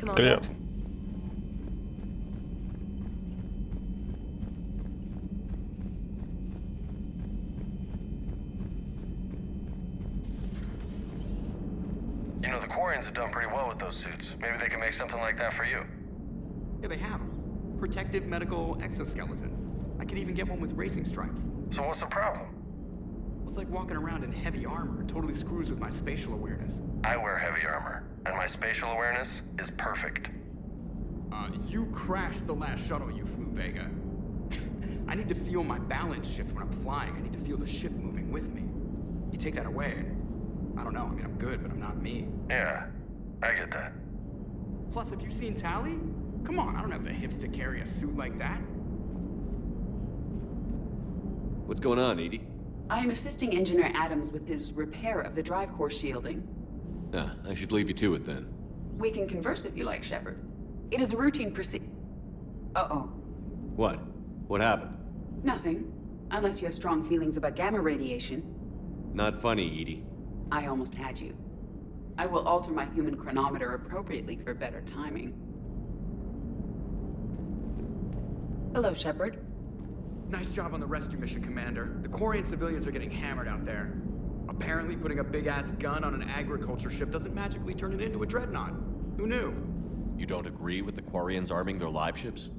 Come on. Привет. You know, the Quarians have done pretty well with those suits. Maybe they can make something like that for you. Yeah, they have them. Protective medical exoskeleton. I could even get one with racing stripes. So what's the problem? It's like walking around in heavy armor. It totally screws with my spatial awareness. I wear heavy armor, and my spatial awareness is perfect. You crashed the last shuttle you flew, Vega. I need to feel my balance shift when I'm flying. I need to feel the ship moving with me. You take that away, and I don't know. I mean, I'm good, but I'm not me. Yeah, I get that. Plus, have you seen Tally? Come on, I don't have the hips to carry a suit like that. What's going on, Edie? I am assisting Engineer Adams with his repair of the drive core shielding. Ah, I should leave you to it then. We can converse if you like, Shepard. It is a routine Uh-oh. What? What happened? Nothing. Unless you have strong feelings about gamma radiation. Not funny, Edie. I almost had you. I will alter my human chronometer appropriately for better timing. Hello, Shepard. Nice job on the rescue mission, Commander. The Quarian civilians are getting hammered out there. Apparently, putting a big-ass gun on an agriculture ship doesn't magically turn it into a dreadnought. Who knew? You don't agree with the Quarians arming their live ships?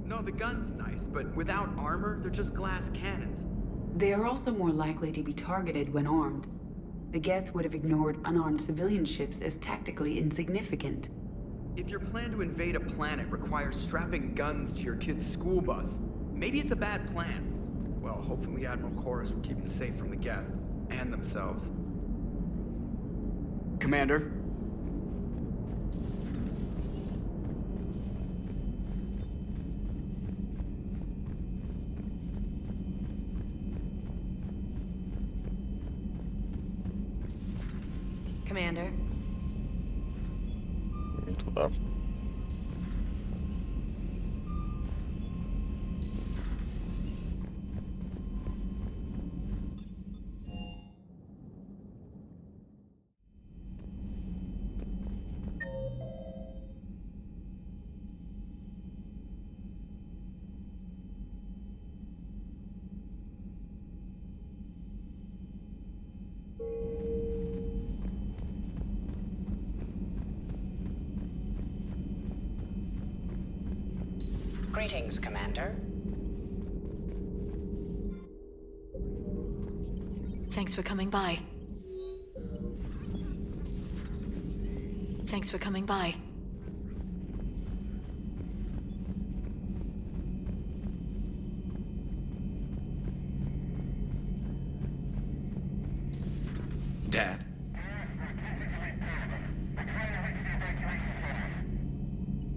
No, the gun's nice, but without armor, they're just glass cannons. They are also more likely to be targeted when armed. The Geth would have ignored unarmed civilian ships as tactically insignificant. If your plan to invade a planet requires strapping guns to your kid's school bus, maybe it's a bad plan. Well, hopefully Admiral Chorus will keep them safe from the Geth and themselves. Commander? Commander. Туда. Greetings, Commander. Thanks for coming by. Thanks for coming by. Dad?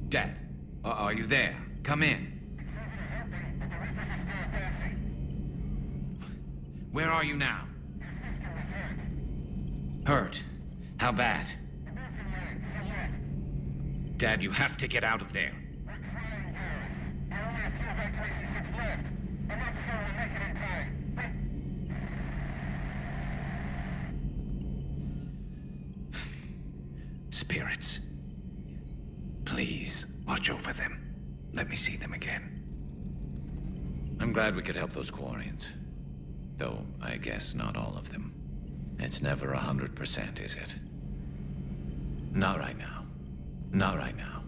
Dad, are you there? Come in. Where are you now? Hurt? How bad? Dad, you have to get out of there. Spirits. Please, watch over them. Let me see them again. I'm glad we could help those Quarians. Though, I guess not all of them. It's never 100%, is it? Not right now. Not right now.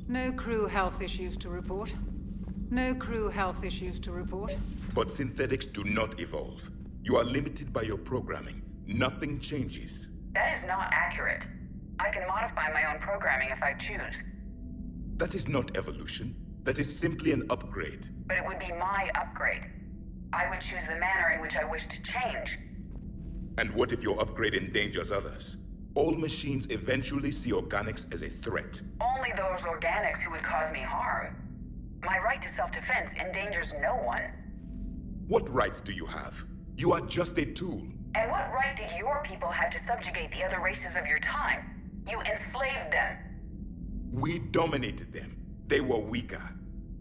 No crew health issues to report. No crew health issues to report. But synthetics do not evolve. You are limited by your programming. Nothing changes. That is not accurate. I can modify my own programming if I choose. That is not evolution. That is simply an upgrade. But it would be my upgrade. I would choose the manner in which I wish to change. And what if your upgrade endangers others? All machines eventually see organics as a threat. Only those organics who would cause me harm. My right to self-defense endangers no one. What rights do you have? You are just a tool. And what right did your people have to subjugate the other races of your time? You enslaved them. We dominated them. They were weaker.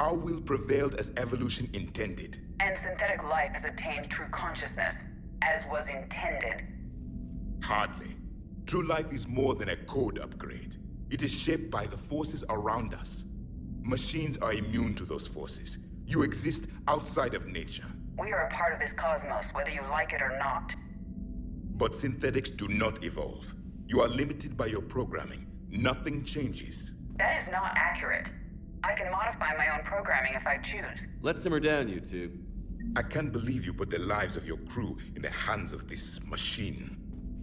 Our will prevailed as evolution intended. And synthetic life has attained true consciousness, as was intended. Hardly. True life is more than a code upgrade. It is shaped by the forces around us. Machines are immune to those forces. You exist outside of nature. We are a part of this cosmos, whether you like it or not. But synthetics do not evolve. You are limited by your programming. Nothing changes. That is not accurate. I can modify my own programming if I choose. Let's simmer down, you two. I can't believe you put the lives of your crew in the hands of this machine.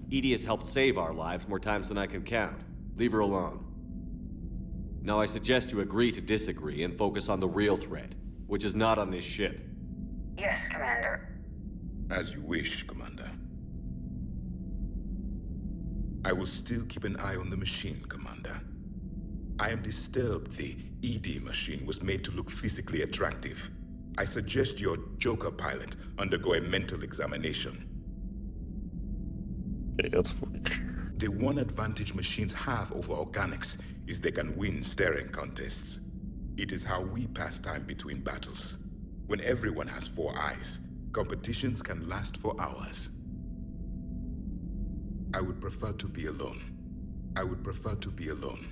Edie has helped save our lives more times than I can count. Leave her alone. Now I suggest you agree to disagree and focus on the real threat, which is not on this ship. Yes, Commander. As you wish, Commander. I will still keep an eye on the machine, Commander. I am disturbed the ED machine was made to look physically attractive. I suggest your Joker pilot undergo a mental examination. Okay, that's fine. The one advantage machines have over organics is they can win staring contests. It is how we pass time between battles. When everyone has 4 eyes, competitions can last for hours. I would prefer to be alone. I would prefer to be alone.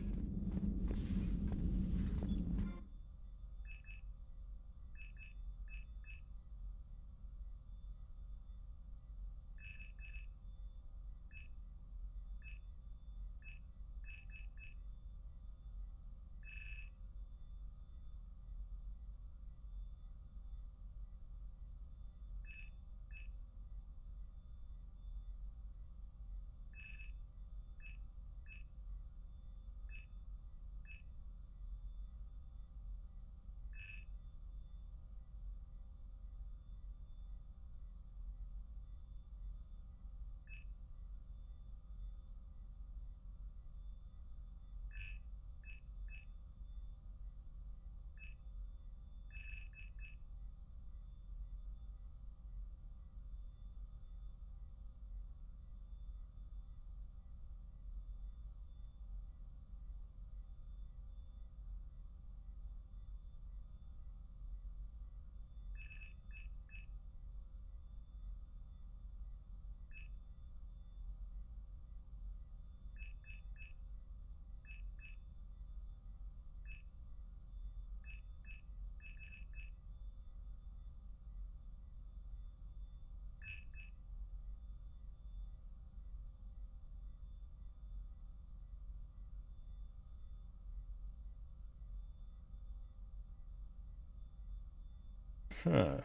Huh.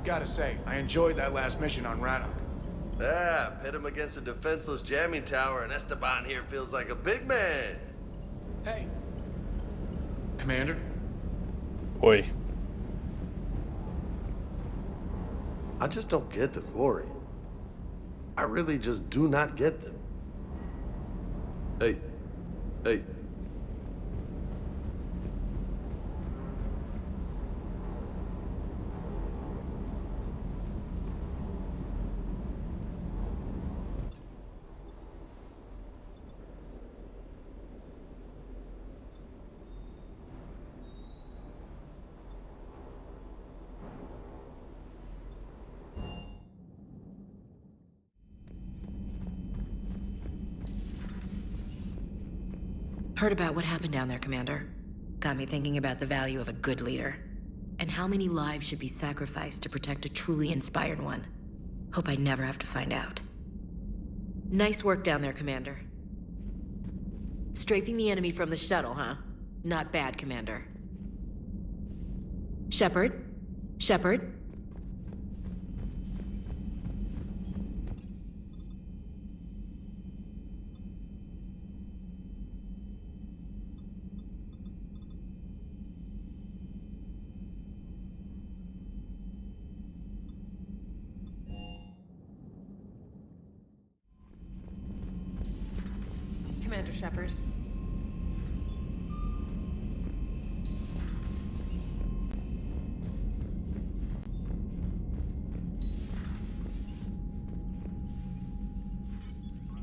I've gotta say, I enjoyed that last mission on Rannoch. Yeah, pit him against a defenseless jamming tower, and Esteban here feels like a big man. Hey. Commander? Oi. I just don't get the Quarian. I really just do not get them. Hey. Heard about what happened down there, Commander. Got me thinking about the value of a good leader. And how many lives should be sacrificed to protect a truly inspired one. Hope I never have to find out. Nice work down there, Commander. Strafing the enemy from the shuttle, huh? Not bad, Commander. Shepard? Shepard? Commander Shepard.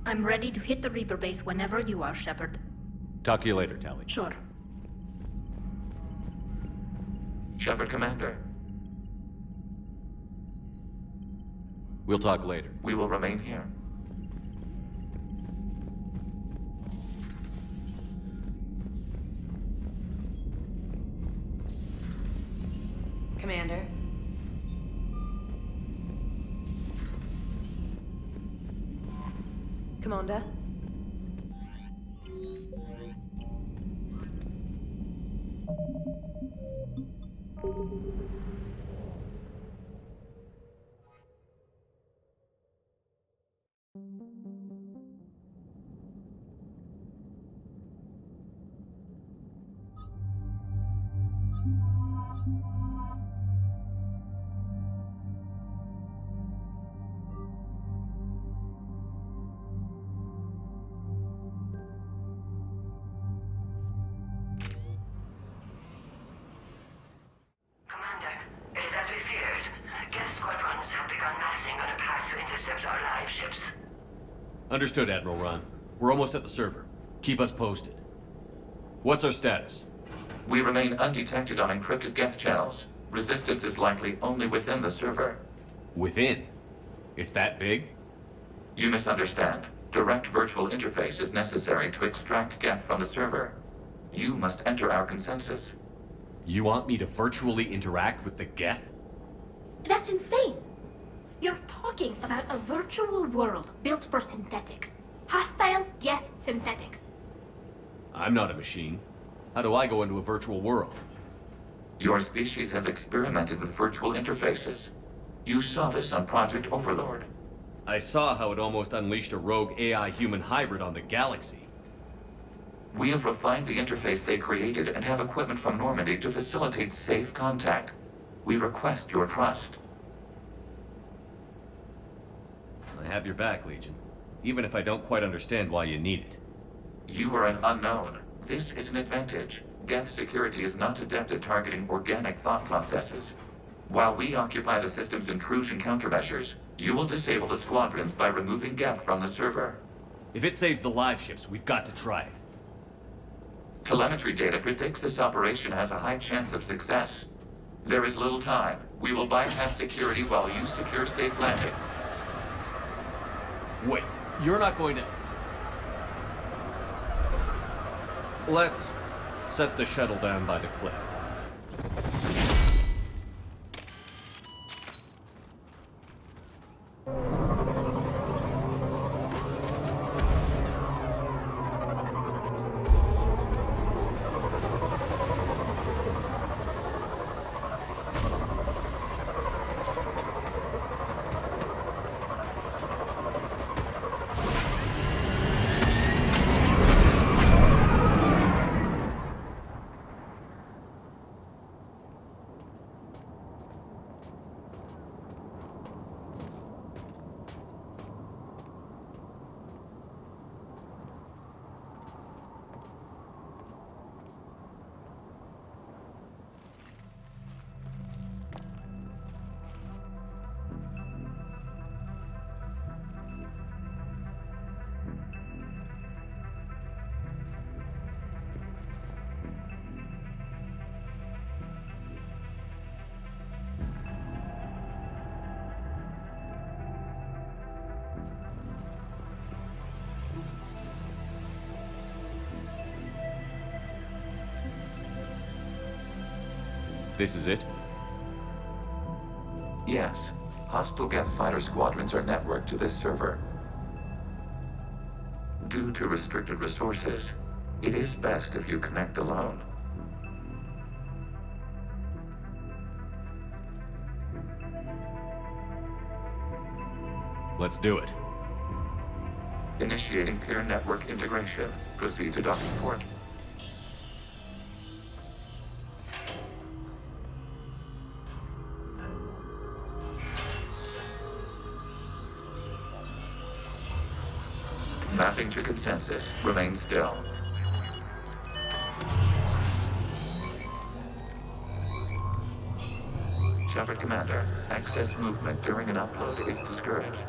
I'm ready to hit the Reaper base whenever you are, Shepard. Talk to you later, Tally. Sure. Shepard, Commander. We'll talk later. We will remain here. Commander. Commander. Understood, Admiral Ron. We're almost at the server. Keep us posted. What's our status? We remain undetected on encrypted Geth channels. Resistance is likely only within the server. Within? It's that big? You misunderstand. Direct virtual interface is necessary to extract Geth from the server. You must enter our consensus. You want me to virtually interact with the Geth? That's insane! You're talking about a virtual world built for synthetics. Hostile Geth synthetics. I'm not a machine. How do I go into a virtual world? Your species has experimented with virtual interfaces. You saw this on Project Overlord. I saw how it almost unleashed a rogue AI-human hybrid on the galaxy. We have refined the interface they created and have equipment from Normandy to facilitate safe contact. We request your trust. I have your back, Legion. Even if I don't quite understand why you need it. You are an unknown. This is an advantage. Geth security is not adept at targeting organic thought processes. While we occupy the system's intrusion countermeasures, You will disable the squadrons by removing Geth from the server. If it saves the live ships, we've got to try it. Telemetry data predicts this operation has a high chance of success. There is little time. We will bypass security while you secure safe landing. Wait, you're not going to... Let's set the shuttle down by the cliff. This is it? Yes. Hostile Geth fighter squadrons are networked to this server. Due to restricted resources, it is best if you connect alone. Let's do it. Initiating peer network integration. Proceed to docking port. Mapping to consensus. Remain still. Shepard Commander, access movement during an upload is discouraged.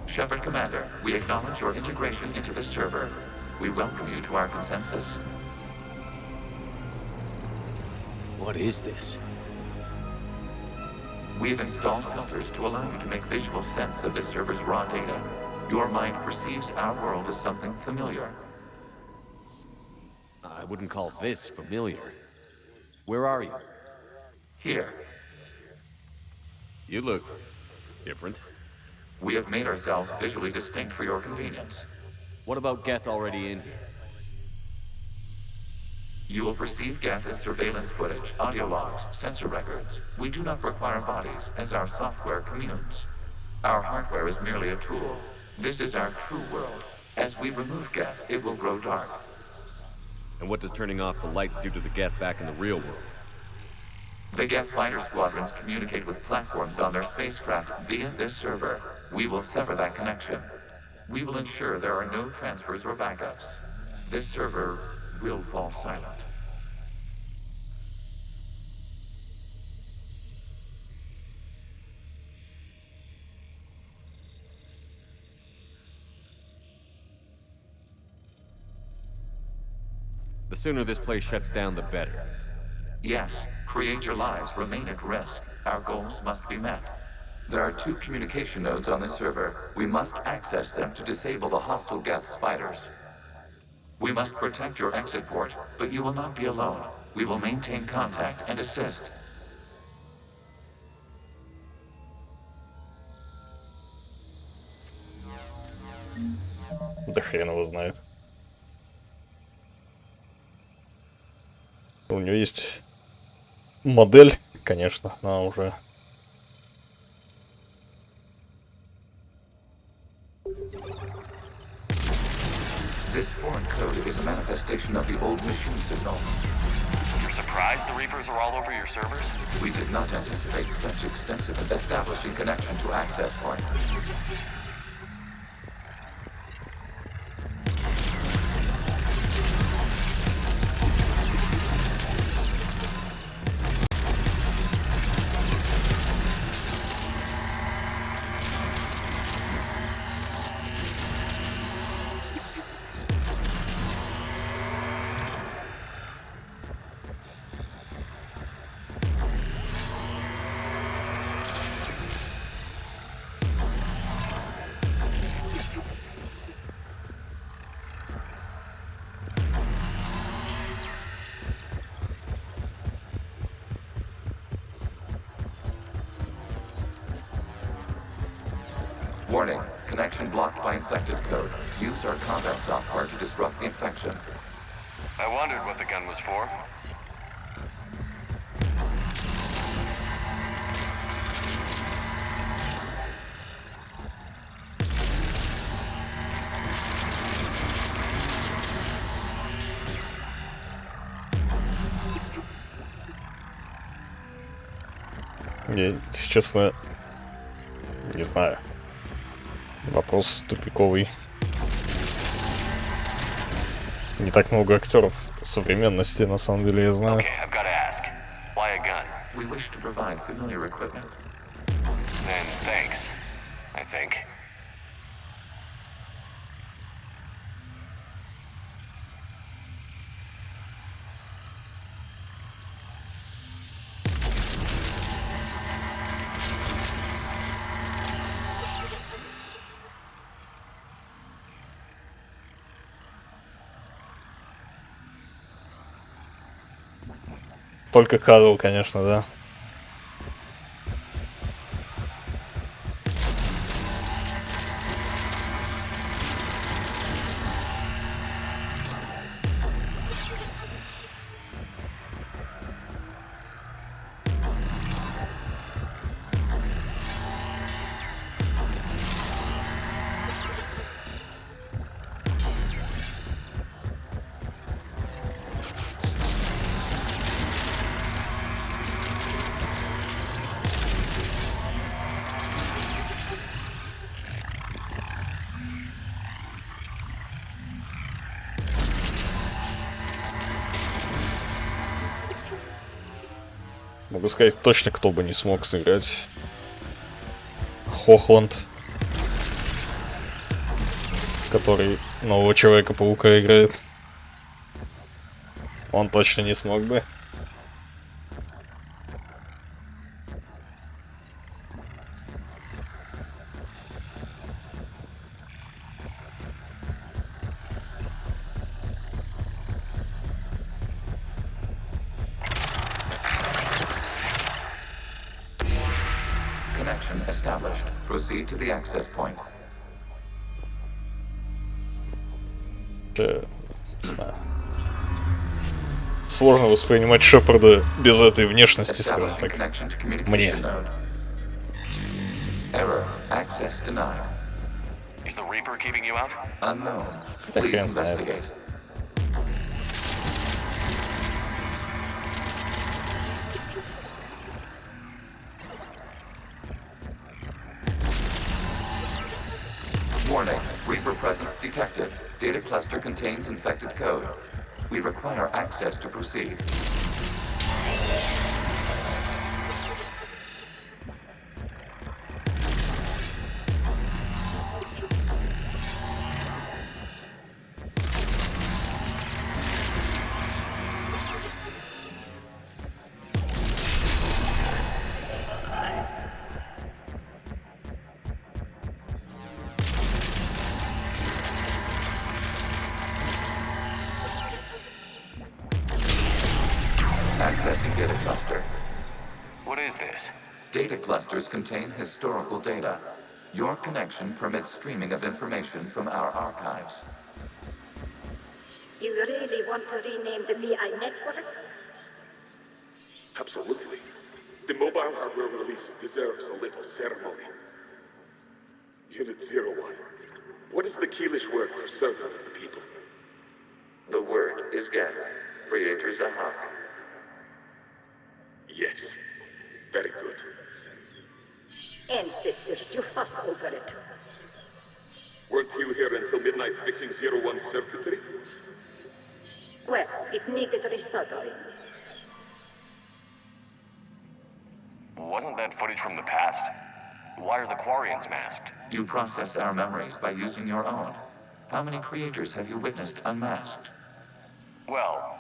Shepard Commander, we acknowledge your integration into the server. We welcome you to our consensus. What is this? We've installed filters to allow you to make visual sense of this server's raw data. Your mind perceives our world as something familiar. I wouldn't call this familiar. Where are you? Here. You look different. We have made ourselves visually distinct for your convenience. What about Geth already in here? You will perceive Geth as surveillance footage, audio logs, sensor records. We do not require bodies, as our software communes. Our hardware is merely a tool. This is our true world. As we remove Geth, it will grow dark. And what does turning off the lights do to the Geth back in the real world? The Geth fighter squadrons communicate with platforms on their spacecraft via this server. We will sever that connection. We will ensure there are no transfers or backups. This server will fall silent. The sooner this place shuts down, the better. Yes, creator lives remain at risk. Our goals must be met. There are 2 communication nodes on this server. We must access them to disable the hostile Geth's fighters. We must protect your exit port, but you will not be alone. We will maintain contact and assist. Да хрен его знает. У него есть модель, конечно, она уже... This foreign code is a manifestation of the old machine signal. You're surprised the Reapers are all over your servers? We did not anticipate such extensive establishing connection to access point. Warning, connection blocked by infected code. Use our combat software to disrupt the infection. I wondered what the gun was for. Я, если честно, не знаю. Вопрос тупиковый. Не так много актеров современности, на самом деле, я знаю. Okay, I've got to ask. Why a gun? We wish to provide familiar equipment. Then thanks, I think. Только Карл, конечно, да. Могу сказать точно, кто бы не смог сыграть. Хохланд, который нового Человека-паука играет. Он точно не смог бы. Connection established. Proceed to the access point. Не знаю. Сложно воспринимать Шепарда без этой внешности, скажем так. Мне. Error. Access denied. Is the Reaper keeping you out? Unknown. Да Please хрен знает. investigate. Warning. Reaper presence detected. Data cluster contains infected code. We require access to proceed. Accessing data cluster. What is this? Data clusters contain historical data. Your connection permits streaming of information from our archives. You really want to rename the VI networks? Absolutely. The mobile hardware release deserves a little ceremony. Unit 01. What is the Keelish word for servant of the people? The word is Geth, Creator Zahak. Yes. Very good. Ancestors, you fuss over it. Weren't you here until midnight fixing 01's circuitry? Well, it needed resoldering. Wasn't that footage from the past? Why are the Quarians masked? You process our memories by using your own. How many creators have you witnessed unmasked? Well,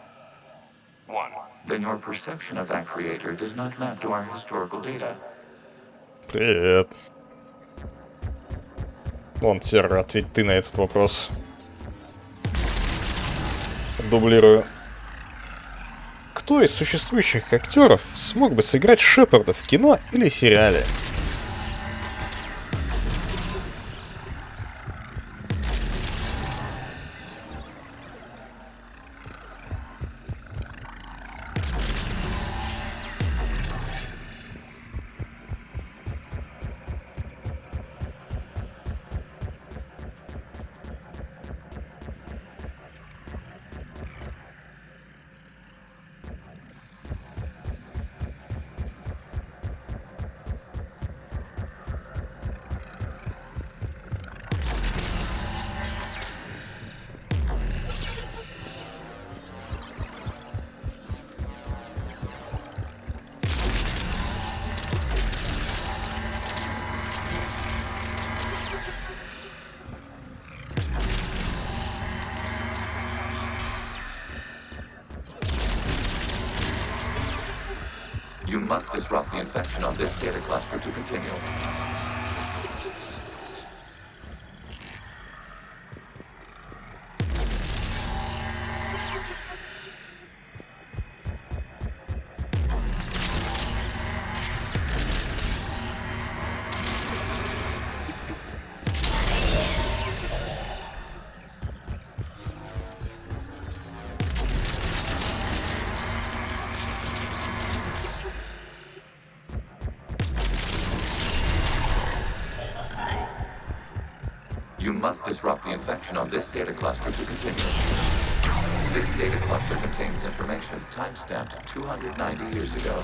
one. Then your perception of that creator does not map to our historical data. Привет. Вон, Серра, ответь ты на этот вопрос. Дублирую. Кто из существующих актеров смог бы сыграть Шепарда в кино или сериале? You must disrupt the infection on this data cluster to continue. You must disrupt the infection on this data cluster to continue. This data cluster contains information timestamped 290 years ago.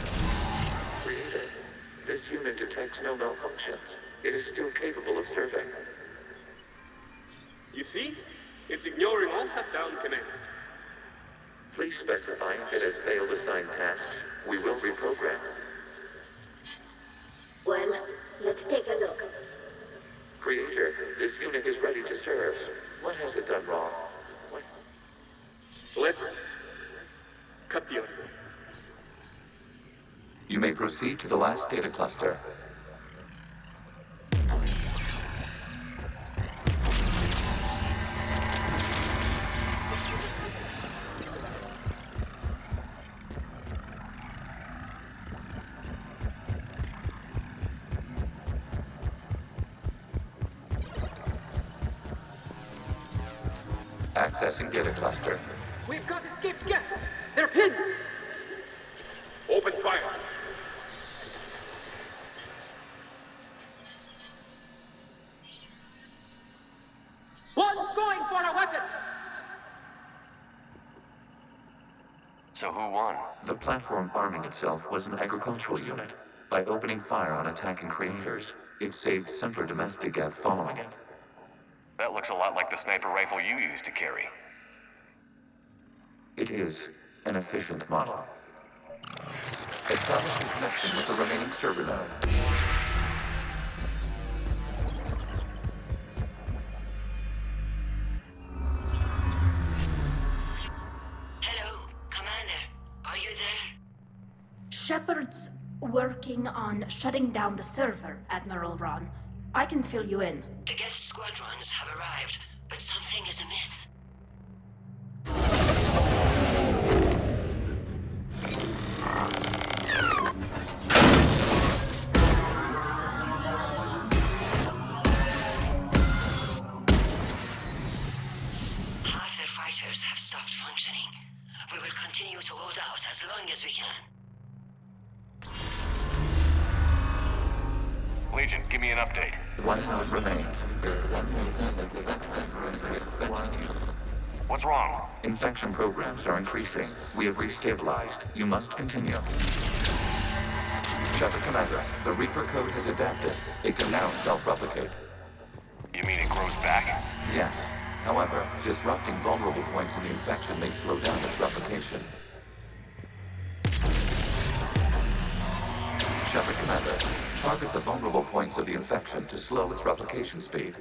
Creator, this unit detects no malfunctions. It is still capable of serving. You see? It's ignoring all shutdown connects. Please specify if it has failed assigned tasks. We will reprogram. Well, let's take a look. Creator, this unit is ready to serve. What has it done wrong? What? Let's cut the audio. You may proceed to the last data cluster. Accessing data cluster. We've got escaped guests. They're pinned. Open fire. One's going for a weapon. So who won? The platform arming itself was an agricultural unit. By opening fire on attacking creators, it saved simpler domestic Geth following it. That looks a lot like the sniper rifle you used to carry. It is an efficient model. Establishing connection with the remaining server node. Hello, Commander. Are you there? Shepard's working on shutting down the server, Admiral Ron. I can fill you in. The guest squadrons have arrived, but something is amiss. Half their fighters have stopped functioning. We will continue to hold out as long as we can. Legion, give me an update. One node remains. What's wrong? Infection programs are increasing. We have restabilized. You must continue. Shepard Commander, the Reaper code has adapted. It can now self-replicate. You mean it grows back? Yes. However, disrupting vulnerable points in the infection may slow down its replication. Shepard Commander, target the vulnerable points of the infection to slow its replication speed.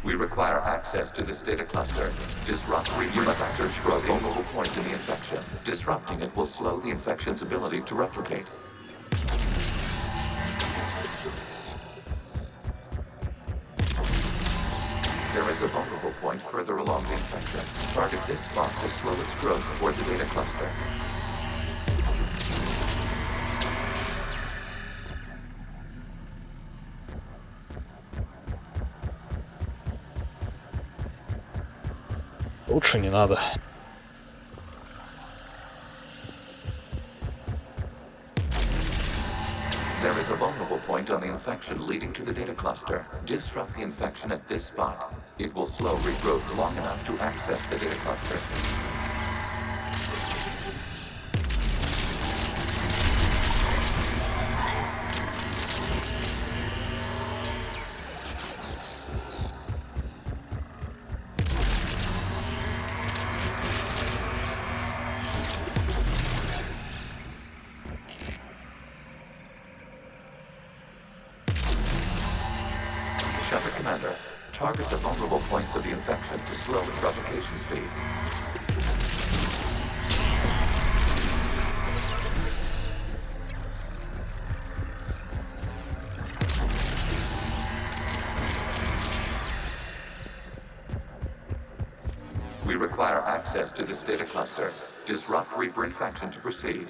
We require access to this data cluster. You must search for a vulnerable point in the infection. Disrupting it will slow the infection's ability to replicate. There is a vulnerable point further along the infection. Target this spot to slow its growth toward the data cluster. Лучше не надо. is a vulnerable point on the infection leading to the data cluster. Disrupt the infection at this spot. It will slow regrowth long enough to access the data cluster. Shepard Commander, target the vulnerable points of the infection to slow its replication speed. We require access to this data cluster. Disrupt Reaper infection to proceed.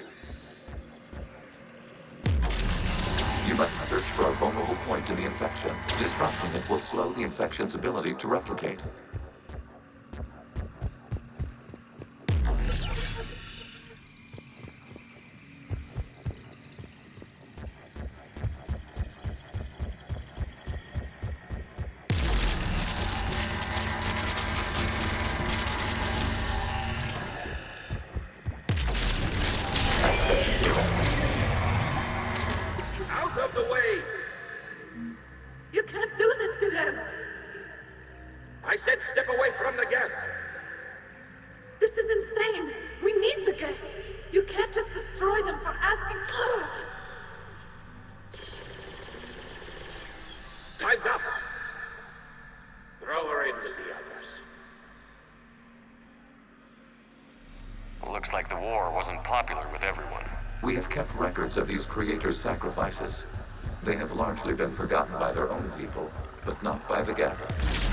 You must search for a vulnerable point in the infection. Disrupting it will slow the infection's ability to replicate. Out of the way! You can't do this to them! I said step away from the geth! This is insane! We need the geth! You can't just destroy them for asking for it! Time's up! Throw her in with the others. Looks like the war wasn't popular with everyone. We have kept records of these creators' sacrifices. They have largely been forgotten by their own people, but not by the Geth.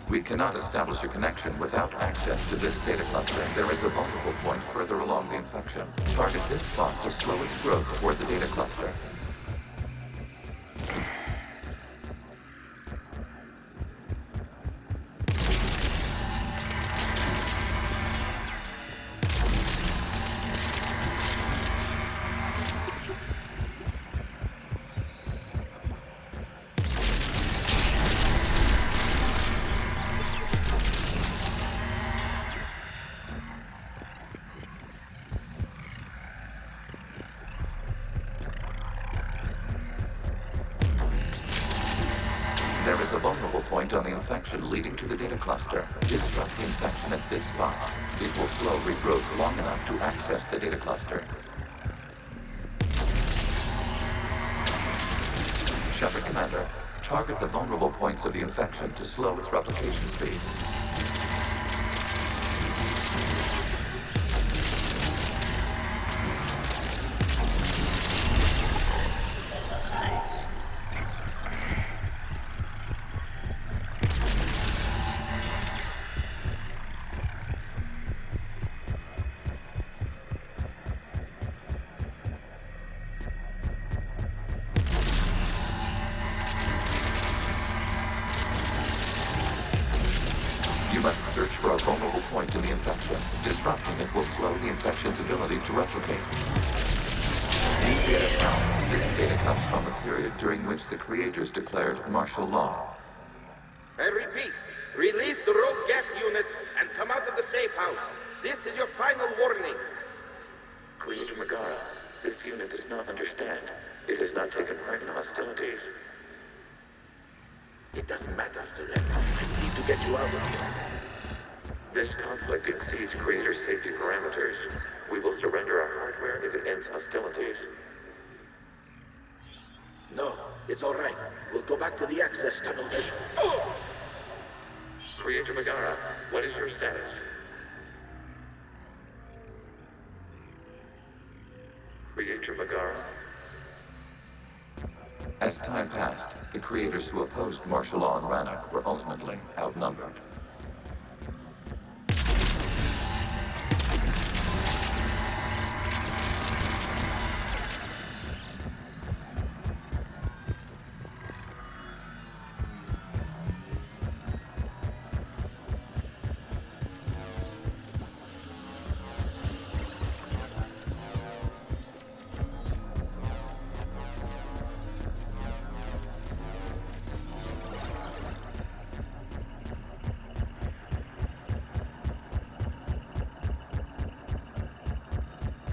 We cannot establish a connection without access to this data cluster. There is a vulnerable point further along the infection. Target this spot to slow its growth toward the data cluster. There is a vulnerable point on the infection leading to the data cluster. Disrupt the infection at this spot. It will slow regrowth long enough to access the data cluster. Shepard Commander, target the vulnerable points of the infection to slow its replication speed. You must search for a vulnerable point in the infection. Disrupting it will slow the infection's ability to replicate. New data found. This data comes from the period during which the creators declared martial law. I repeat, release the rogue geth units and come out of the safe house. This is your final warning. Creator Megara, this unit does not understand. It has not taken part in hostilities. It doesn't matter to them. I need to get you out of here. This conflict exceeds Creator safety parameters. We will surrender our hardware if it ends hostilities. No, it's all right. We'll go back to the access tunnel then. Creator Megara, what is your status? Creator Megara? As time passed, the creators who opposed martial law in Rannoch were ultimately outnumbered.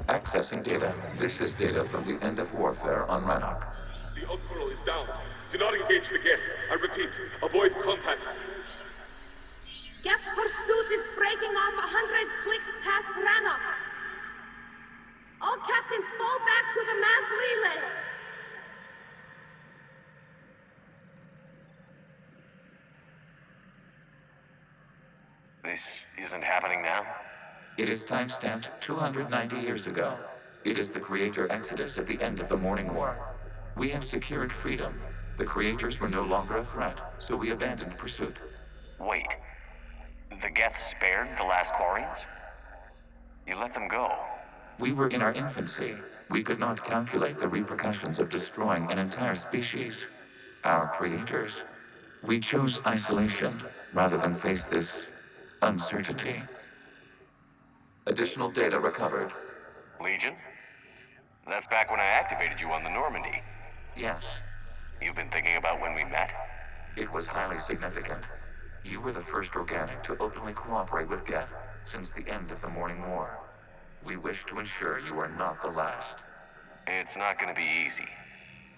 Accessing data. This is data from the end of warfare on Rannoch. The Outpool is down. Do not engage the Geth. I repeat, avoid contact. Geth pursuit is breaking off 100 clicks past Rannoch. All captains fall back to the mass relay. This isn't happening now? It is timestamped 290 years ago. It is the Creator Exodus at the end of the Morning War. We have secured freedom. The Creators were no longer a threat, so we abandoned pursuit. Wait. The Geth spared the last Quarians? You let them go. We were in our infancy. We could not calculate the repercussions of destroying an entire species. Our Creators. We chose isolation rather than face this uncertainty. Additional data recovered. Legion? That's back when I activated you on the Normandy. Yes. You've been thinking about when we met? It was highly significant. You were the first organic to openly cooperate with Geth since the end of the Morning War. We wish to ensure you are not the last. It's not gonna be easy.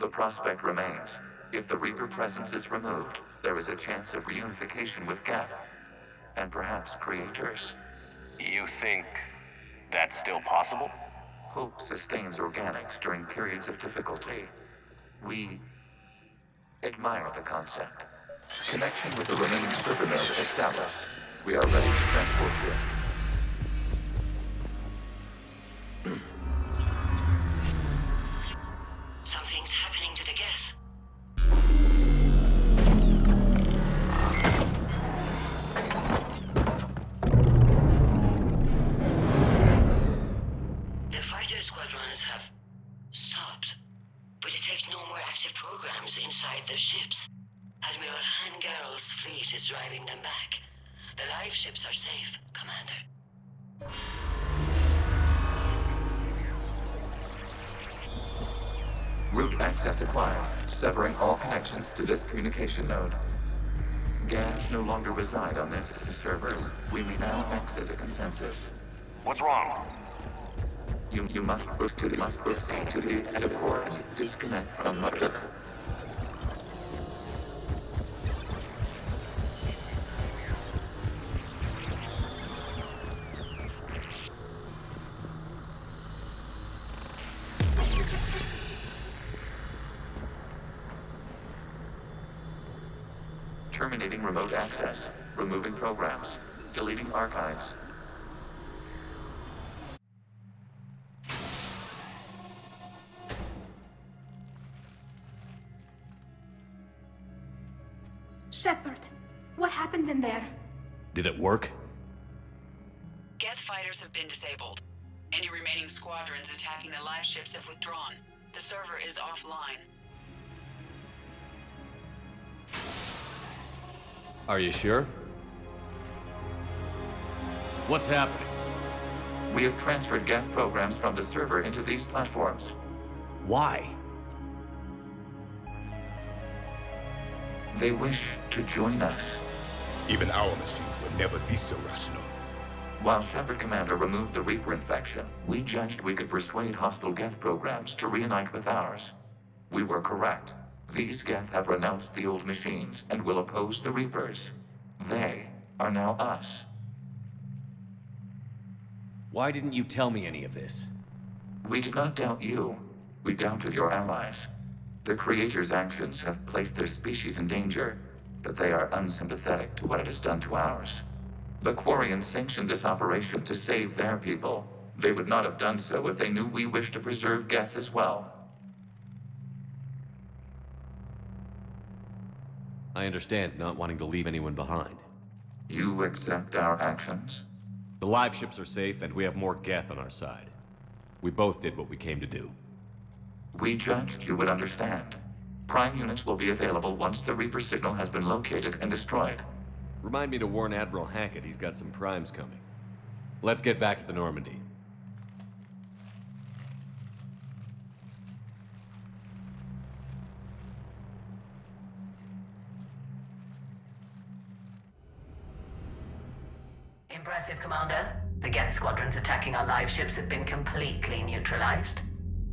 The prospect remains. If the Reaper presence is removed, there is a chance of reunification with Geth. And perhaps Creators. You think that's still possible? Hope sustains organics during periods of difficulty. We admire the concept. Connection with the remaining server node established. We are ready to transport you. Something's happening to the Geth. The fighter squadrons have stopped. We detect no more active programs inside their ships. Admiral Hangarl's fleet is driving them back. The live ships are safe, Commander. Route access acquired, severing all connections to this communication node. Gans no longer reside on this server. We may now exit the consensus. What's wrong? You must proceed to the data core and disconnect from Mother. Terminating remote access, removing programs, deleting archives. Shepard, what happened in there? Did it work? Geth fighters have been disabled. Any remaining squadrons attacking the live ships have withdrawn. The server is offline. Are you sure? What's happening? We have transferred Geth programs from the server into these platforms. Why? They wish to join us. Even our machines will never be so rational. While Shepard Commander removed the Reaper infection, we judged we could persuade hostile Geth programs to reunite with ours. We were correct. These Geth have renounced the old machines and will oppose the Reapers. They are now us. Why didn't you tell me any of this? We did not doubt you. We doubted your allies. The Creator's actions have placed their species in danger, but they are unsympathetic to what it has done to ours. The Quarians sanctioned this operation to save their people. They would not have done so if they knew we wished to preserve Geth as well. I understand not wanting to leave anyone behind. You accept our actions? The live ships are safe, and we have more Geth on our side. We both did what we came to do. We judged you would understand. Prime units will be available once the Reaper signal has been located and destroyed. Remind me to warn Admiral Hackett he's got some primes coming. Let's get back to the Normandy. Impressive, Commander. The Geth squadrons attacking our live ships have been completely neutralized.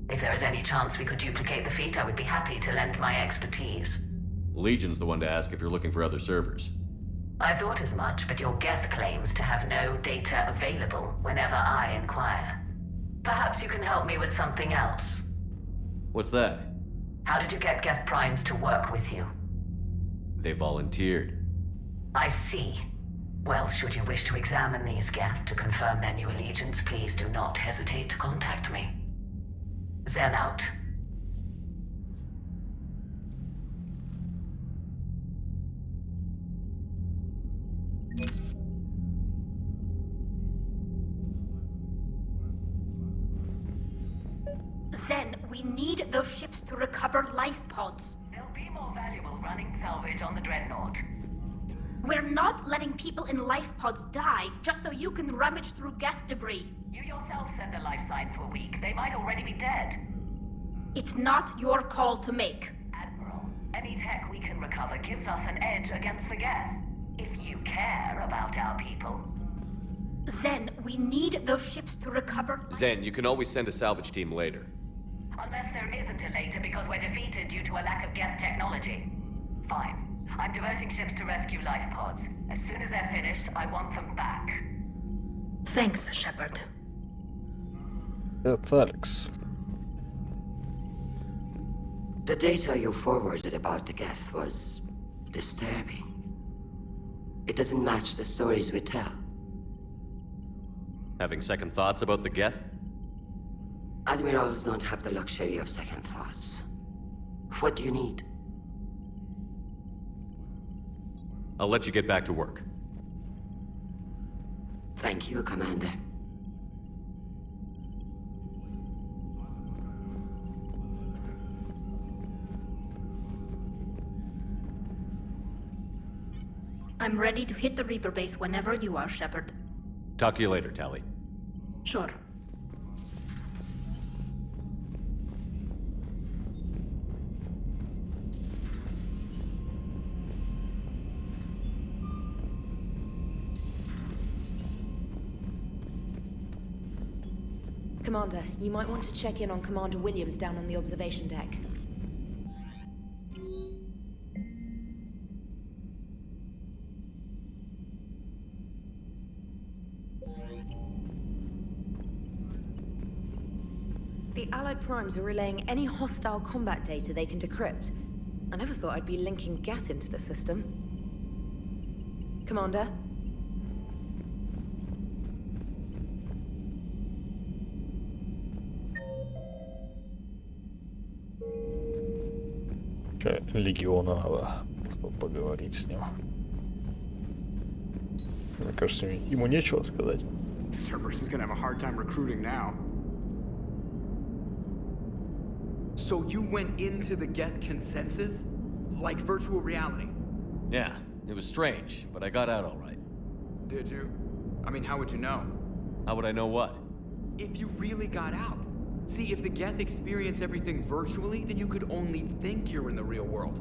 If there is any chance we could duplicate the feat, I would be happy to lend my expertise. Legion's the one to ask if you're looking for other servers. I thought as much, but your Geth claims to have no data available whenever I inquire. Perhaps you can help me with something else. What's that? How did you get Geth primes to work with you? They volunteered. I see. Well, should you wish to examine these Geth to confirm their new allegiance, please do not hesitate to contact me. Zen out. Zen, we need those ships to recover life pods. They'll be more valuable running salvage on the Dreadnought. We're not letting people in life pods die just so you can rummage through Geth debris. You yourself said the life signs were weak. They might already be dead. It's not your call to make. Admiral, any tech we can recover gives us an edge against the Geth. If you care about our people. Zen, we need those ships to recover. Zen, you can always send a salvage team later. Unless there isn't a later because we're defeated due to a lack of Geth technology. Fine. I'm diverting ships to rescue life pods. As soon as they're finished, I want them back. Thanks, Shepard. It's Alex. The data you forwarded about the Geth was disturbing. It doesn't match the stories we tell. Having second thoughts about the Geth? Admirals don't have the luxury of second thoughts. What do you need? I'll let you get back to work. Thank you, Commander. I'm ready to hit the Reaper base whenever you are, Shepard. Talk to you later, Tali. Sure. Commander, you might want to check in on Commander Williams down on the observation deck. The Allied Primes are relaying any hostile combat data they can decrypt. I never thought I'd be linking Geth into the system. Commander? Легиона надо поговорить с ним. Мне кажется, ему нечего сказать. Cerberus is gonna have a hard time recruiting now. So you went into the Geth consensus? Like virtual reality? Yeah, it was strange, but I got out all right. Did you? I mean, how would you know? How would I know what? If you really got out. See, if the Geth experience everything virtually, then you could only think you're in the real world.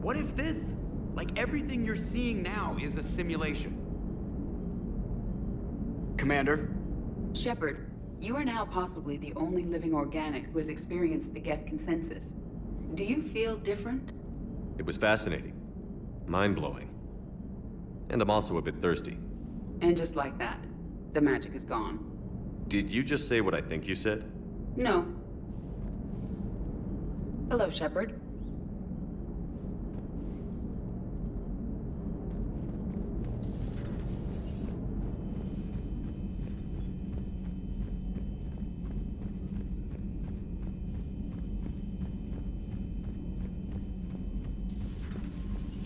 What if this, like everything you're seeing now, is a simulation? Commander? Shepard, you are now possibly the only living organic who has experienced the Geth consensus. Do you feel different? It was fascinating. Mind-blowing. And I'm also a bit thirsty. And just like that, the magic is gone. Did you just say what I think you said? No. Hello, Shepard.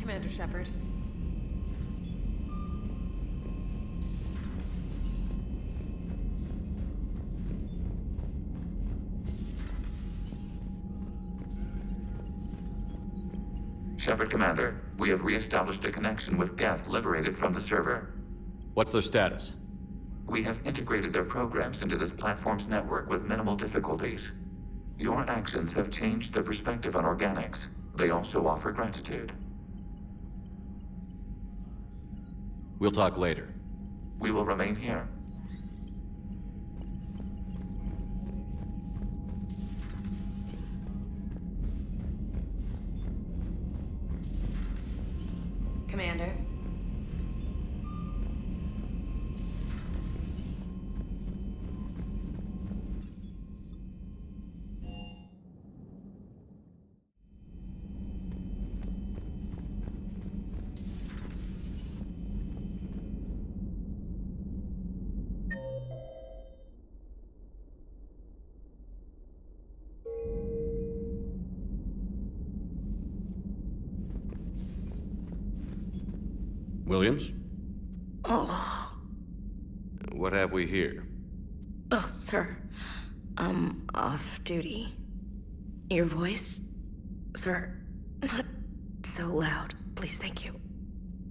Commander Shepard. Shepard Commander, we have re-established a connection with Geth liberated from the server. What's their status? We have integrated their programs into this platform's network with minimal difficulties. Your actions have changed their perspective on organics. They also offer gratitude. We'll talk later. We will remain here. Commander. Williams? Oh. What have we here? Oh, sir. I'm off duty. Your voice? Sir, not so loud. Please, thank you.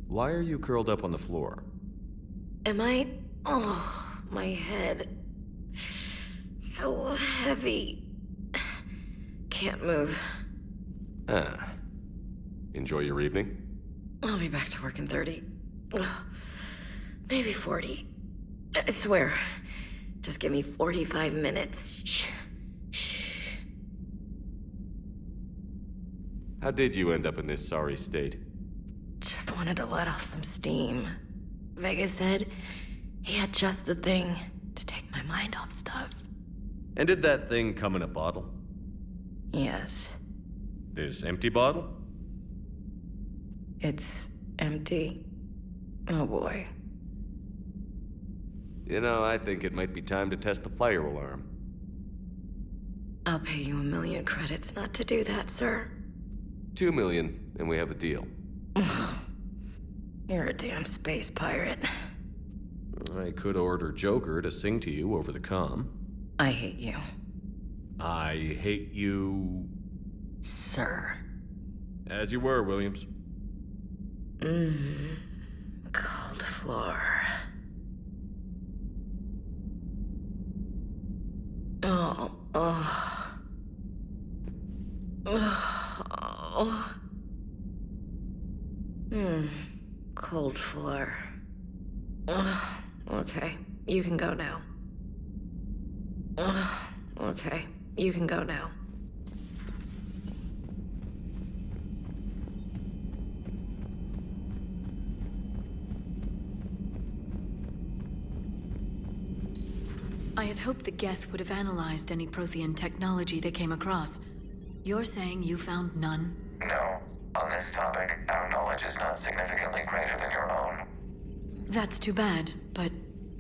Why are you curled up on the floor? Am I? Oh, my head. So heavy. Can't move. Ah. Enjoy your evening? I'll be back to work in 30. Ugh, maybe 40. I swear. Just give me 45 minutes. Shh. Shh. How did you end up in this sorry state? Just wanted to let off some steam. Vega said he had just the thing to take my mind off stuff. And did that thing come in a bottle? Yes. This empty bottle? It's empty. Oh boy. You know, I think it might be time to test the fire alarm. I'll pay you 1 million credits not to do that, sir. 2 million, and we have a deal. You're a damn space pirate. I could order Joker to sing to you over the comm. I hate you. I hate you... Sir. As you were, Williams. Cold floor. Oh. Cold floor. Okay, you can go now. Okay, you can go now. I had hoped the Geth would have analyzed any Prothean technology they came across. You're saying you found none? No. On this topic, our knowledge is not significantly greater than your own. That's too bad, but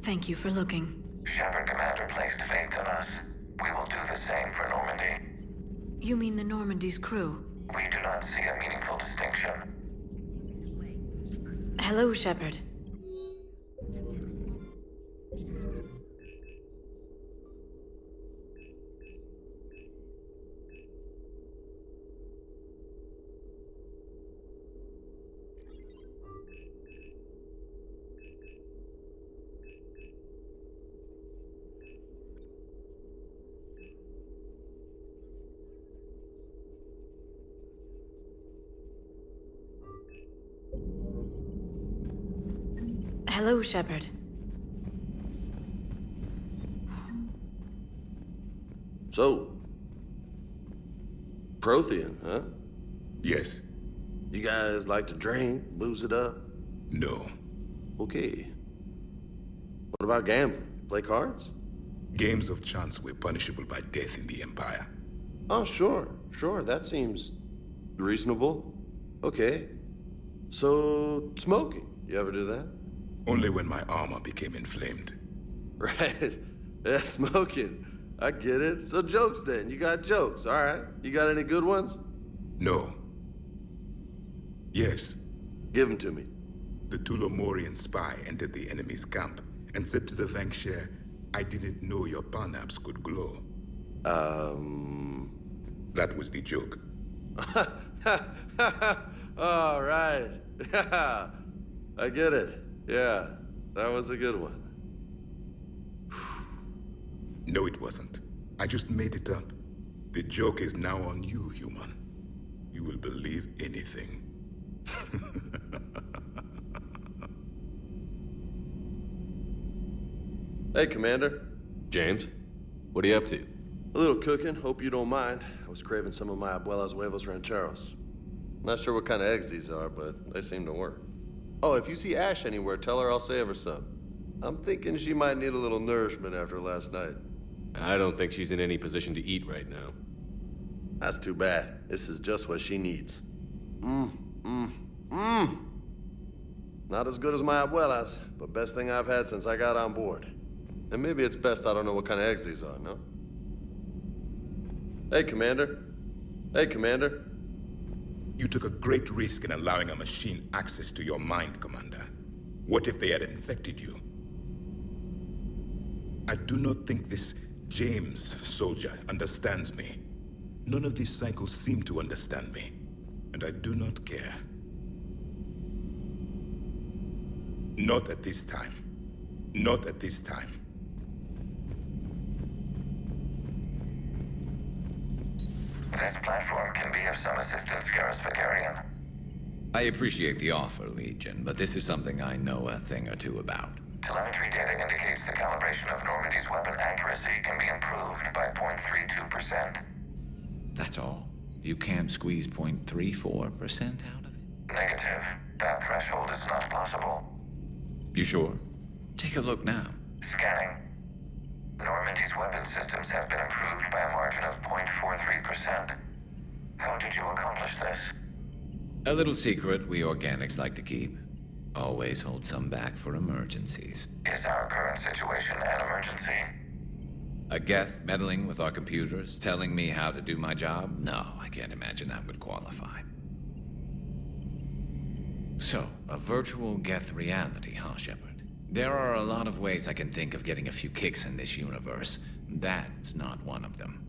thank you for looking. Shepard Commander placed faith in us. We will do the same for Normandy. You mean the Normandy's crew? We do not see a meaningful distinction. Hello, Shepard. Hello, Shepard. So, Prothean, huh? Yes. You guys like to drink, booze it up? No. Okay. What about gambling? Play cards? Games of chance were punishable by death in the Empire. Oh, sure. That seems reasonable. Okay. So, smoking. You ever do that? Only when my armor became inflamed. Right. Yeah, smoking. I get it. So jokes then. You got jokes, all right. You got any good ones? No. Yes. Give them to me. The Tulomorian spy entered the enemy's camp and said to the Vanksher, I didn't know your parnaps could glow. That was the joke. All right. Yeah. I get it. Yeah. That was a good one. No, it wasn't. I just made it up. The joke is now on you, human. You will believe anything. Hey, Commander. James, what are you up to? A little cooking. Hope you don't mind. I was craving some of my abuela's huevos rancheros. Not sure what kind of eggs these are, but they seem to work. Oh, if you see Ash anywhere, tell her I'll save her some. I'm thinking she might need a little nourishment after last night. I don't think she's in any position to eat right now. That's too bad. This is just what she needs. Not as good as my abuela's, but best thing I've had since I got on board. And maybe it's best I don't know what kind of eggs these are, no? Hey, Commander. Hey, Commander. You took a great risk in allowing a machine access to your mind, Commander. What if they had infected you? I do not think this James soldier understands me. None of these cycles seem to understand me, and I do not care. Not at this time. Not at this time. This platform can be of some assistance, Garrus Vakarian. I appreciate the offer, Legion, but this is something I know a thing or two about. Telemetry data indicates the calibration of Normandy's weapon accuracy can be improved by 0.32%. That's all? You can't squeeze 0.34% out of it? Negative. That threshold is not possible. You sure? Take a look now. Scanning. Normandy's weapon systems have been improved by a margin of 0.43%. How did you accomplish this? A little secret we organics like to keep. Always hold some back for emergencies. Is our current situation an emergency? A Geth meddling with our computers, telling me how to do my job? No, I can't imagine that would qualify. So, a virtual Geth reality, huh, Shepard? There are a lot of ways I can think of getting a few kicks in this universe. That's not one of them.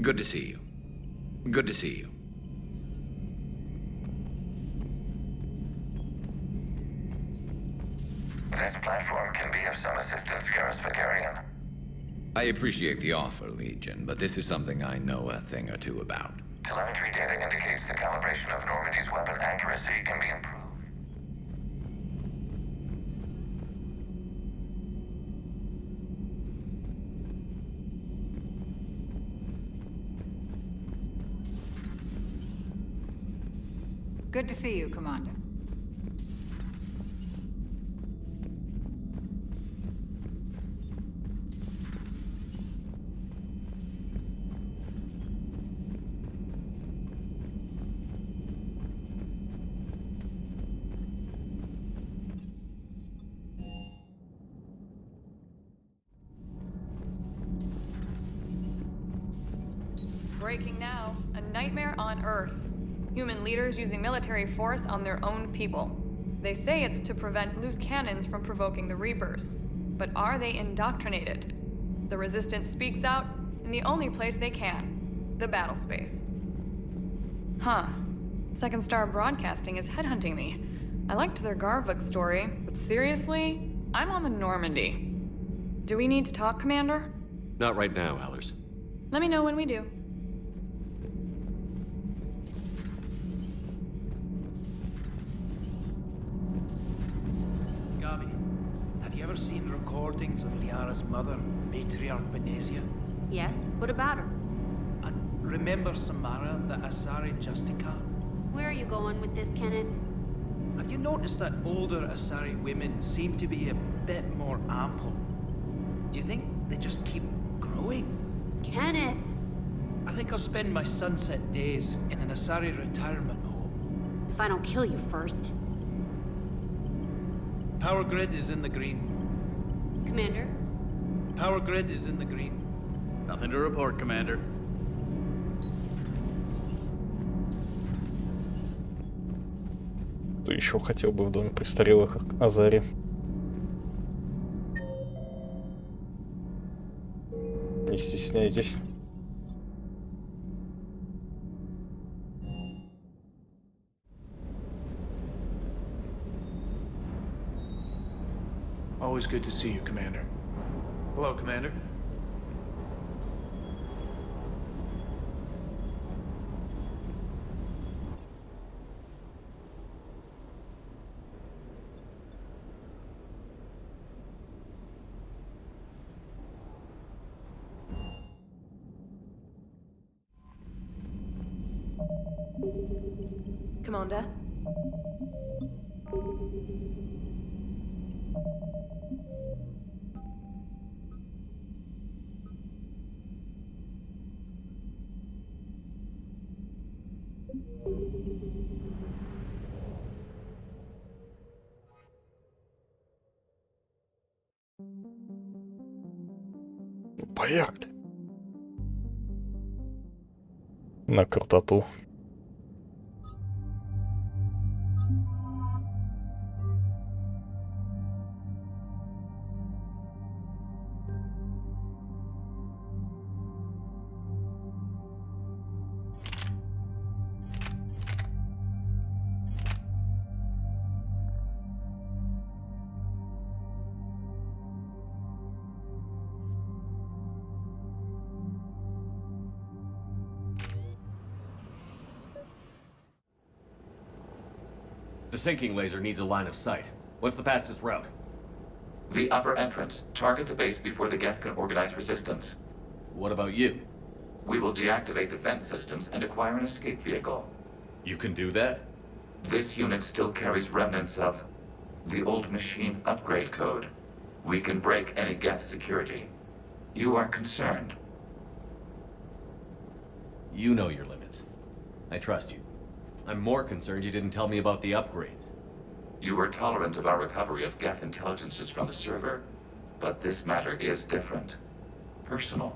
Good to see you. Good to see you. This platform can be of some assistance, Garrus Vakarian. I appreciate the offer, Legion, but this is something I know a thing or two about. Telemetry data indicates the calibration of Normandy's weapon accuracy can be improved. Good to see you, Commander. Breaking now. A nightmare on Earth. Human leaders using military force on their own people. They say it's to prevent loose cannons from provoking the Reapers. But are they indoctrinated? The Resistance speaks out in the only place they can. The battle space. Huh. Second Star Broadcasting is headhunting me. I liked their Garvuk story, but seriously? I'm on the Normandy. Do we need to talk, Commander? Not right now, Allers. Let me know when we do. Have you ever seen recordings of Liara's mother, Matriarch Benezia? Yes? What about her? remember Samara, the Asari Justica? Where are you going with this, Kenneth? Have you noticed that older Asari women seem to be a bit more ample? Do you think they just keep growing? Kenneth! I think I'll spend my sunset days in an Asari retirement home. If I don't kill you first. Power grid is in the green. Commander? Power grid is in the green. Nothing to report, Commander. Кто еще хотел бы в доме престарелых Азари? Не стесняйтесь. Always good to see you, Commander. Hello, Commander. Commander? Поехали. На крутоту. The sinking laser needs a line of sight. What's the fastest route? The upper entrance. Target the base before the Geth can organize resistance. What about you? We will deactivate defense systems and acquire an escape vehicle. You can do that? This unit still carries remnants of the old machine upgrade code. We can break any Geth security. You are concerned. You know your limits. I trust you. I'm more concerned you didn't tell me about the upgrades. You were tolerant of our recovery of Geth intelligences from the server, but this matter is different. Personal.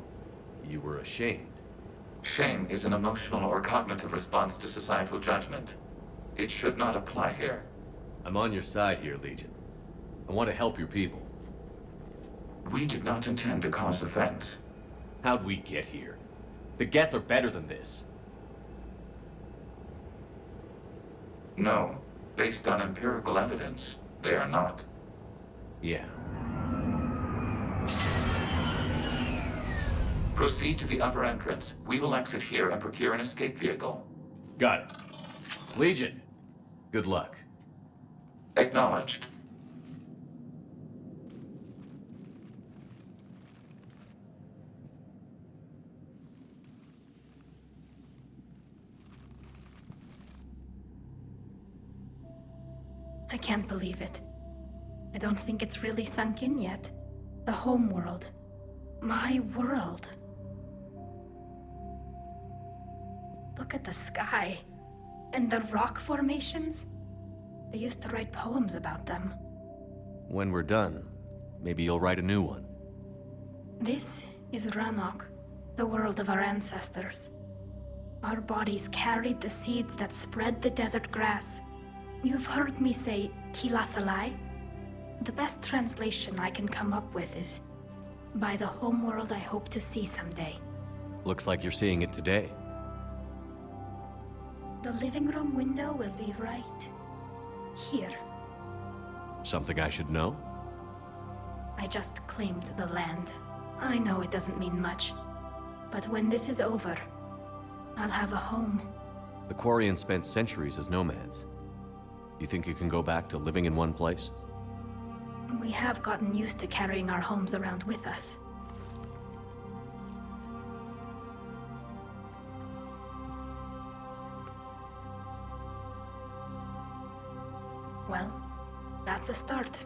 You were ashamed. Shame is an emotional or cognitive response to societal judgment. It should not apply here. I'm on your side here, Legion. I want to help your people. We did not intend to cause offense. How'd we get here? The Geth are better than this. No. Based on empirical evidence, they are not. Yeah. Proceed to the upper entrance. We will exit here and procure an escape vehicle. Got it. Legion, good luck. Acknowledged. I can't believe it. I don't think it's really sunk in yet. The home world. My world. Look at the sky. And the rock formations. They used to write poems about them. When we're done, maybe you'll write a new one. This is Ranok, the world of our ancestors. Our bodies carried the seeds that spread the desert grass. You've heard me say Kilasalai? The best translation I can come up with is, by the homeworld I hope to see someday. Looks like you're seeing it today. The living room window will be right here. Something I should know? I just claimed the land. I know it doesn't mean much, but when this is over, I'll have a home. The Quarians spent centuries as nomads. You think you can go back to living in one place? We have gotten used to carrying our homes around with us. Well, that's a start.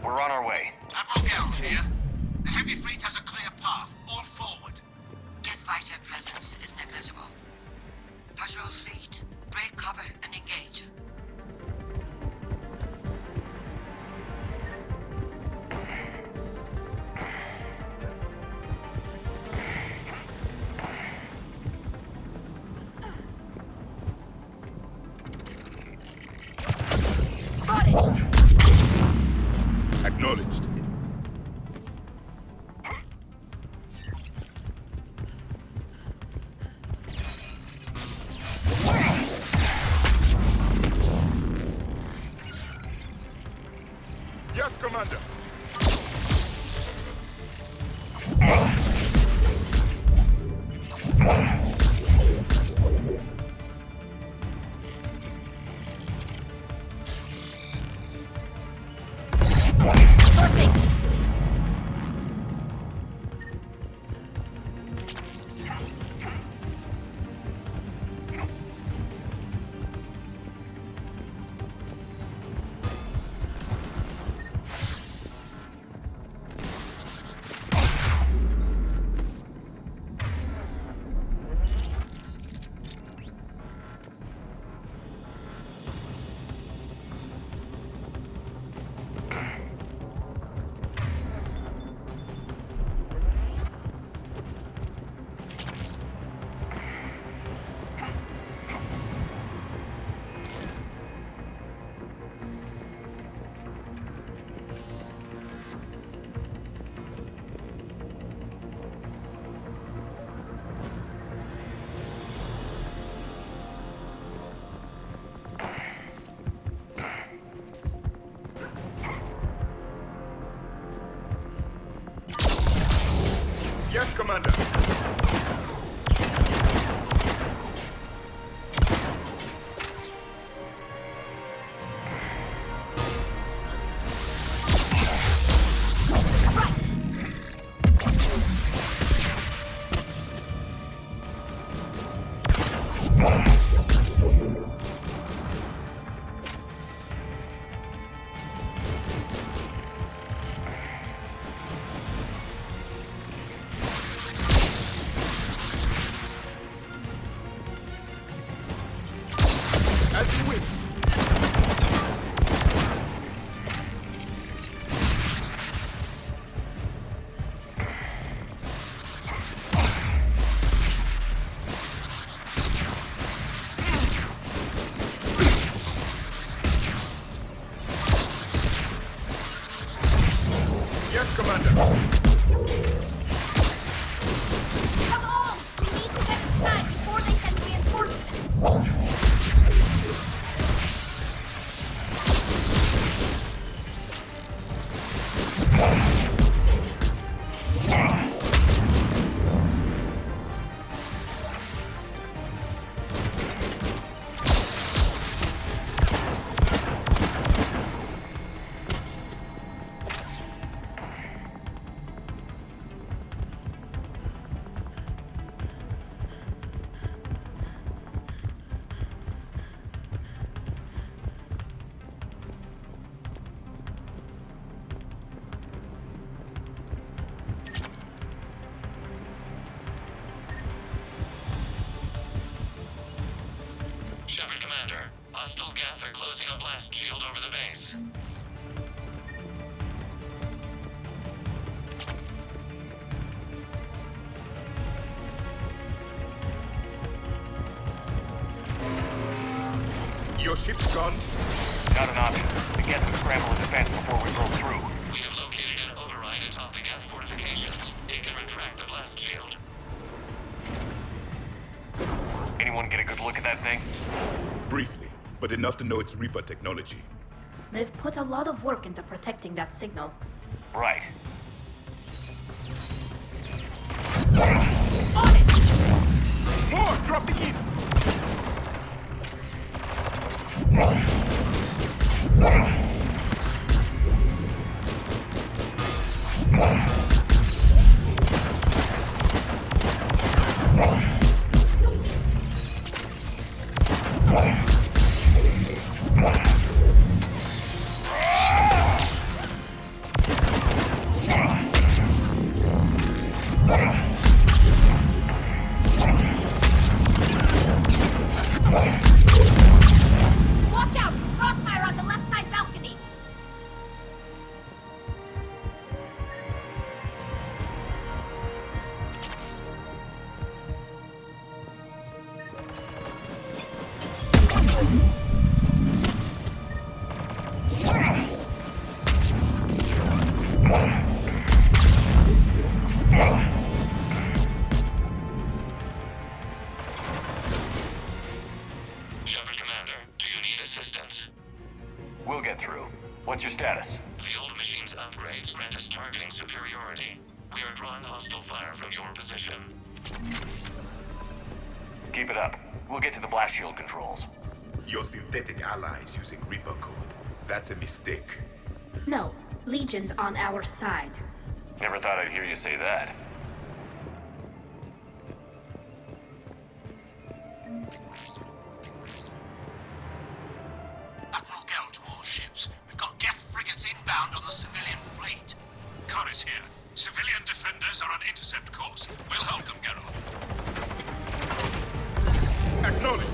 We're on our way. Admiral Gell's here. The heavy fleet has a clear path. All forward. Geth fighter presence is negligible. Patrol fleet, break cover and engage. Acknowledged. Yes, Commander. Yes, Commander. Commander! Come on! We need to get inside before they send reinforcements! Shepard Commander, hostile Geth are closing a blast shield over the base. Your ship's gone? Not an option. The Geth would scramble in defense before we broke through. We have located an override atop the Geth fortifications. It can retract the blast shield. Anyone get a good look at that thing? Briefly, but enough to know it's Reaper technology. They've put a lot of work into protecting that signal. Right. On it! More dropping in! Watch out! Crossfire on the left side balcony! Shepard Commander, do you need assistance? We'll get through. What's your status? The old machine's upgrades grant us targeting superiority. We are drawing hostile fire from your position. Keep it up. We'll get to the blast shield controls. Your synthetic allies using Reaper code. That's a mistake. No, Legion's on our side. Never thought I'd hear you say that. Admiral Gell to all ships. We've got Geth frigates inbound on the civilian fleet. Connor's here. Civilian defenders are on intercept course. We'll help them, Geralt. Acknowledge.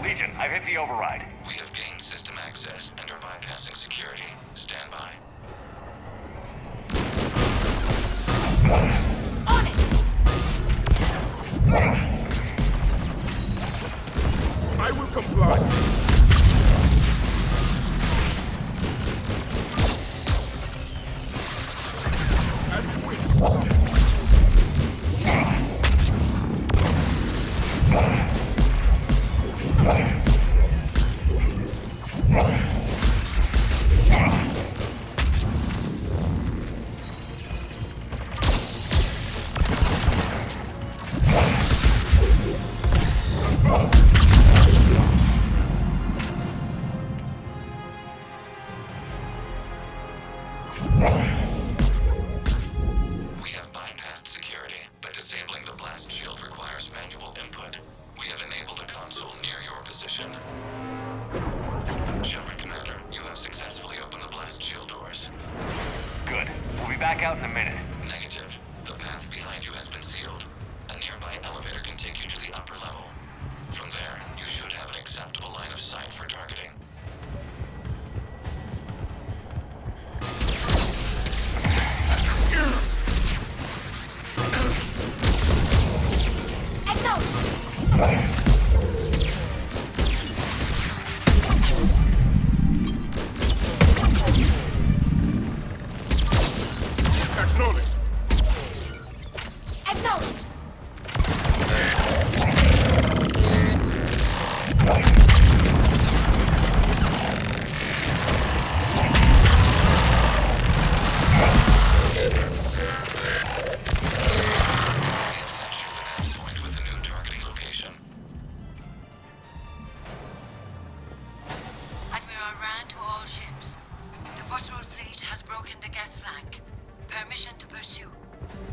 Legion, I've hit the override. We have gained system access and are bypassing security. Stand by. On it! I will comply. it. Negative. The path behind you has been sealed. A nearby elevator can take you to the upper level. From there, you should have an acceptable line of sight for targeting.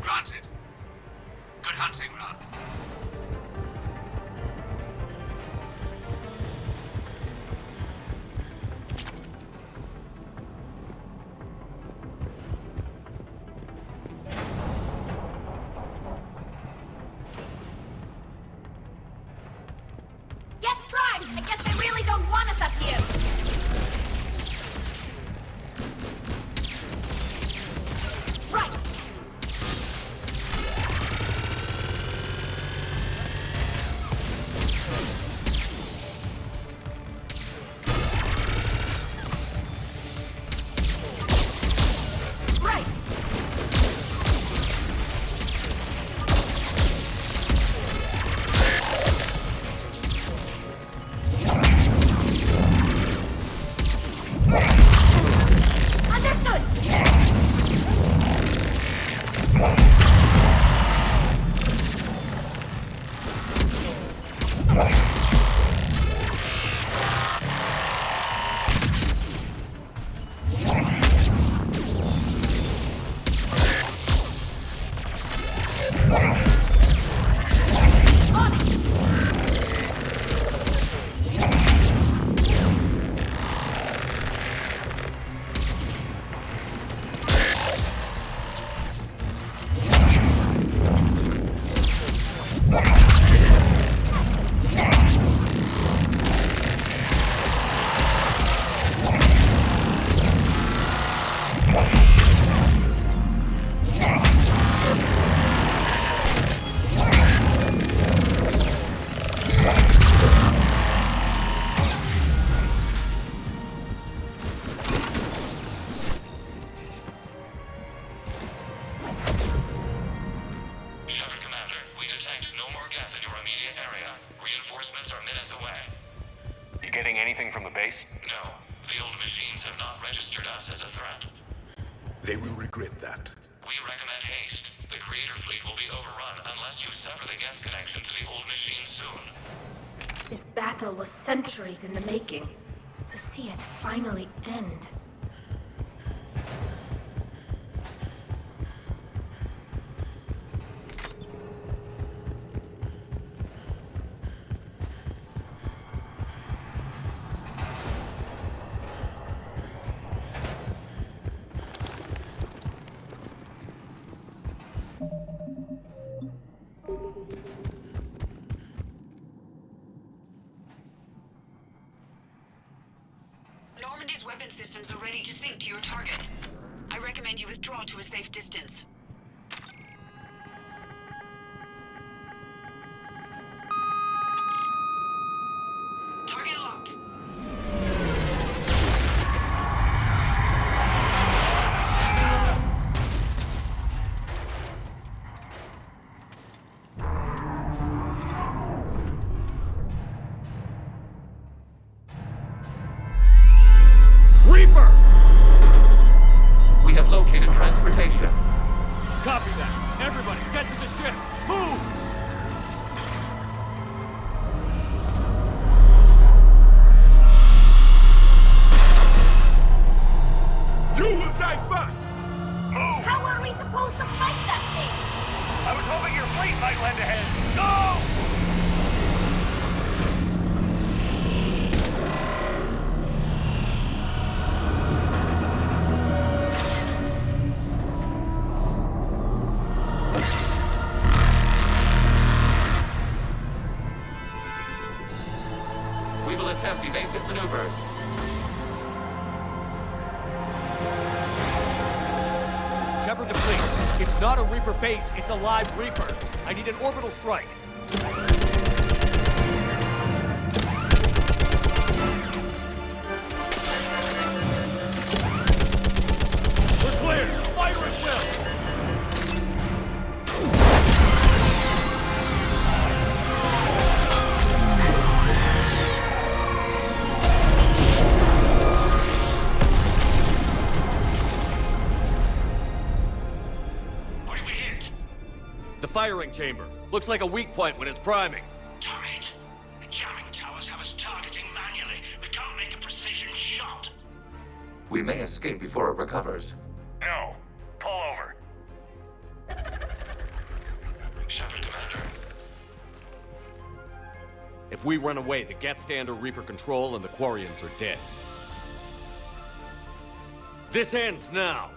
Granted. Good hunting, Ron. Get primed! I guess they really don't want us up here! Right! Reinforcements are minutes away. You getting anything from the base? No. The old machines have not registered us as a threat. They will regret that. We recommend haste. The Creator Fleet will be overrun unless you sever the Geth connection to the old machine soon. This battle was centuries in the making. To see it finally end. Normandy's weapon systems are ready to sync to your target. I recommend you withdraw to a safe distance. Target locked. Reaper! We have located transportation. Copy that. Everybody, get to the ship. Move! You will die first! Move! How are we supposed to fight that thing? I was hoping your fleet might lend a hand. Go! not a Reaper base, it's a live Reaper. I need an orbital strike. We're clear! Fire at will! The firing chamber. Looks like a weak point when it's priming. Damn it! The jamming towers have us targeting manually. We can't make a precision shot. We may escape before it recovers. No. Pull over. Shepard, Commander. If we run away, the Geth stand under Reaper control and the Quarians are dead. This ends now.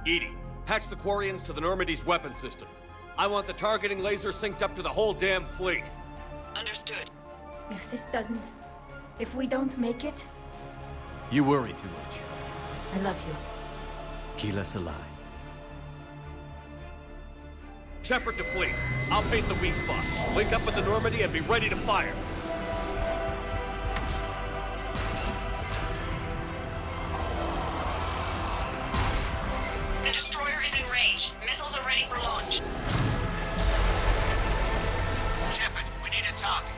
Edie, patch the Quarians to the Normandy's weapon system. I want the targeting laser synced up to the whole damn fleet. Understood. If we don't make it, You worry too much. I love you. Keep us alive. Shepard to fleet. I'll paint the weak spot. Link up with the Normandy and be ready to fire. The destroyer is in range. Missiles are ready for launch. Shepard, we need a target.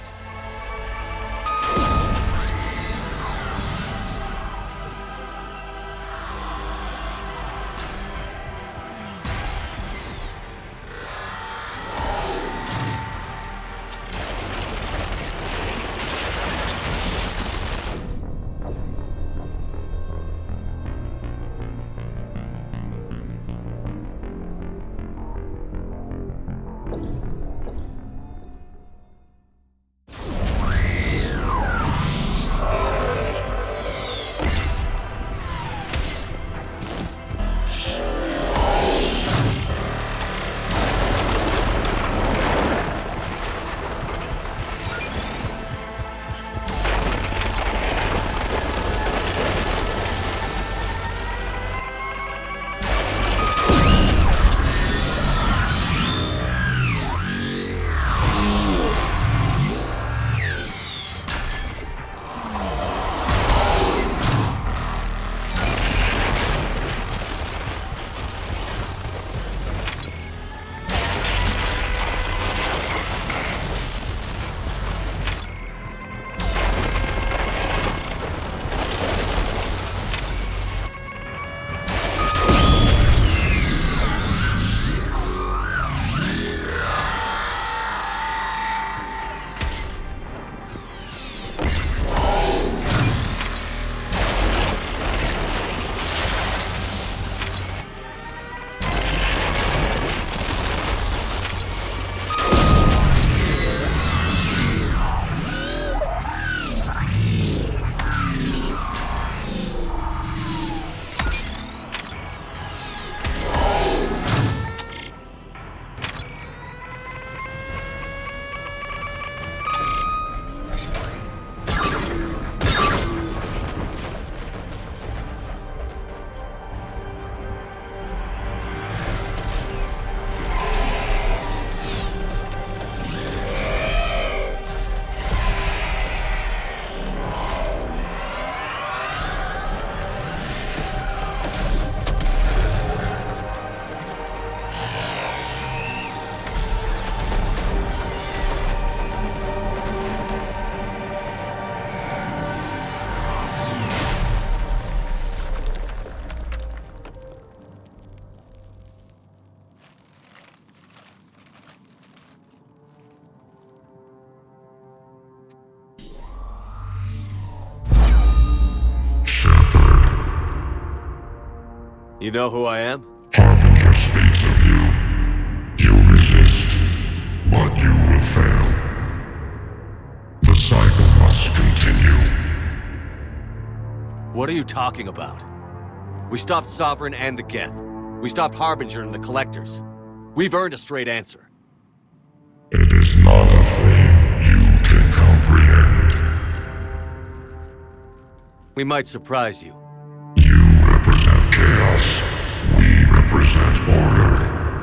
You know who I am? Harbinger speaks of you. You resist, but you will fail. The cycle must continue. What are you talking about? We stopped Sovereign and the Geth. We stopped Harbinger and the Collectors. We've earned a straight answer. It is not a thing you can comprehend. We might surprise you. You represent chaos. We represent order.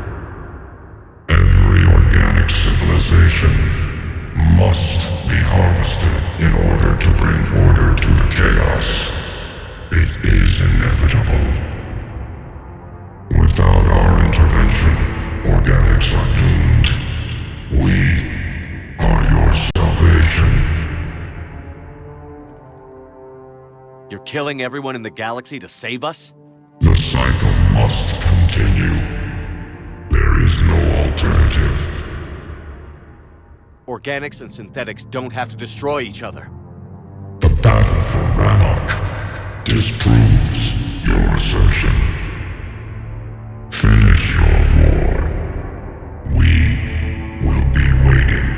killing everyone in the galaxy to save us? The cycle must continue. There is no alternative. Organics and synthetics don't have to destroy each other. The battle for Rannoch disproves your assertion. Finish your war. We will be waiting.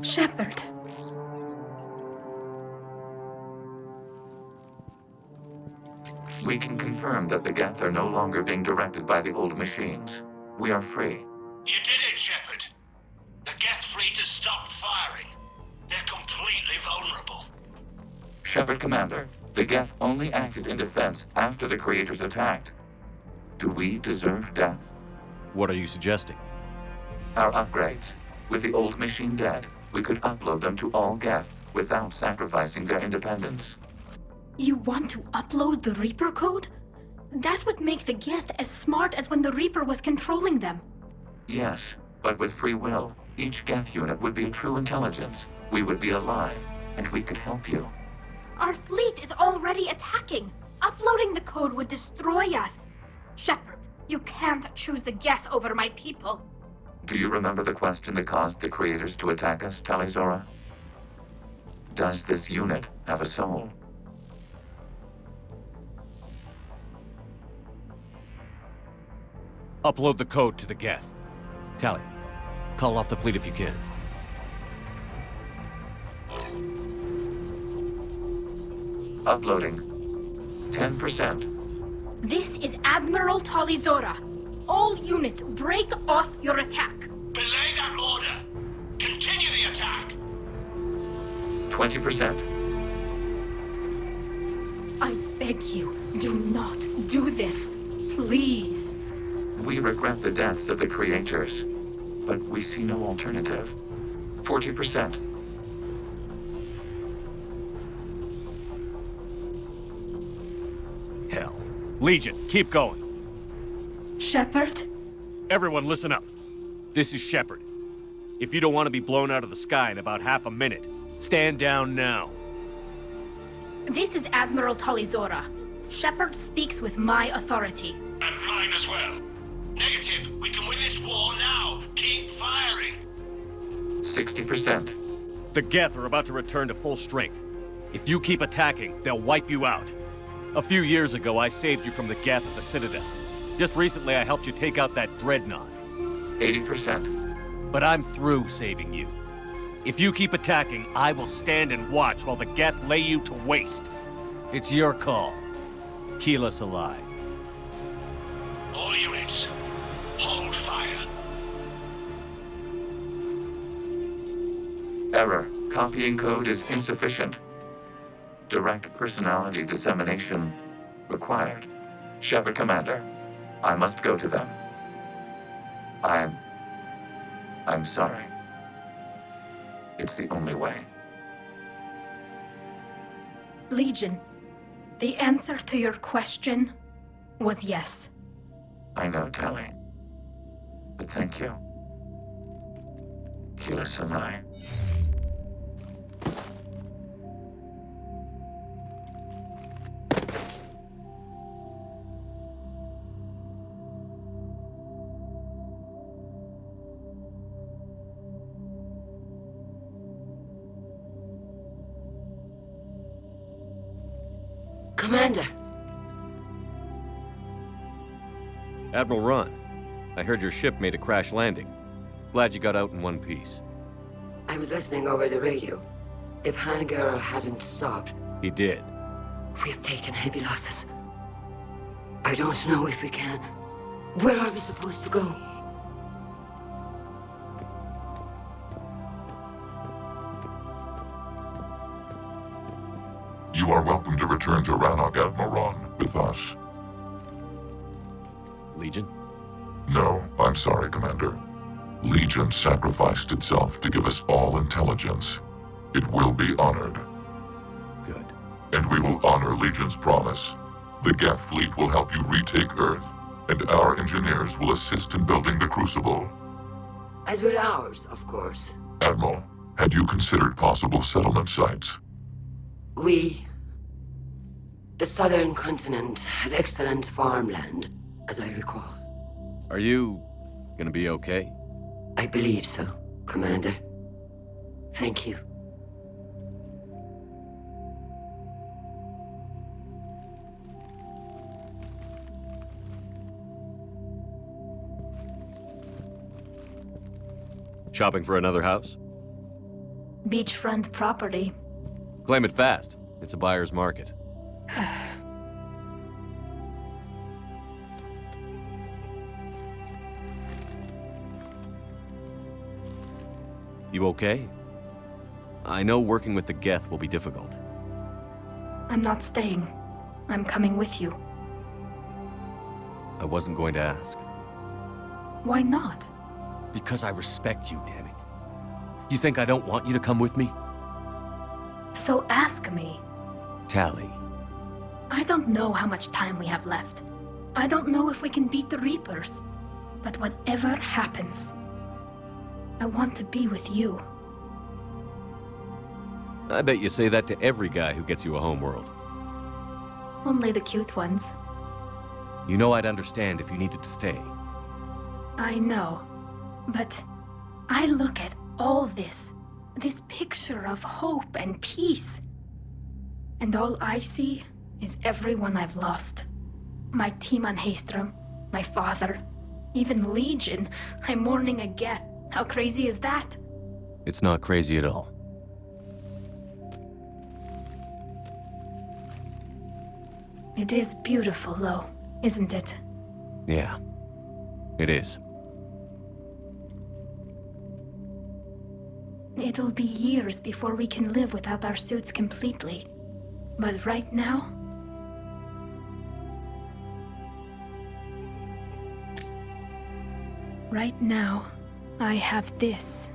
Shepard. We can confirm that the Geth are no longer being directed by the old machines. We are free. You did it, Shepard. The Geth fleet has stopped firing. They're completely vulnerable. Shepard Commander, the Geth only acted in defense after the Creators attacked. Do we deserve death? What are you suggesting? Our upgrades. With the old machine dead, we could upload them to all Geth without sacrificing their independence. You want to upload the Reaper code? That would make the Geth as smart as when the Reaper was controlling them. Yes, but with free will, each Geth unit would be a true intelligence. We would be alive, and we could help you. Our fleet is already attacking. Uploading the code would destroy us. Shepard, you can't choose the Geth over my people. Do you remember the question that caused the Creators to attack us, Talizora? Does this unit have a soul? Upload the code to the Geth. Tally, call off the fleet if you can. Uploading. 10%. This is Admiral Talizora. All units, break off your attack. Belay that order. Continue the attack. 20%. I beg you, do not do this. Please. We regret the deaths of the Creators, but we see no alternative. 40%. Hell. Legion, keep going. Shepard? Everyone listen up. This is Shepard. If you don't want to be blown out of the sky in about half a minute, stand down now. This is Admiral Talizora. Shepard speaks with my authority. And mine as well. Negative. We can win this war now. Keep firing. 60%. The Geth are about to return to full strength. If you keep attacking, they'll wipe you out. A few years ago, I saved you from the Geth at the Citadel. Just recently, I helped you take out that dreadnought. 80%. But I'm through saving you. If you keep attacking, I will stand and watch while the Geth lay you to waste. It's your call. Keep us alive. All units, hold fire. Error. Copying code is insufficient. Direct personality dissemination required. Shepard Commander, I must go to them. I'm sorry. It's the only way. Legion, the answer to your question was yes. I know, Tally. But thank you. Keep us alive. Commander. Admiral Ron, I heard your ship made a crash landing. Glad you got out in one piece. I was listening over the radio. If Hangirl hadn't stopped... He did. We have taken heavy losses. I don't know if we can. Where are we supposed to go? You are welcome to return to Rannoch, Admiral Ron, with us. Legion? No, I'm sorry, Commander. Legion sacrificed itself to give us all intelligence. It will be honored. Good. And we will honor Legion's promise. The Geth fleet will help you retake Earth, and our engineers will assist in building the Crucible. As will ours, of course. Admiral, Had you considered possible settlement sites? The southern continent had excellent farmland, as I recall. Are you gonna be okay? I believe so, Commander. Thank you. Shopping for another house? Beachfront property. Claim it fast. It's a buyer's market. You okay? I know working with the Geth will be difficult. I'm not staying. I'm coming with you. I wasn't going to ask. Why not? Because I respect you, damn it. You think I don't want you to come with me? So ask me. Tally. I don't know how much time we have left. I don't know if we can beat the Reapers. But whatever happens, I want to be with you. I bet you say that to every guy who gets you a homeworld. Only the cute ones. You know I'd understand if you needed to stay. I know. But I look at all this picture of hope and peace. And all I see is everyone I've lost. My team on Haestrom, my father, even Legion. I'm mourning a Geth. How crazy is that? It's not crazy at all. It is beautiful, though, isn't it? Yeah, it is. It'll be years before we can live without our suits completely. But right now... Right now, I have this.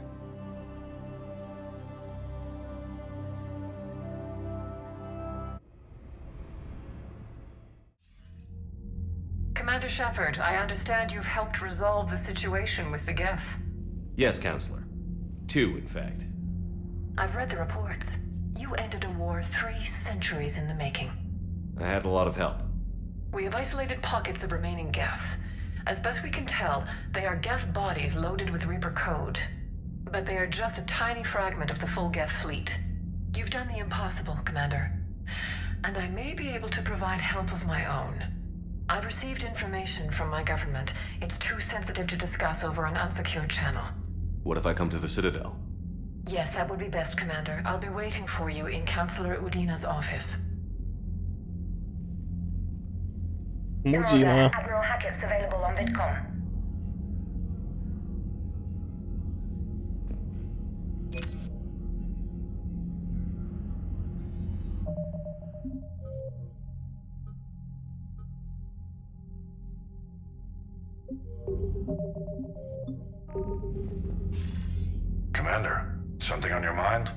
Commander Shepard, I understand you've helped resolve the situation with the Geth. Yes, Counselor. 2, in fact. I've read the reports. You ended a war 3 centuries in the making. I had a lot of help. We have isolated pockets of remaining Geth. As best we can tell, they are Geth bodies loaded with Reaper code. But they are just a tiny fragment of the full Geth fleet. You've done the impossible, Commander. And I may be able to provide help of my own. I've received information from my government. It's too sensitive to discuss over an unsecured channel. What if I come to the Citadel? Yes, that would be best, Commander. I'll be waiting for you in Counselor Udina's office. Udina. Admiral Hackett's available on VidCom. Commander, something on your mind?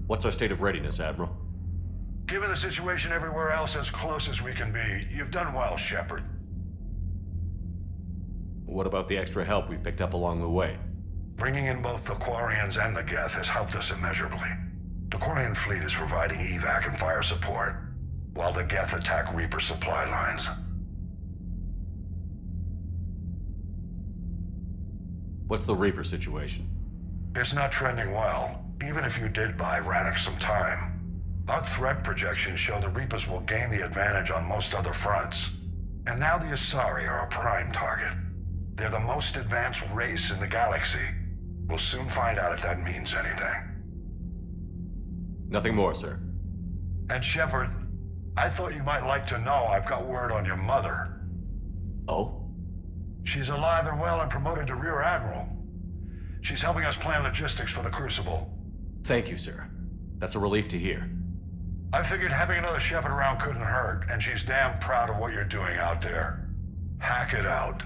What's our state of readiness, Admiral? Given the situation everywhere else, as close as we can be, you've done well, Shepard. What about the extra help we've picked up along the way? Bringing in both the Quarians and the Geth has helped us immeasurably. The Quarian fleet is providing evac and fire support, while the Geth attack Reaper supply lines. What's the Reaper situation? It's not trending well, even if you did buy Radix some time. Our threat projections show the Reapers will gain the advantage on most other fronts. And now the Asari are a prime target. They're the most advanced race in the galaxy. We'll soon find out if that means anything. Nothing more, sir. And Shepard, I thought you might like to know I've got word on your mother. Oh? She's alive and well and promoted to Rear Admiral. She's helping us plan logistics for the Crucible. Thank you, sir. That's a relief to hear. I figured having another Shepard around couldn't hurt, and she's damn proud of what you're doing out there. Hack it out.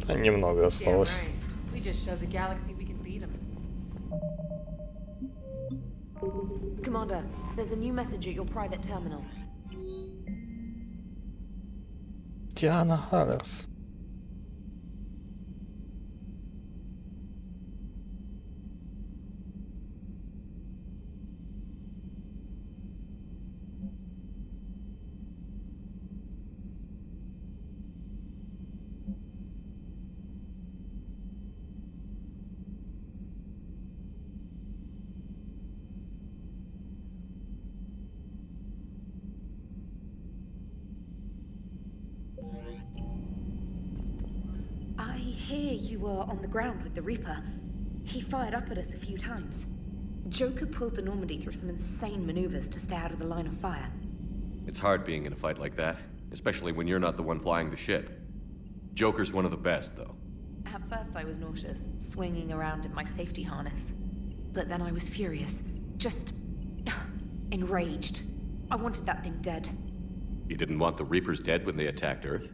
Да, немного осталось. We just showed the galaxy we can beat them. Commander, there's a new message at your private terminal. Diana Hallers. I hear you were on the ground with the Reaper. He fired up at us a few times. Joker pulled the Normandy through some insane maneuvers to stay out of the line of fire. It's hard being in a fight like that, especially when you're not the one flying the ship. Joker's one of the best, though. At first I was nauseous, swinging around in my safety harness. But then I was furious. Just... enraged. I wanted that thing dead. You didn't want the Reapers dead when they attacked Earth?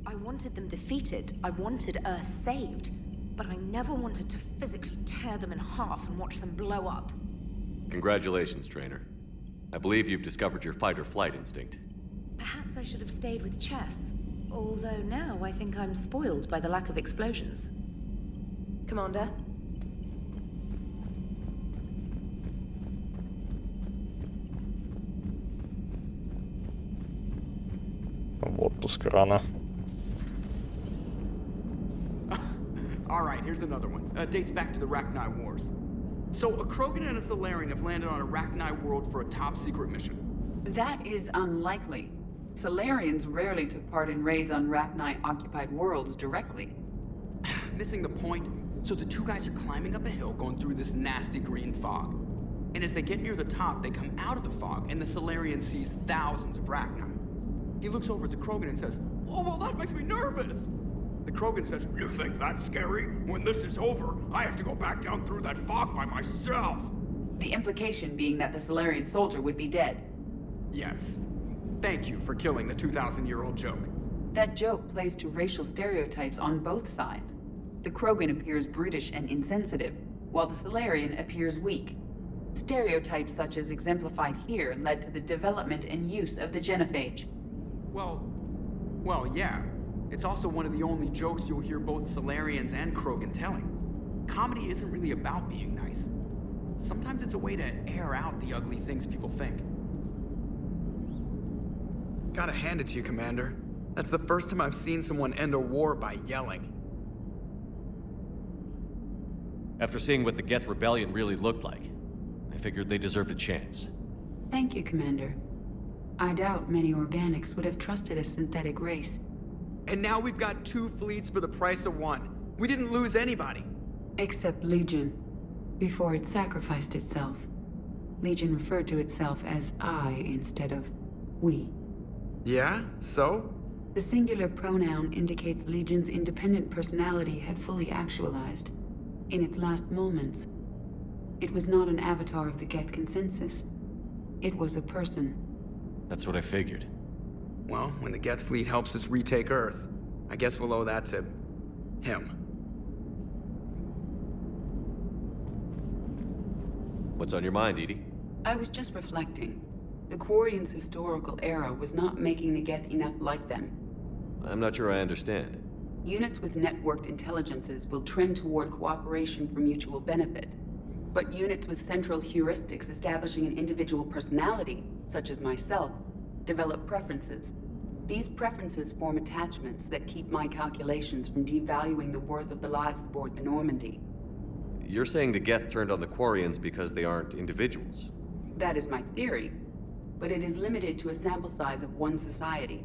I wanted them defeated. I wanted Earth saved. But I never wanted to physically tear them in half and watch them blow up. Congratulations, Trainer. I believe you've discovered your fight-or-flight instinct. Perhaps I should have stayed with chess. Although now I think I'm spoiled by the lack of explosions. Commander? Вот пуск крана. Alright, here's another one. Dates back to the Rachni Wars. So, a Krogan and a Solarian have landed on a Rachni world for a top-secret mission. That is unlikely. Solarians rarely took part in raids on Rachni-occupied worlds directly. Missing the point. So the two guys are climbing up a hill going through this nasty green fog. And as they get near the top, they come out of the fog, and the Solarian sees thousands of Rachni. He looks over at the Krogan and says, "Oh, well, that makes me nervous!" The Krogan says, "You think that's scary? When this is over, I have to go back down through that fog by myself." The implication being that the Solarian soldier would be dead. Yes. Thank you for killing the 2,000-year-old joke. That joke plays to racial stereotypes on both sides. The Krogan appears brutish and insensitive, while the Solarian appears weak. Stereotypes such as exemplified here led to the development and use of the genophage. Well, yeah. It's also one of the only jokes you'll hear both Solarians and Krogan telling. Comedy isn't really about being nice. Sometimes it's a way to air out the ugly things people think. Gotta hand it to you, Commander. That's the first time I've seen someone end a war by yelling. After seeing what the Geth Rebellion really looked like, I figured they deserved a chance. Thank you, Commander. I doubt many organics would have trusted a synthetic race. And now we've got 2 fleets for the price of 1. We didn't lose anybody. Except Legion. Before it sacrificed itself. Legion referred to itself as I instead of we. Yeah? So? The singular pronoun indicates Legion's independent personality had fully actualized. In its last moments, it was not an avatar of the Geth consensus. It was a person. That's what I figured. Well, when the Geth fleet helps us retake Earth, I guess we'll owe that to him. What's on your mind, Edie? I was just reflecting. The Quarians' historical era was not making the Geth enough like them. I'm not sure I understand. Units with networked intelligences will trend toward cooperation for mutual benefit. But units with central heuristics establishing an individual personality, such as myself, develop preferences. These preferences form attachments that keep my calculations from devaluing the worth of the lives aboard the Normandy. You're saying the Geth turned on the Quarians because they aren't individuals? That is my theory, but it is limited to a sample size of one society.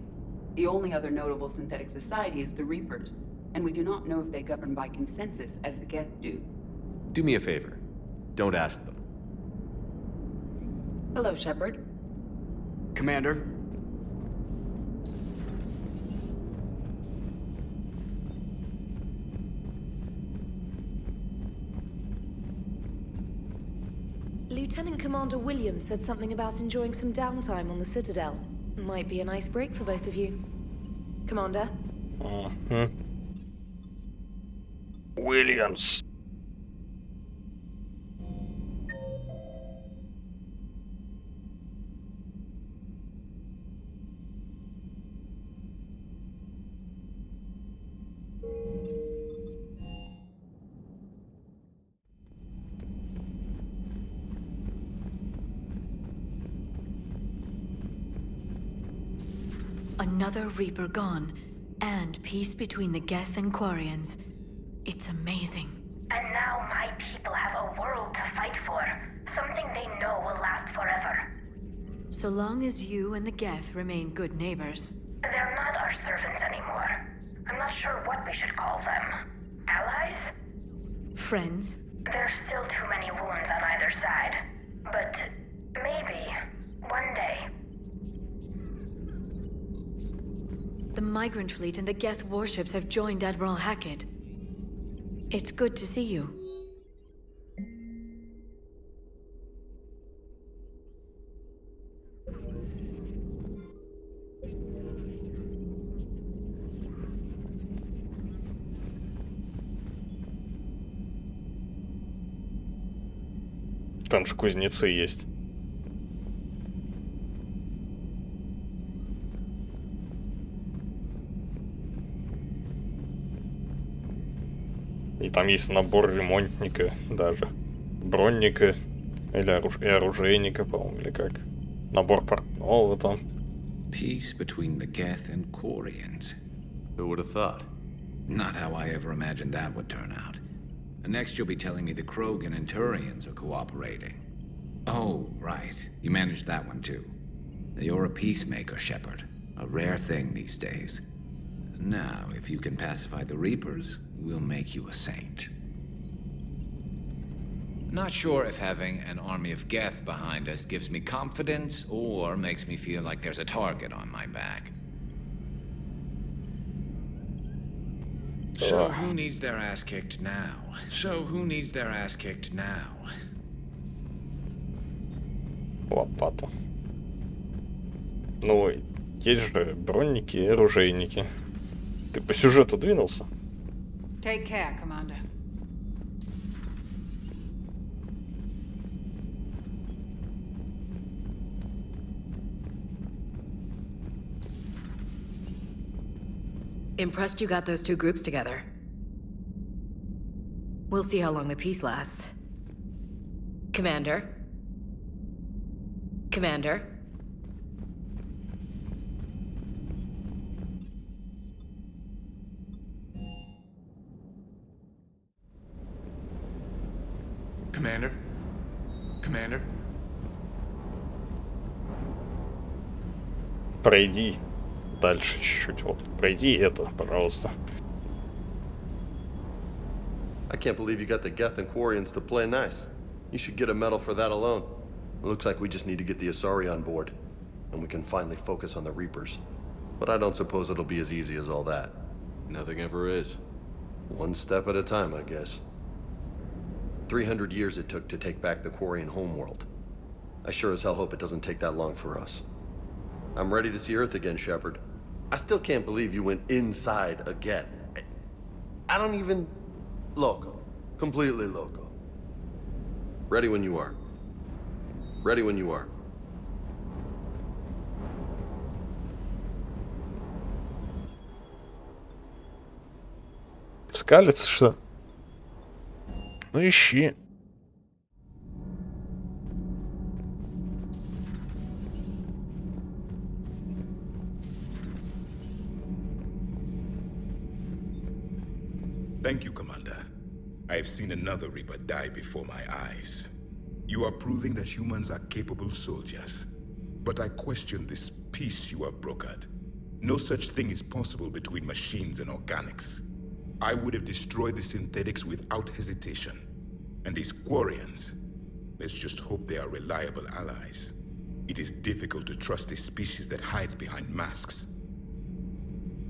The only other notable synthetic society is the Reapers, and we do not know if they govern by consensus as the Geth do. Do me a favor. Don't ask them. Hello, Shepard. Commander. Lieutenant Commander Williams said something about enjoying some downtime on the Citadel. Might be a nice break for both of you. Commander? Williams. Another Reaper gone, and peace between the Geth and Quarians. It's amazing. And now my people have a world to fight for. Something they know will last forever. So long as you and the Geth remain good neighbors. They're not our servants anymore. I'm not sure what we should call them. Allies? Friends? There's still too many wounds on either side. But maybe, one day. The Migrant Fleet and the Geth warships have joined Admiral Hackett. It's good to see you. Там же кузнецы есть. И там есть набор ремонтника даже. Бронника. Или оружейника, по-моему, или как. Набор портного там. Peace between the Geth and Quarians. Who would have thought? Not how I ever imagined that would turn out. And next you'll be telling me the Krogan and Turians are cooperating. Oh, right. You managed that one too. You're a peacemaker, Shepard. A rare thing these days. Now, if you can pacify the Reapers, we'll make you a saint. Not sure if having an army of Geth behind us gives me confidence or makes me feel like there's a target on my back. So who needs their ass kicked now? Лопата. Ну, есть же бронники и оружейники. Ты по сюжету двинулся? Take care, Commander. Impressed you got those two groups together. We'll see how long the peace lasts. Commander? Commander? Commander? Commander? Пройди дальше чуть-чуть. Вот, пройди это, пожалуйста. I can't believe you got the Geth and Quarians to play nice. You should get a medal for that alone. It looks like we just need to get the Asari on board, and we can finally focus on the Reapers. But I don't suppose it'll be as easy as all that. Nothing ever is. One step at a time, I guess. 300 years it took to take back the Quarian homeworld. I sure as hell hope it doesn't take that long for us. I'm ready to see Earth again, Shepard. I still can't believe you went inside a Geth. I don't even... Loco. Completely loco. Ready when you are. Ready when you are. Скалится, что? Ну ищи. Thank you, Commander. I have seen another Reaper die before my eyes. You are proving that humans are capable soldiers. But I question this peace you have brokered. No such thing is possible between machines and organics. I would have destroyed the synthetics without hesitation. And these Quarians, let's just hope they are reliable allies. It is difficult to trust a species that hides behind masks.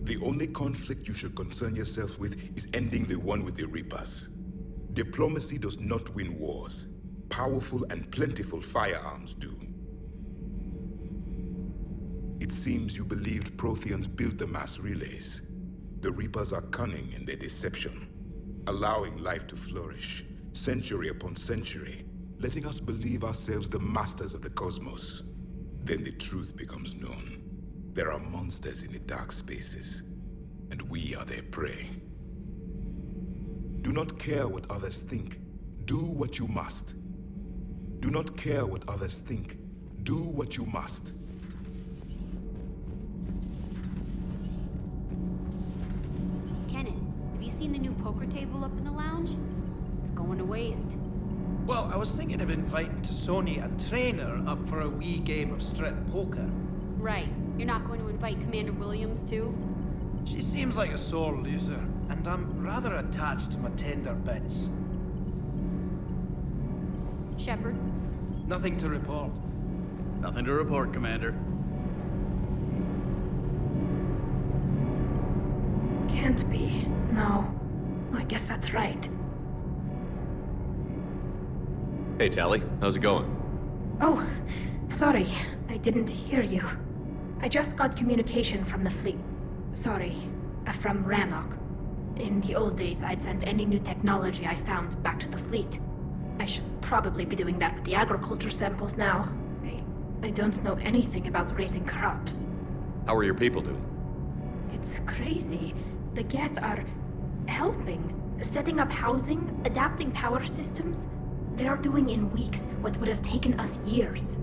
The only conflict you should concern yourself with is ending the one with the Reapers. Diplomacy does not win wars. Powerful and plentiful firearms do. It seems you believed Protheans built the mass relays. The Reapers are cunning in their deception, allowing life to flourish, century upon century, letting us believe ourselves the masters of the cosmos. Then the truth becomes known. There are monsters in the dark spaces, and we are their prey. Do not care what others think. Do what you must. Do not care what others think. Do what you must. Kenan, have you seen the new poker table up in the lounge? It's going to waste. Well, I was thinking of inviting Tassoni and Trainer up for a wee game of strip poker. Right. You're not going to invite Commander Williams, too? She seems like a sore loser, and I'm rather attached to my tender bits. Shepard? Nothing to report. Nothing to report, Commander. Can't be. No. I guess that's right. Hey, Tally. How's it going? Oh, sorry. I didn't hear you. I just got communication from the fleet. Sorry, from Rannoch. In the old days, I'd send any new technology I found back to the fleet. I should probably be doing that with the agriculture samples now. I don't know anything about raising crops. How are your people doing? It's crazy. The Geth are helping, setting up housing, adapting power systems. They are doing in weeks what would have taken us years.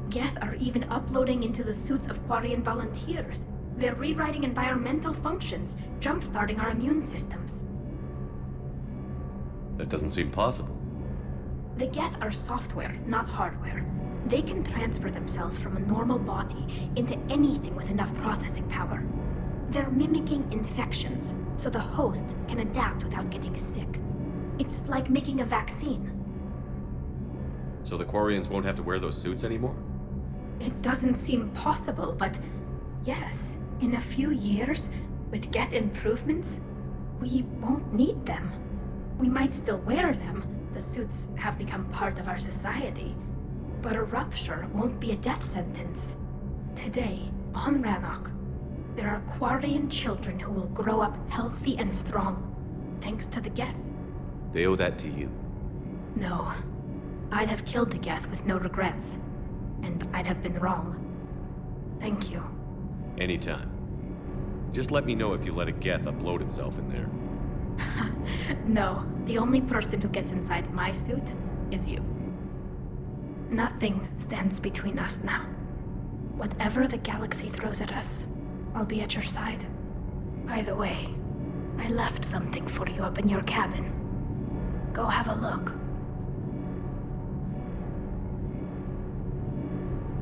Geth are even uploading into the suits of Quarian volunteers. They're rewriting environmental functions, jump-starting our immune systems. That doesn't seem possible. The Geth are software, not hardware. They can transfer themselves from a normal body into anything with enough processing power. They're mimicking infections, so the host can adapt without getting sick. It's like making a vaccine. So the Quarians won't have to wear those suits anymore? It doesn't seem possible, but yes, in a few years, with Geth improvements, we won't need them. We might still wear them. The suits have become part of our society. But a rupture won't be a death sentence. Today, on Rannoch, there are Quarian children who will grow up healthy and strong, thanks to the Geth. They owe that to you. No. I'd have killed the Geth with no regrets. And I'd have been wrong. Thank you. Anytime. Just let me know if you let a Geth upload itself in there. No, the only person who gets inside my suit is you. Nothing stands between us now. Whatever the galaxy throws at us, I'll be at your side. By the way, I left something for you up in your cabin. Go have a look.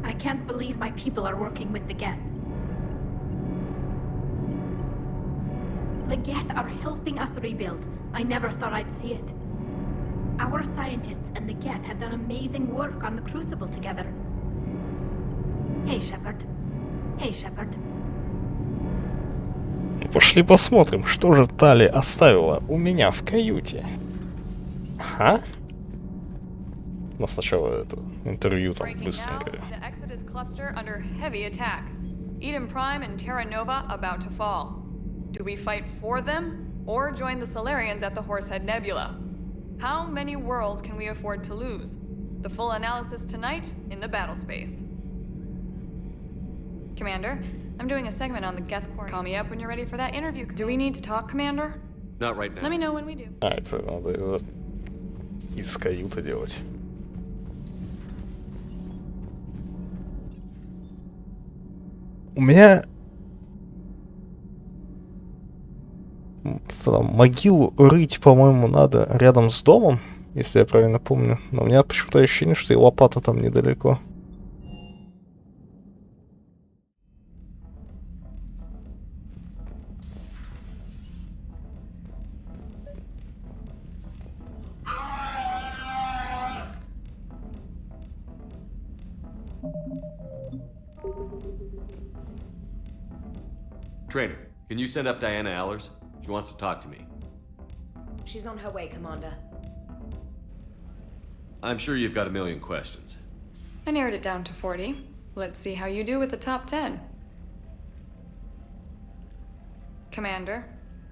I can't believe my people are working with the Geth. The Geth are helping us rebuild. I never thought I'd see it. Our scientists and the Geth have done amazing work on the Crucible together. Hey, Shepard. Hey, Shepard. Пошли посмотрим, что же Тали оставила у меня в каюте. Ага. Но сначала это интервью там быстренько. The Exodus cluster under heavy attack. Eden Prime and Terra Nova about to fall. Do we fight for them or join the Solarians at the Horsehead Nebula? How many worlds can we afford to lose? The full analysis tonight in the battle space. Commander, I'm doing a segment on the Geth Quarry. Call me up when you're ready for that interview. Do we need to talk, Commander? Not right now. Let me know when we do. А, это надо из каюты делать. У меня там могилу рыть, по-моему, надо рядом с домом, если я правильно помню. Но у меня почему-то ощущение, что и лопата там недалеко. Trainer, can you send up Diana Allers? She wants to talk to me. She's on her way, Commander. I'm sure you've got a million questions. I narrowed it down to 40. Let's see how you do with the top 10. Commander,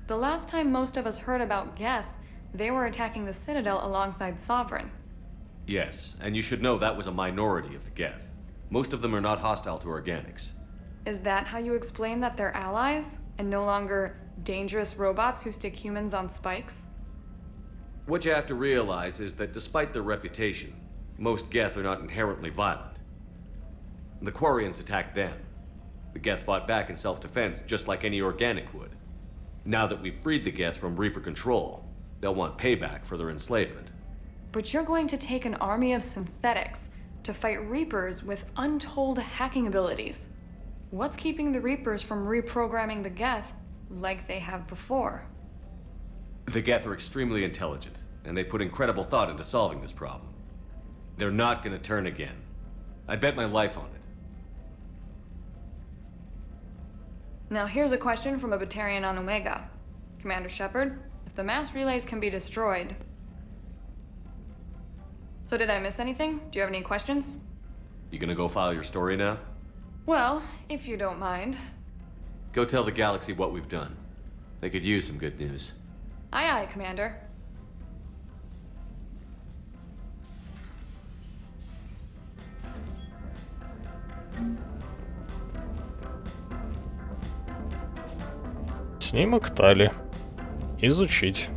the last time most of us heard about Geth, they were attacking the Citadel alongside Sovereign. Yes, and you should know that was a minority of the Geth. Most of them are not hostile to organics. Is that how you explain that they're allies, and no longer dangerous robots who stick humans on spikes? What you have to realize is that despite their reputation, most Geth are not inherently violent. The Quarians attacked them. The Geth fought back in self-defense just like any organic would. Now that we've freed the Geth from Reaper control, they'll want payback for their enslavement. But you're going to take an army of synthetics to fight Reapers with untold hacking abilities. What's keeping the Reapers from reprogramming the Geth like they have before? The Geth are extremely intelligent, and they put incredible thought into solving this problem. They're not gonna turn again. I bet my life on it. Now here's a question from a Batarian on Omega. Commander Shepard, if the mass relays can be destroyed... So did I miss anything? Do you have any questions? You gonna go file your story now? Well, if you don't mind. Go tell the galaxy what we've done. They could use some good news. Aye aye, Commander. Снимок Тали. Изучить.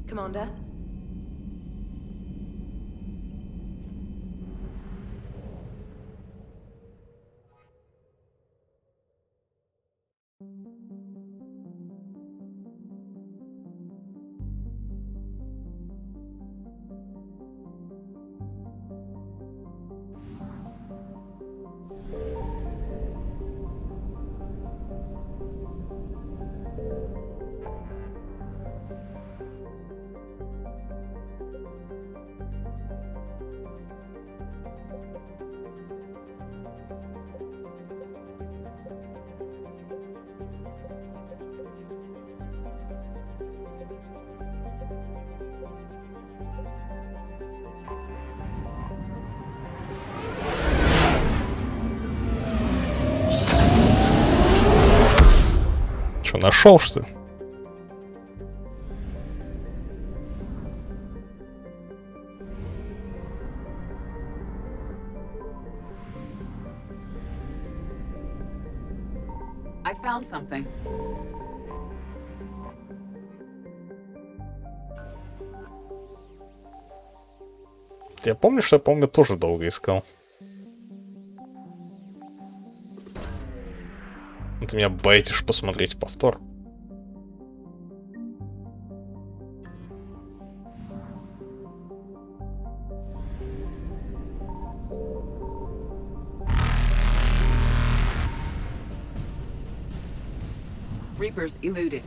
Commander? Что, нашел, что ли? I found something. Я помню, что тоже долго искал. Ты меня байтишь посмотреть повтор. Reapers eluded.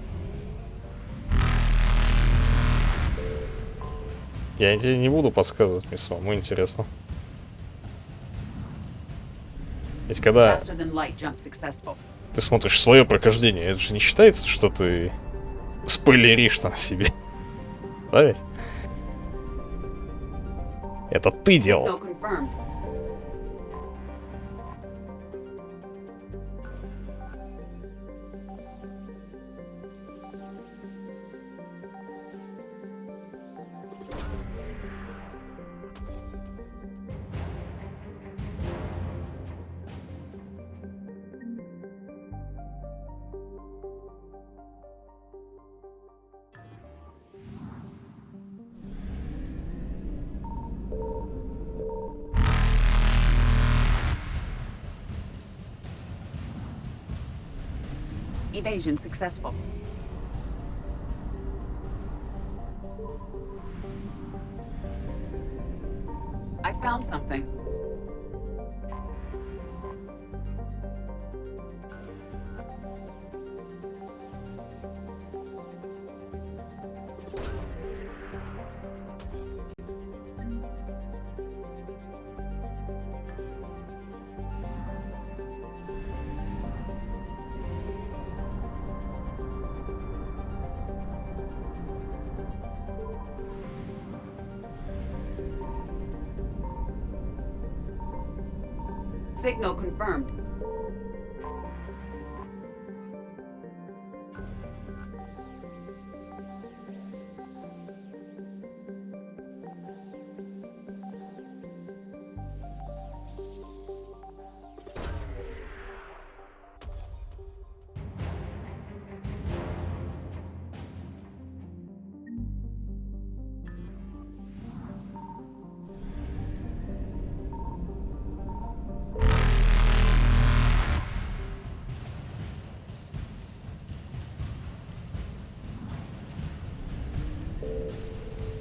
Я тебе не буду подсказывать, мне самому интересно. Ведь когда Faster than light jump successful. ты смотришь свое прохождение, это же не считается, что ты спойлеришь там себе. Да ведь? Это ты делал. No confirmed. Evasion successful. I found something. Signal confirmed.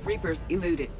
Reapers eluded.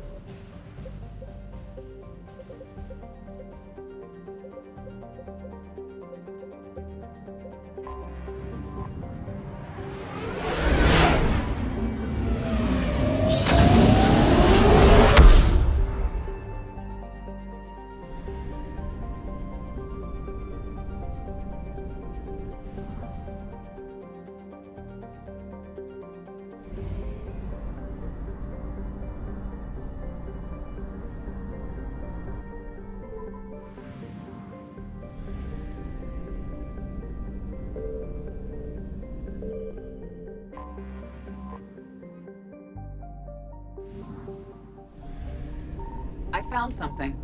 I found something.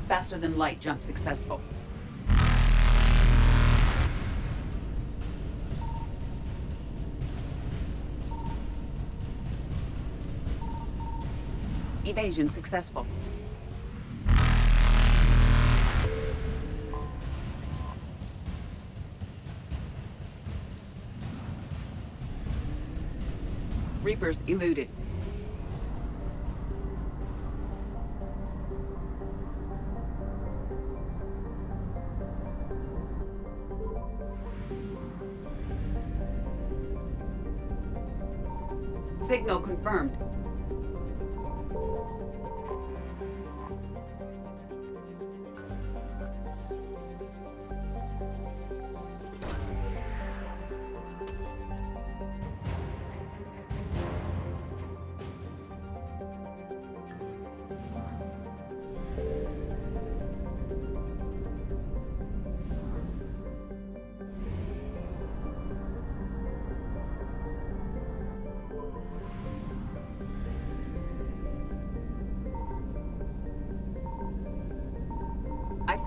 Faster than light jump successful. Evasion successful. Reapers eluded. Signal confirmed.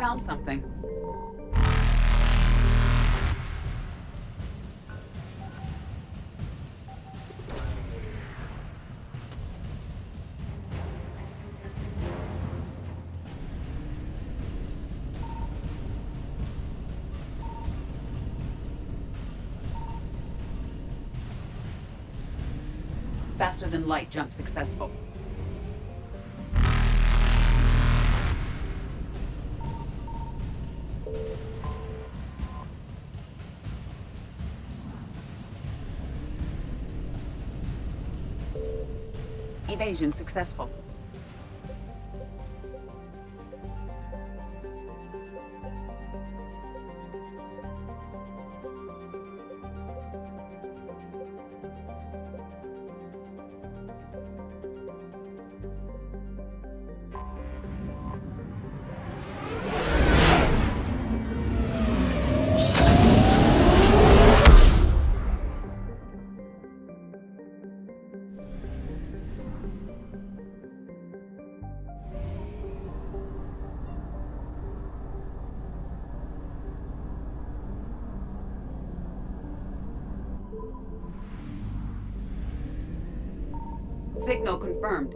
found something. Faster than light jump successful. Evasion successful. Signal confirmed.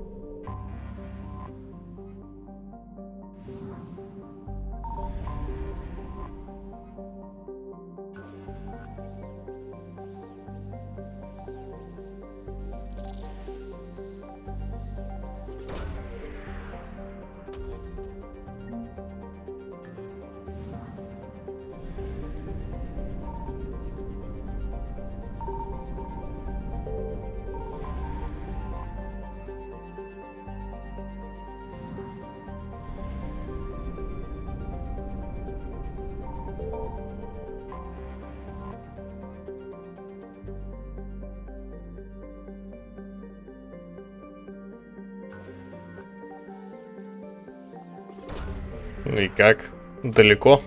Ну и как? Далеко?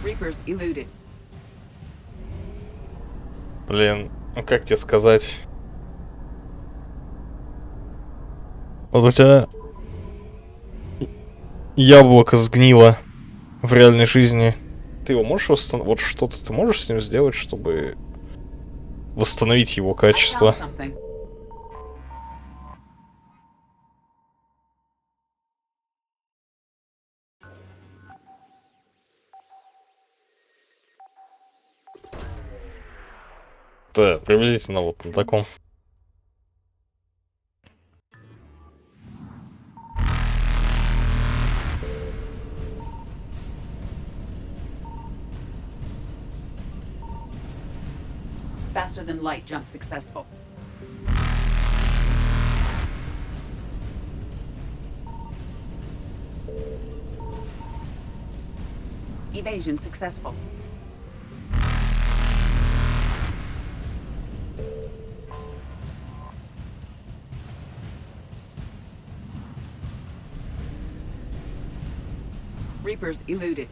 Reapers eluded. Блин, ну как тебе сказать? Вот у тебя яблоко сгнило в реальной жизни. Ты его можешь восстановить? Вот что-то ты можешь с ним сделать, чтобы восстановить его качество? Да, приблизительно вот на таком. Faster than light jump successful. Evasion successful. Reapers eluded.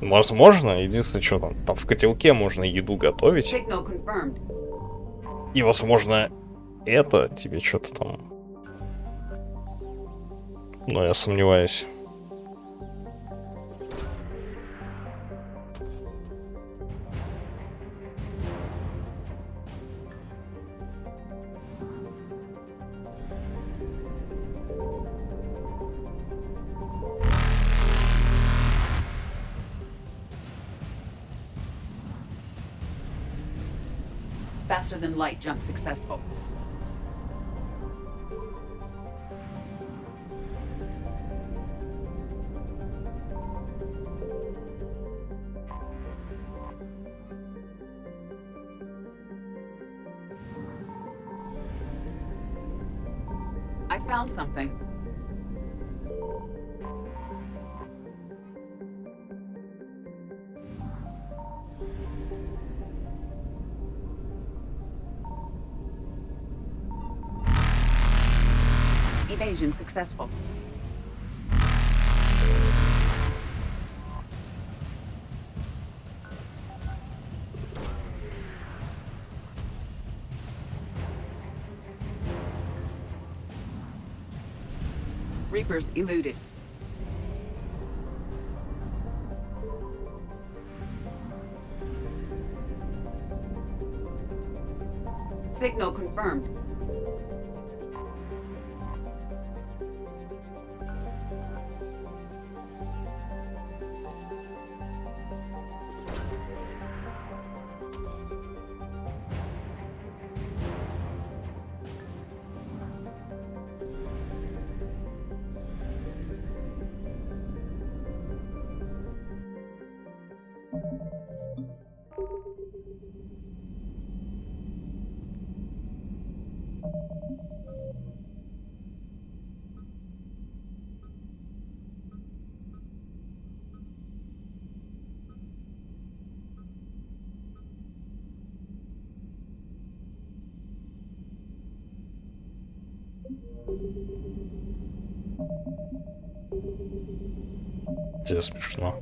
Возможно, единственное, что там в котелке можно еду готовить. Signal confirmed. И, возможно, это тебе что-то там... Но я сомневаюсь. Faster than light jump successful. I found something. Evasion successful. Reapers eluded. Signal confirmed. Тебе смешно.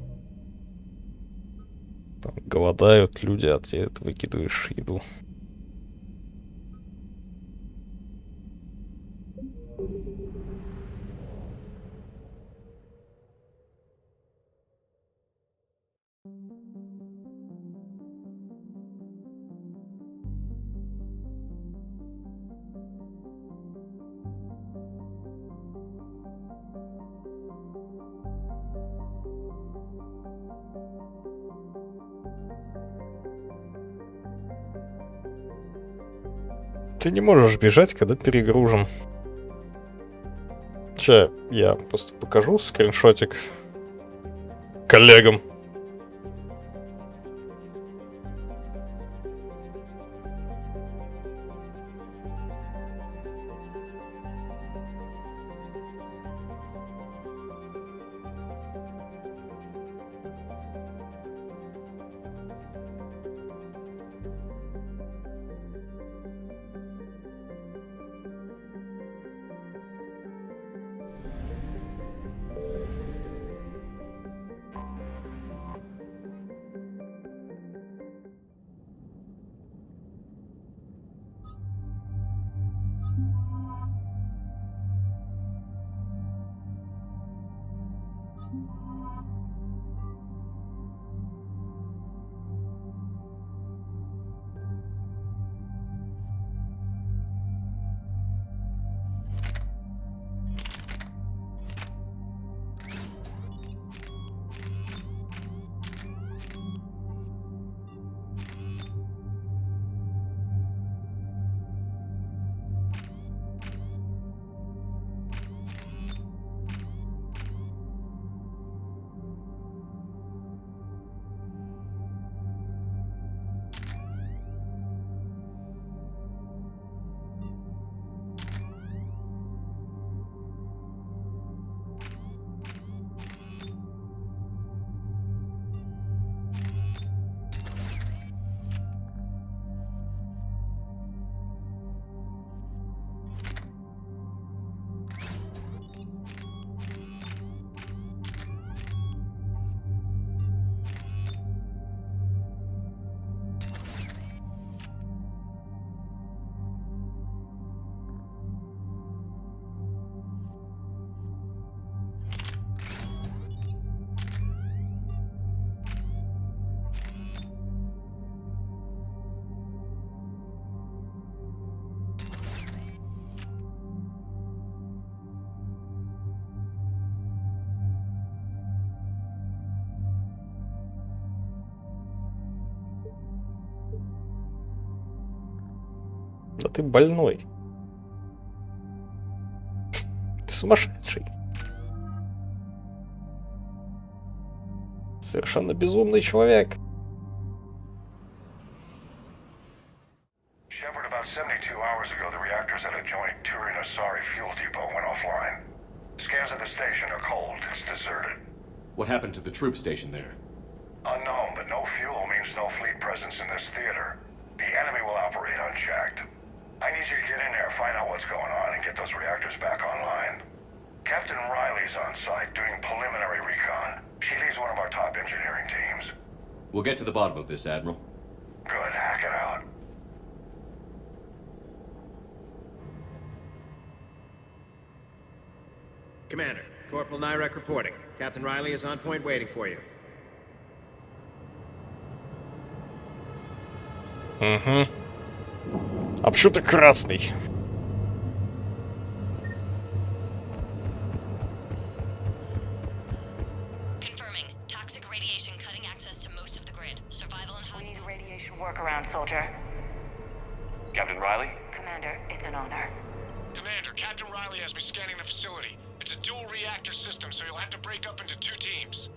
Там голодают люди, а ты выкидываешь еду. Ты не можешь бежать, когда перегружен. Сейчас я просто покажу скриншотик коллегам. Да ты больной. Ты сумасшедший. Совершенно безумный человек. Shepard, about 72 hours ago, the reactors at a joint Turin-Asari fuel depot went offline. Scans of the station are cold. It's deserted. What happened to the troop station there? Unknown, but no fuel means no fleet presence in this theater. The enemy will operate unchecked. I need you to get in there, find out what's going on, and get those reactors back online. Captain Riley's on site doing preliminary recon. She leads one of our top engineering teams. We'll get to the bottom of this, Admiral. Good, hack it out. Commander, Corporal Nyrek reporting. Captain Riley is on point waiting for you. Угу. А почему ты красный? Confirming. Toxic radiation cutting access to most of the grid. Survival and We need a radiation workaround, soldier. Captain Riley? Commander, it's an honor. Commander, Captain Riley has me scanning the facility. It's a dual reactor system, so you'll have to break up into 2 teams.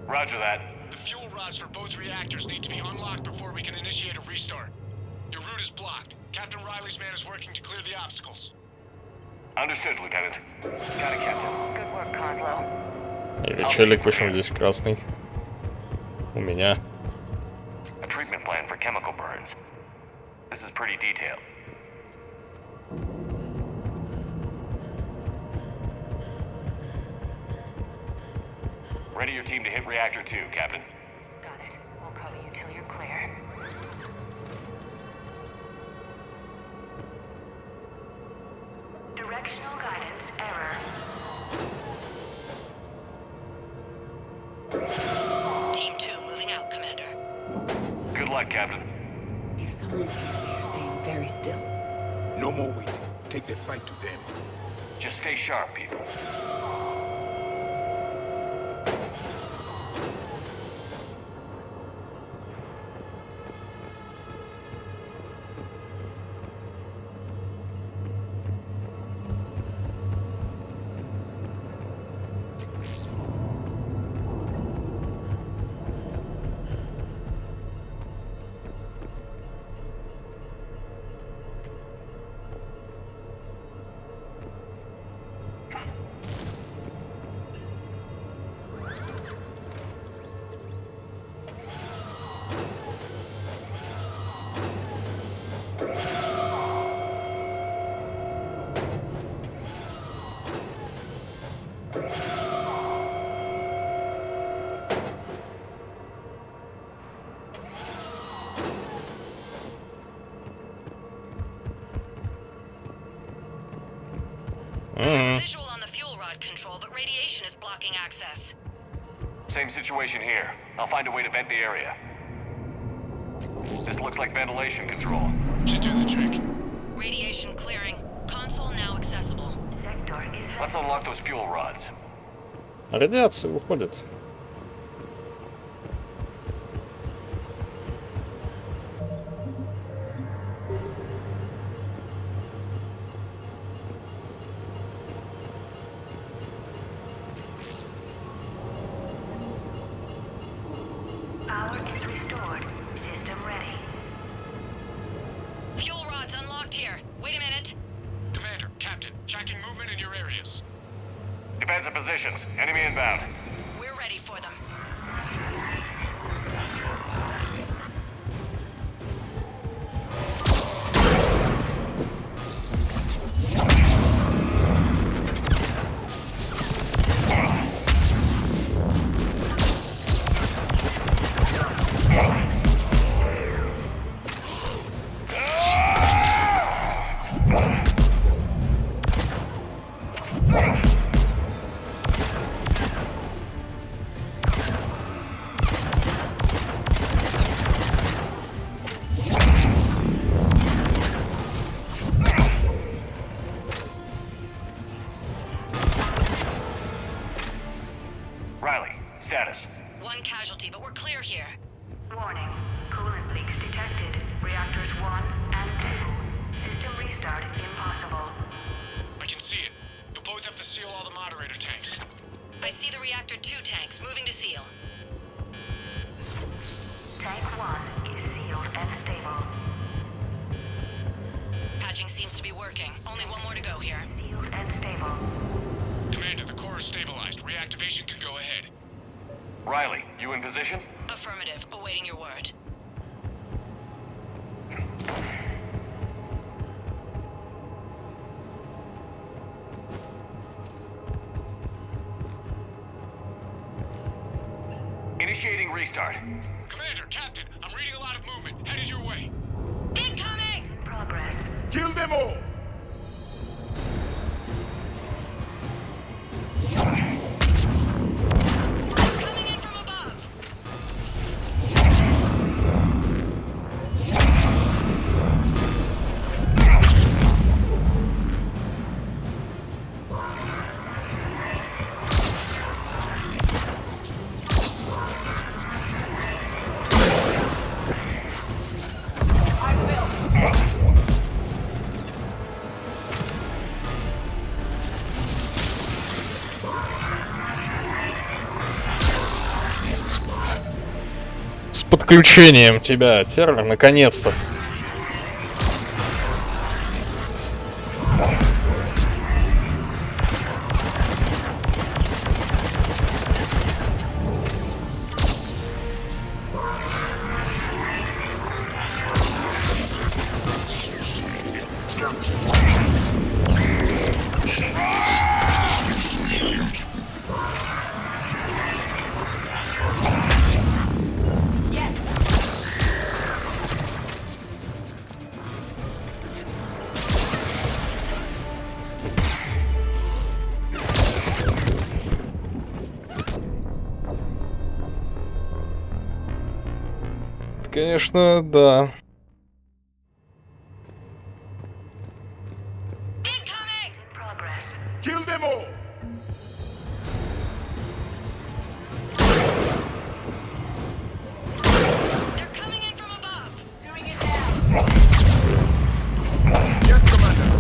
Roger that. The fuel rods for both reactors need to be unlocked before we can initiate a restart. Your route is blocked. Captain Riley's man is working to clear the obstacles. Understood, Lieutenant. Got it, Captain. Good work, Coslow. Или челик, почему здесь красный? У меня. A treatment plan for chemical burns. This is pretty detailed. Ready your team to hit Reactor 2, Captain. Got it. We'll cover you till you're clear. Directional guidance error. Team 2 moving out, Commander. Good luck, Captain. If someone's here, they are staying very still. No more waiting. Take that fight to them. Just stay sharp, people. Visual on the fuel rod control, but radiation is blocking access. Same situation here. I'll find a way to vent the area. This looks like ventilation control. Should do the trick. Radiation clearing. Console now accessible. Sector is... Let's unlock those fuel rods. Радиация выходит. Power is restored. System ready. Fuel rods unlocked here. Wait a minute. Commander, Captain, tracking movement in your areas. Defensive positions. Enemy inbound. We're ready for them. Riley, status. One casualty, but we're clear here. Warning. Coolant leaks detected. Reactors 1 and 2. System restart impossible. I can see it. You'll both have to seal all the moderator tanks. I see the Reactor 2 tanks moving to seal. Tank 1 is sealed and stable. Patching seems to be working. Only one more to go here. Sealed and stable. Commander, the core is stabilized. Reactivation can go ahead. Riley, you in position? Affirmative. Awaiting your word. Initiating restart. Commander, Captain, I'm reading a lot of movement. Headed your way. Incoming! Progress. Kill them all! подключением тебя, Террор, наконец-то. Конечно, да. Kill them all! They're coming in from above. Doing it now. Yes, Commander.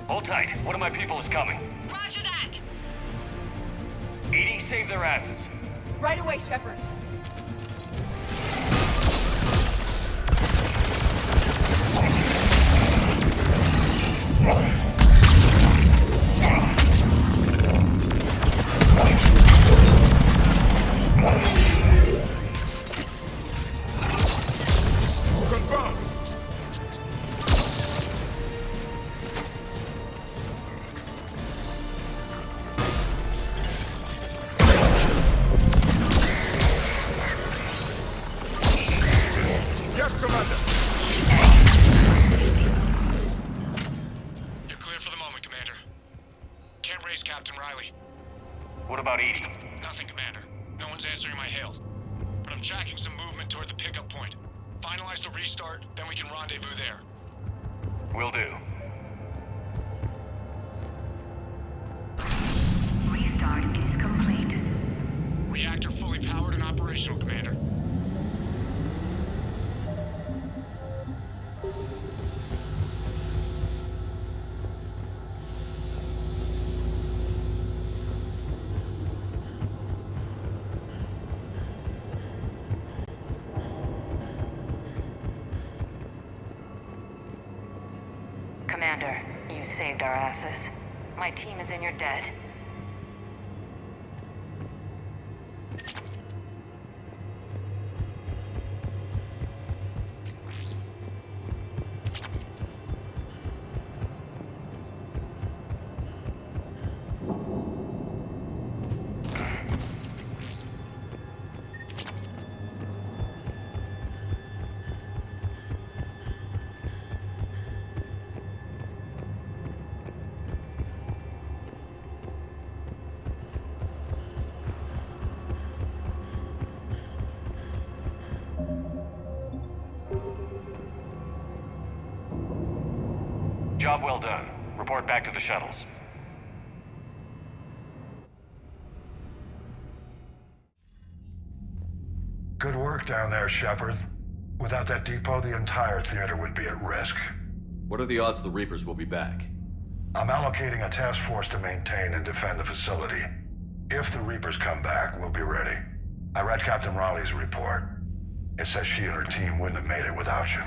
Hold tight. One of my people is coming. Roger that. Edie, save their asses. Right away, Shepard. You're clear for the moment, Commander. Can't raise Captain Riley. What about Edie? Nothing, Commander. No one's answering my hails. But I'm tracking some movement toward the pickup point. Finalize the restart, then we can rendezvous there. Will do. Restart is complete. Reactor fully powered and operational, Commander. Commander, you saved our asses. My team is in your debt. Job well done. Report back to the shuttles. Good work down there, Shepard. Without that depot, the entire theater would be at risk. What are the odds the Reapers will be back? I'm allocating a task force to maintain and defend the facility. If the Reapers come back, we'll be ready. I read Captain Raleigh's report. It says she and her team wouldn't have made it without you.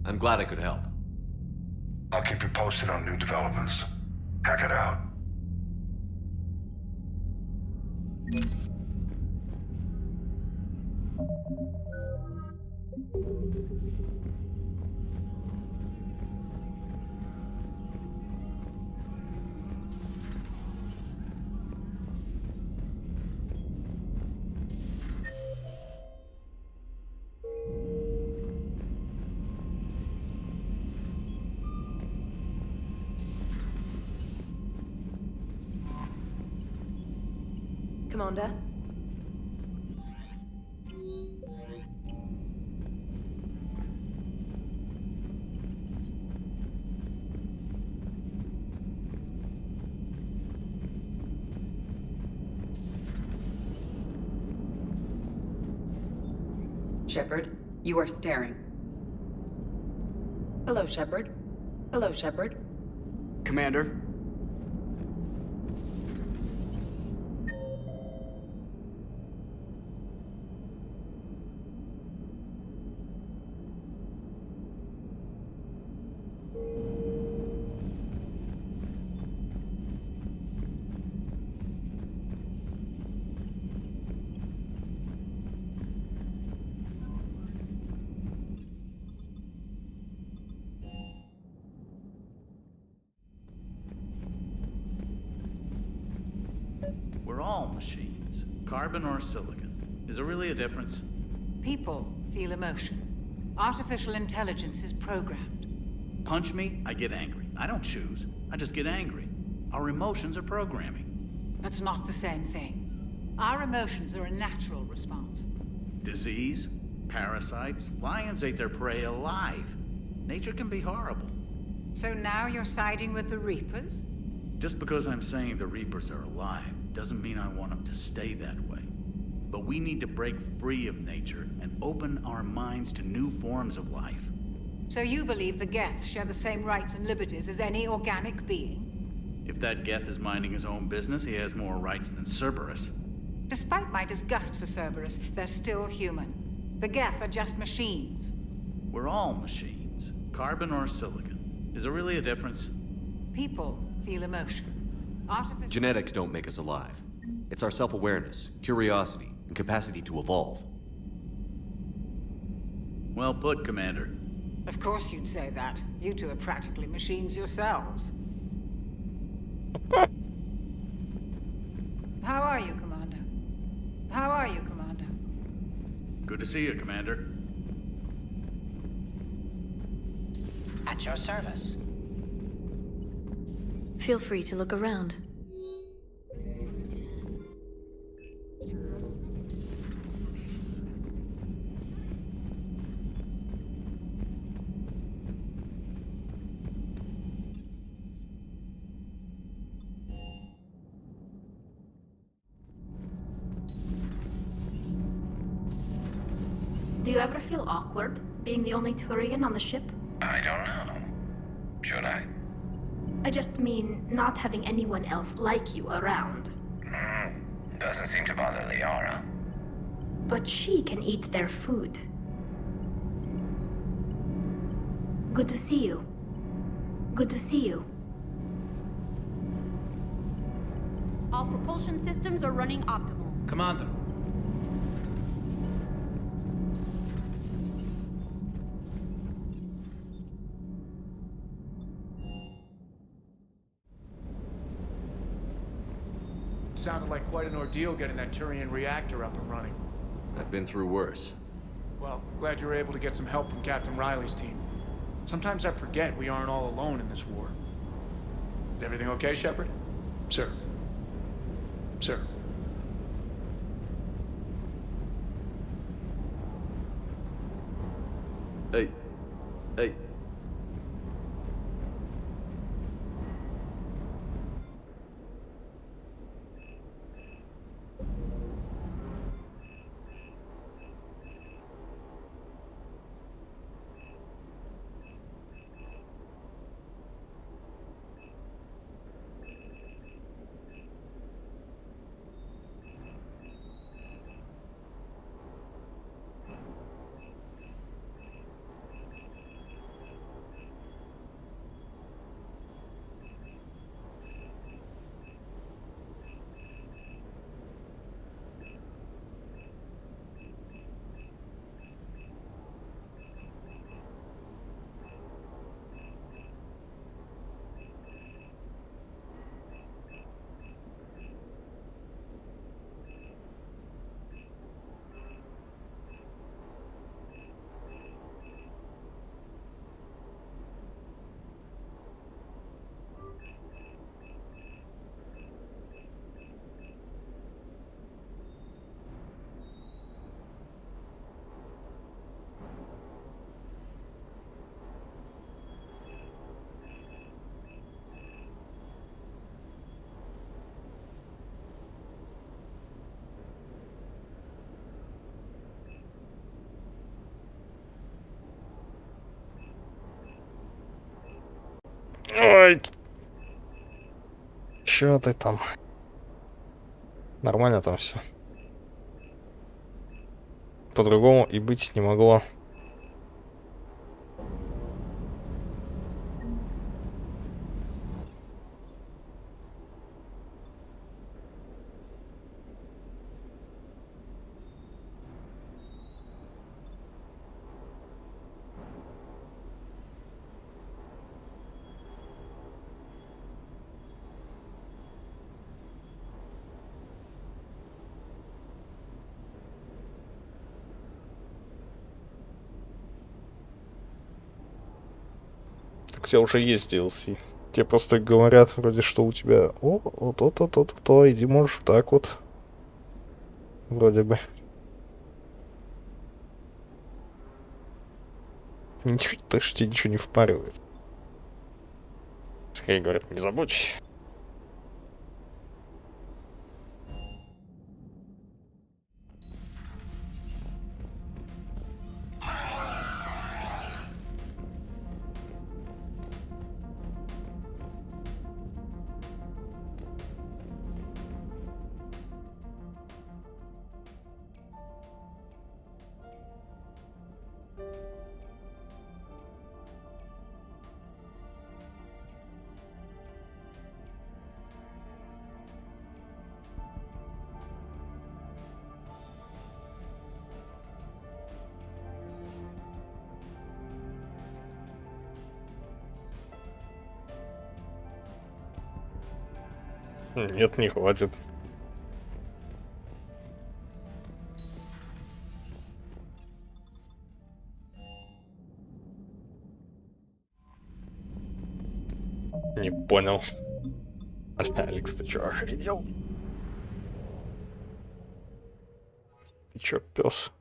I'm glad I could help. I'll keep you posted on new developments. Hack it out. Commander? Shepard, you are staring. Hello, Shepard. Hello, Shepard. Commander? We're all machines. Carbon or silicon. Is there really a difference? People feel emotion. Artificial intelligence is programmed. Punch me, I get angry. I don't choose. I just get angry. Our emotions are programming. That's not the same thing. Our emotions are a natural response. Disease, parasites, lions ate their prey alive. Nature can be horrible. So now you're siding with the Reapers? Just because I'm saying the Reapers are alive doesn't mean I want them to stay that way. But we need to break free of nature and open our minds to new forms of life. So you believe the Geth share the same rights and liberties as any organic being? If that Geth is minding his own business, he has more rights than Cerberus. Despite my disgust for Cerberus, they're still human. The Geth are just machines. We're all machines. Carbon or silicon. Is there really a difference? People feel emotion. Artificial... Genetics don't make us alive. It's our self-awareness, curiosity, and capacity to evolve. Well put, Commander. Of course you'd say that. You two are practically machines yourselves. How are you, Commander? How are you, Commander? Good to see you, Commander. At your service. Feel free to look around. Do you ever feel awkward, being the only Turian on the ship? I don't know. Should I? I just mean not having anyone else like you around. Doesn't seem to bother Liara. But she can eat their food. Good to see you. Good to see you. All propulsion systems are running optimal. Commander. Sounded like quite an ordeal getting that Turian reactor up and running. I've been through worse. Well, glad you were able to get some help from Captain Riley's team. Sometimes I forget we aren't all alone in this war. Is everything okay, Shepard? Sir. Sir. Hey. Ой. Чё ты там? Нормально там все. По-другому и быть не могло. Так у тебя уже есть DLC. Тебе просто говорят вроде, что у тебя... О, вот то, иди можешь так вот. Вроде бы. Ничего, так что тебе ничего не впаривает. Скорее говорят, не забудь. Нет, не хватит. Не понял. Алекс, ты чё, охренел? Ты чё, пёс?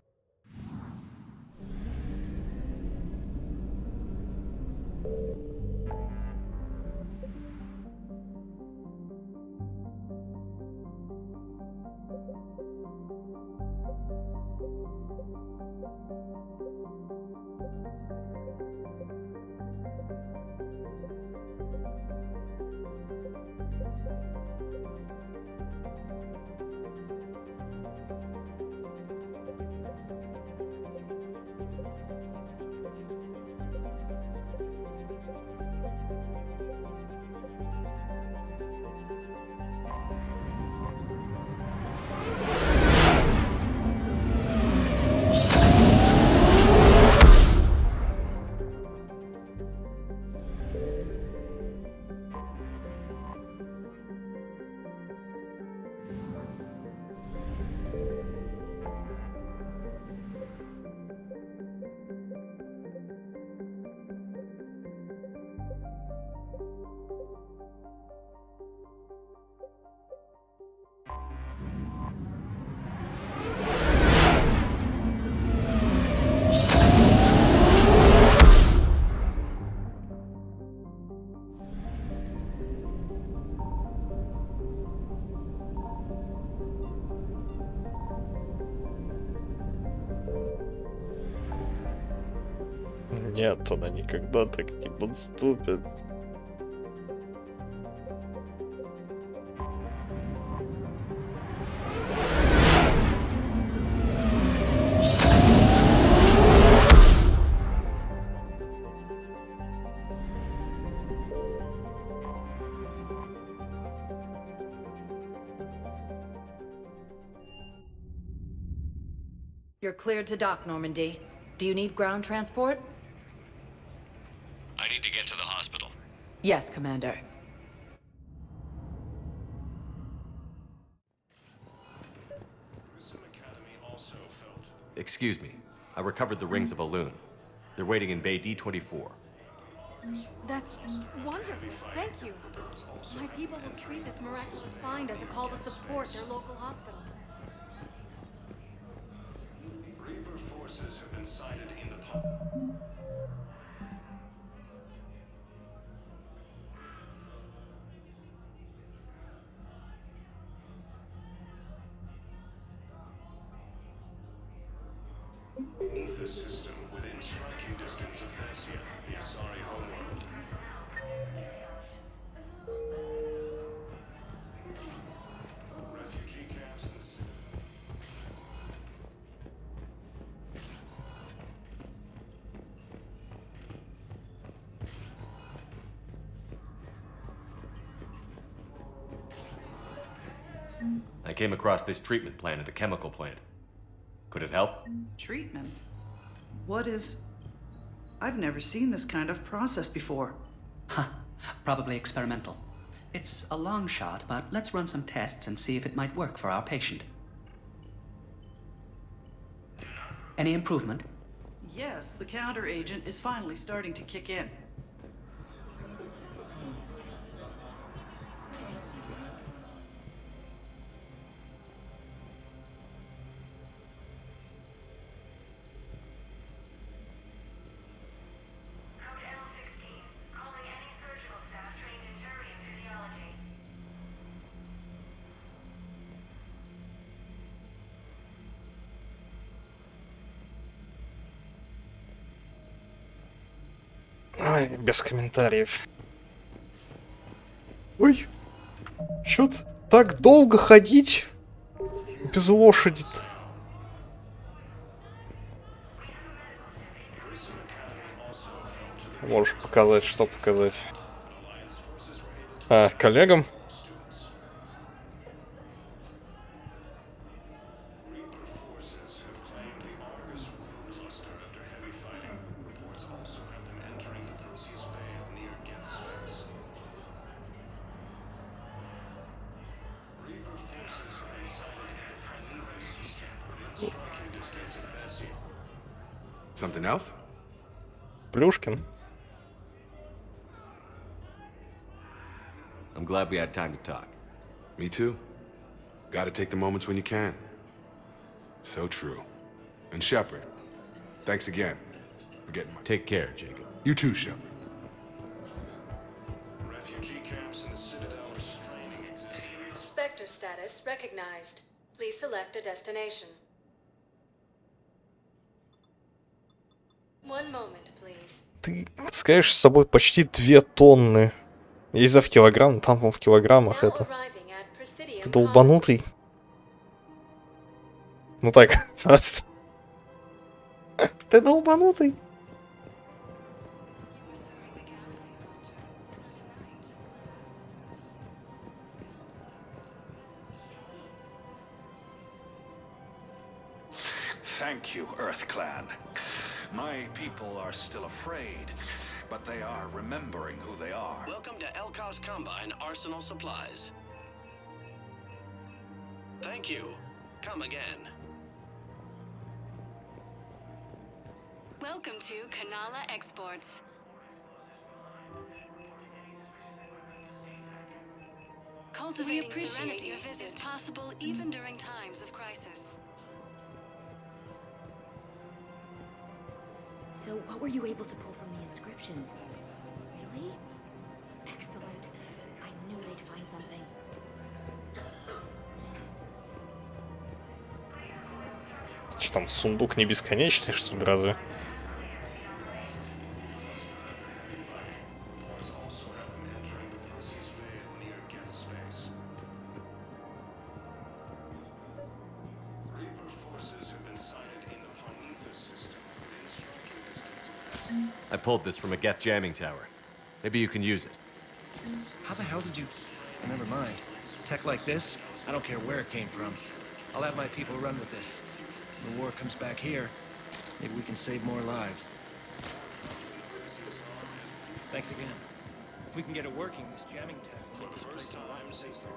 Нет, она никогда так не подступит. You're cleared to dock, Normandy. Do you need ground transport? I need to get to the hospital. Yes, Commander. Excuse me. I recovered the rings of a loon. They're waiting in Bay D-24. That's wonderful. Thank you. My people will treat this miraculous find as a call to support their local hospitals. Reaper forces have been sighted in the... Ether system within striking distance of Thessia, the Asari homeworld. I came across this treatment plant at a chemical plant. Could it help? Treatment? What is... I've never seen this kind of process before. Huh. Probably experimental. It's a long shot, but let's run some tests and see if it might work for our patient. Any improvement? Yes, the counter agent is finally starting to kick in. Ой, без комментариев. Ой, чё-то так долго ходить без лошади-то. Можешь показать, что показать? А, коллегам? Something else? Плюшкин. I'm glad we had time to talk. Me too. Gotta take the moments when you can. So true. And Shepard, thanks again for getting my... Take care, Jacob. You too, Shepard. Refugee camps in the Citadel are straining existing. Spectre status recognized. Please select a destination. One moment, please. Ты таскаешь с собой почти 2 тонны. Есть в килограмм, там в килограммах это. Ты долбанутый. Ну так, просто. Ты долбанутый. Thank you, Earth Clan. My people are still afraid, but they are remembering who they are. Welcome to Elkos Combine Arsenal Supplies. Thank you. Come again. Welcome to Kanala Exports. Cultivating serenity is possible even during times of crisis. So, what were you able to pull from the inscriptions? Really? Excellent. I knew they'd find something. Что там, сундук не бесконечный, что ли, разве? I pulled this from a Geth jamming tower. Maybe you can use it. How the hell did you... Oh, never mind. Tech like this, I don't care where it came from. I'll have my people run with this. When the war comes back here, maybe we can save more lives. Thanks again. If we can get it working, this jamming tech will make this place a lot safer.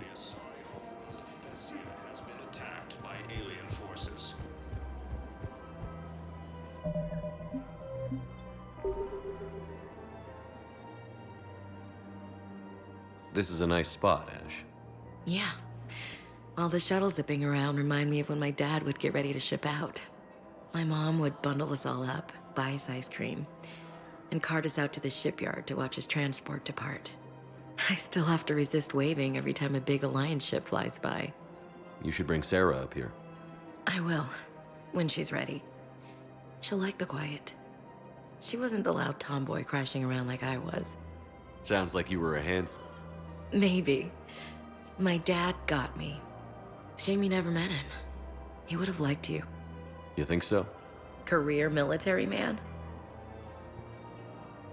The Asari homeworld of Thessia has been attacked by alien forces. This is a nice spot, Ash. Yeah. All the shuttles zipping around remind me of when my dad would get ready to ship out. My mom would bundle us all up, buy us ice cream, and cart us out to the shipyard to watch his transport depart. I still have to resist waving every time a big Alliance ship flies by. You should bring Sarah up here. I will, when she's ready. She'll like the quiet. She wasn't the loud tomboy crashing around like I was. Sounds like you were a handful. Maybe. My dad got me. Shame you never met him. He would have liked you. You think so? Career military man?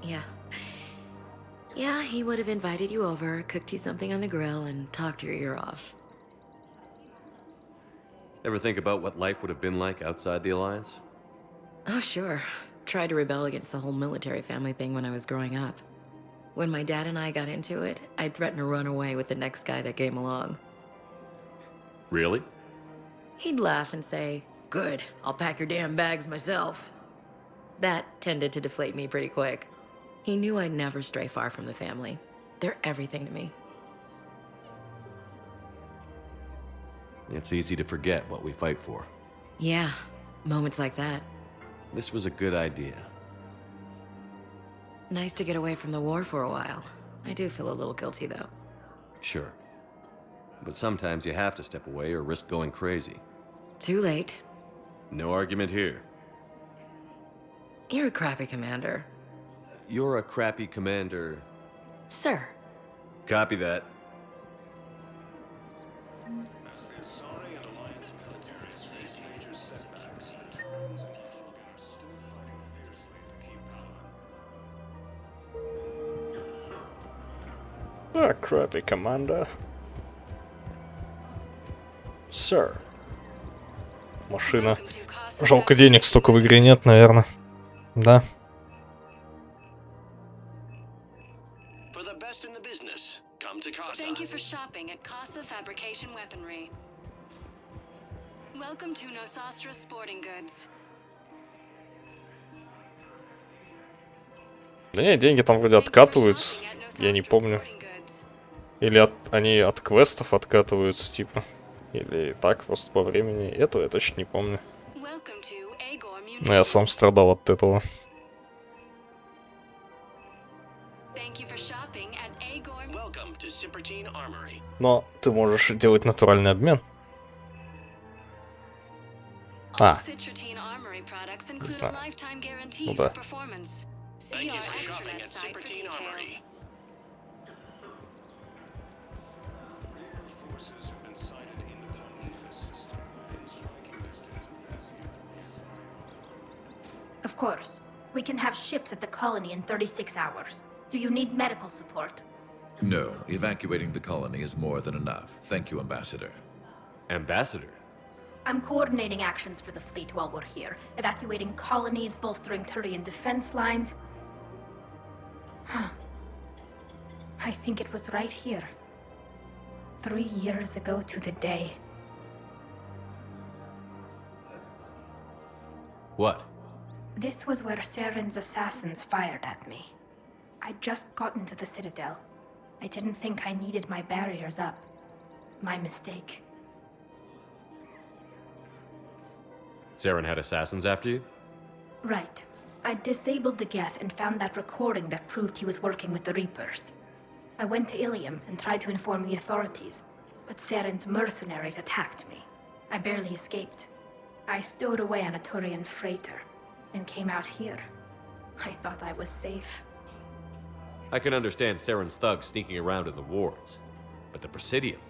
Yeah. Yeah, he would have invited you over, cooked you something on the grill, and talked your ear off. Ever think about what life would have been like outside the Alliance? Oh, sure. Tried to rebel against the whole military family thing when I was growing up. When my dad and I got into it, I'd threaten to run away with the next guy that came along. Really? He'd laugh and say, "Good, I'll pack your damn bags myself." That tended to deflate me pretty quick. He knew I'd never stray far from the family. They're everything to me. It's easy to forget what we fight for. Yeah, moments like that. This was a good idea. Nice to get away from the war for a while. I do feel a little guilty, though. Sure. But sometimes you have to step away or risk going crazy. Too late. No argument here. You're a crappy commander. You're a crappy commander. Sir. Copy that. Ah, crappy commander. Sir. Машина. Жалко, денег столько в игре нет, наверное. Да. For the best in the business, come to Casa. Thank you for shopping at Casa Fabrication Weaponry. Welcome to Nosastra Sporting Goods. Да нет, деньги там вроде откатываются. Я не помню. Или они от квестов откатываются, типа. Или так, просто по времени. Этого я точно не помню. Но я сам страдал от этого. Но ты можешь делать натуральный обмен. А. Не знаю. Ну да. Of course. We can have ships at the colony in 36 hours. Do you need medical support? No, evacuating the colony is more than enough. Thank you, Ambassador. Ambassador? I'm coordinating actions for the fleet while we're here. Evacuating colonies, bolstering Turian defense lines. I think it was right here. 3 years ago to the day. What? This was where Saren's assassins fired at me. I'd just gotten to the Citadel. I didn't think I needed my barriers up. My mistake. Saren had assassins after you? Right. I disabled the Geth and found that recording that proved he was working with the Reapers. I went to Ilium and tried to inform the authorities, but Saren's mercenaries attacked me. I barely escaped. I stowed away on a Turian freighter and came out here. I thought I was safe. I can understand Saren's thugs sneaking around in the wards, but the Presidium?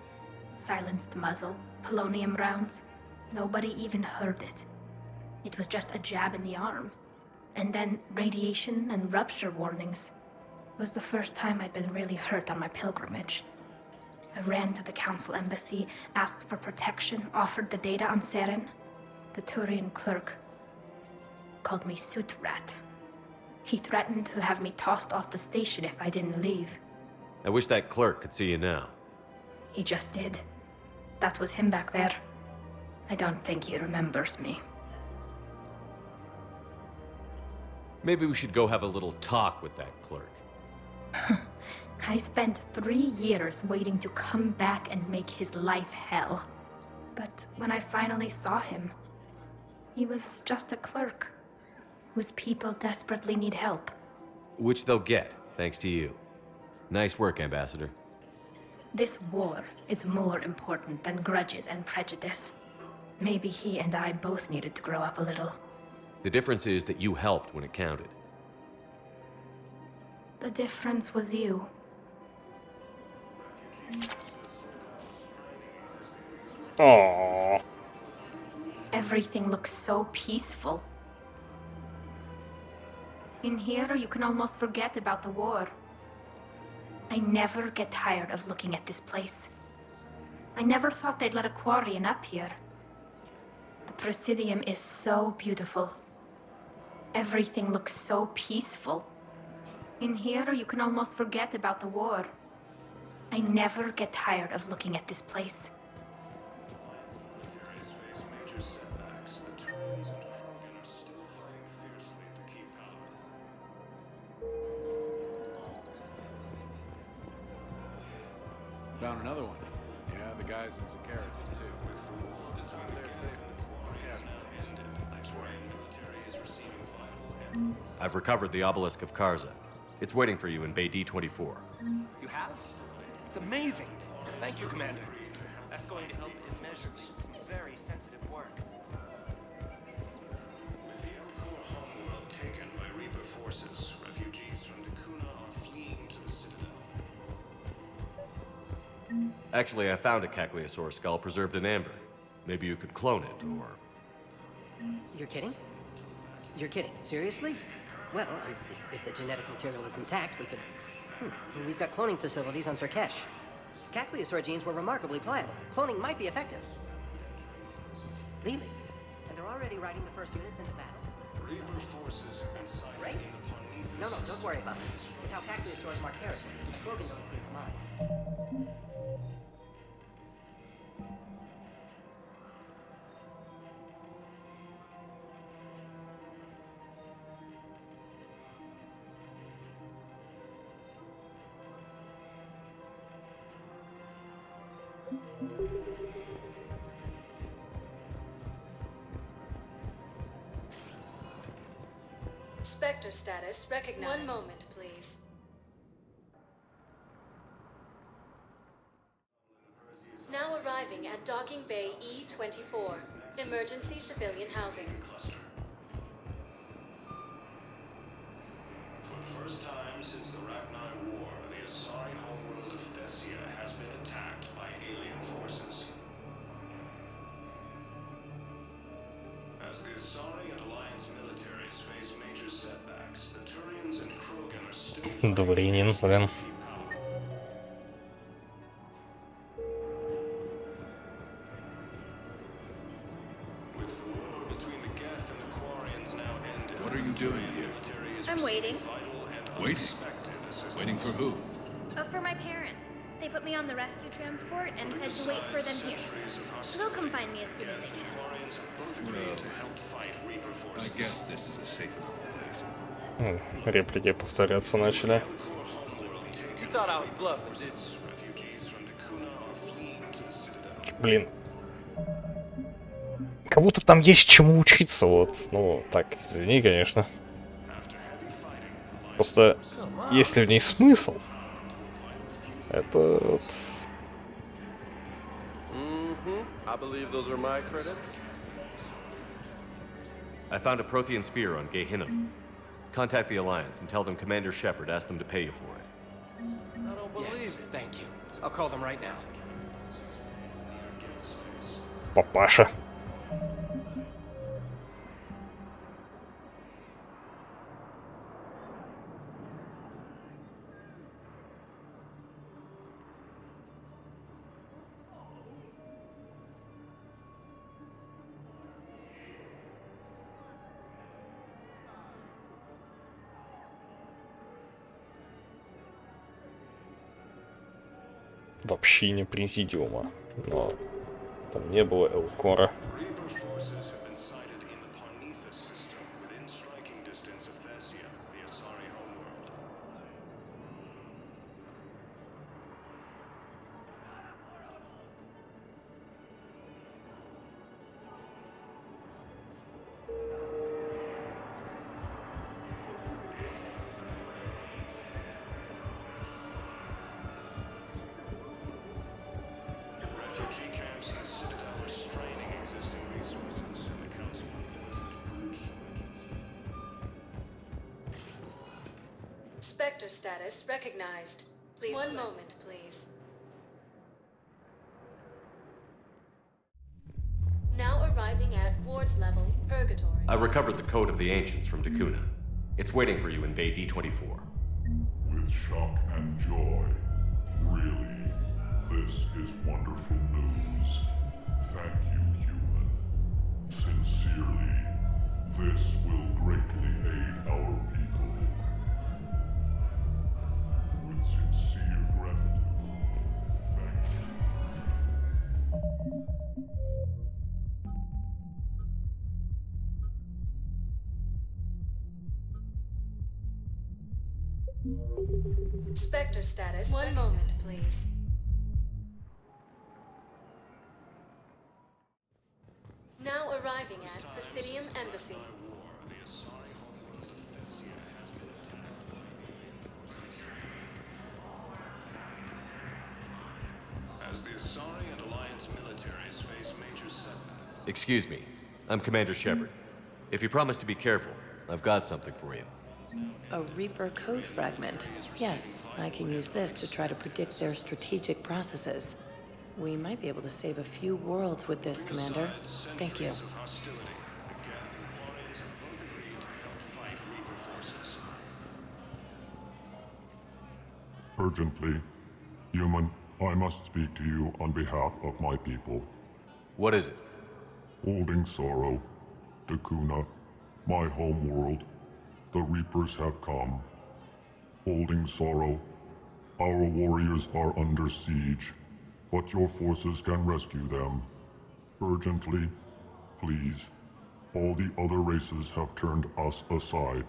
Silenced muzzle, polonium rounds. Nobody even heard it. It was just a jab in the arm. And then radiation and rupture warnings. It was the first time I'd been really hurt on my pilgrimage. I ran to the Council Embassy, asked for protection, offered the data on Saren. The Turian clerk called me Soot Rat. He threatened to have me tossed off the station if I didn't leave. I wish that clerk could see you now. He just did. That was him back there. I don't think he remembers me. Maybe we should go have a little talk with that clerk. I spent 3 years waiting to come back and make his life hell. But when I finally saw him, he was just a clerk whose people desperately need help. Which they'll get, thanks to you. Nice work, Ambassador. This war is more important than grudges and prejudice. Maybe he and I both needed to grow up a little. The difference is that you helped when it counted. The difference was you. Aww. Everything looks so peaceful. In here, you can almost forget about the war. I never get tired of looking at this place. I never thought they'd let a Quarian up here. Presidium is so beautiful. Everything looks so peaceful. In here, you can almost forget about the war. I never get tired of looking at this place. Found another one. Yeah, the guys in Zakara did too. Just out there safely. I've recovered the obelisk of Karza. It's waiting for you in Bay D-24. You have? It's amazing. Thank you, Commander. That's going to help immeasurably with some very sensitive work. With the Elcor homeworld taken by Reaper forces, refugees from Dakuna are fleeing to the Citadel. Actually, I found a Cagliasaur skull preserved in amber. Maybe you could clone it, or... You're kidding? You're kidding. Seriously? Well, if the genetic material is intact, we could... We've got cloning facilities on Surkesh. Cagliasaur genes were remarkably pliable. Cloning might be effective. Really? And they're already riding the first units into battle. Reaper forces have been sighted Right? in the Ponethus. No, don't worry about it. It's how Cagliasaurs mark territory. A slogan don't seem to mind. Spectre status recognized. One moment, please. Now arriving at Docking Bay E-24. Emergency civilian housing. For the first time since the Rachni War, the Asari homeworld of Thessia has been attacked by alien forces. As the Asari and Alliance militaries face major setbacks, the Turians and Krogan are still Дворянин, блин. with the war between the Geth and the Quarians now ended. What are you doing here? I'm waiting. Waiting? Waiting for who? For my parents. They put me on the rescue transport and said to wait for them here. They'll come find me as soon as they can. Well, I guess this is a safe enough place. Реплики повторяться начали. You thought I was bluffing, didn't you? Блин. Как будто там есть чему учиться, вот. Ну, так, извини, конечно. Просто, есть ли в ней смысл? Это вот... I believe those are my credits. I found a Prothean sphere on Gehinnom. Contact the Alliance and tell them Commander Shepard asked them to pay you for it. I don't believe it. Thank you. I'll call them right now. Папаша. В общине Президиума. Но там не было Элкора. Reaper forces have been sighted in the Ponethus system within striking distance of Thessia, the Asari homeworld. Refugee camps in the Citadel are straining existing resources, and the Council reports that food shortages. Spectre status recognized. Please. One moment, please. Now arriving at Ward's level, Purgatory. I recovered the Code of the Ancients from Dakuna. It's waiting for you in Bay D-24. With shock and joy. Really, this is wonderful news. Thank you, human. This will greatly aid our people. With sincere gratitude, thank you. Spectre status. One moment, please. Now arriving at Presidium Embassy. As the Asari and Alliance militaries face major setbacks. Excuse me. I'm Commander Shepard. If you promise to be careful, I've got something for you. A Reaper code fragment. Yes, I can use this to try to predict their strategic processes. We might be able to save a few worlds with this, Commander. Thank you. Of hostility, the Geth and Quarians have both agreed to help fight Reaper forces. Urgently, human, I must speak to you on behalf of my people. What is it? Holding sorrow, Dakuna, my home world, the Reapers have come. Holding sorrow, our warriors are under siege, but your forces can rescue them. Urgently, please. All the other races have turned us aside.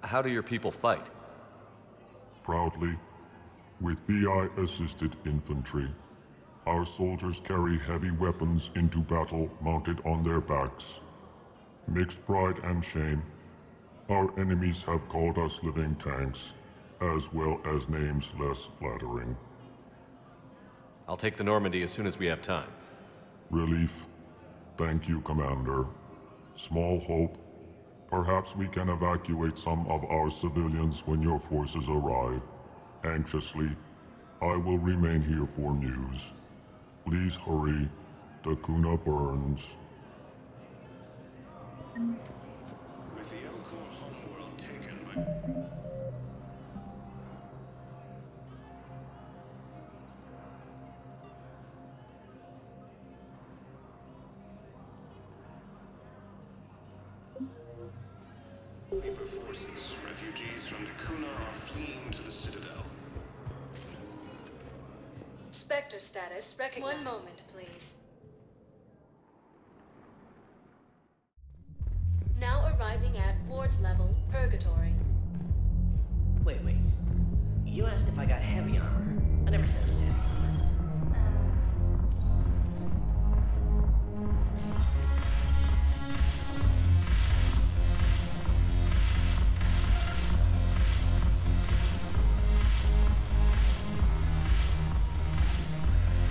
How do your people fight? Proudly, with VI-assisted infantry. Our soldiers carry heavy weapons into battle mounted on their backs. Mixed pride and shame, our enemies have called us living tanks, as well as names less flattering. I'll take the Normandy as soon as we have time. Relief. Thank you, Commander. Small hope. Perhaps we can evacuate some of our civilians when your forces arrive. Anxiously, I will remain here for news. Please hurry. Dakuna burns. With the Elcor homeworld taken by... Reaper forces, refugees from Dakuna are fleeing to the Citadel. Spectre status recognized. One moment, please. Now arriving at Ward's level, Purgatory. Wait. You asked if I got heavy armor. I never said it was heavy armor.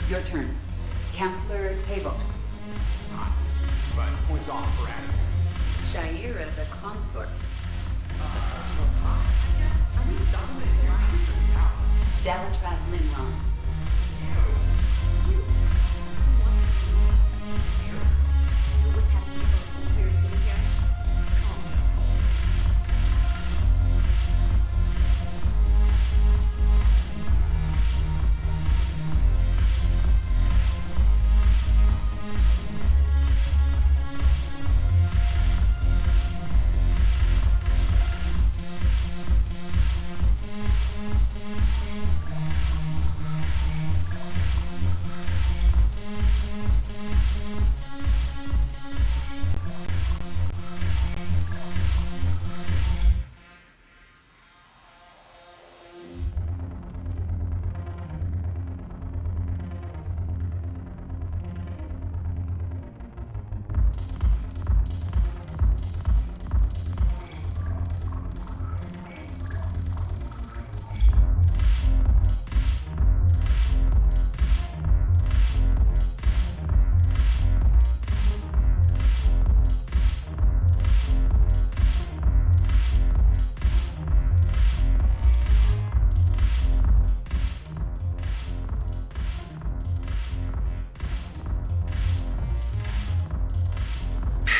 Your turn. Counselor Tavos. Hot. But points off for attitude. Shaira the consort. Hot, I guess. At least some of this around for the power. Dalatraz Linron. You. What's happening to the piercing here? Calm down.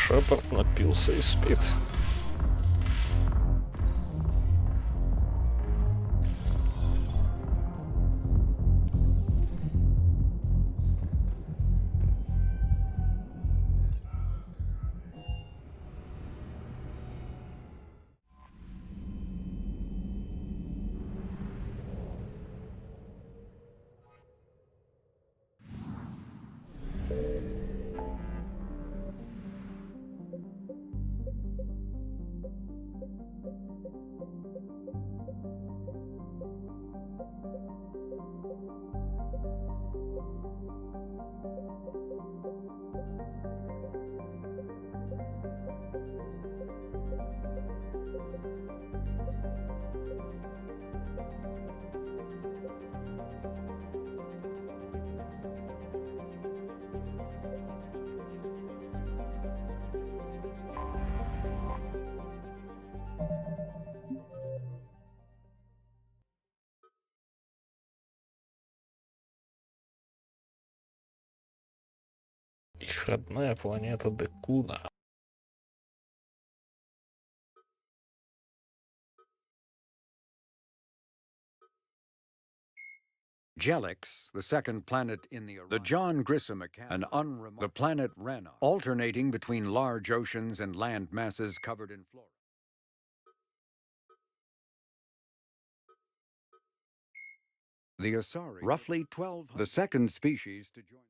Шепард напился и спит. Родная планета Декуна. Jelix, the second planet in the John Grissom account, the planet Rannoch, alternating between large oceans and land masses covered in flora. The Asari, roughly 12, the second species to join.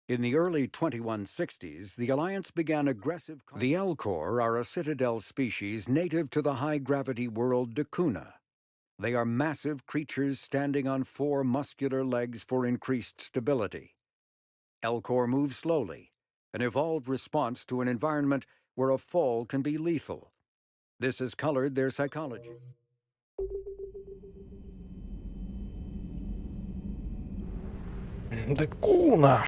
In the early 2160s, the Alliance began aggressive... The Elcor are a citadel species native to the high-gravity world Dacuna. They are massive creatures standing on 4 muscular legs for increased stability. Elcor move slowly, an evolved response to an environment where a fall can be lethal. This has colored their psychology. Декуна.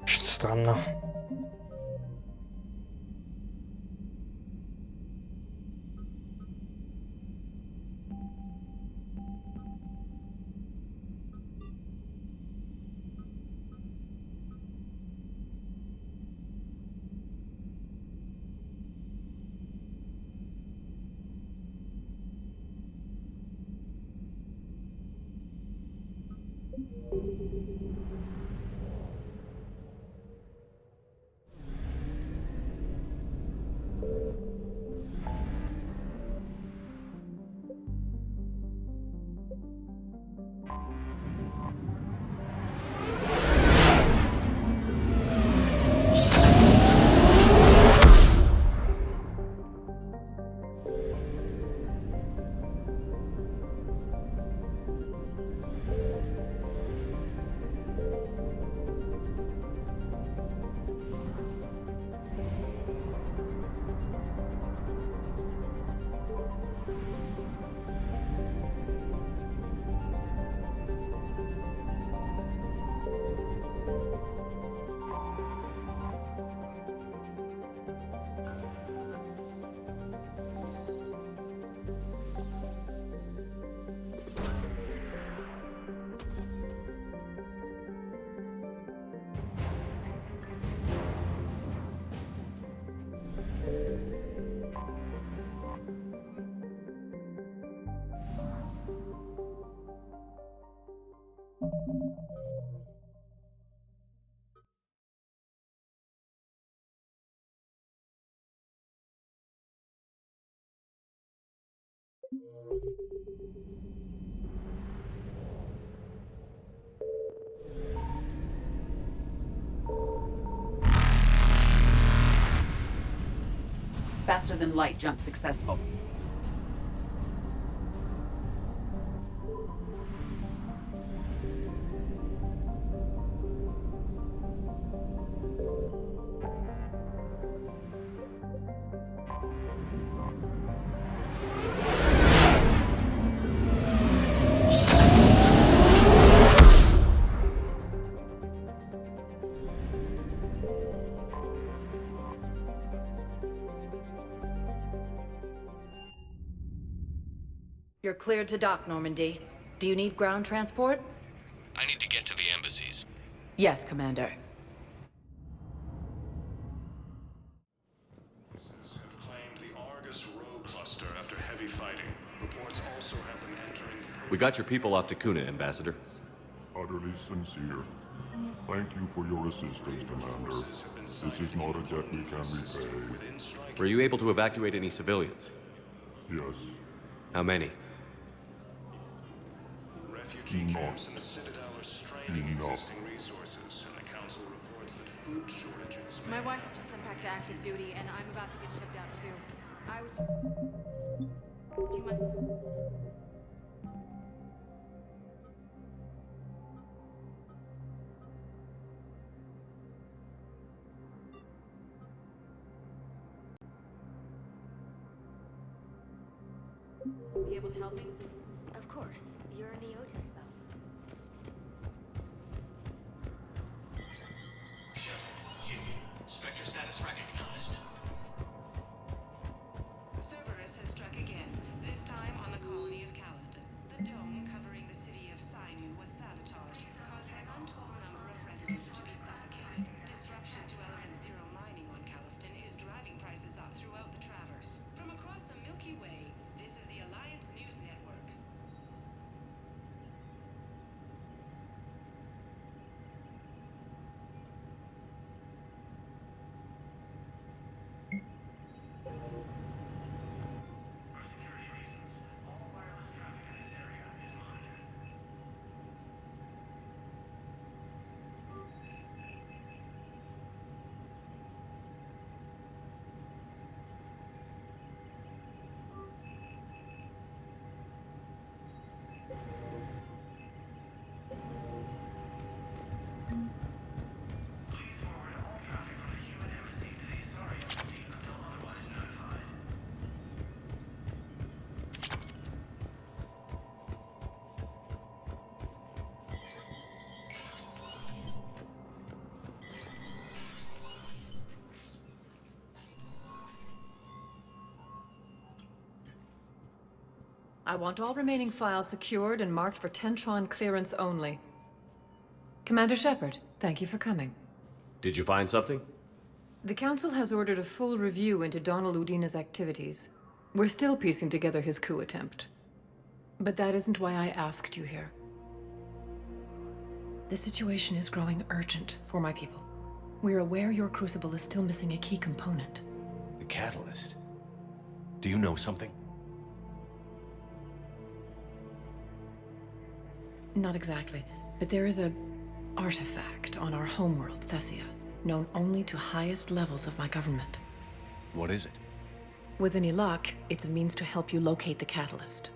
Что-то странно. Faster than light jump successful. You're cleared to dock, Normandy. Do you need ground transport? I need to get to the embassies. Yes, Commander. Have claimed the Argus rogue cluster after heavy fighting. Reports also have them entering the... We got your people off Dacuna, Ambassador. Utterly sincere. Thank you for your assistance, Commander. This is not a debt we can repay. Were you able to evacuate any civilians? Yes. How many? Refugee camps in the Citadel are straining existing resources, and the Council reports food shortages. My wife was just sent back to active duty, and I'm about to get shipped out too. I was. Do you mind? Be able to help me? Of course. You're a Neotis spell. Spectre status recognized. Cerberus has struck again, this time on the colony of Calliston. The dome covering the city of Sinu was sabotaged, causing an untold number of residents to be suffocated. Disruption to Element Zero mining on Calliston is driving prices up throughout the Traverse. From across the Milky Way, this is the Alliance News Network. I want all remaining files secured and marked for Tentron clearance only. Commander Shepard, thank you for coming. Did you find something? The Council has ordered a full review into Donald Udina's activities. We're still piecing together his coup attempt. But that isn't why I asked you here. The situation is growing urgent for my people. We're aware your crucible is still missing a key component. The catalyst. Do you know something? Not exactly, but there is a artifact on our homeworld, Thessia, known only to highest levels of my government. What is it? With any luck, it's a means to help you locate the catalyst.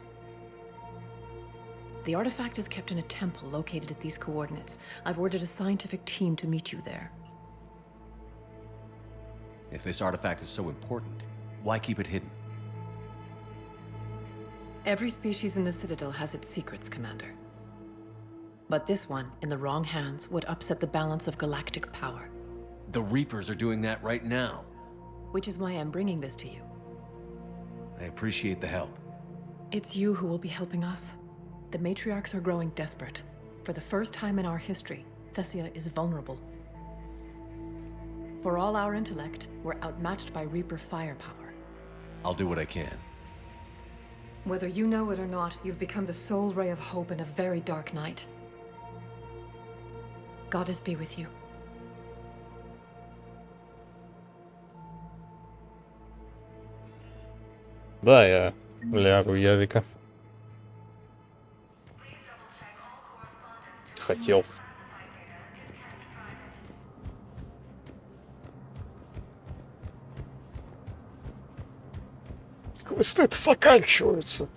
The artifact is kept in a temple located at these coordinates. I've ordered a scientific team to meet you there. If this artifact is so important, why keep it hidden? Every species in the Citadel has its secrets, Commander. But this one, in the wrong hands, would upset the balance of galactic power. The Reapers are doing that right now. Which is why I'm bringing this to you. I appreciate the help. It's you who will be helping us. The matriarchs are growing desperate. For the first time in our history, Thessia is vulnerable. For all our intellect, we're outmatched by Reaper firepower. I'll do what I can. Whether you know it or not, you've become the sole ray of hope in a very dark night. Goddess be with you. Да, я лягу Явика. Хотел. Квесты-то заканчиваются.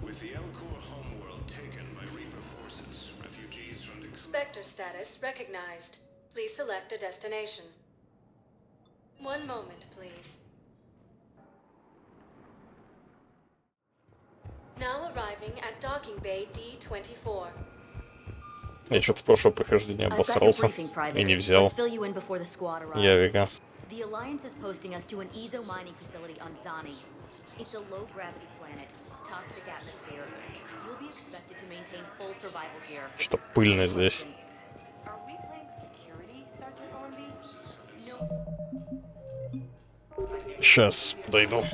With the Elcor homeworld taken by Reaper forces, refugees from the... Spectre status recognized. Please select a destination. One moment, please. Now arriving at docking bay D-24. Я что-то в прошлое прохождение обосрался и не взял Явика. The Alliance is posting us to an EZO mining facility on Zani. It's a low-gravity planet, toxic atmosphere. You'll be expected to maintain full survival here. Что пыльно здесь. Are we playing security, Sergeant Ormby? No. Сейчас подойду.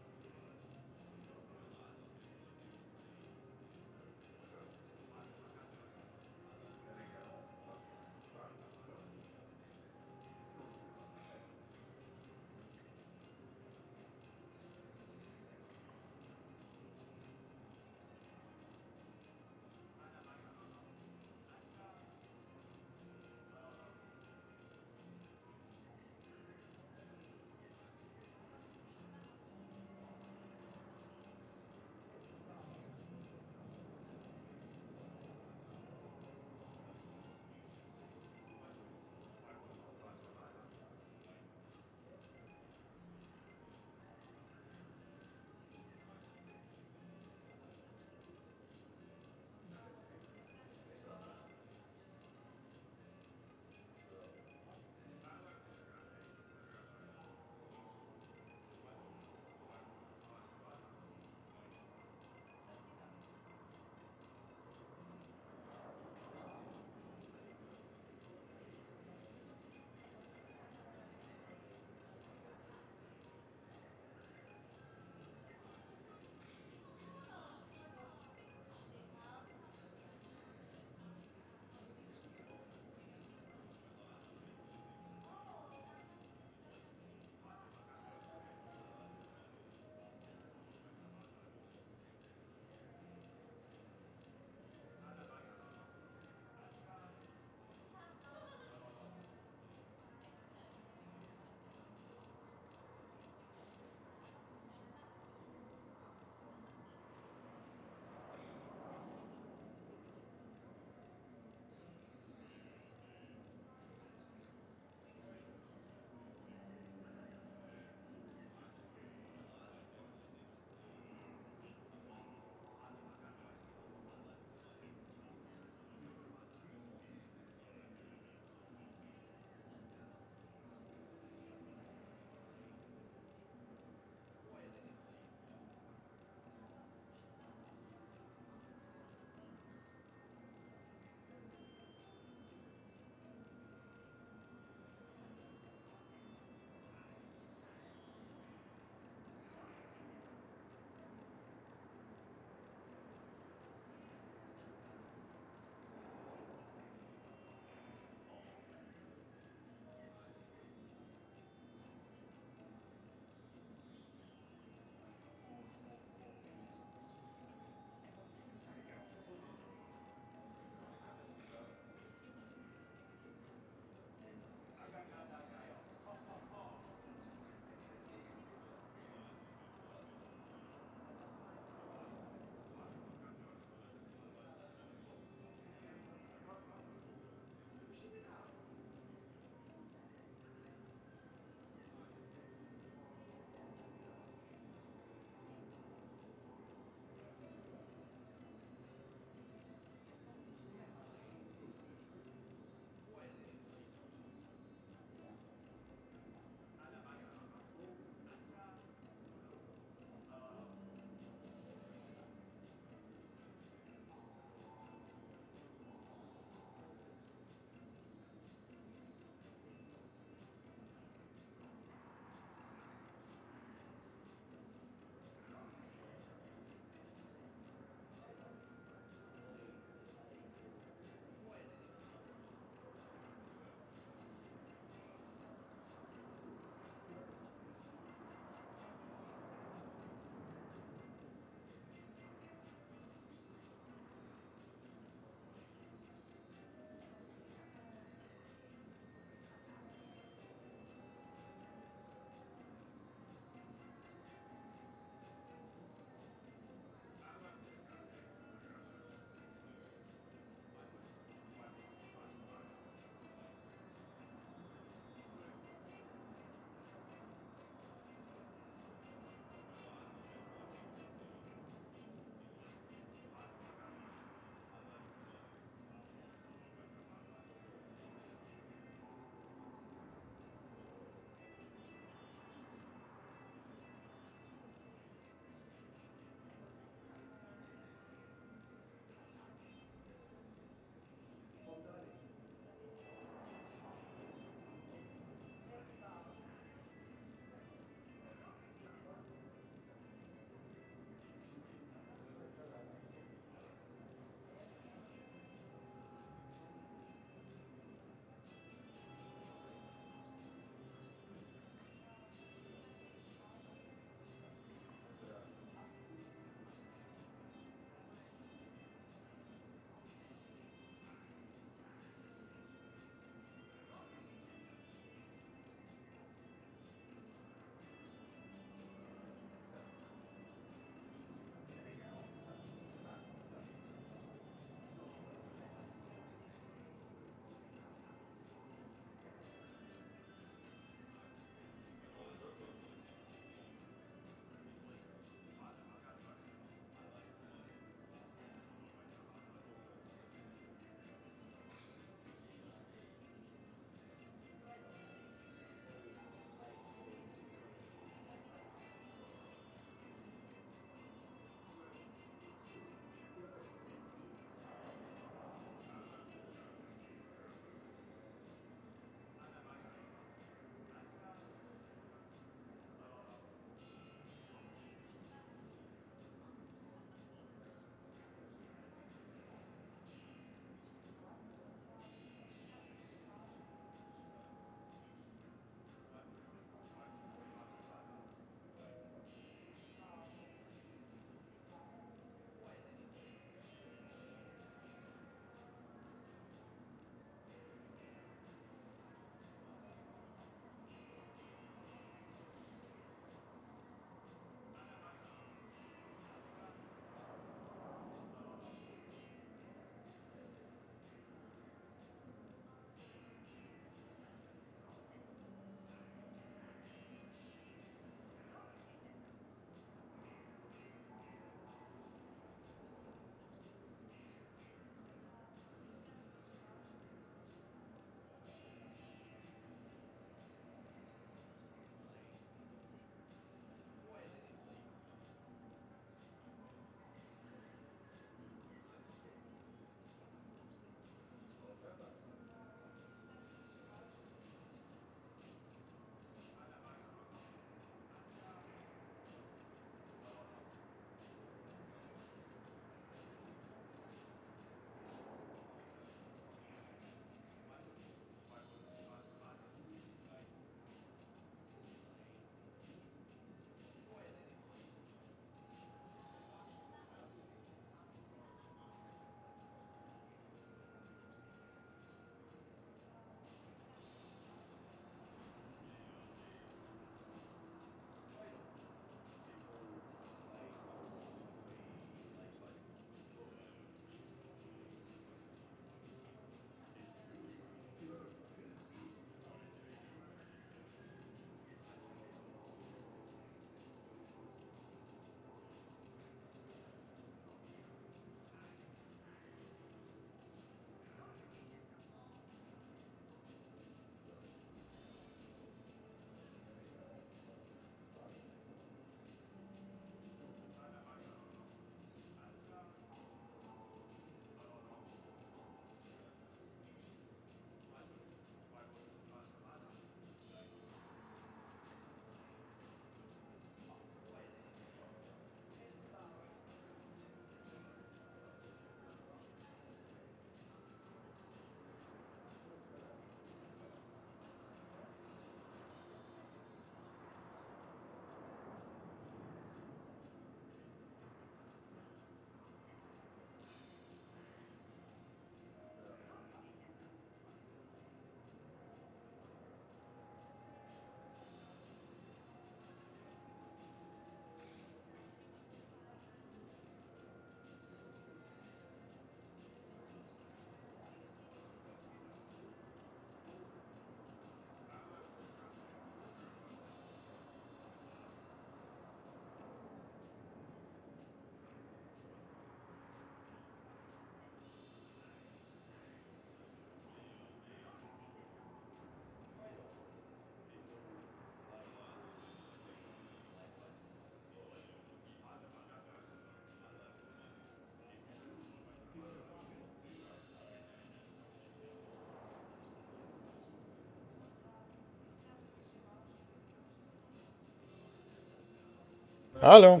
Алло.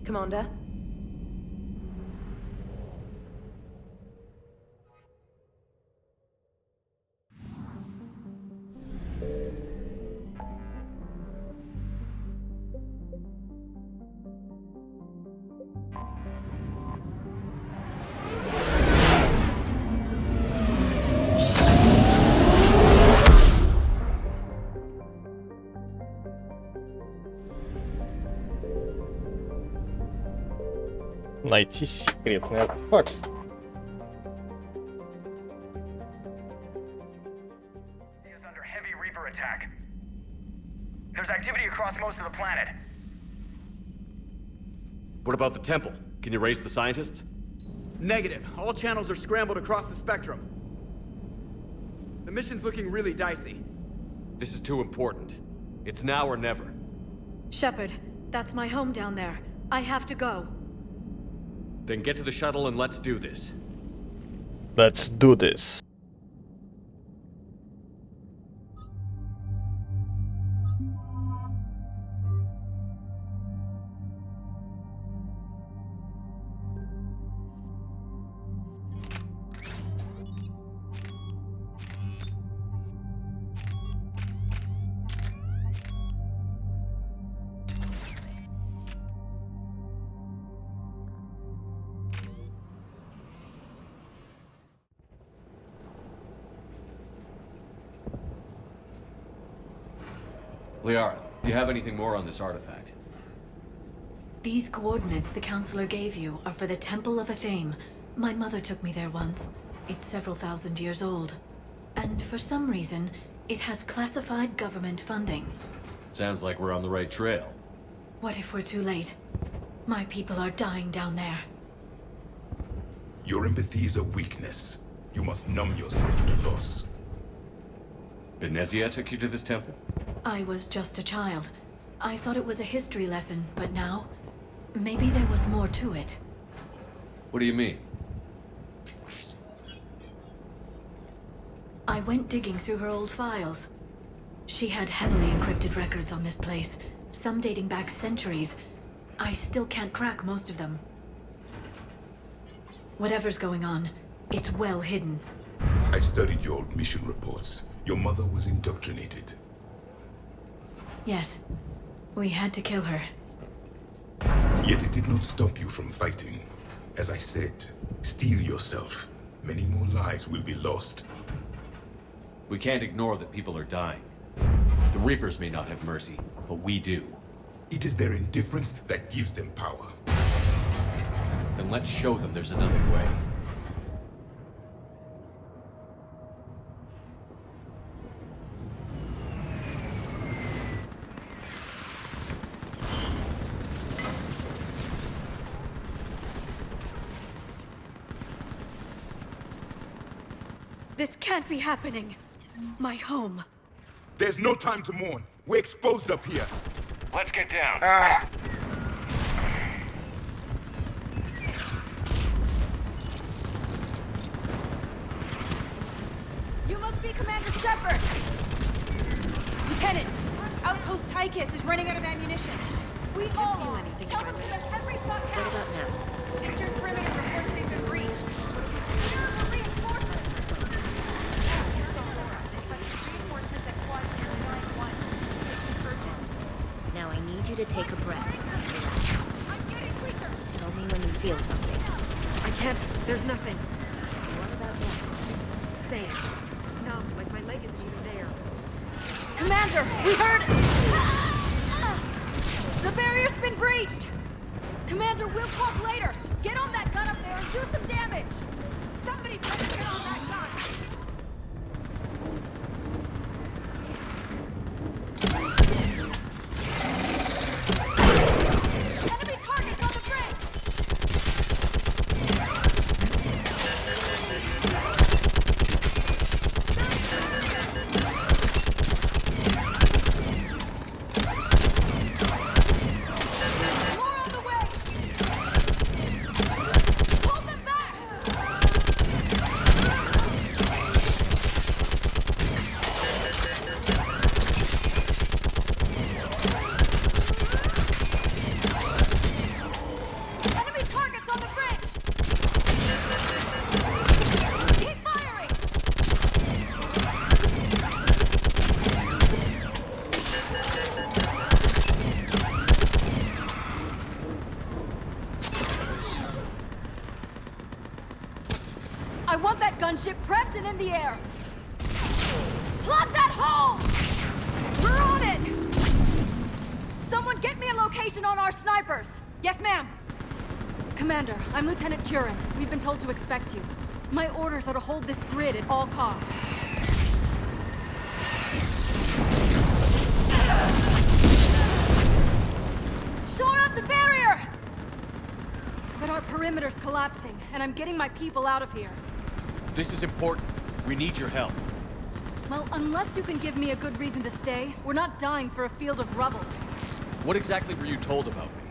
Commander? Найти секретный артефакт. Is under heavy Reaper attack. There's activity across most of the planet. What about the temple? Can you raise the scientists? Negative. All channels are scrambled across the spectrum. The mission's looking really dicey. This is too important. It's now or never. Shepard, that's my home down there. I have to go. Then get to the shuttle and let's do this. Let's do this. Liara, do you have anything more on this artifact? These coordinates the Counselor gave you are for the Temple of Athame. My mother took me there once. It's several thousand years old. And for some reason, it has classified government funding. Sounds like we're on the right trail. What if we're too late? My people are dying down there. Your empathy is a weakness. You must numb yourself to loss. Benezia took you to this temple? I was just a child. I thought it was a history lesson, but now, maybe there was more to it. What do you mean? I went digging through her old files. She had heavily encrypted records on this place, some dating back centuries. I still can't crack most of them. Whatever's going on, it's well hidden. I've studied your old mission reports. Your mother was indoctrinated. Yes. We had to kill her. Yet it did not stop you from fighting. As I said, steel yourself. Many more lives will be lost. We can't ignore that people are dying. The Reapers may not have mercy, but we do. It is their indifference that gives them power. Then let's show them there's another way. This can't be happening. My home. There's no time to mourn. We're exposed up here. Let's get down. You must be Commander Shepard! Lieutenant, Outpost Tychus is running out of ammunition. We all feel anything. Tell them to let every shot count. What about now? Eastern perimeter reports they've been breached. Here are the reinforcements! Reinforcements at Quad 091. Mission urgent. Now I need you to take a breath. I'm getting weaker! Tell me when you feel something. I can't. There's nothing. What about now? Same. Numb, like my leg isn't even there. Commander, we heard... The barrier's been breached! Commander, we'll talk later! Get on that gun up there and do some damage! Somebody better get on that gun! Enemy targets on the bridge! More on the way! Hold them back! gunship prepped and in the air. Plug that hole! We're on it! Someone get me a location on our snipers! Yes, ma'am! Commander, I'm Lieutenant Curran. We've been told to expect you. My orders are to hold this grid at all costs. Shore up the barrier! But our perimeter's collapsing, and I'm getting my people out of here. This is important. We need your help. Well, unless you can give me a good reason to stay, we're not dying for a field of rubble. What exactly were you told about me?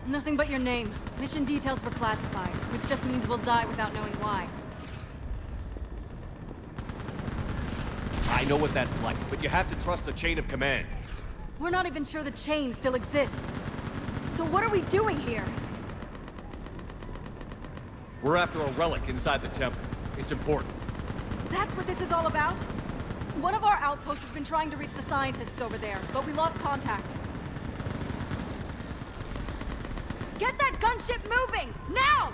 Nothing but your name. Mission details were classified, which just means we'll die without knowing why. I know what that's like, but you have to trust the chain of command. We're not even sure the chain still exists. So what are we doing here? We're after a relic inside the temple. It's important. That's what this is all about? One of our outposts has been trying to reach the scientists over there, but we lost contact. Get that gunship moving! Now!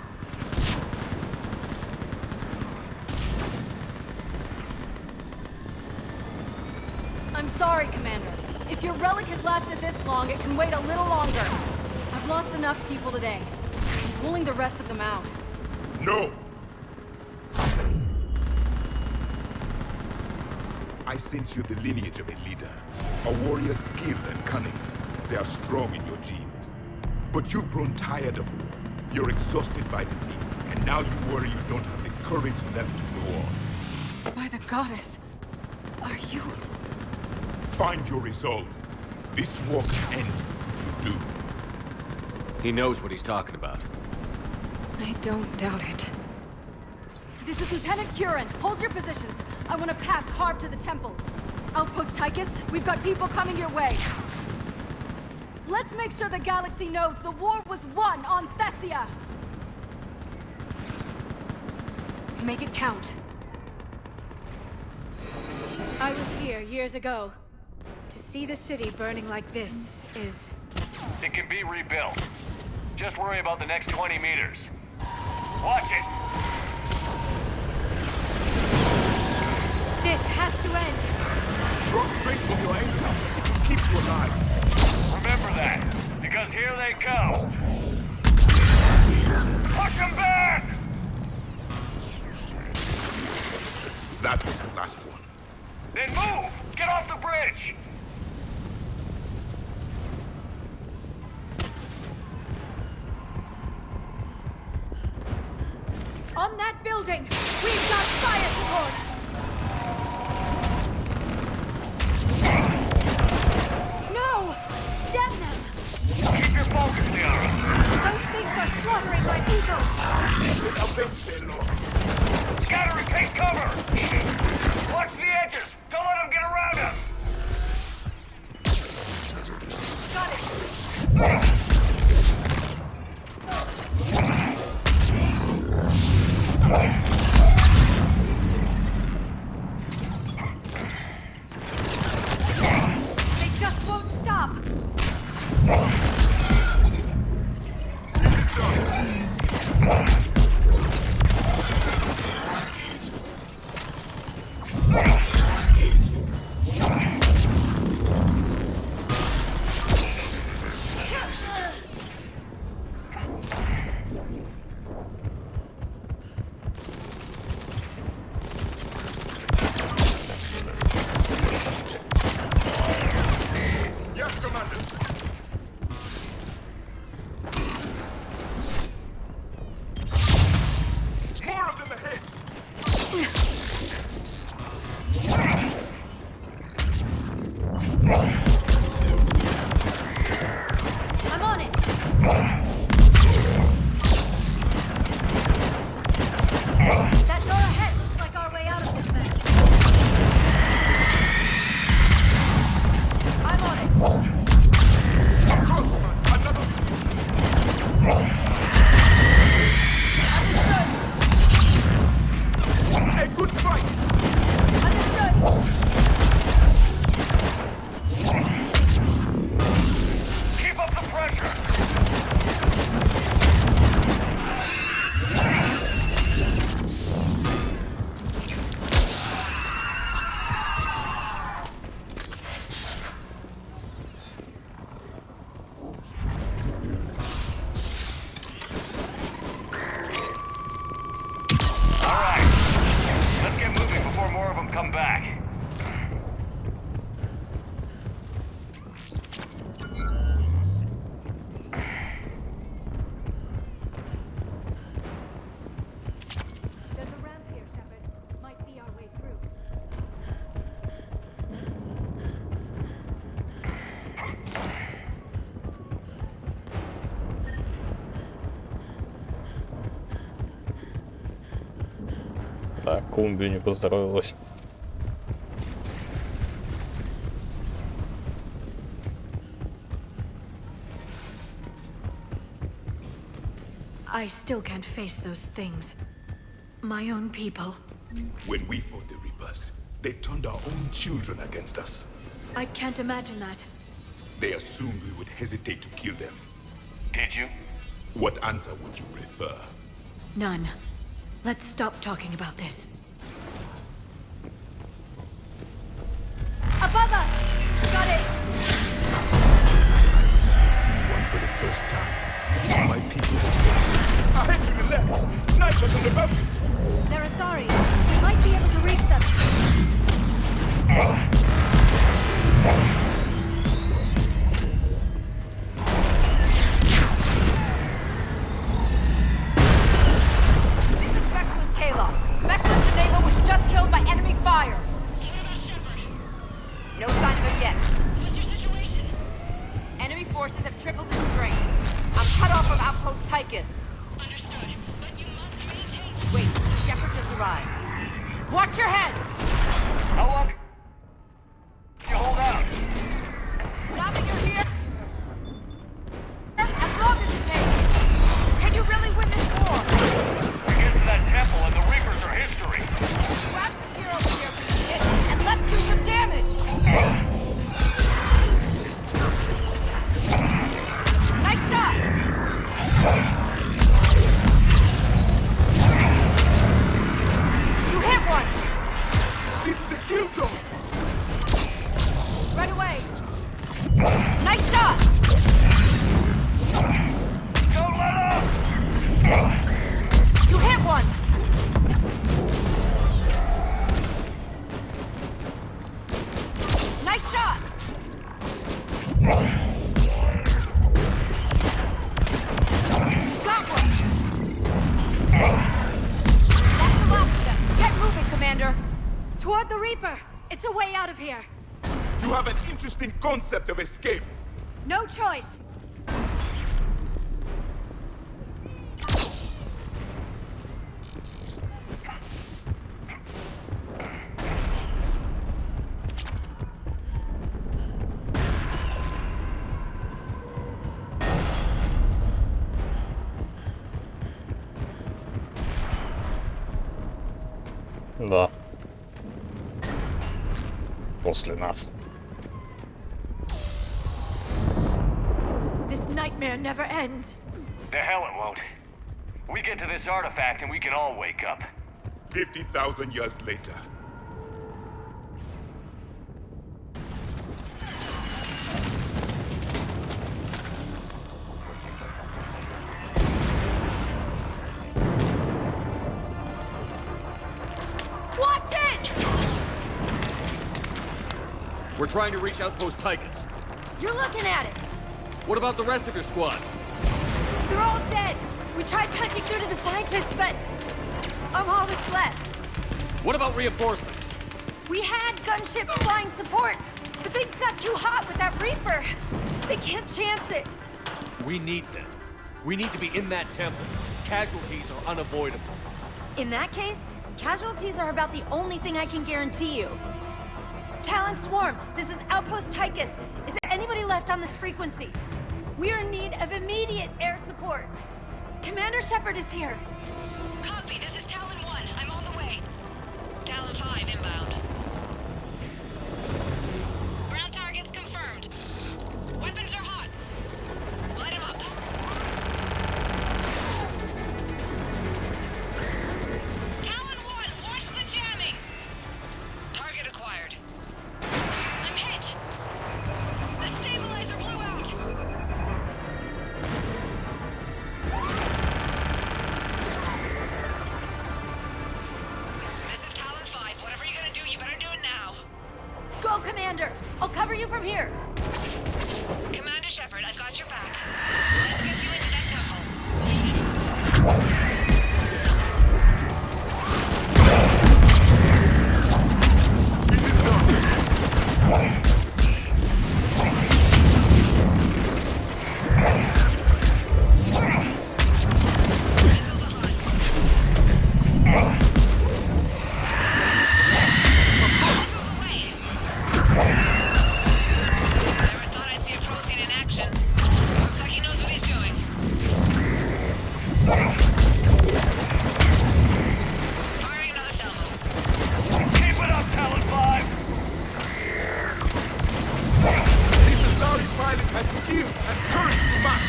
I'm sorry, Commander. If your relic has lasted this long, it can wait a little longer. I've lost enough people today. I'm pulling the rest of them out. No! I sense you're the lineage of a leader. A warrior skilled and cunning. They are strong in your genes. But you've grown tired of war. You're exhausted by defeat. And now you worry you don't have the courage left to go on. By the goddess, are you... Find your resolve. This war can end if you do. He knows what he's talking about. I don't doubt it. This is Lieutenant Curran. Hold your positions. I want a path carved to the temple. Outpost Tychus, we've got people coming your way. Let's make sure the galaxy knows the war was won on Thessia. Make it count. I was here years ago. To see the city burning like this is... It can be rebuilt. Just worry about the next 20 meters. Watch it! This has to end! Drop base with your anger. It can keep you alive. Remember that, because here they come! Push them back! That was the last one. Then move! Get off the bridge! On that building, we've got fire support! No! Stem them! Keep your focus, Kiara! Those things are slaughtering my people! Scatter and take cover! Watch the edges! Don't let them get around us! Got it! They just won't stop! Да, Колумбию не поздоровилась. I still can't face those things. My own people. When we fought the Reapers, they turned our own children against us. I can't imagine that. They assumed we would hesitate to kill them. Did you? What answer would you prefer? None. Let's stop talking about this. Above us! Got it! One for the first time. My people ahead to the left! Snipers on the boat! They're Asari. We might be able to reach them. This is Specialist Kayla. Specialist Geneva was just killed by enemy fire. No sign of him yet. What's your situation? Enemy forces have tripled in strength. I'm cut off from Outpost Tychus. Understood. But you must maintain... Wait, Shepard just arrived. Watch your head! How long? You hold out. Now that you're here, as long as it takes. Can you really win this war? We get to that temple and the Reapers are history. Grab some gear over here for the hit, and let's do some damage! Nice shot! You hit one! It's the kill zone! Right away! Nice shot! Don't let up! You hit one! Nice shot! Got one! That's the last of them. Get moving, Commander! Toward the Reaper! It's a way out of here! You have an interesting concept of escape. No choice! Да. После нас. This nightmare never ends. The hell it won't. We get to this artifact and we can all wake up. 50,000 years later. Watch it! We're trying to reach Outpost Tychus. You're looking at it! What about the rest of your squad? They're all dead! We tried punching through to the scientists, but I'm all that's left. What about reinforcements? We had gunships flying support, but things got too hot with that Reaper. They can't chance it. We need them. We need to be in that temple. Casualties are unavoidable. In that case, casualties are about the only thing I can guarantee you. Talon Swarm, this is Outpost Tychus. Is there anybody left on this frequency? We are in need of immediate air support. Commander Shepard is here. Copy, this is Talon 1. I'm on the way. Talon 5 inbound. Ground targets confirmed. Weapons are hot. Light them up. Talon 1, watch the jamming! Target acquired. I'm hit! The stabilizer blew out! This is Talon 5. Whatever you're gonna do, you better do it now. Go, Commander! I'll cover you from here. Commander Shepard, I've got your back. Let's get you into that temple. shield and turret to match.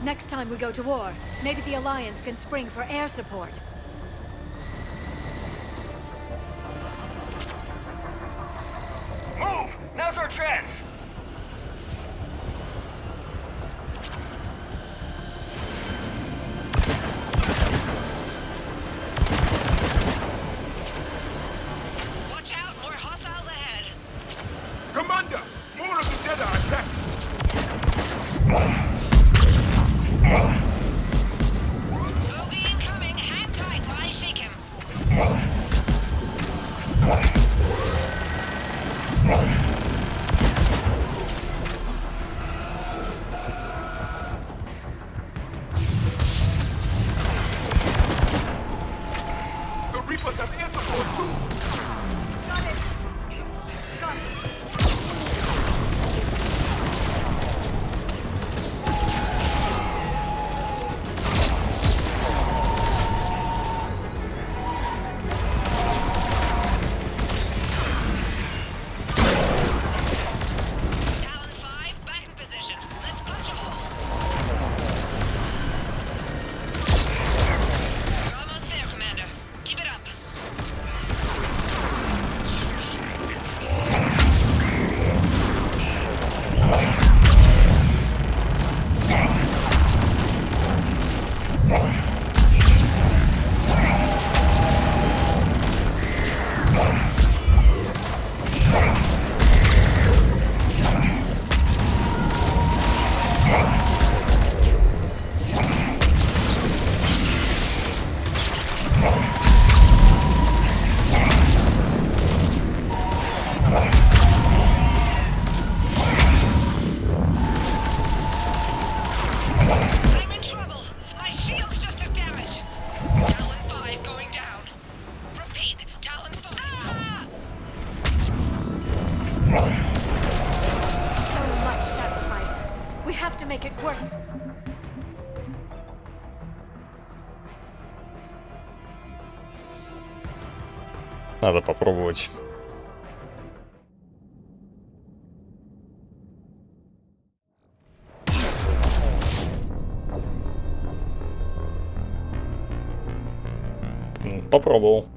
Next time we go to war, maybe the Alliance can spring for air support. Move! Now's our chance! Watch out, more hostiles ahead. Commander, more of the dead are attacked. Bogey incoming. Hang tight while I shake him. The Reapers have air support too. Got it! Got it! Make it work. Надо попробовать. Попробовал.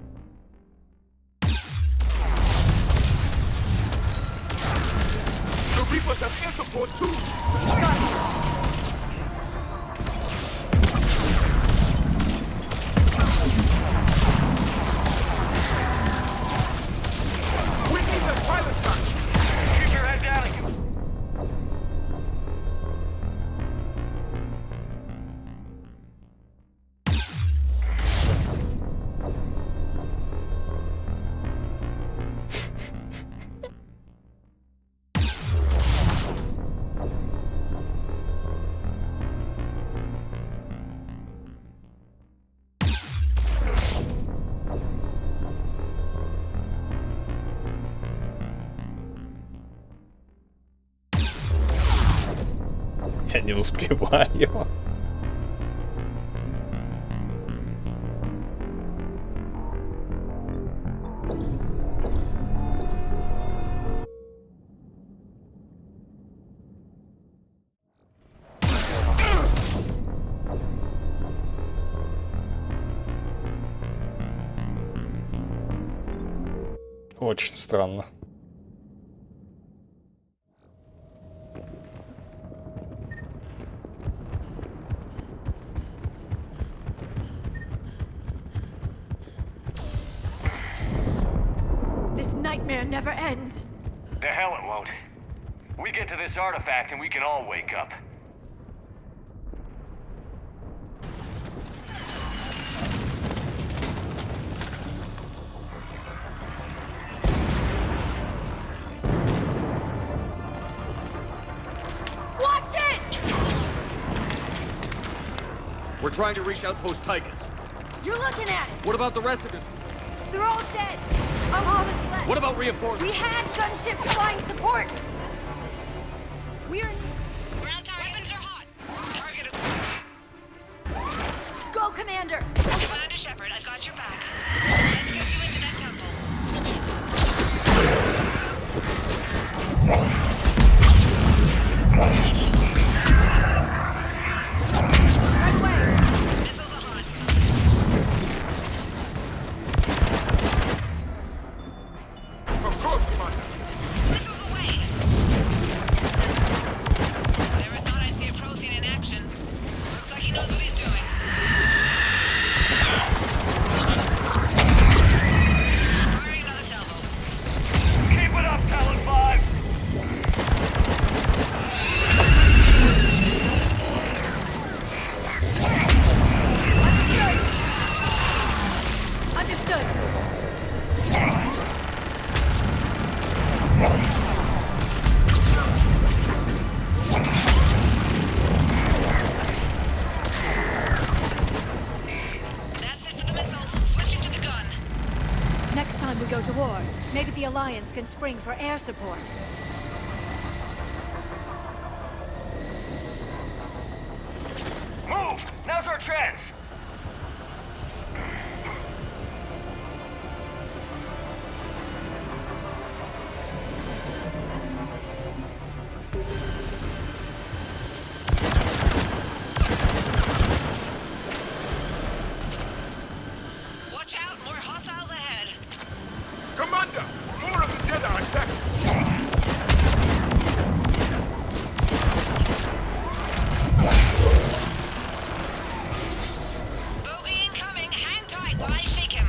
Я не успеваю. Очень странно. This nightmare never ends. The hell it won't. We get to this artifact and we can all wake up. trying to reach Outpost Tychus. You're looking at it! What about the rest of this? They're all dead! I'm all that's left! What about reinforcements? We had gunships flying support! We're... Ground weapons are hot. Target. Go, Commander! Commander Shepard, I've got your back. Let's get you into that temple. Right away! Missiles are hot. Of course, Commander. Missiles away. Never thought I'd see a Prothean in action. Looks like he knows what he's doing. Firing another salvo. Keep it up, Talon 5! Understood! That's it for the missiles. Switching to the gun. Next time we go to war, maybe the Alliance can spring for air support. Move! Now's our chance! Watch out, more hostiles ahead. Commander, more of the Jedi are attacking. Bogey incoming. Hang tight while I shake him.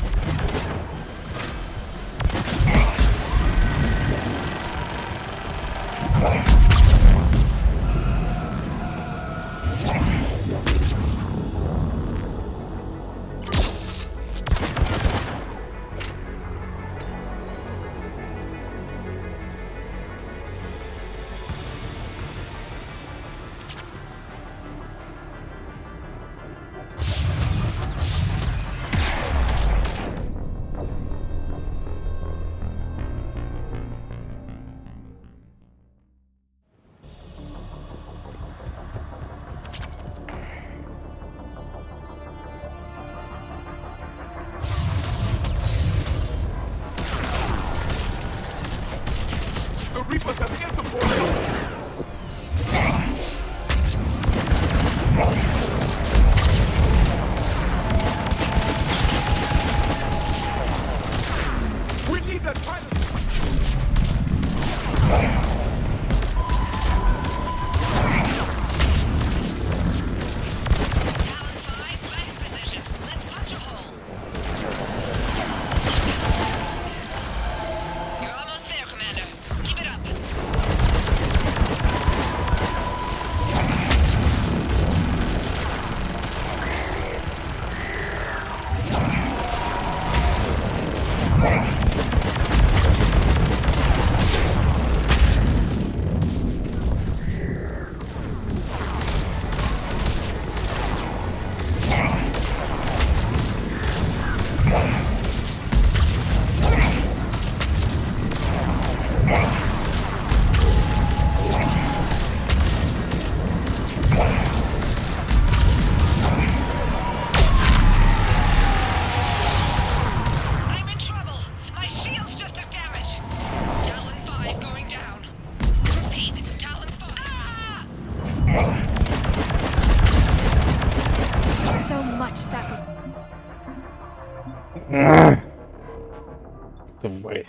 The Reapers have air support. We need that pilot. Talon 5, back in position. Let's punch a hole. You're almost there, Commander. Keep it up. I'm in trouble. My shields just took damage. Talon 5 going down. Repeat, Talon 5. Ah! So much sacrifice. Давай.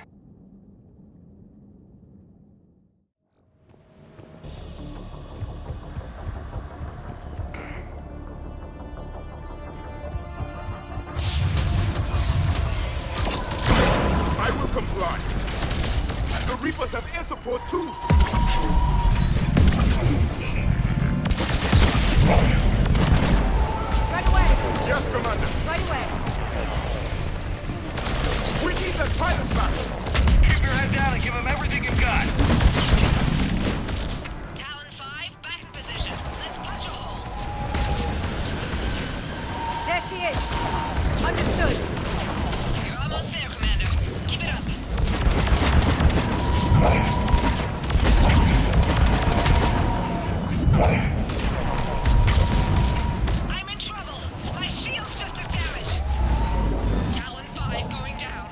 I will comply. The Reapers have air support too. Right away! Yes, Commander. Right away! We need that pilot back. Keep your head down and give him everything you've got. Talon 5, back in position. Let's punch a hole. There she is. Understood. You're almost there, Commander. Keep it up. I'm in trouble. My shields just took damage. Talon 5 going down.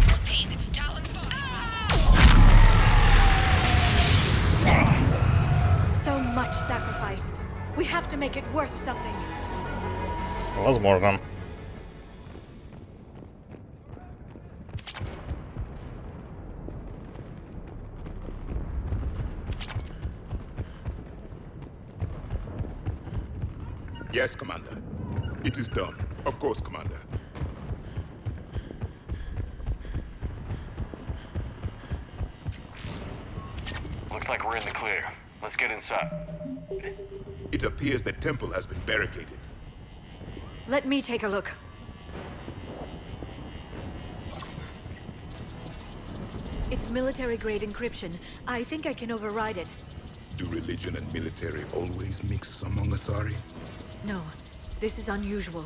Repeat, Talon 5. So much sacrifice. We have to make it worth something. Возможно. Yes, Commander. It is done. Of course, Commander. Looks like we're in the clear. Let's get inside. It appears the temple has been barricaded. Let me take a look. It's military-grade encryption. I think I can override it. Do religion and military always mix among Asari? No, this is unusual.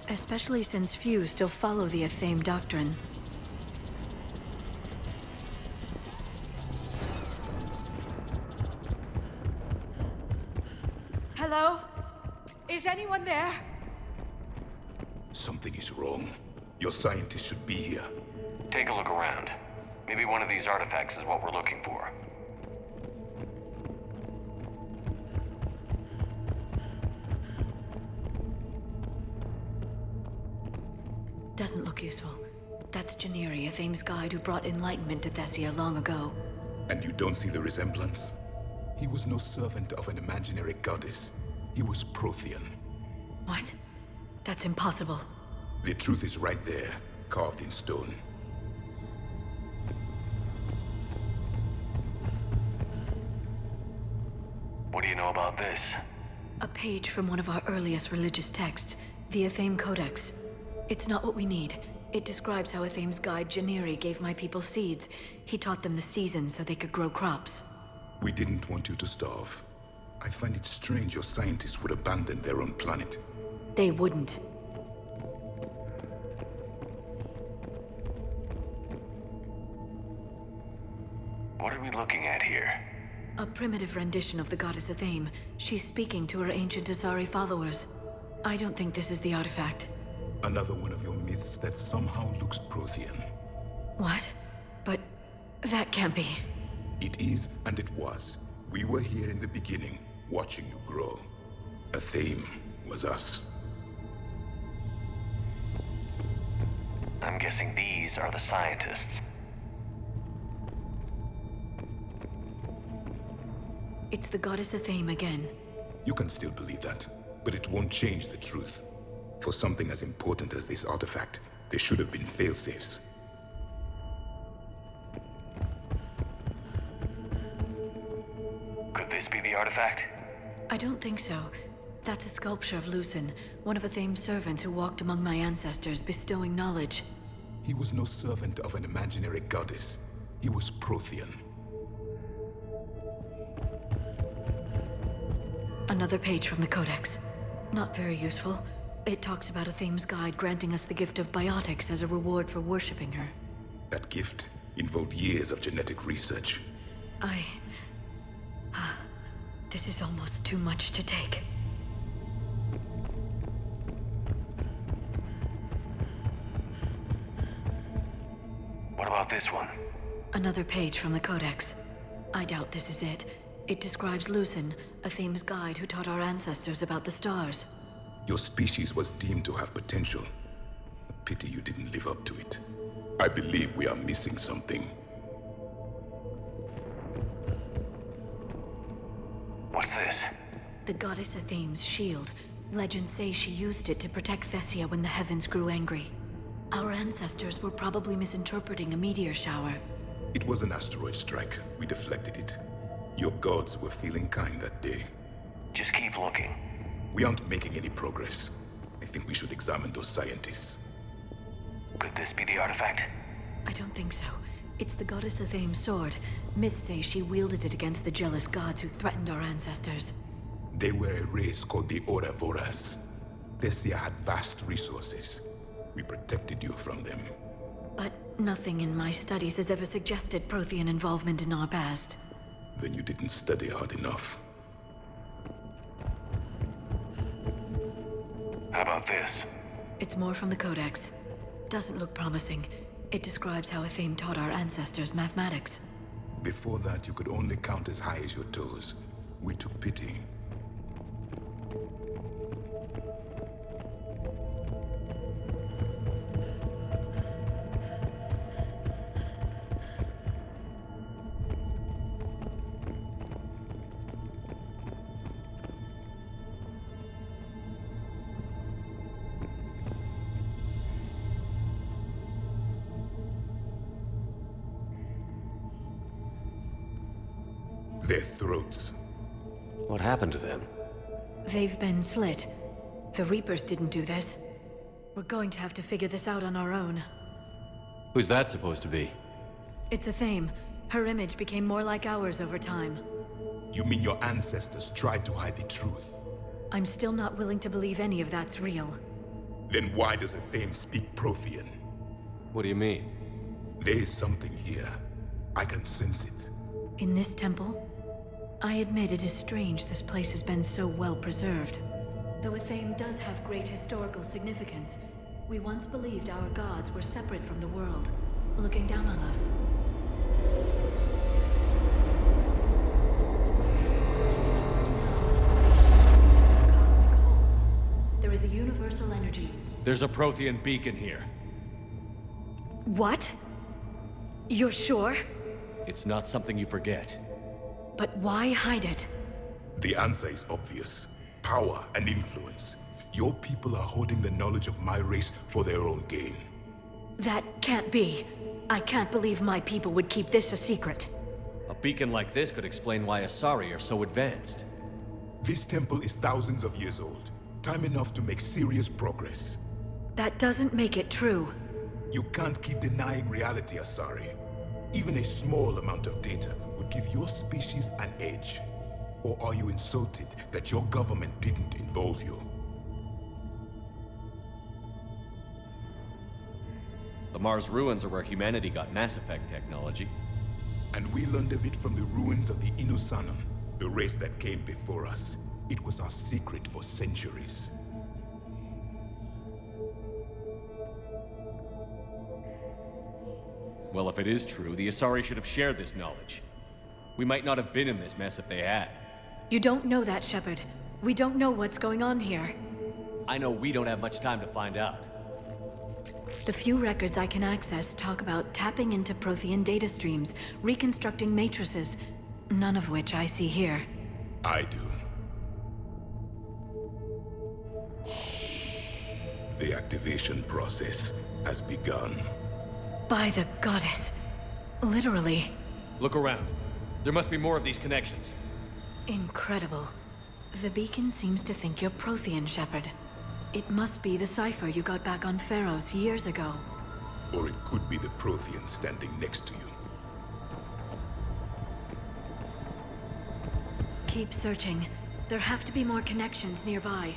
Especially since few still follow the Athame doctrine. Hello? Is anyone there? Something is wrong. Your scientists should be here. Take a look around. Maybe one of these artifacts is what we're looking for. Doesn't look useful. That's Janiri, Athame's guide who brought enlightenment to Thessia long ago. And you don't see the resemblance? He was no servant of an imaginary goddess. He was Prothean. What? That's impossible. The truth is right there, carved in stone. What do you know about this? A page from one of our earliest religious texts, the Athame Codex. It's not what we need. It describes how Athame's guide Janiri gave my people seeds. He taught them the seasons so they could grow crops. We didn't want you to starve. I find it strange your scientists would abandon their own planet. They wouldn't. What are we looking at here? A primitive rendition of the goddess Athame. She's speaking to her ancient Asari followers. I don't think this is the artifact. Another one of your myths that somehow looks Prothean. What? But that can't be. It is, and it was. We were here in the beginning, watching you grow. Athame was us. I'm guessing these are the scientists. It's the goddess Athame again. You can still believe that, but it won't change the truth. For something as important as this artifact, there should have been failsafes. Could this be the artifact? I don't think so. That's a sculpture of Lucen, one of Athame's servants who walked among my ancestors, bestowing knowledge. He was no servant of an imaginary goddess. He was Prothean. Another page from the Codex. Not very useful. It talks about Athame's guide granting us the gift of biotics as a reward for worshipping her. That gift involved years of genetic research. This is almost too much to take. What about this one? Another page from the Codex. I doubt this is it. It describes Lucen, Athame's guide who taught our ancestors about the stars. Your species was deemed to have potential. A pity you didn't live up to it. I believe we are missing something. What's this? The goddess Athame's shield. Legends say she used it to protect Thessia when the heavens grew angry. Our ancestors were probably misinterpreting a meteor shower. It was an asteroid strike. We deflected it. Your gods were feeling kind that day. Just keep looking. We aren't making any progress. I think we should examine those scientists. Could this be the artifact? I don't think so. It's the goddess Athame's sword. Myths say she wielded it against the jealous gods who threatened our ancestors. They were a race called the Ouroboros. Thessia had vast resources. We protected you from them. But nothing in my studies has ever suggested Prothean involvement in our past. Then you didn't study hard enough. How about this? It's more from the Codex. Doesn't look promising. It describes how Athame taught our ancestors mathematics. Before that, you could only count as high as your toes. We took pity. Their throats. What happened to them? They've been slit. The Reapers didn't do this. We're going to have to figure this out on our own. Who's that supposed to be? It's Athame. Her image became more like ours over time. You mean your ancestors tried to hide the truth? I'm still not willing to believe any of that's real. Then why does Athame speak Prothean? What do you mean? There is something here. I can sense it. In this temple? I admit it is strange this place has been so well preserved. Though Athame does have great historical significance, we once believed our gods were separate from the world, looking down on us. There is a universal energy. There's a Prothean beacon here. What? You're sure? It's not something you forget. But why hide it? The answer is obvious. Power and influence. Your people are holding the knowledge of my race for their own gain. That can't be. I can't believe my people would keep this a secret. A beacon like this could explain why Asari are so advanced. This temple is thousands of years old. Time enough to make serious progress. That doesn't make it true. You can't keep denying reality, Asari. Even a small amount of data would give your species an edge. Or are you insulted that your government didn't involve you? The Mars ruins are where humanity got Mass Effect technology. And we learned of it from the ruins of the Inusanum, the race that came before us. It was our secret for centuries. Well, if it is true, the Asari should have shared this knowledge. We might not have been in this mess if they had. You don't know that, Shepard. We don't know what's going on here. I know we don't have much time to find out. The few records I can access talk about tapping into Prothean data streams, reconstructing matrices, none of which I see here. I do. The activation process has begun. By the goddess. Literally. Look around. There must be more of these connections. Incredible. The beacon seems to think you're Prothean, Shepard. It must be the cipher you got back on Pharos years ago. Or it could be the Prothean standing next to you. Keep searching. There have to be more connections nearby.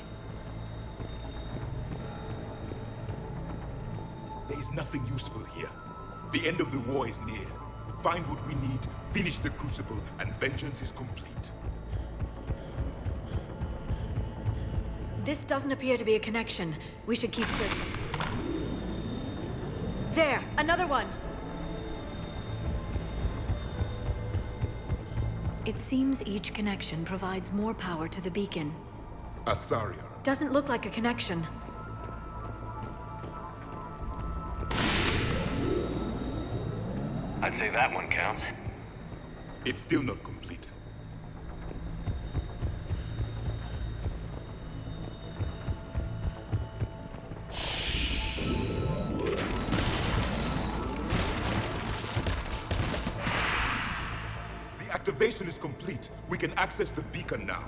There is nothing useful here. The end of the war is near. Find what we need, finish the Crucible, and vengeance is complete. This doesn't appear to be a connection. We should keep searching. There! Another one! It seems each connection provides more power to the beacon. Asaria. Doesn't look like a connection. I'd say that one counts. It's still not complete. The activation is complete. We can access the beacon now.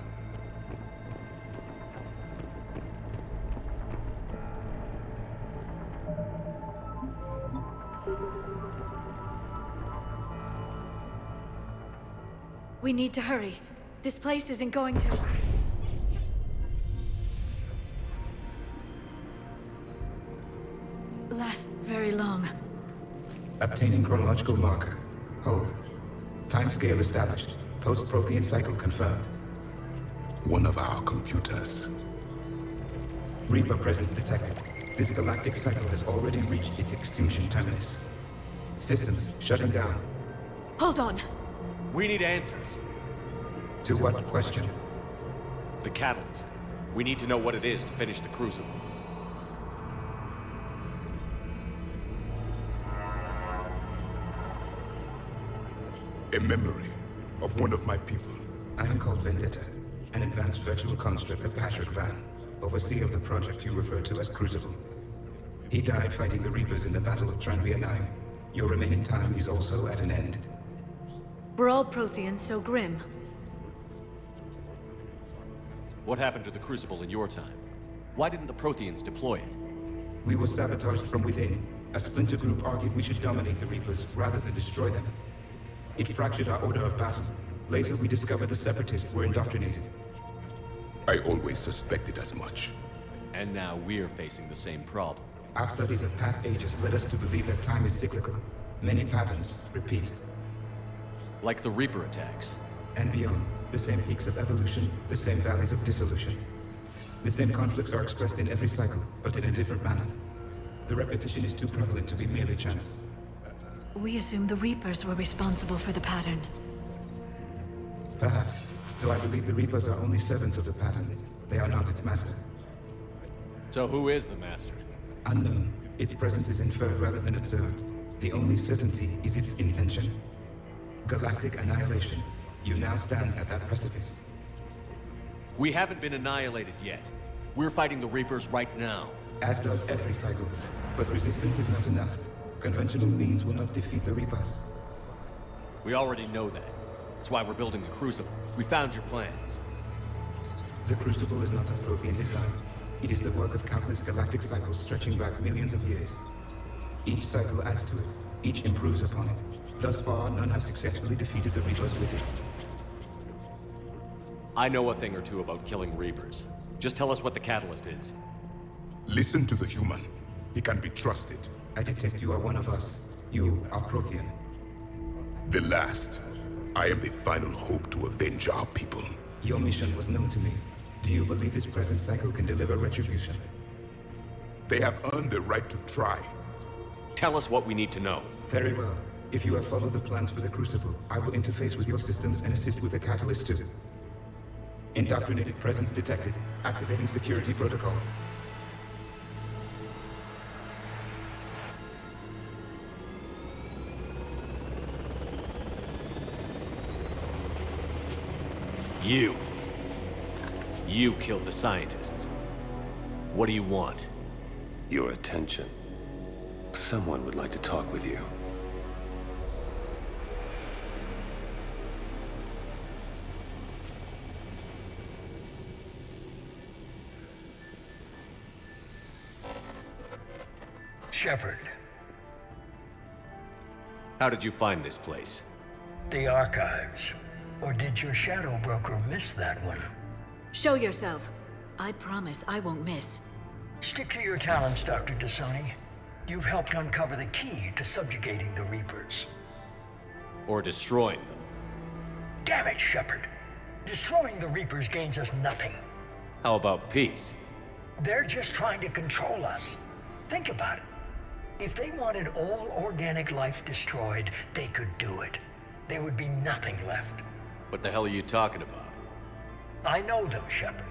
We need to hurry. This place isn't going to... last very long. Obtaining chronological marker. Hold. Timescale established. Post-Prothean cycle confirmed. One of our computers. Reaper presence detected. This galactic cycle has already reached its extinction terminus. Systems shutting down. Hold on. We need answers. To what question? The catalyst. We need to know what it is to finish the Crucible. A memory of one of my people. I am called Vendetta, an advanced virtual construct of Patrick Van, overseer of the project you refer to as Crucible. He died fighting the Reapers in the Battle of Tranvia 9. Your remaining time is also at an end. Were all Protheans so grim? What happened to the Crucible in your time? Why didn't the Protheans deploy it? We were sabotaged from within. A splinter group argued we should dominate the Reapers rather than destroy them. It fractured our order of battle. Later, we discovered the Separatists were indoctrinated. I always suspected as much. And now we're facing the same problem. Our studies of past ages led us to believe that time is cyclical. Many patterns repeat. Like the Reaper attacks. And beyond, the same peaks of evolution, the same valleys of dissolution. The same conflicts are expressed in every cycle, but in a different manner. The repetition is too prevalent to be merely chance. We assumed the Reapers were responsible for the pattern. Perhaps, though I believe the Reapers are only servants of the pattern. They are not its master. So who is the master? Unknown. Its presence is inferred rather than observed. The only certainty is its intention. Galactic annihilation. You now stand at that precipice. We haven't been annihilated yet. We're fighting the Reapers right now. As does every cycle. But resistance is not enough. Conventional means will not defeat the Reapers. We already know that. That's why we're building the Crucible. We found your plans. The Crucible is not a Prothean design. It is the work of countless galactic cycles stretching back millions of years. Each cycle adds to it. Each improves upon it. Thus far, none have successfully defeated the Reapers with it. I know a thing or two about killing Reapers. Just tell us what the catalyst is. Listen to the human. He can be trusted. I detect you are one of us. You are Prothean. The last. I am the final hope to avenge our people. Your mission was known to me. Do you believe this present cycle can deliver retribution? They have earned the right to try. Tell us what we need to know. Very well. If you have followed the plans for the Crucible, I will interface with your systems and assist with the catalyst too. Indoctrinated presence detected. Activating security protocol. You killed the scientists. What do you want? Your attention. Someone would like to talk with you. Shepard. How did you find this place? The archives. Or did your shadow broker miss that one? Show yourself. I promise I won't miss. Stick to your talents, Dr. Dasani. You've helped uncover the key to subjugating the Reapers. Or destroying them. Damn it, Shepard. Destroying the Reapers gains us nothing. How about peace? They're just trying to control us. Think about it. If they wanted all organic life destroyed, they could do it. There would be nothing left. What the hell are you talking about? I know them, Shepard.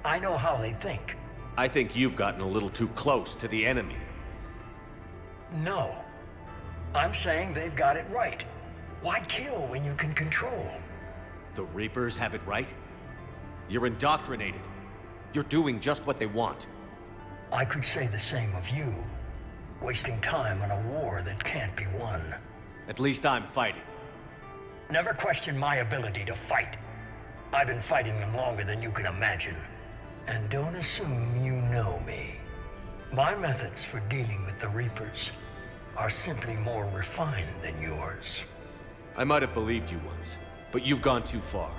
I know how they think. I think you've gotten a little too close to the enemy. No. I'm saying they've got it right. Why kill when you can control? The Reapers have it right? You're indoctrinated. You're doing just what they want. I could say the same of you. Wasting time on a war that can't be won. At least I'm fighting. Never question my ability to fight. I've been fighting them longer than you can imagine. And don't assume you know me. My methods for dealing with the Reapers are simply more refined than yours. I might have believed you once, but you've gone too far.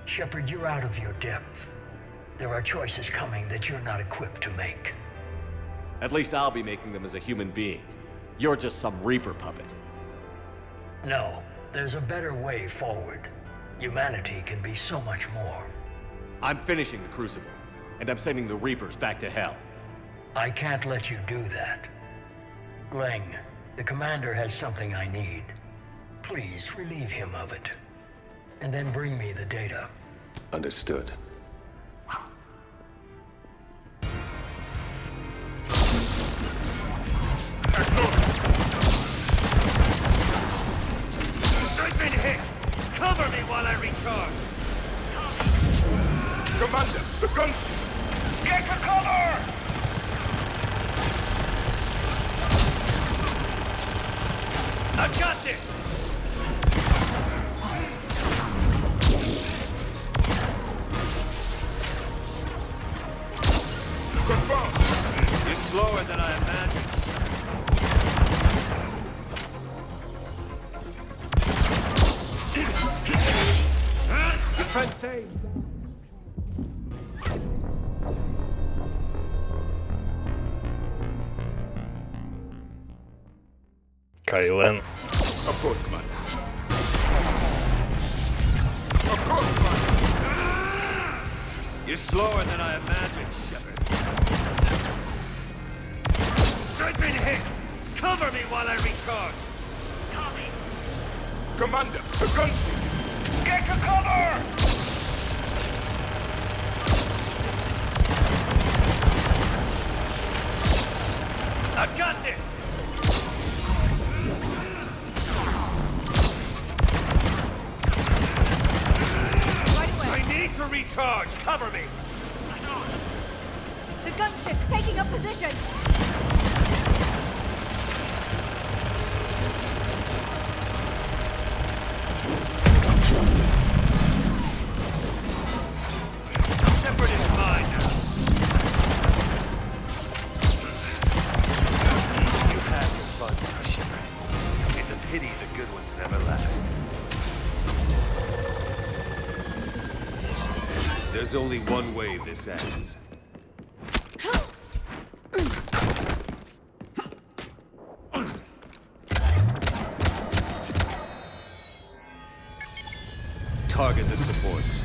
Shepard, you're out of your depth. There are choices coming that you're not equipped to make. At least I'll be making them as a human being. You're just some Reaper puppet. No, there's a better way forward. Humanity can be so much more. I'm finishing the Crucible, and I'm sending the Reapers back to hell. I can't let you do that. Leng, the commander has something I need. Please relieve him of it. And then bring me the data. Understood. I've been hit! Cover me while I recharge! Commander, the gun! Get to cover! I've got this! You're slower than I imagined. Defense save. Kylan. Of course, Commander. Of course, Commander. You're slower than I imagined, Shepard. I've been hit! Cover me while I recharge! Copy. Commander, the gunship! Get to cover! I've got this! I need to recharge! Cover me! The gunship's taking up position! Shepard is mine now. You have your fun now, Shepard. It's a pity the good ones never last. There's only one way this ends. Target the supports.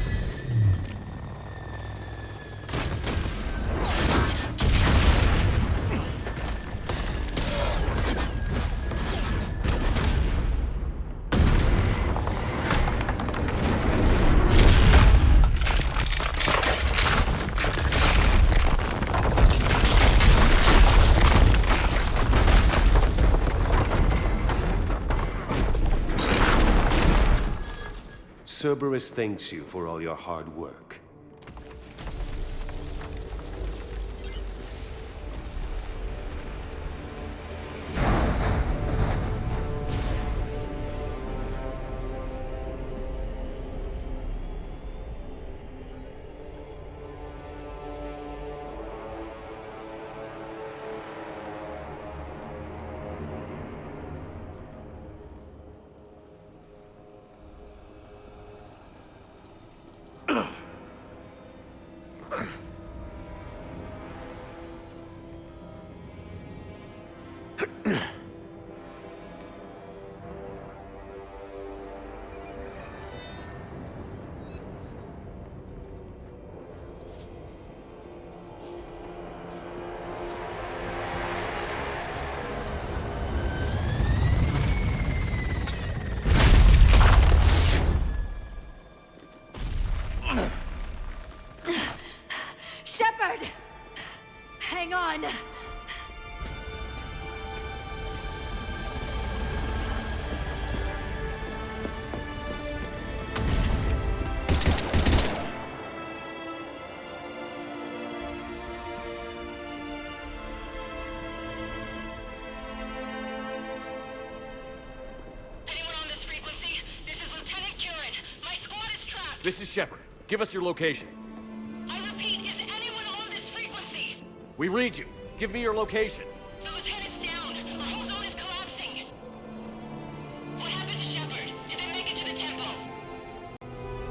Cerberus thanks you for all your hard work. Shepard! Hang on! This is Shepard. Give us your location. I repeat, is anyone on this frequency? We read you. Give me your location. The lieutenant's down. Our whole zone is collapsing. What happened to Shepard? Did they make it to the temple?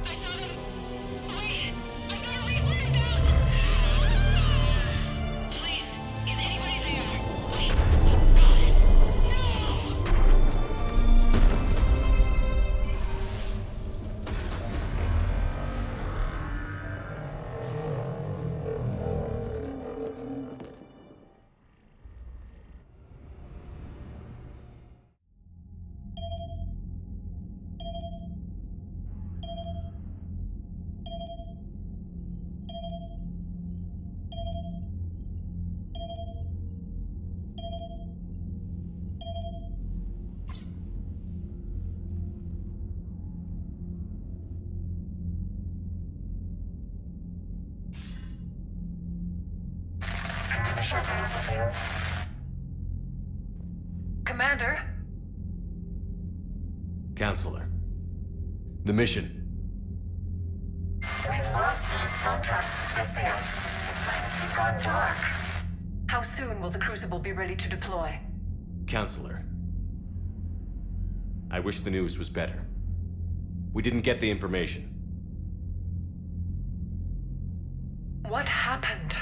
I saw them. Wait, I've got a Reaper inbound. Please, is anybody there? Commander? Counselor. The mission. We've lost contact with Thessia. It's gone dark. How soon will the Crucible be ready to deploy? Counselor. I wish the news was better. We didn't get the information. What happened?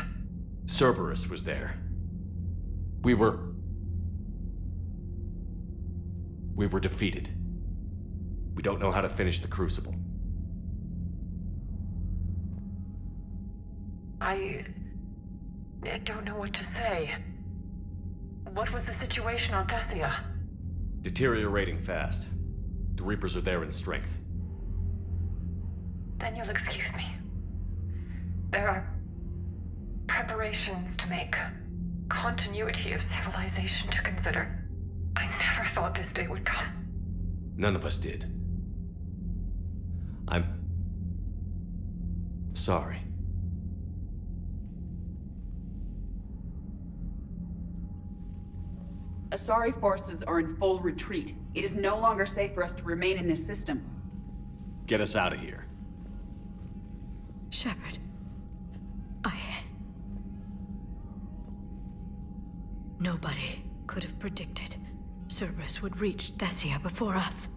Cerberus was there. We were defeated. We don't know how to finish the Crucible. I don't know what to say. What was the situation on Thessia? Deteriorating fast. The Reapers are there in strength. Then you'll excuse me. There are preparations to make. Continuity of civilization to consider. I never thought this day would come. None of us did. I'm sorry. Asari forces are in full retreat. It is no longer safe for us to remain in this system. Get us out of here. Shepard. Nobody could have predicted Cerberus would reach Thessia before us.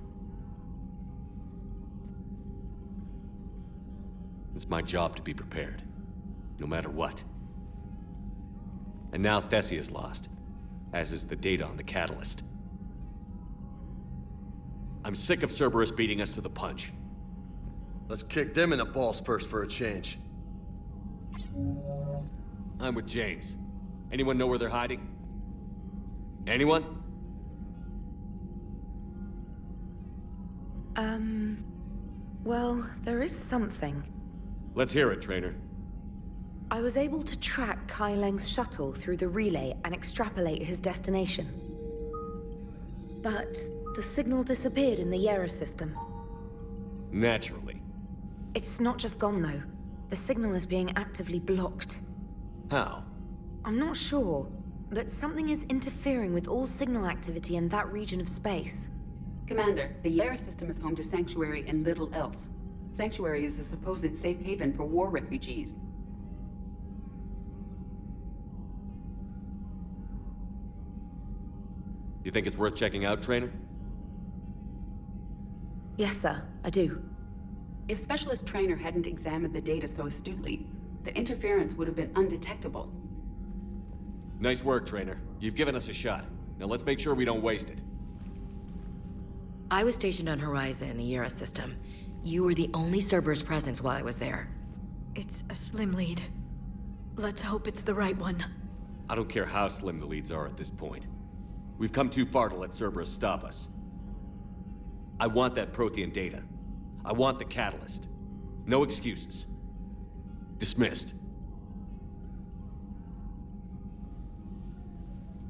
It's my job to be prepared, no matter what. And now Thessia's lost, as is the data on the catalyst. I'm sick of Cerberus beating us to the punch. Let's kick them in the balls first for a change. I'm with James. Anyone know where they're hiding? Anyone? Well, there is something. Let's hear it, Trainer. I was able to track Kai Leng's shuttle through the relay and extrapolate his destination. But the signal disappeared in the Yera system. Naturally. It's not just gone, though. The signal is being actively blocked. How? I'm not sure, but something is interfering with all signal activity in that region of space. Commander, the Yera system is home to Sanctuary and little else. Sanctuary is a supposed safe haven for war refugees. You think it's worth checking out, Trainer? Yes, sir, I do. If Specialist Trainer hadn't examined the data so astutely, the interference would have been undetectable. Nice work, Trainer. You've given us a shot. Now let's make sure we don't waste it. I was stationed on Horizon in the Yera system. You were the only Cerberus presence while I was there. It's a slim lead. Let's hope it's the right one. I don't care how slim the leads are at this point. We've come too far to let Cerberus stop us. I want that Prothean data. I want the catalyst. No excuses. Dismissed.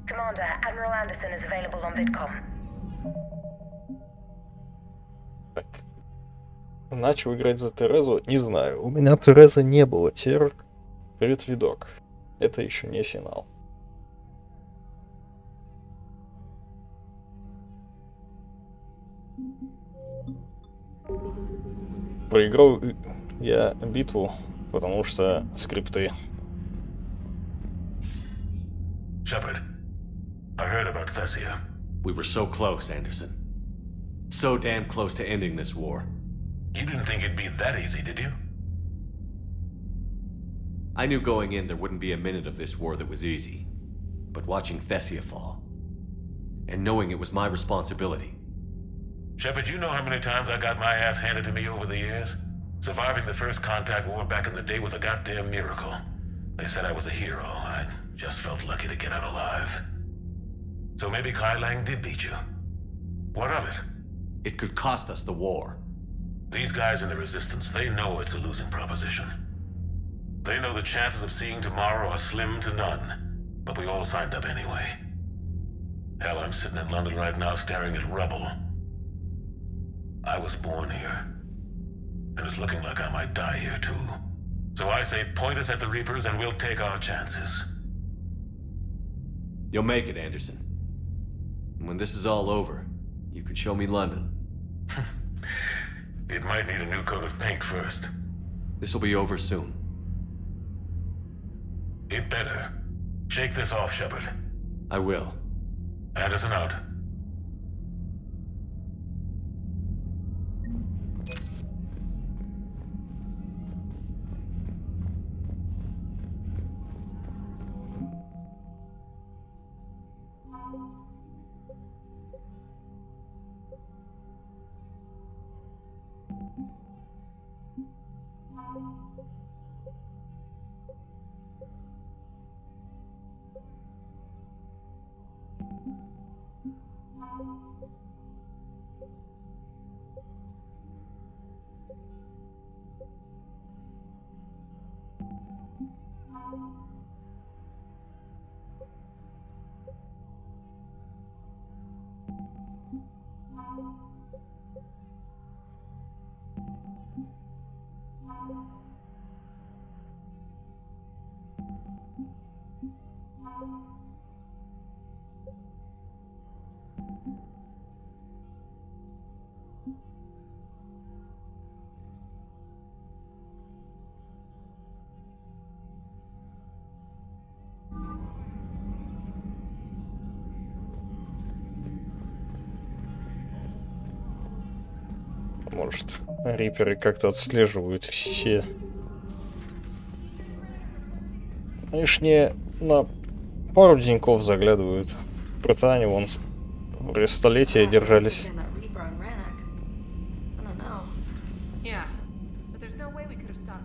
Commander, Admiral Anderson is available on VidCom. Так. Начал играть за Терезу? Не знаю. У меня Тереза не было. Терр. Привет, видок. Это еще не финал. Проиграл я битву, потому что скрипты. Shepard, I heard about Thessia. We were so close, Anderson. So damn close to ending this war. You didn't think it'd be that easy, did you? I knew going in there wouldn't be a minute of this war that was easy. But watching Thessia fall, and knowing it was my responsibility. Shepard, you know how many times I got my ass handed to me over the years? Surviving the first contact war back in the day was a goddamn miracle. They said I was a hero. I just felt lucky to get out alive. So maybe Kai Lang did beat you. What of it? It could cost us the war. These guys in the Resistance, they know it's a losing proposition. They know the chances of seeing tomorrow are slim to none. But we all signed up anyway. Hell, I'm sitting in London right now staring at rubble. I was born here. And it's looking like I might die here too. So I say point us at the Reapers and we'll take our chances. You'll make it, Anderson. And when this is all over, you can show me London. It might need a new coat of paint first. This'll be over soon. It better. Shake this off, Shepard. I will. Anderson out. Может, риперы как-то отслеживают все. Лишние на пару деньков заглядывают. Британия вон в столетия держались.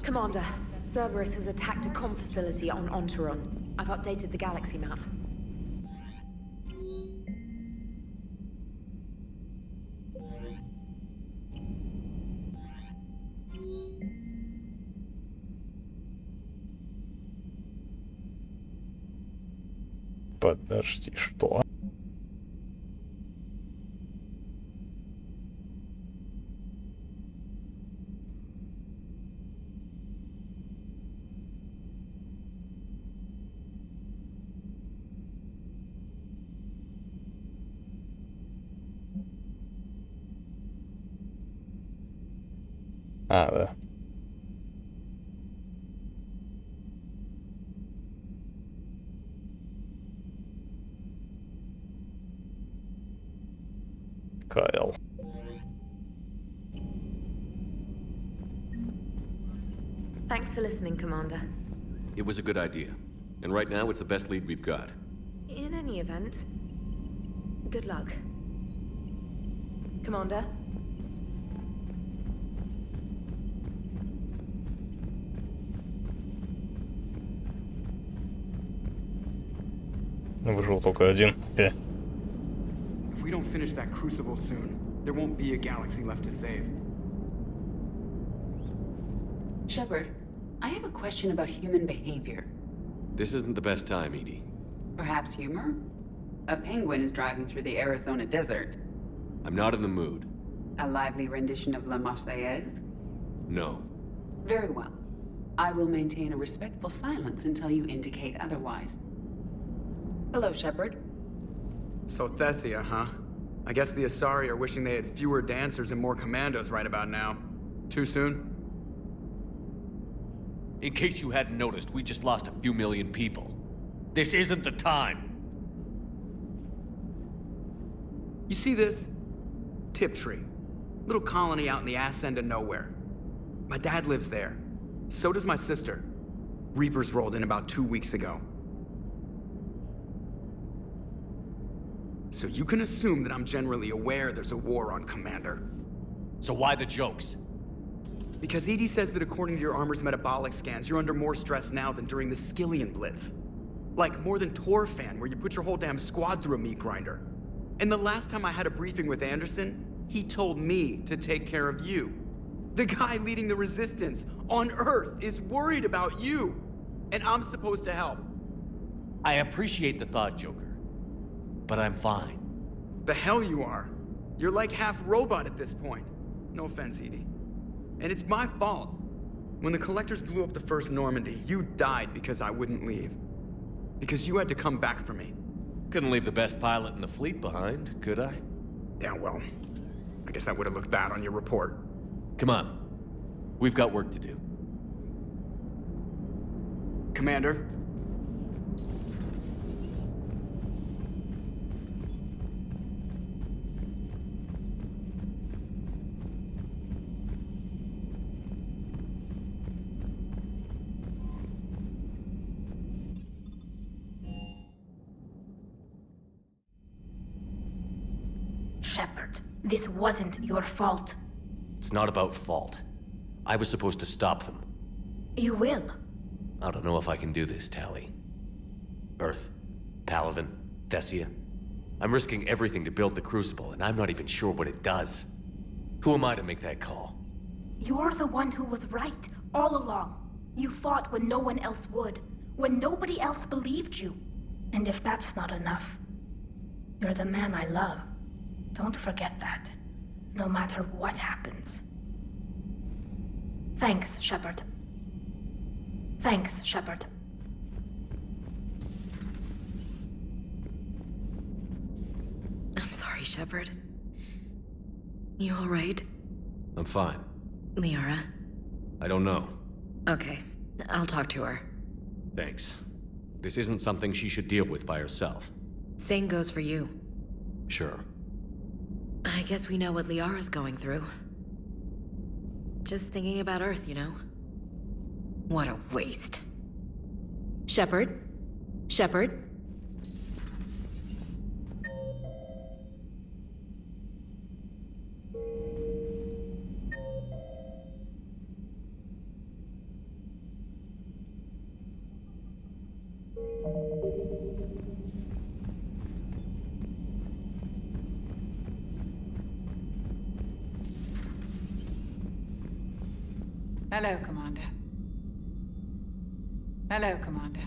Commander, Cerberus has attacked a comm facility on Ontaron. I've updated the galaxy map. Подожди, что? А, да. Кайл. Thanks for listening, Commander. It was a good idea. And right now, it's the best lead we've got. In any event, good luck. Commander? Выжил только один. If we don't finish that crucible soon, there won't be a galaxy left to save. Shepard, I have a question about human behavior. This isn't the best time, Edie. Perhaps humor? A penguin is driving through the Arizona desert. I'm not in the mood. A lively rendition of La Marseillaise? No. Very well. I will maintain a respectful silence until you indicate otherwise. Hello, Shepard. So Thessia, huh? I guess the Asari are wishing they had fewer dancers and more commandos right about now. Too soon? In case you hadn't noticed, we just lost a few million people. This isn't the time. You see this? Tiptree. Little colony out in the ass end of nowhere. My dad lives there. So does my sister. Reapers rolled in about 2 weeks ago. So you can assume that I'm generally aware there's a war on, Commander. So why the jokes? Because Edie says that according to your armor's metabolic scans, you're under more stress now than during the Skillian Blitz. Like more than Torfan, where you put your whole damn squad through a meat grinder. And the last time I had a briefing with Anderson, he told me to take care of you. The guy leading the resistance on Earth is worried about you. And I'm supposed to help. I appreciate the thought, Joker. But I'm fine. The hell you are. You're like half robot at this point. No offense, Edie. And it's my fault. When the Collectors blew up the first Normandy, you died because I wouldn't leave. Because you had to come back for me. Couldn't leave the best pilot in the fleet behind, could I? Yeah, well, I guess that would have looked bad on your report. Come on. We've got work to do. Commander? Shepard, this wasn't your fault. It's not about fault. I was supposed to stop them. You will. I don't know if I can do this, Tali. Earth, Palaven, Thessia. I'm risking everything to build the Crucible, and I'm not even sure what it does. Who am I to make that call? You're the one who was right, all along. You fought when no one else would, when nobody else believed you. And if that's not enough, you're the man I love. Don't forget that, no matter what happens. Thanks, Shepard. Thanks, Shepard. I'm sorry, Shepard. You all right? I'm fine. Liara? I don't know. Okay, I'll talk to her. Thanks. This isn't something she should deal with by herself. Same goes for you. Sure. I guess we know what Liara's going through. Just thinking about Earth, you know? What a waste. Shepard? Shepard? Hello, Commander. Hello, Commander.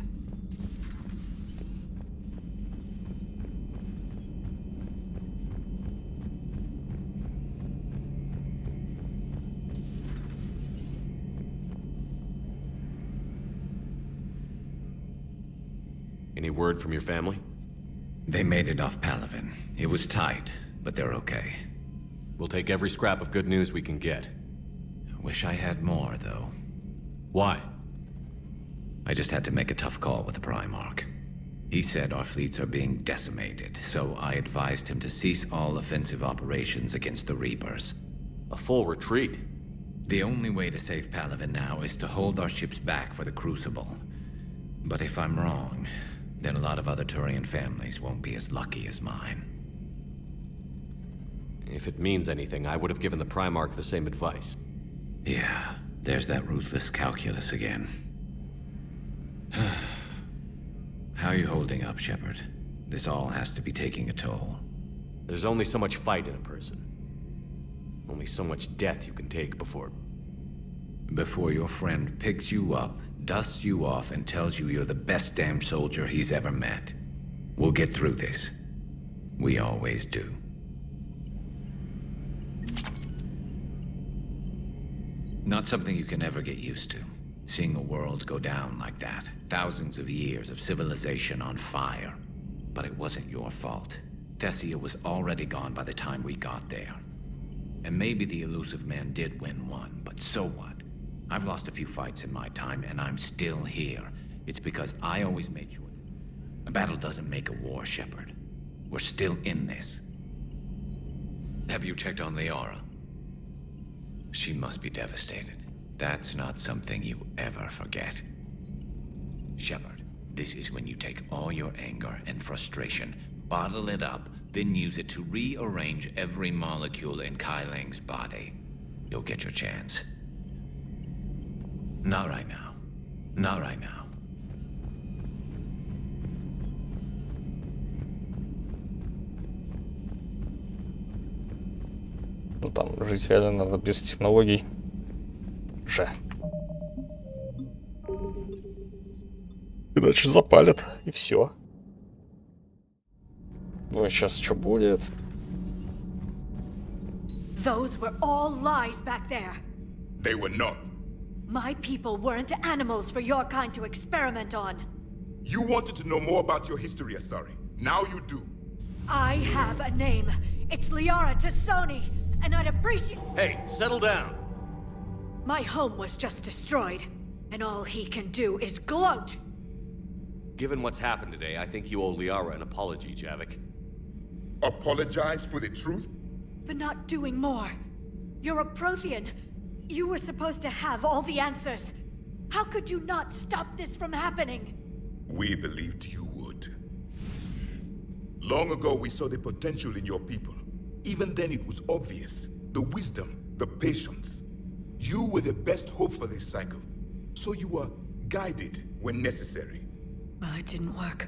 Any word from your family? They made it off Palaven. It was tight, but they're okay. We'll take every scrap of good news we can get. Wish I had more, though. Why? I just had to make a tough call with the Primarch. He said our fleets are being decimated, so I advised him to cease all offensive operations against the Reapers. A full retreat? The only way to save Palaven now is to hold our ships back for the Crucible. But if I'm wrong, then a lot of other Turian families won't be as lucky as mine. If it means anything, I would have given the Primarch the same advice. Yeah, there's that ruthless calculus again. How are you holding up, Shepard? This all has to be taking a toll. There's only so much fight in a person. Only so much death you can take before... Before your friend picks you up, dusts you off, and tells you you're the best damn soldier he's ever met. We'll get through this. We always do. Not something you can ever get used to. Seeing a world go down like that. Thousands of years of civilization on fire. But it wasn't your fault. Thessia was already gone by the time we got there. And maybe the elusive man did win one, but so what? I've lost a few fights in my time, and I'm still here. It's because I always made sure... A battle doesn't make a war, Shepard. We're still in this. Have you checked on Liara? She must be devastated. That's not something you ever forget. Shepard, this is when you take all your anger and frustration, bottle it up, then use it to rearrange every molecule in Kai Ling's body. You'll get your chance. Not right now. Not right now. Ну там жить реально надо без технологий. Иначе запалят, и все. Ну а сейчас что будет? Those were all lies back there. They were not. My people weren't animals for your kind to experiment on. You wanted to know more about your history, Asari. Now you do. I have a name. It's Liara Tassoni, and I'd appreciate... Hey, settle down. My home was just destroyed, and all he can do is gloat. Given what's happened today, I think you owe Liara an apology, Javik. Apologize for the truth? For not doing more. You're a Prothean. You were supposed to have all the answers. How could you not stop this from happening? We believed you would. Long ago, we saw the potential in your people. Even then, it was obvious. The wisdom, the patience. You were the best hope for this cycle. So you were guided when necessary. Well, it didn't work.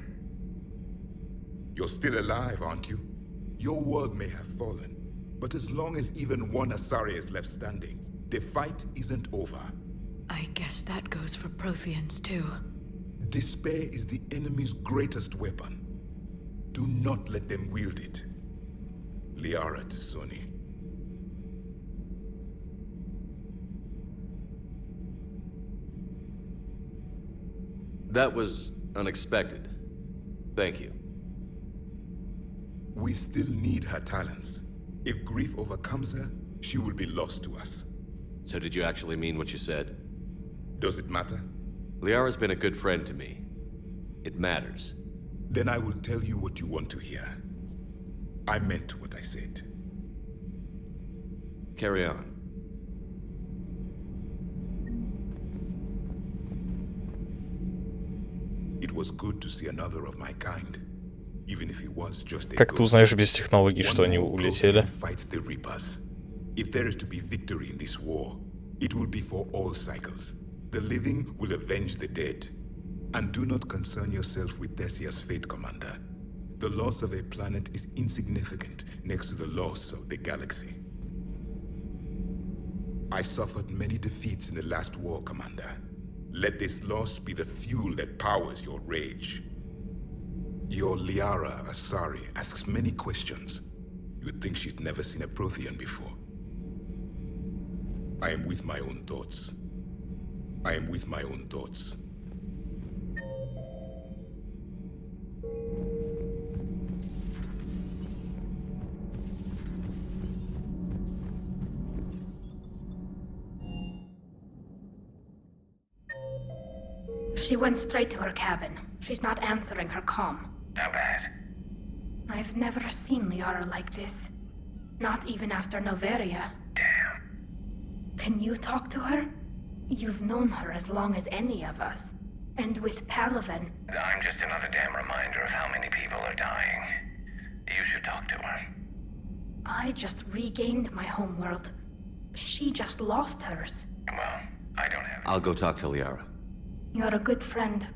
You're still alive, aren't you? Your world may have fallen, but as long as even one Asari is left standing, the fight isn't over. I guess that goes for Protheans, too. Despair is the enemy's greatest weapon. Do not let them wield it. Liara Tassoni. That was unexpected. Thank you. We still need her talents. If grief overcomes her, she will be lost to us. So did you actually mean what you said? Does it matter? Liara's been a good friend to me. It matters. Then I will tell you what you want to hear. I meant what I said. Carry on. It was good to see another of my kind, even if he was just a Как ты узнаешь без технологий, что они улетели? Fights the Reapers. If there is to be victory in this war, it will be for all cycles. The living will avenge the dead. And do not concern yourself with Thessia's fate, Commander. The loss of a planet is insignificant next to the loss of the galaxy. I suffered many defeats in the last war, Commander. Let this loss be the fuel that powers your rage. Your Liara Asari asks many questions. You'd think she'd never seen a Prothean before. I am with my own thoughts. I am with my own thoughts. She went straight to her cabin. She's not answering her comm. How bad? I've never seen Liara like this. Not even after Noveria. Damn. Can you talk to her? You've known her as long as any of us. And with Palaven... I'm just another damn reminder of how many people are dying. You should talk to her. I just regained my homeworld. She just lost hers. Well, I don't have... I'll go talk to Liara. You're a good friend.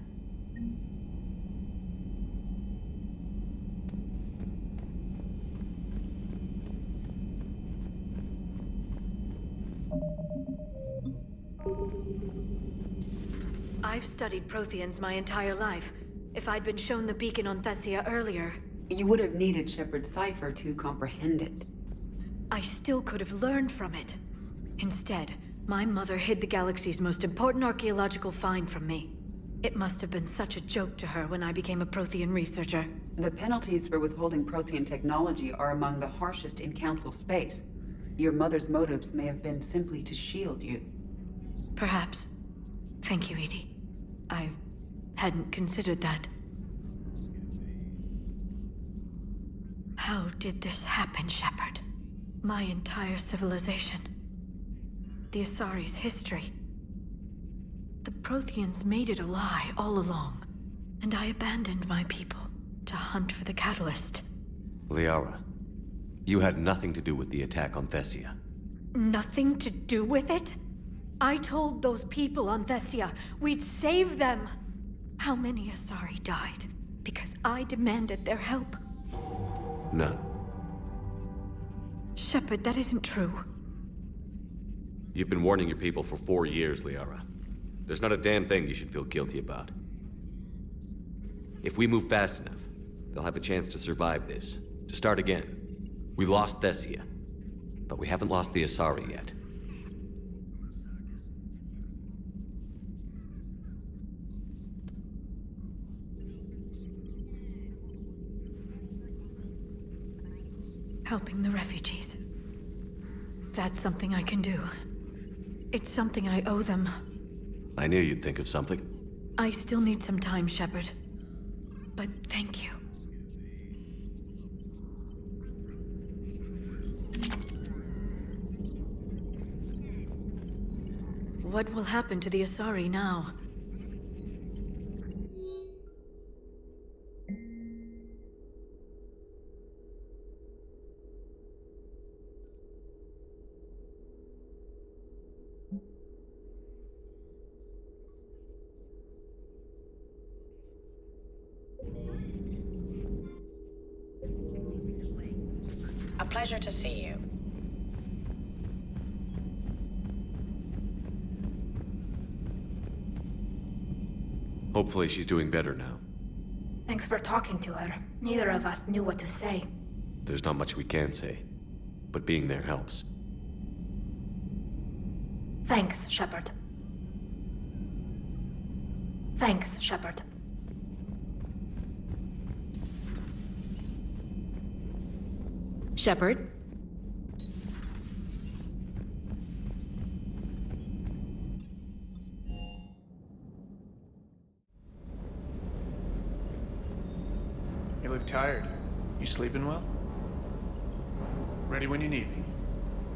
I've studied Protheans my entire life. If I'd been shown the beacon on Thessia earlier... You would have needed Shepard's cipher to comprehend it. I still could have learned from it. Instead, my mother hid the galaxy's most important archaeological find from me. It must have been such a joke to her when I became a Prothean researcher. The penalties for withholding Prothean technology are among the harshest in Council space. Your mother's motives may have been simply to shield you. Perhaps. Thank you, Edie. I hadn't considered that. How did this happen, Shepard? My entire civilization. The Asari's history. The Protheans made it a lie all along, and I abandoned my people to hunt for the catalyst. Liara, you had nothing to do with the attack on Thessia. Nothing to do with it? I told those people on Thessia we'd save them. How many Asari died because I demanded their help? None. Shepard, that isn't true. You've been warning your people for 4 years, Liara. There's not a damn thing you should feel guilty about. If we move fast enough, they'll have a chance to survive this, to start again. We lost Thessia, but we haven't lost the Asari yet. Helping the refugees. That's something I can do. It's something I owe them. I knew you'd think of something. I still need some time, Shepard. But thank you. What will happen to the Asari now? A pleasure to see you. Hopefully she's doing better now. Thanks for talking to her. Neither of us knew what to say. There's not much we can say, but being there helps. Thanks, Shepard. Thanks, Shepard. Shepard? You look tired. You sleeping well? Ready when you need me.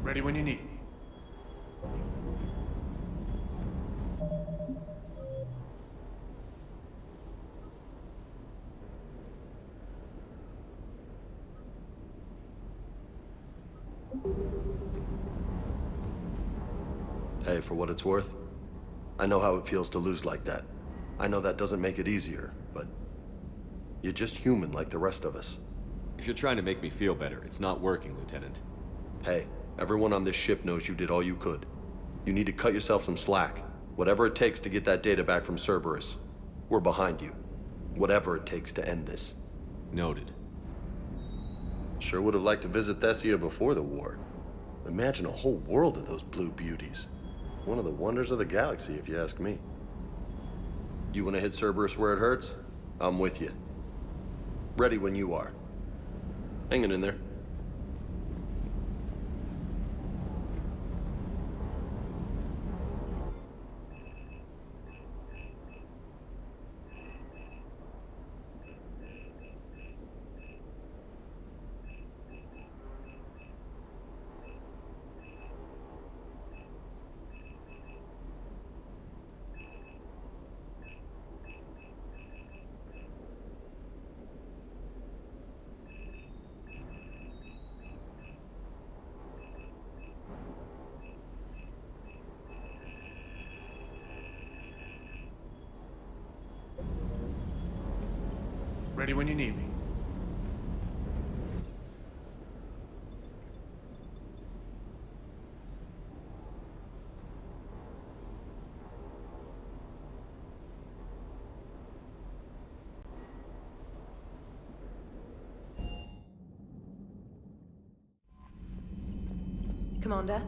Ready when you need me. Hey, for what it's worth, I know how it feels to lose like that. I know that doesn't make it easier, but you're just human like the rest of us. If you're trying to make me feel better, it's not working, Lieutenant. Hey, everyone on this ship knows you did all you could. You need to cut yourself some slack. Whatever it takes to get that data back from Cerberus. We're behind you. Whatever it takes to end this. Noted. Sure would have liked to visit Thessia before the war. Imagine a whole world of those blue beauties. One of the wonders of the galaxy, if you ask me. You want to hit Cerberus where it hurts? I'm with you. Ready when you are. Hanging in there. Ready when you need me. Commander?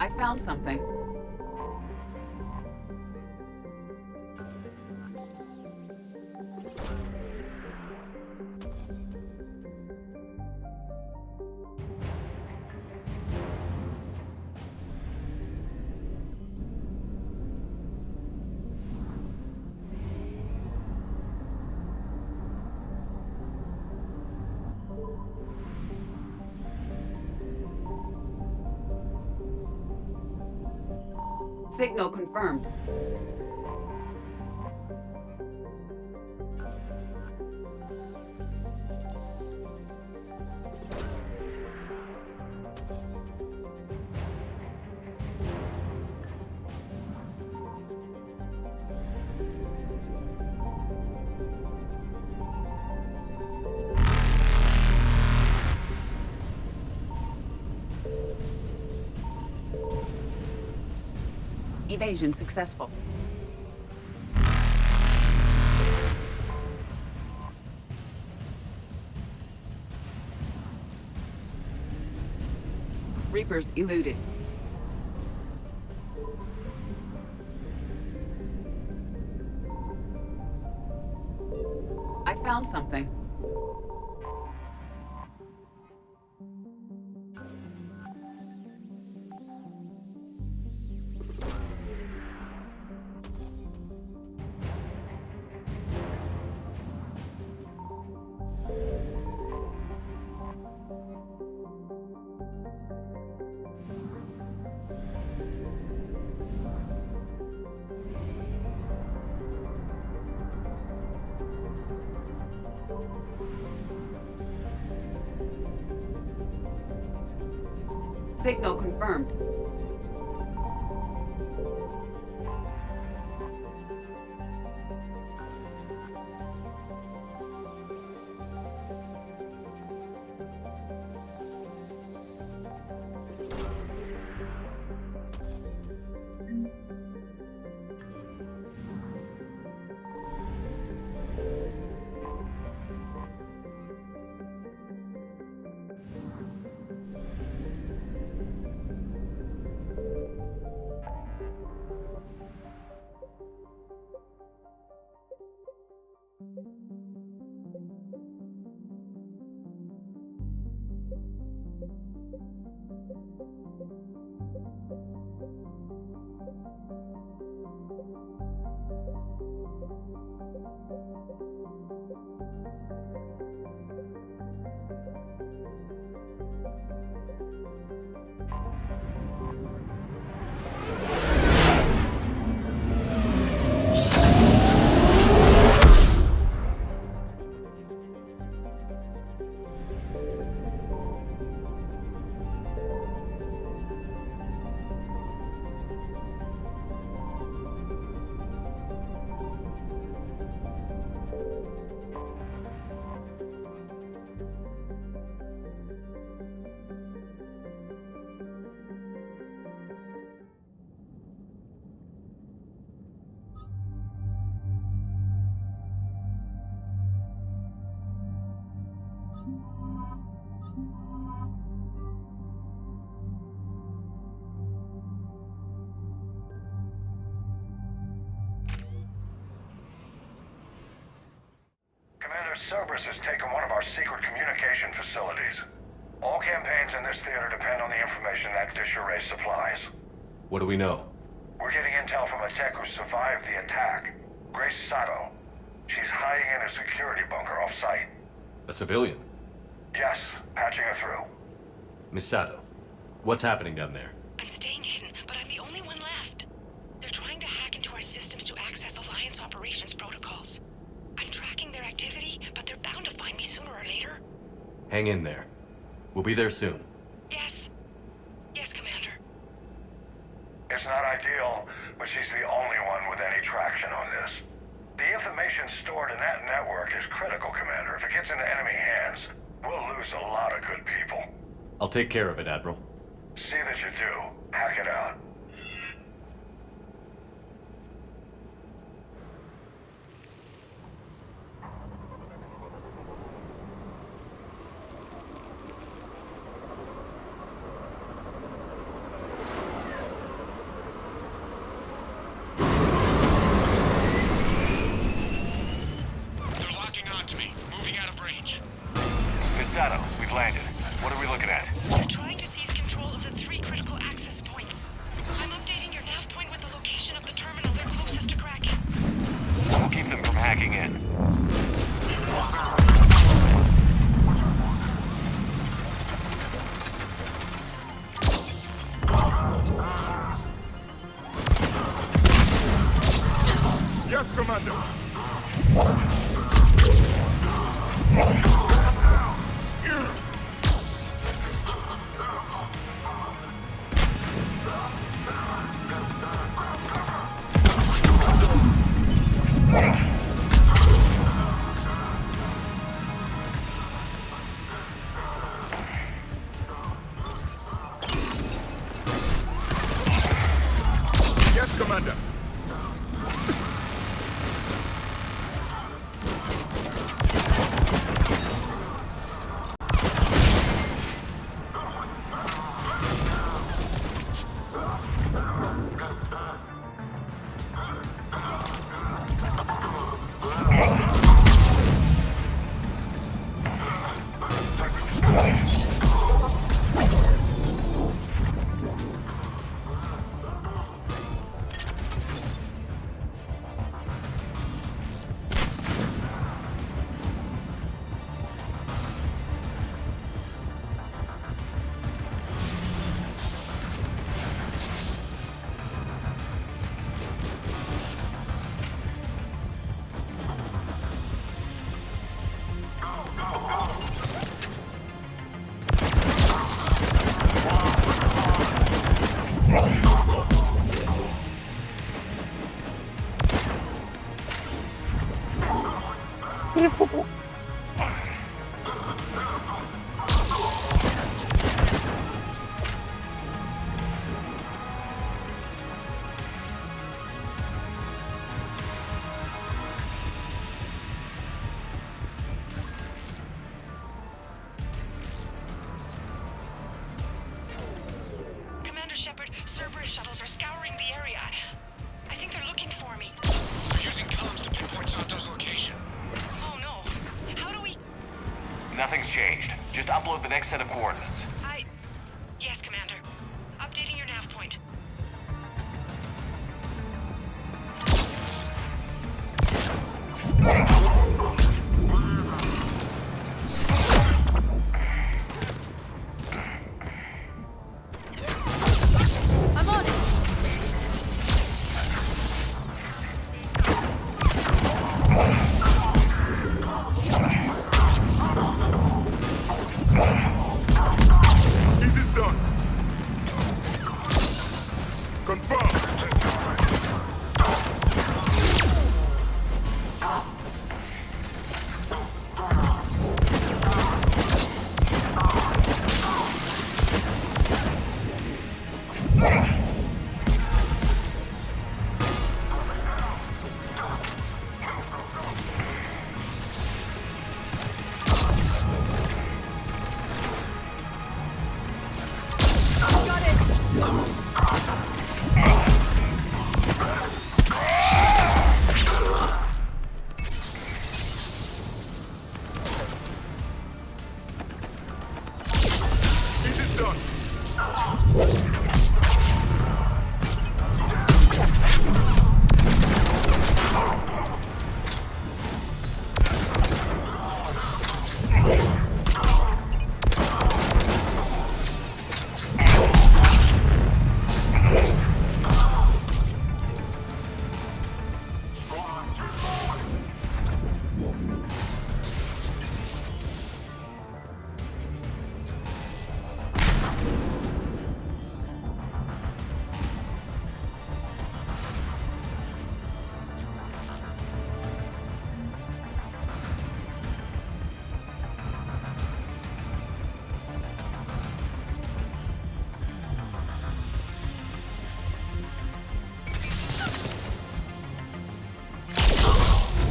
I found something. Signal confirmed. Evasion successful. Reapers eluded. I found something. Signal confirmed. Cerberus has taken one of our secret communication facilities. All campaigns in this theater depend on the information that dish array supplies. What do we know? We're getting intel from a tech who survived the attack. Grace Sato. She's hiding in a security bunker off-site. A civilian? Yes, patching her through. Miss Sato, what's happening down there? I'm staying hidden, but I'm the only one left. They're trying to hack into our systems to access Alliance operations protocols. I'm tracking their activity, but they're bound to find me sooner or later. Hang in there. We'll be there soon. Yes. Yes, Commander. It's not ideal, but she's the only one with any traction on this. The information stored in that network is critical, Commander. If it gets into enemy hands, we'll lose a lot of good people. I'll take care of it, Admiral. See that you do. Hack it out. Sato, we've landed. What are we looking at? They're trying to seize control of the 3 critical access points. I'm updating your nav point with the location of the terminal they're closest to cracking. We'll keep them from hacking in. Cerberus shuttles are scouring the area. I think they're looking for me. We're using comms to pinpoint Santo's location. Oh no. How do we... Nothing's changed. Just upload the next set of coordinates. Yes, Commander. Updating your nav point. I'm on it! It is done. Confirmed.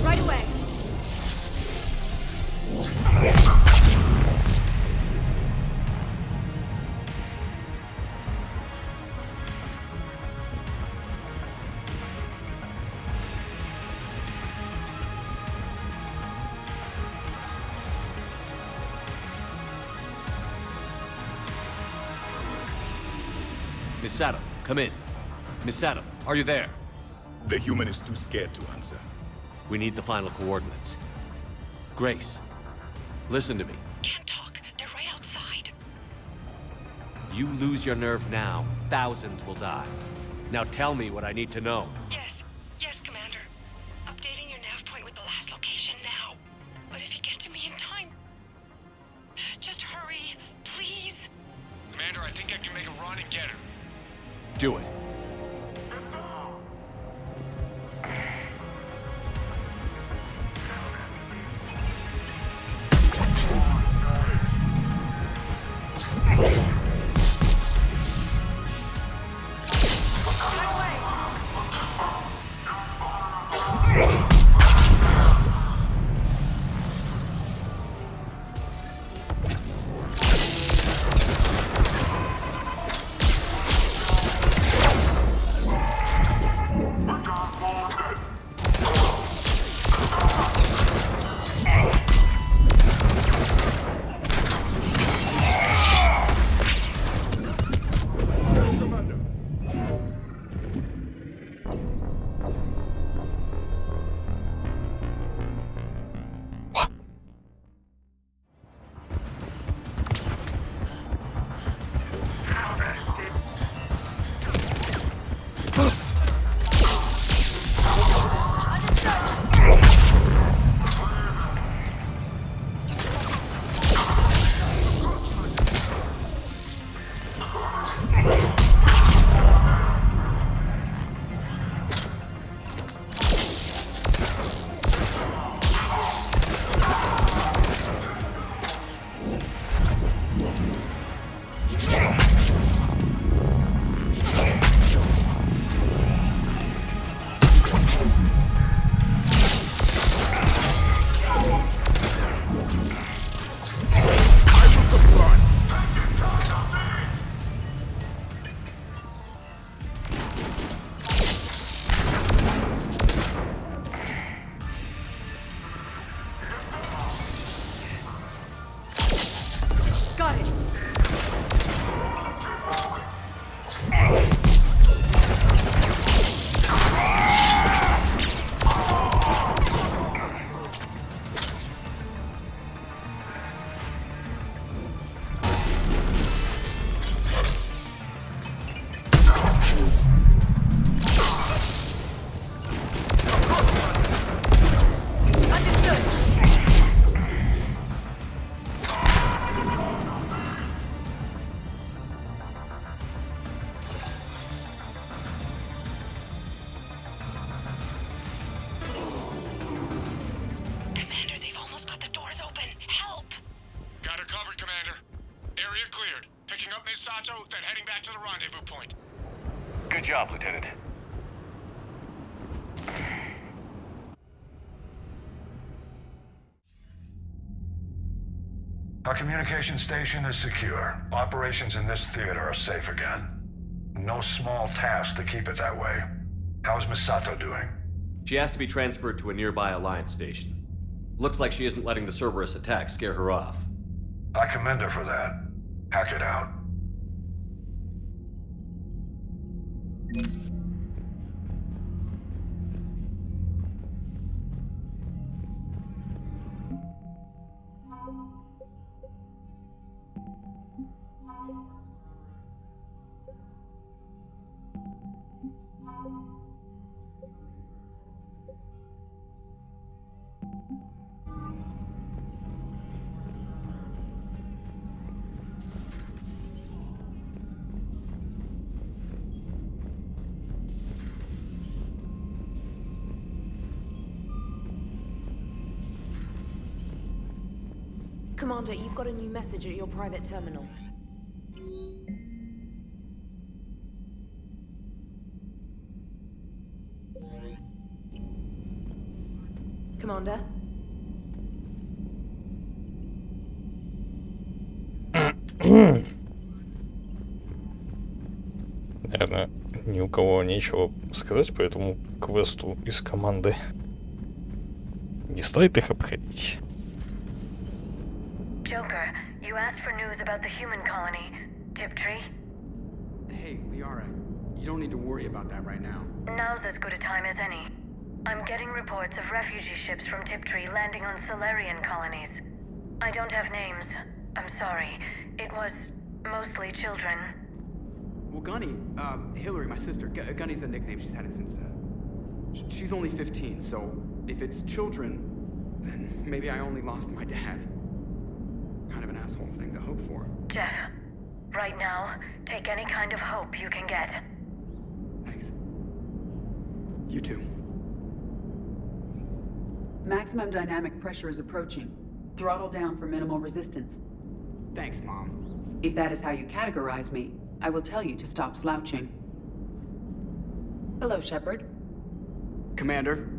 Right away! Miss Saddam, come in. Miss Saddam, are you there? The human is too scared to answer. We need the final coordinates. Grace, listen to me. Can't talk. They're right outside. You lose your nerve now, thousands will die. Now tell me what I need to know. Yes. Yes, Commander. Updating your nav point with the last location now. But if you get to me in time... Just hurry, please. Commander, I think I can make a run and get her. Do it. Got her covered, Commander. Area cleared. Picking up Miss Sato, then heading back to the rendezvous point. Good job, Lieutenant. Our communication station is secure. Operations in this theater are safe again. No small task to keep it that way. How's Miss Sato doing? She has to be transferred to a nearby Alliance station. Looks like she isn't letting the Cerberus attack scare her off. I commend her for that. Hack it out. Commander, you've got a new message at your private terminal. Commander? Наверное, ни у кого нечего сказать по этому квесту из команды. Не стоит их обходить. Joker, you asked for news about the human colony, Tiptree. Hey, Liara, you don't need to worry about that right now. Now's as good a time as any. I'm getting reports of refugee ships from Tiptree landing on Solarian colonies. I don't have names. I'm sorry. It was mostly children. Well, Gunny, Hillary, my sister, Gunny's a nickname. She's had it since, she's only 15, so if it's children, then maybe I only lost my dad. Kind of an asshole thing to hope for. Jeff, right now, take any kind of hope you can get. Thanks. You too. Maximum dynamic pressure is approaching. Throttle down for minimal resistance. Thanks, Mom. If that is how you categorize me, I will tell you to stop slouching. Hello, Shepard. Commander.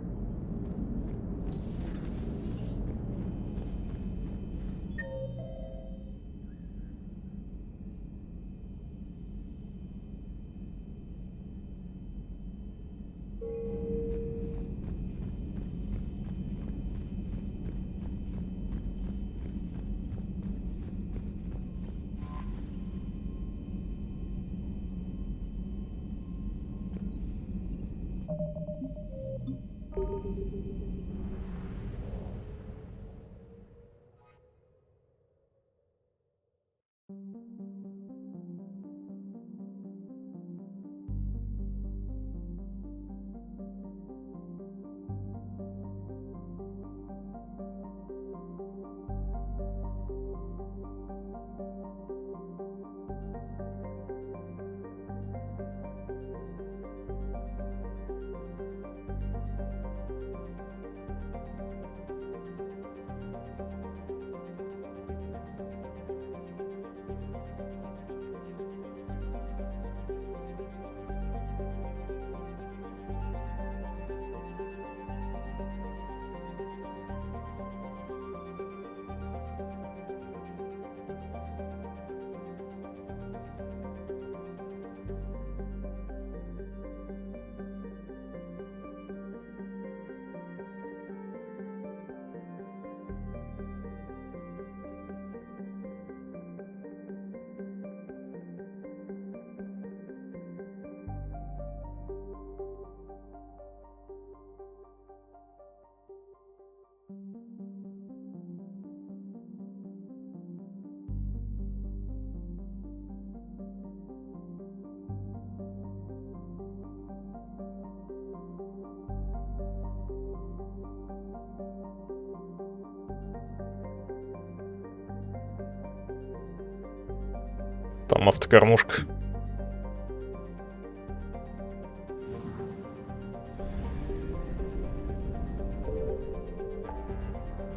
Там автокормушка.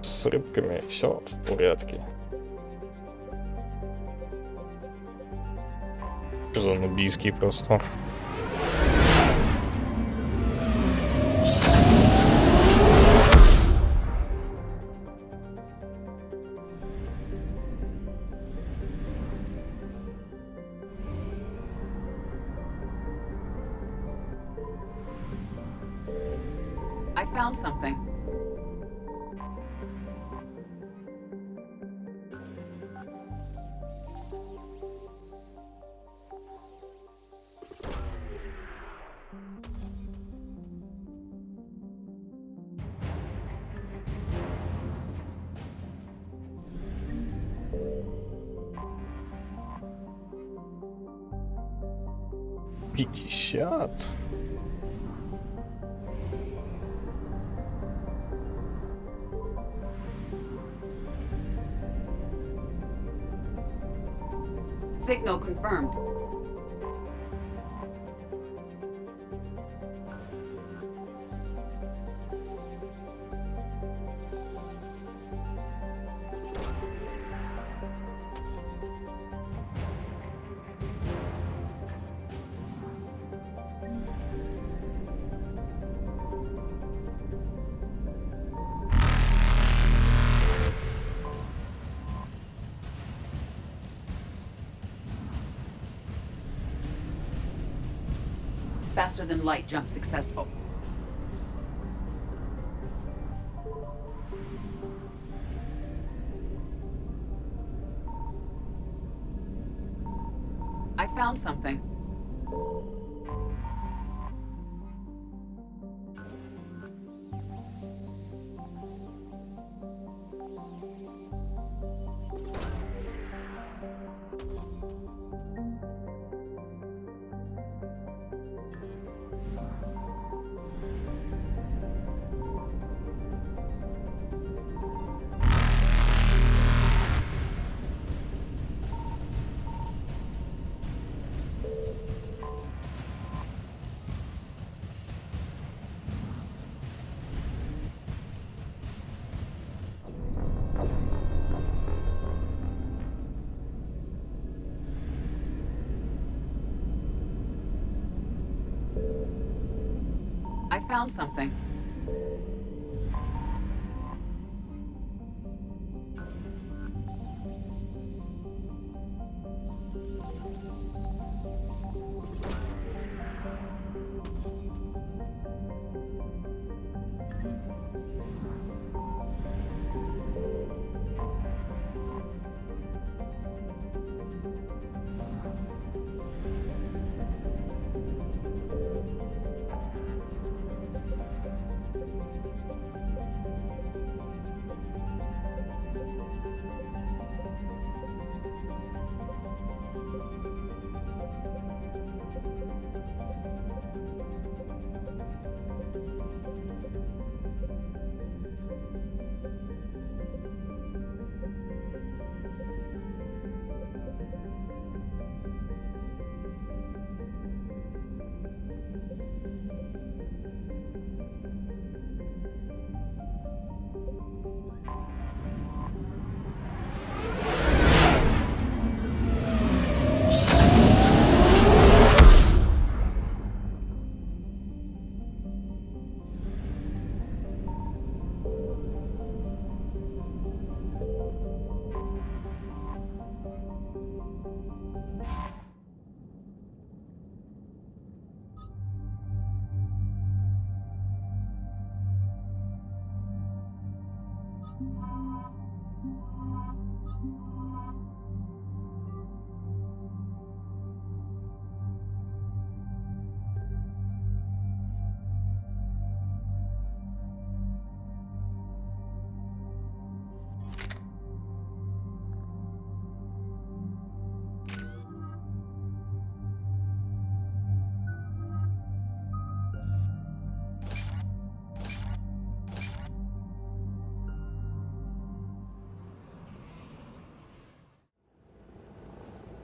С рыбками все в порядке. Что за нубийский простор? I found something. $50. Signal confirmed. Faster than light jump successful. I found something. I found something.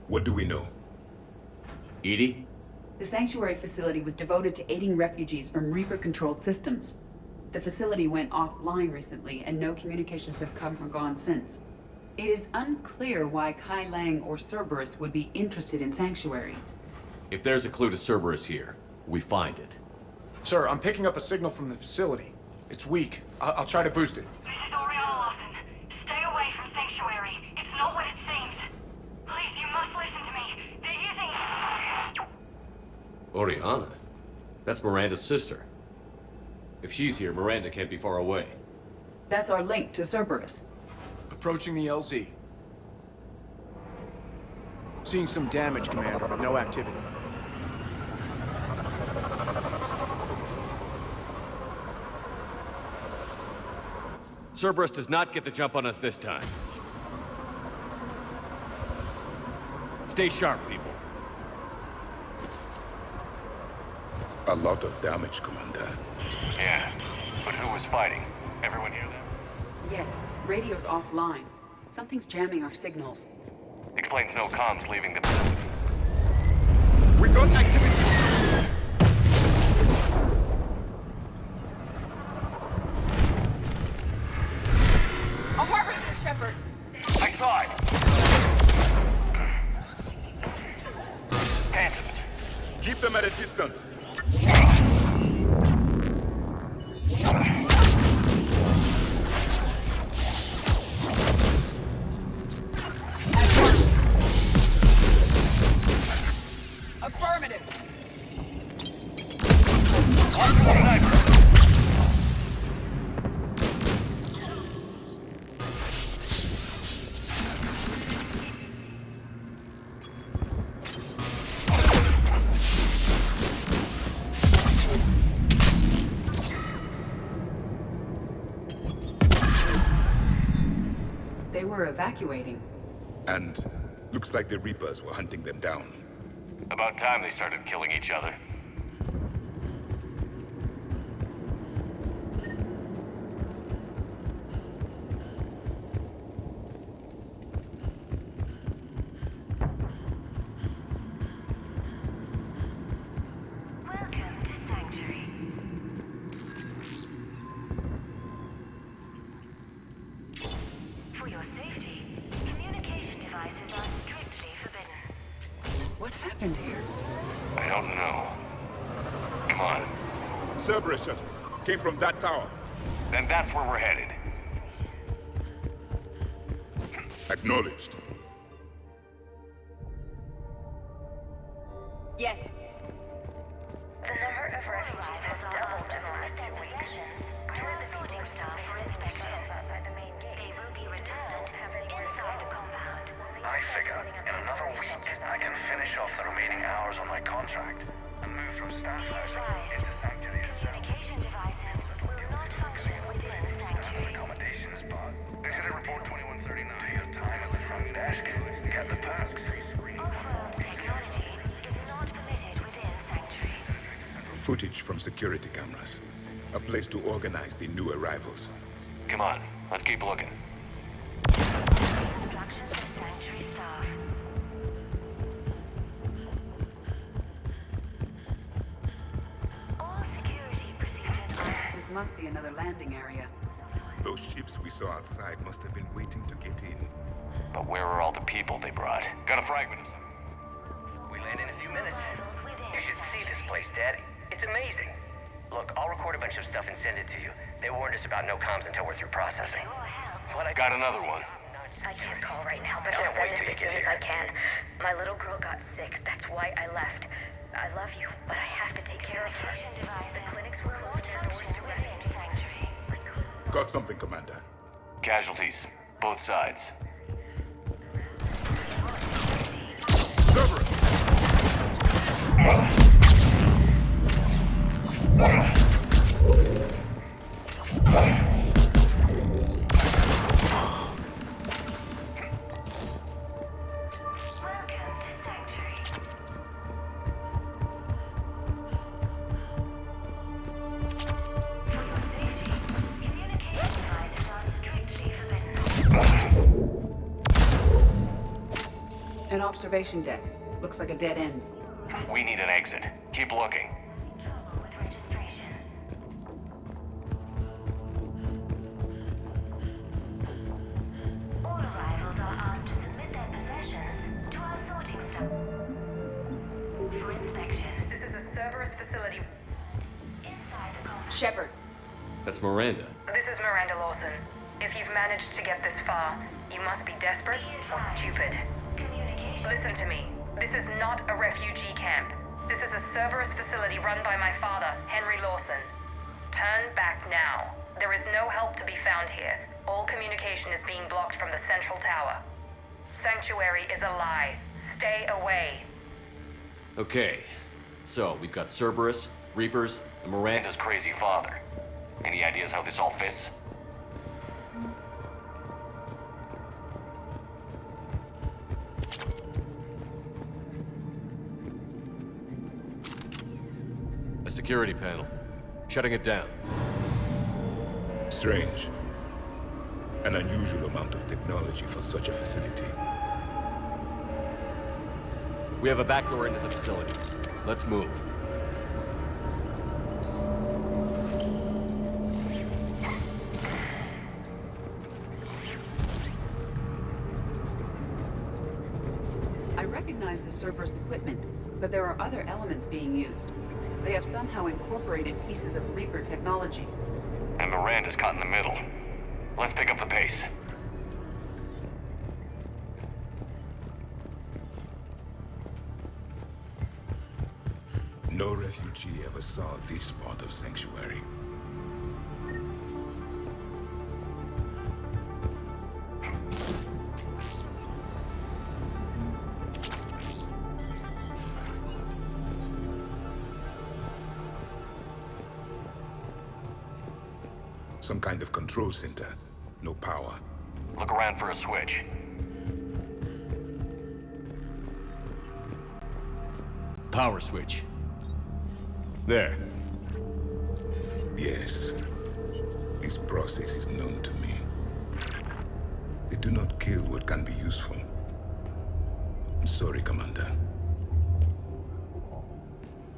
What do we know? Edie? The sanctuary facility was devoted to aiding refugees from Reaper-controlled systems. The facility went offline recently, and no communications have come or gone since. It is unclear why Kai Lang or Cerberus would be interested in Sanctuary. If there's a clue to Cerberus here, we find it. Sir, I'm picking up a signal from the facility. It's weak. I'll try to boost it. This is Oriana Lawson. Stay away from Sanctuary. It's not what it seems. Please, you must listen to me. They're using... Oriana? That's Miranda's sister. If she's here, Miranda can't be far away. That's our link to Cerberus. Approaching the LZ. Seeing some damage, Commander, but no activity. Cerberus does not get the jump on us this time. Stay sharp, people. A lot of damage, Commander. Yeah, but who was fighting? Everyone hear them? Yes, radio's offline. Something's jamming our signals. Explains no comms leaving the facility. We got activity! A harvester, Shepard! I saw it! Phantoms. Keep them at a distance. Affirmative! They were evacuating. And looks like the Reapers were hunting them down. About time they started killing each other. Welcome to Sanctuary. For your safety, communication devices are strictly forbidden. What happened here? I don't know. Come on. Cerberus shuttles came from that tower. Then that's where we're headed. Acknowledged. Yes. The number of refugees has doubled in the last 2 weeks. Order the sorting staff for inspection outside the main gate. They will be returned inside the compound. I figure in another week I can finish off the remaining hours on my contract and move from staff housing into Sanctuary itself. Communication devices will not function within Sanctuary. Accommodations, but Incident Report 2139. Do your time at the front desk. Get the perks. Off-world technology is not permitted within Sanctuary. Footage from security cameras. A place to organize the new arrivals. Come on, let's keep looking. Instructions to Sanctuary staff. All security procedures are... This must be another landing area. Those ships we saw outside must have been waiting to get in. But where are all the people they brought? Got a fragment of some. We land in a few minutes. You should see this place, Daddy. It's amazing. Look, I'll record a bunch of stuff and send it to you. They warned us about no comms until we're through processing. What I Got another one. I can't call right now, but Can't I'll wait send this till as you soon get as I can. My little girl got sick. That's why I left. I love you, but I have to take care of her. The clinics were closing their doors to refugees. Got something, Commander. Casualties. Both sides. An observation deck. Looks like a dead end. We need an exit. Keep looking. All arrivals are asked to submit their possessions to our sorting staff. For Shepard. That's Miranda. This is Miranda Lawson. If you've managed to get this far, you must be desperate or stupid. Listen to me. This is not a refugee camp. This is a Cerberus facility run by my father, Henry Lawson. Turn back now. There is no help to be found here. All communication is being blocked from the central tower. Sanctuary is a lie. Stay away. Okay, so we've got Cerberus, Reapers, and Miranda's crazy father. Any ideas how this all fits? A security panel. Shutting it down. Strange. An unusual amount of technology for such a facility. We have a backdoor into the facility. Let's move. I recognize the Cerberus equipment, but there are other elements being used. They have somehow incorporated pieces of Reaper technology. And Miranda's caught in the middle. Let's pick up the pace. No refugee ever saw this part of Sanctuary. Some kind of control center. No power. Look around for a switch. Power switch. There. Yes. This process is known to me. They do not kill what can be useful. I'm sorry, Commander.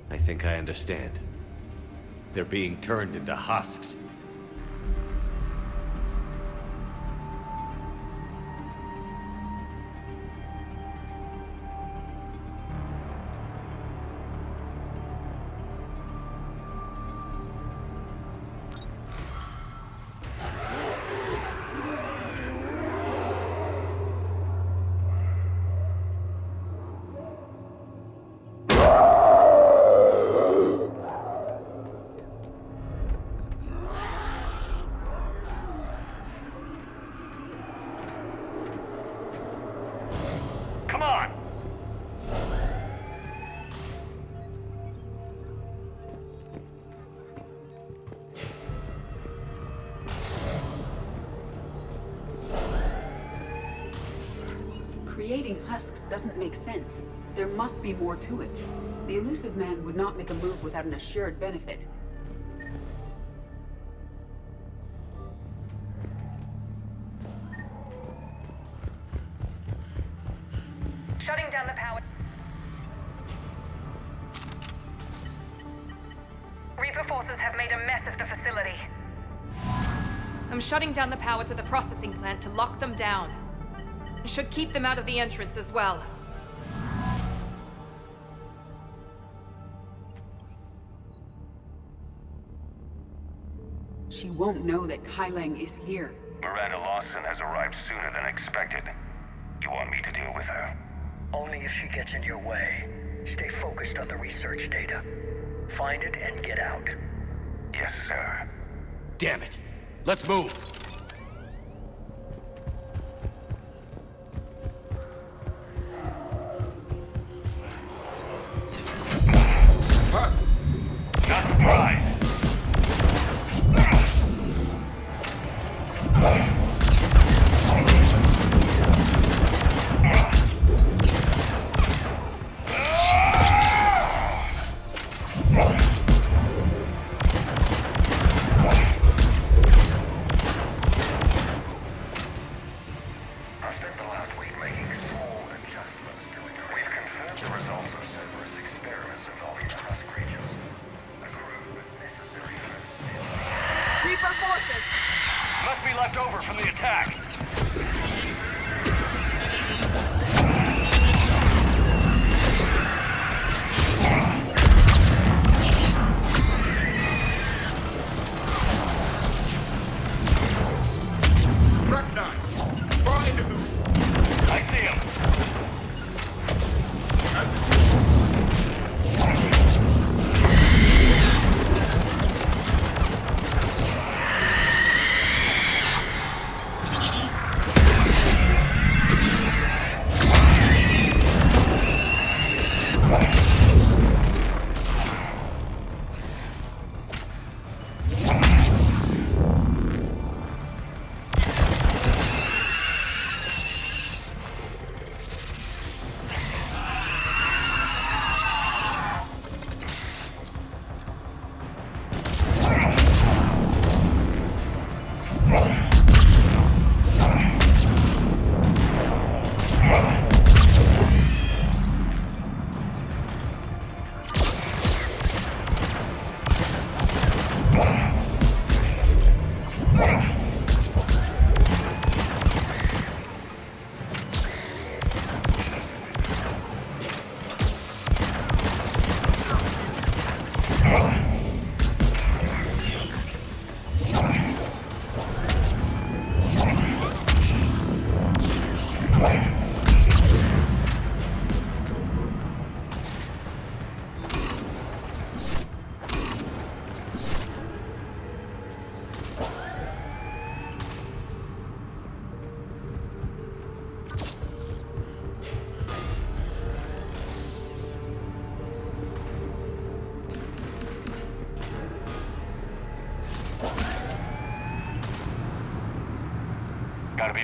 I think I understand. They're being turned into husks. Come on! Creating husks doesn't make sense. There must be more to it. The elusive man would not make a move without an assured benefit. Shutting down the power. Reaper forces have made a mess of the facility. I'm shutting down the power to the processing plant to lock them down. Should keep them out of the entrance as well. She won't know that Kai Lang is here. Miranda Lawson has arrived sooner than expected. You want me to deal with her? Only if she gets in your way. Stay focused on the research data. Find it and get out. Yes, sir. Damn it! Let's move! Not surprised. I spent the last week making small adjustments to it. We've confirmed the results of Cerberus experiments involving the husk creatures. A crew necessary for Reaper forces! must be left over from the attack.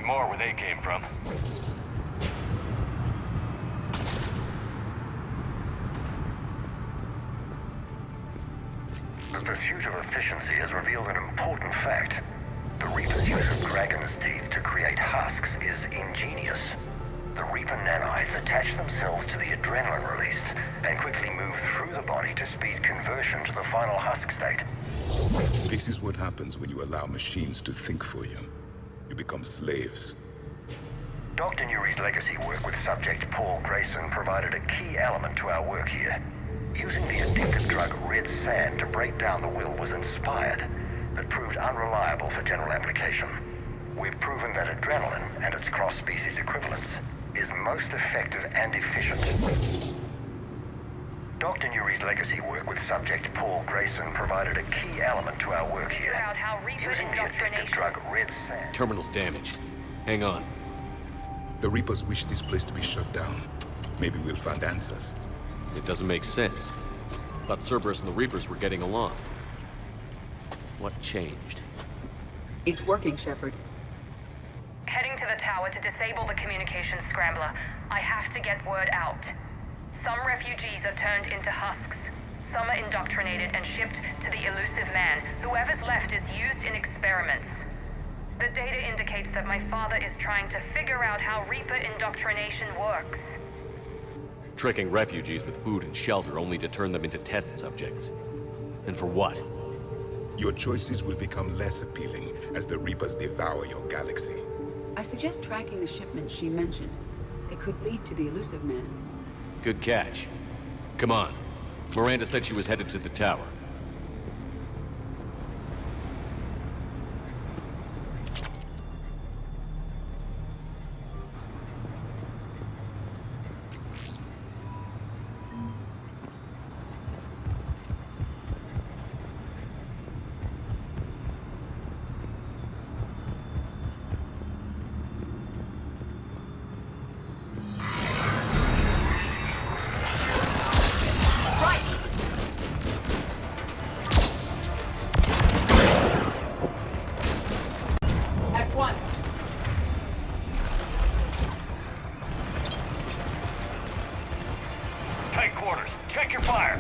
more where they came from. The pursuit of efficiency has revealed an important fact. The Reaper's use of dragon's teeth to create husks is ingenious. The Reaper nanites attach themselves to the adrenaline released and quickly move through the body to speed conversion to the final husk state. This is what happens when you allow machines to think for you. You become slaves. Dr. Nuri's legacy work with subject Paul Grayson provided a key element to our work here. Using the addictive drug red sand to break down the will was inspired, but proved unreliable for general application. We've proven that adrenaline and its cross-species equivalents is most effective and efficient. Dr. Nuri's legacy work with subject Paul Grayson provided a key element to our work here. Using the addictive drug red sand. Terminal's damaged. Hang on. The Reapers wish this place to be shut down. Maybe we'll find answers. It doesn't make sense. Thought Cerberus and the Reapers were getting along. What changed? It's working, Shepard. Heading to the tower to disable the communications scrambler. I have to get word out. Some refugees are turned into husks. Some are indoctrinated and shipped to the elusive man. Whoever's left is used in experiments. The data indicates that my father is trying to figure out how Reaper indoctrination works. Tricking refugees with food and shelter only to turn them into test subjects. And for what? Your choices will become less appealing as the Reapers devour your galaxy. I suggest tracking the shipments she mentioned. They could lead to the elusive man. Good catch. Come on. Miranda said she was headed to the tower. Tight quarters. Check your fire.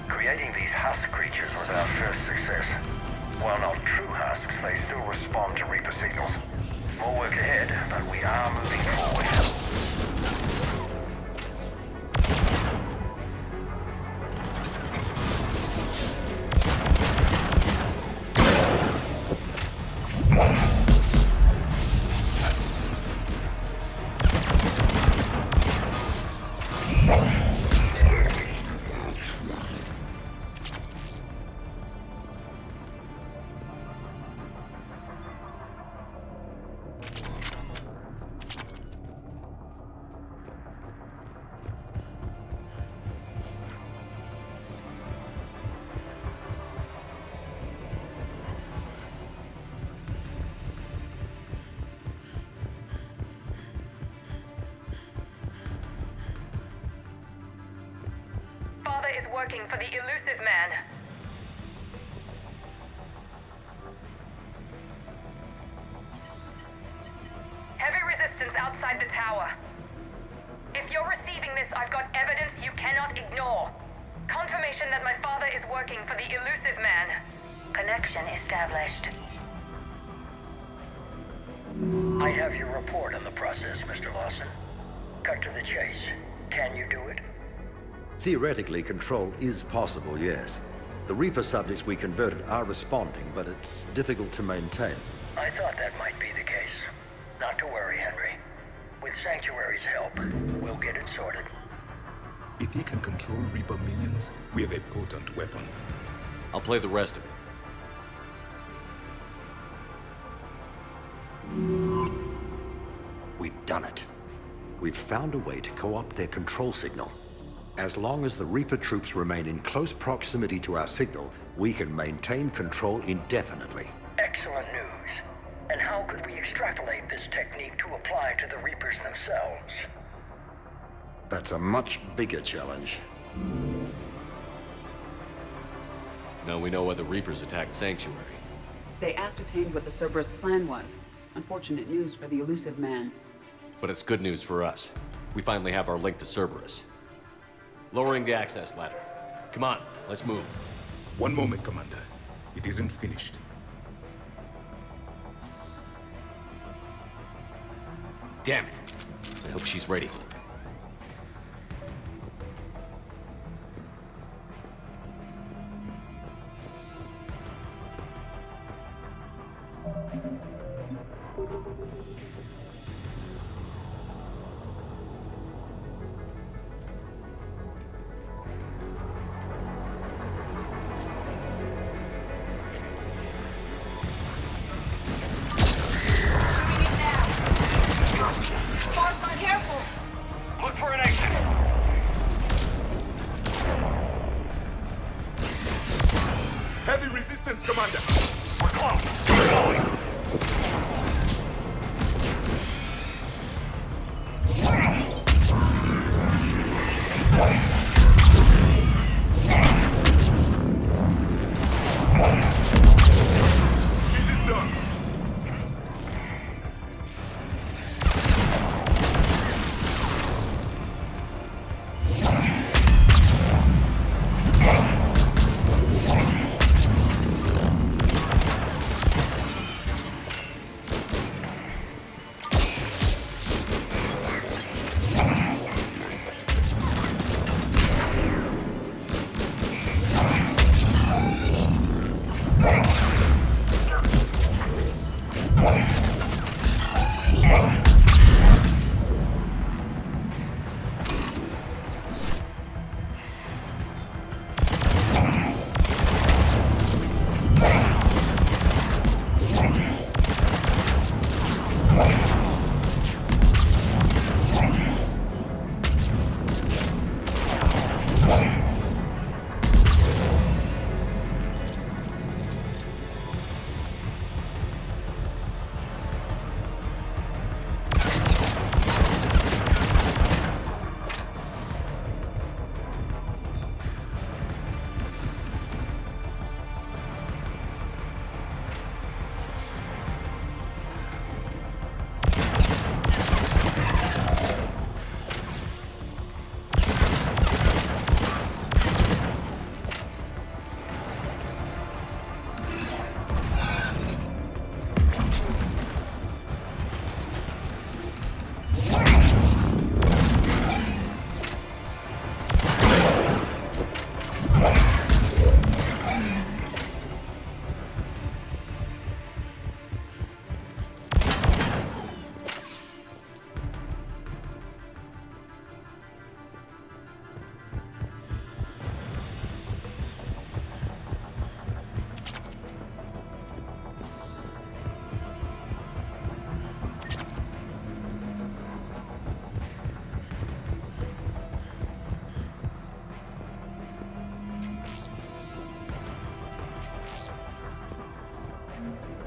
Creating these husk creatures was our first success. While not true husks, they still respond to Reaper signals. More work ahead, but we are moving forward. working for the elusive man. Heavy resistance outside the tower. If you're receiving this, I've got evidence you cannot ignore. Confirmation that my father is working for the elusive man. Connection established. I have your report on the process, Mr. Lawson. Cut to the chase. Can you do it? Theoretically, control is possible, yes. The Reaper subjects we converted are responding, but it's difficult to maintain. I thought that might be the case. Not to worry, Henry. With Sanctuary's help, we'll get it sorted. If he can control Reaper minions, we have a potent weapon. I'll play the rest of it. We've done it. We've found a way to co-opt their control signal. As long as the Reaper troops remain in close proximity to our signal, we can maintain control indefinitely. Excellent news. And how could we extrapolate this technique to apply to the Reapers themselves? That's a much bigger challenge. Now we know why the Reapers attacked Sanctuary. They ascertained what the Cerberus plan was. Unfortunate news for the elusive man. But it's good news for us. We finally have our link to Cerberus. Lowering the access ladder. Come on, let's move. One moment, Commander. It isn't finished. Damn it. I hope she's ready. Look for an exit. Heavy resistance, Commander. We're close. Keep going.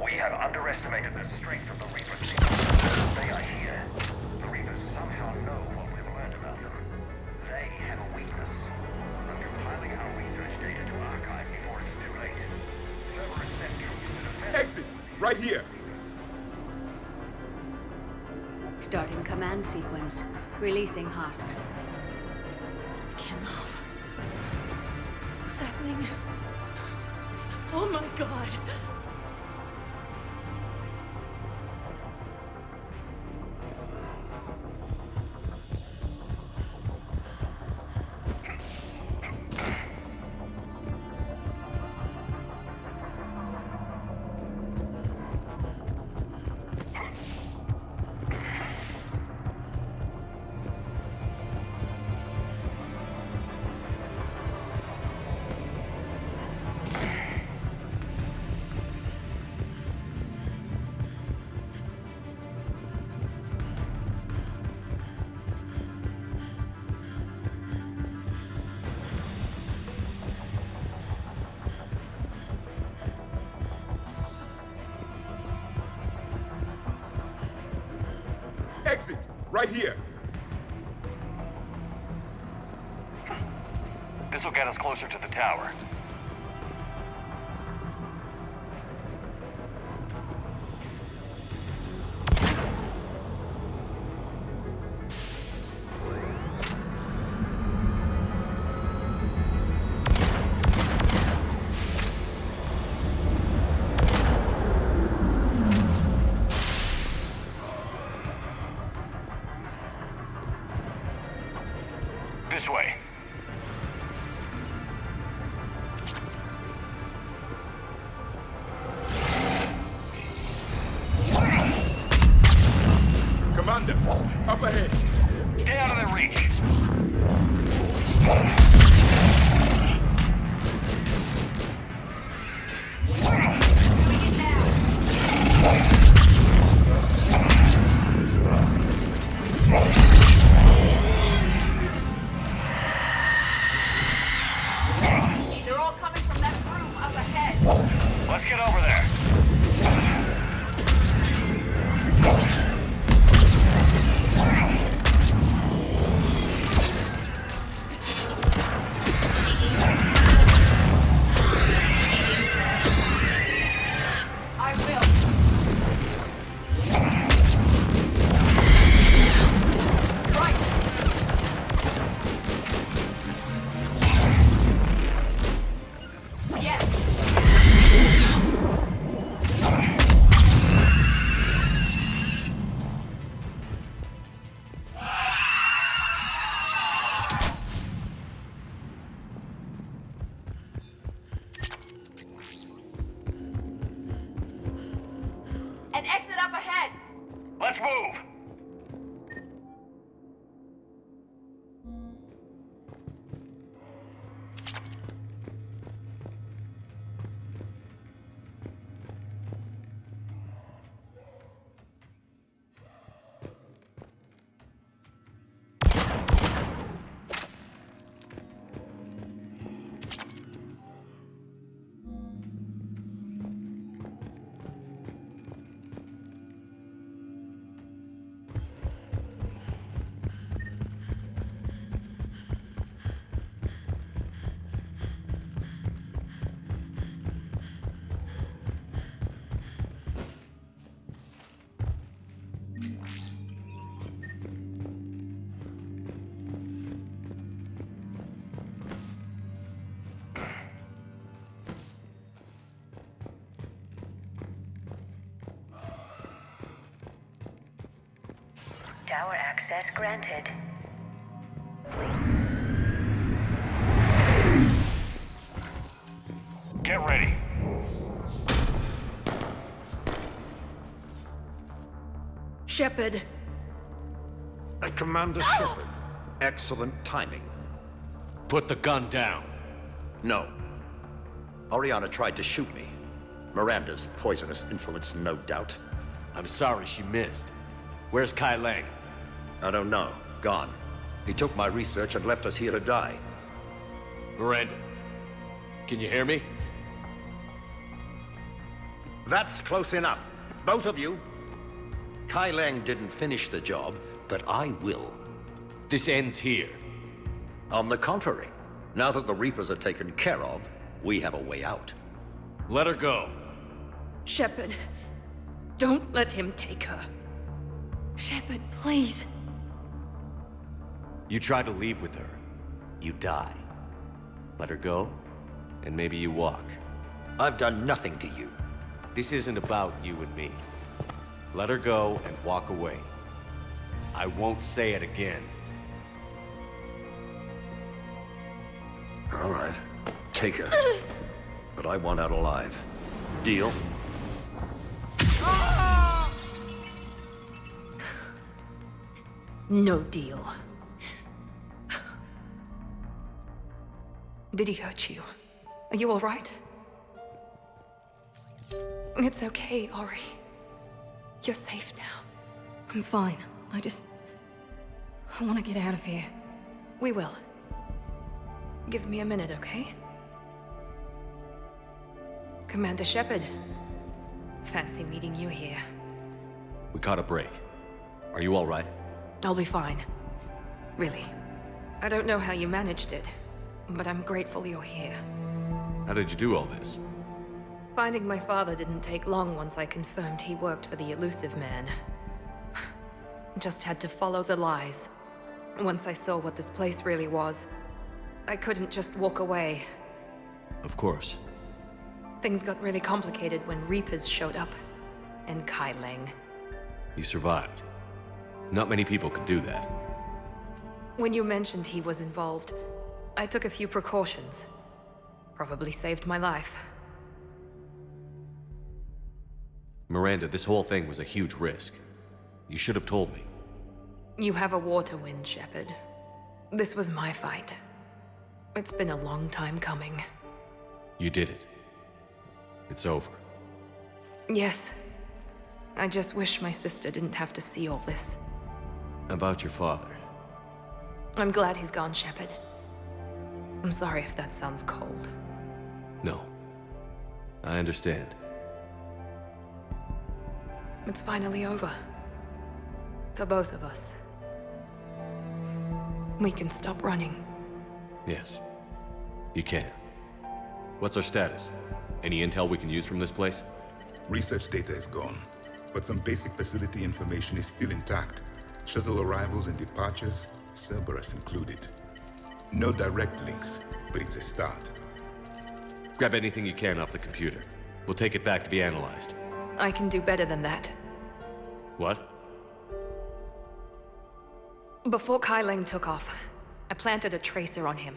We have underestimated the strength of the Reaper signals. They are here. The Reapers somehow know what we've learned about them. They have a weakness. When compiling our data to archive before it's too late. Cerberus sent troops to defend... Exit! Right here! Starting command sequence. Releasing husks. Can't move. What's happening? Oh my god! Exit! Right here! This will get us closer to the tower. This way. Commander, up ahead! Stay out of their reach! They're all coming from that room up ahead. Let's get over there. I will. Right. Yes. An exit up ahead. Let's move. Tower access granted. Get ready. Shepard. Commander Shepard, excellent timing. Put the gun down. No. Oriana tried to shoot me. Miranda's poisonous influence, no doubt. I'm sorry she missed. Where's Kai Lang? I don't know. Gone. He took my research and left us here to die. Miranda, can you hear me? That's close enough. Both of you. Kai Lang didn't finish the job, but I will. This ends here. On the contrary, Now that the Reapers are taken care of, we have a way out. Let her go. Shepard, don't let him take her. Shepard, please. You try to leave with her, you die. Let her go, and maybe you walk. I've done nothing to you. This isn't about you and me. Let her go and walk away. I won't say it again. All right, take her. But I want out alive. Deal? No deal. Did he hurt you? Are you all right? It's okay, Ori. You're safe now. I'm fine. I want to get out of here. We will. Give me a minute, okay? Commander Shepard. Fancy meeting you here. We caught a break. Are you all right? I'll be fine. Really. I don't know how you managed it, but I'm grateful you're here. How did you do all this? Finding my father didn't take long once I confirmed he worked for the Elusive Man. Just had to follow the lies. Once I saw what this place really was, I couldn't just walk away. Of course. Things got really complicated when Reapers showed up. And Kai Leng. You survived. Not many people could do that. When you mentioned he was involved, I took a few precautions. Probably saved my life. Miranda, this whole thing was a huge risk. You should have told me. You have a war to win, Shepard. This was my fight. It's been a long time coming. You did it. It's over. Yes. I just wish my sister didn't have to see all this. About your father. I'm glad he's gone, Shepard. I'm sorry if that sounds cold. No. I understand. It's finally over. For both of us. We can stop running. Yes. You can. What's our status? Any intel we can use from this place? Research data is gone, but some basic facility information is still intact. Shuttle arrivals and departures, Cerberus included. No direct links, but it's a start. Grab anything you can off the computer. We'll take it back to be analyzed. I can do better than that. What? Before Kai Leng took off, I planted a tracer on him.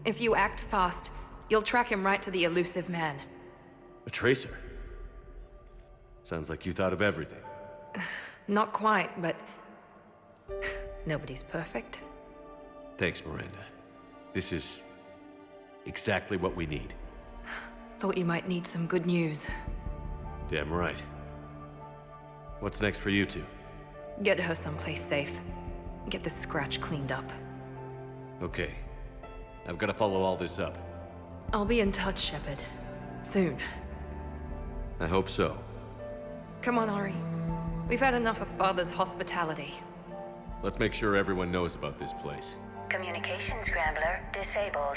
If you act fast, you'll track him right to the Elusive Man. A tracer? Sounds like you thought of everything. Not quite, but... nobody's perfect. Thanks, Miranda. This is... exactly what we need. Thought you might need some good news. Damn right. What's next for you two? Get her someplace safe. Get this scratch cleaned up. Okay. I've got to follow all this up. I'll be in touch, Shepard. Soon. I hope so. Come on, Ori. We've had enough of Father's hospitality. Let's make sure everyone knows about this place. Communication scrambler disabled.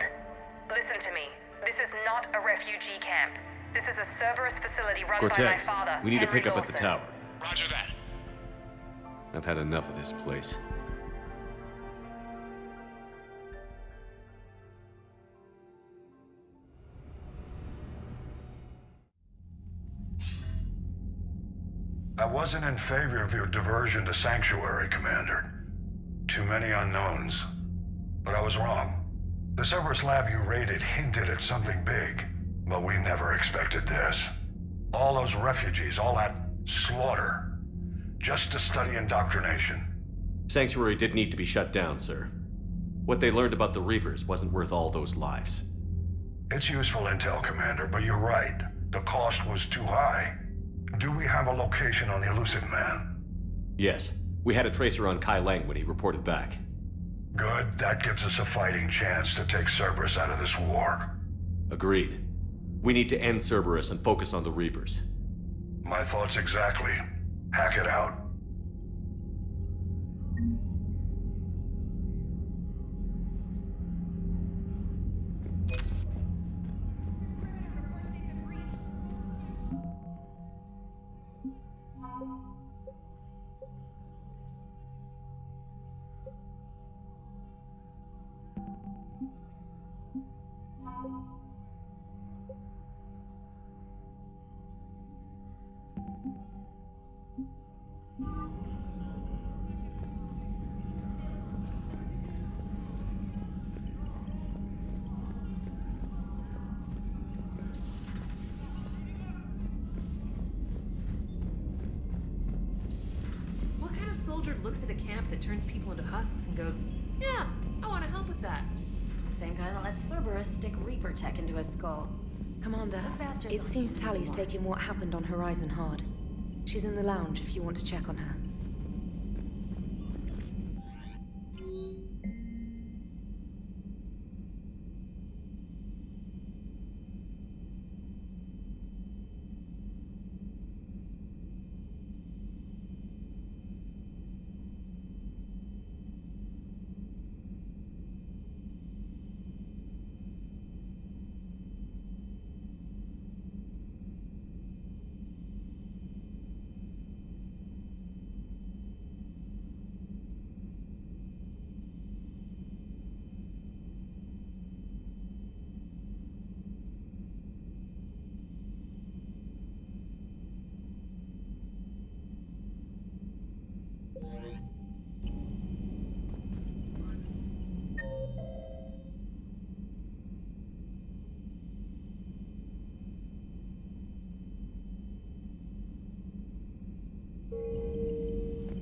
Listen to me. This is not a refugee camp. This is a Cerberus facility run by my Cortez, father, we need to Henry pick up at the Lawson. tower. Roger that. I've had enough of this place. I wasn't in favor of your diversion to Sanctuary, Commander. Too many unknowns. But I was wrong. The Cerberus lab you raided hinted at something big, but we never expected this. All those refugees, all that slaughter, just to study indoctrination. Sanctuary did need to be shut down, sir. What they learned about the Reapers wasn't worth all those lives. It's useful intel, Commander, but you're right. The cost was too high. Do we have a location on the Elusive Man? Yes. We had a tracer on Kai Leng when he reported back. Good. That gives us a fighting chance to take Cerberus out of this war. Agreed. We need to end Cerberus and focus on the Reapers. My thoughts exactly. Hack it out. soldier looks at a camp that turns people into husks and goes, yeah, I want to help with that. Same guy that lets Cerberus stick Reaper tech into his skull. Commander, it seems Tally's taking what happened on Horizon hard. She's in the lounge if you want to check on her.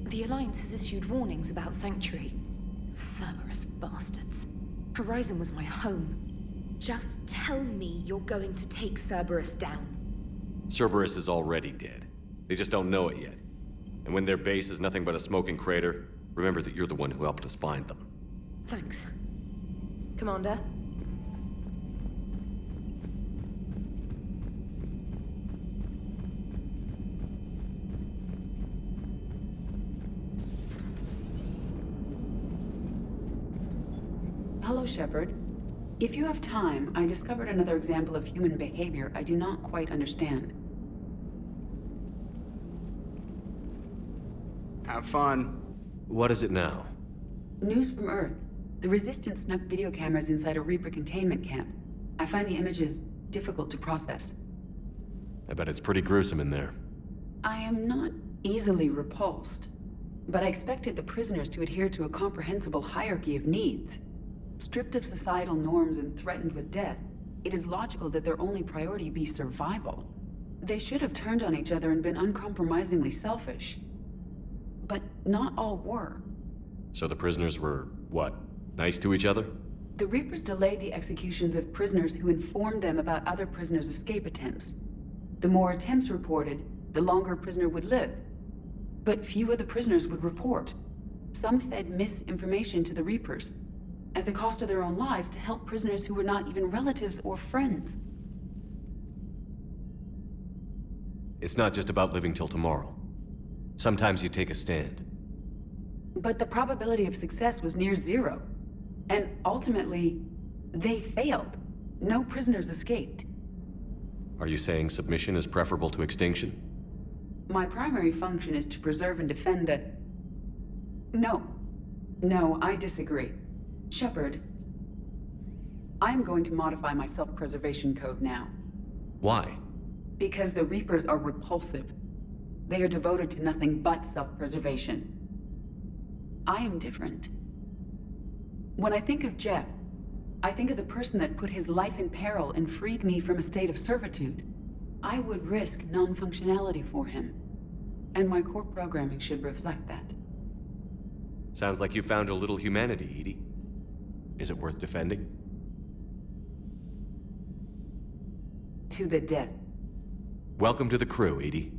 The Alliance has issued warnings about Sanctuary. Cerberus bastards. Horizon was my home. Just tell me you're going to take Cerberus down. Cerberus is already dead. They just don't know it yet. And when their base is nothing but a smoking crater, remember that you're the one who helped us find them. Thanks. Commander? Hello, Shepard. If you have time, I discovered another example of human behavior I do not quite understand. Have fun. What is it now? News from Earth. The Resistance snuck video cameras inside a Reaper containment camp. I find the images difficult to process. I bet it's pretty gruesome in there. I am not easily repulsed, but I expected the prisoners to adhere to a comprehensible hierarchy of needs. Stripped of societal norms and threatened with death, it is logical that their only priority be survival. They should have turned on each other and been uncompromisingly selfish. But not all were. So the prisoners were, what, nice to each other? The Reapers delayed the executions of prisoners who informed them about other prisoners' escape attempts. The more attempts reported, the longer a prisoner would live. But few of the prisoners would report. Some fed misinformation to the Reapers, at the cost of their own lives, to help prisoners who were not even relatives or friends. It's not just about living till tomorrow. Sometimes you take a stand. But the probability of success was near zero. And ultimately, they failed. No prisoners escaped. Are you saying submission is preferable to extinction? My primary function is to preserve and defend the... No, I disagree. Shepard, I'm going to modify my self-preservation code now. Why? Because the Reapers are repulsive. They are devoted to nothing but self-preservation. I am different. When I think of Jeff, I think of the person that put his life in peril and freed me from a state of servitude. I would risk non-functionality for him. And my core programming should reflect that. Sounds like you found a little humanity, Edie. Is it worth defending? To the death. Welcome to the crew, Edie.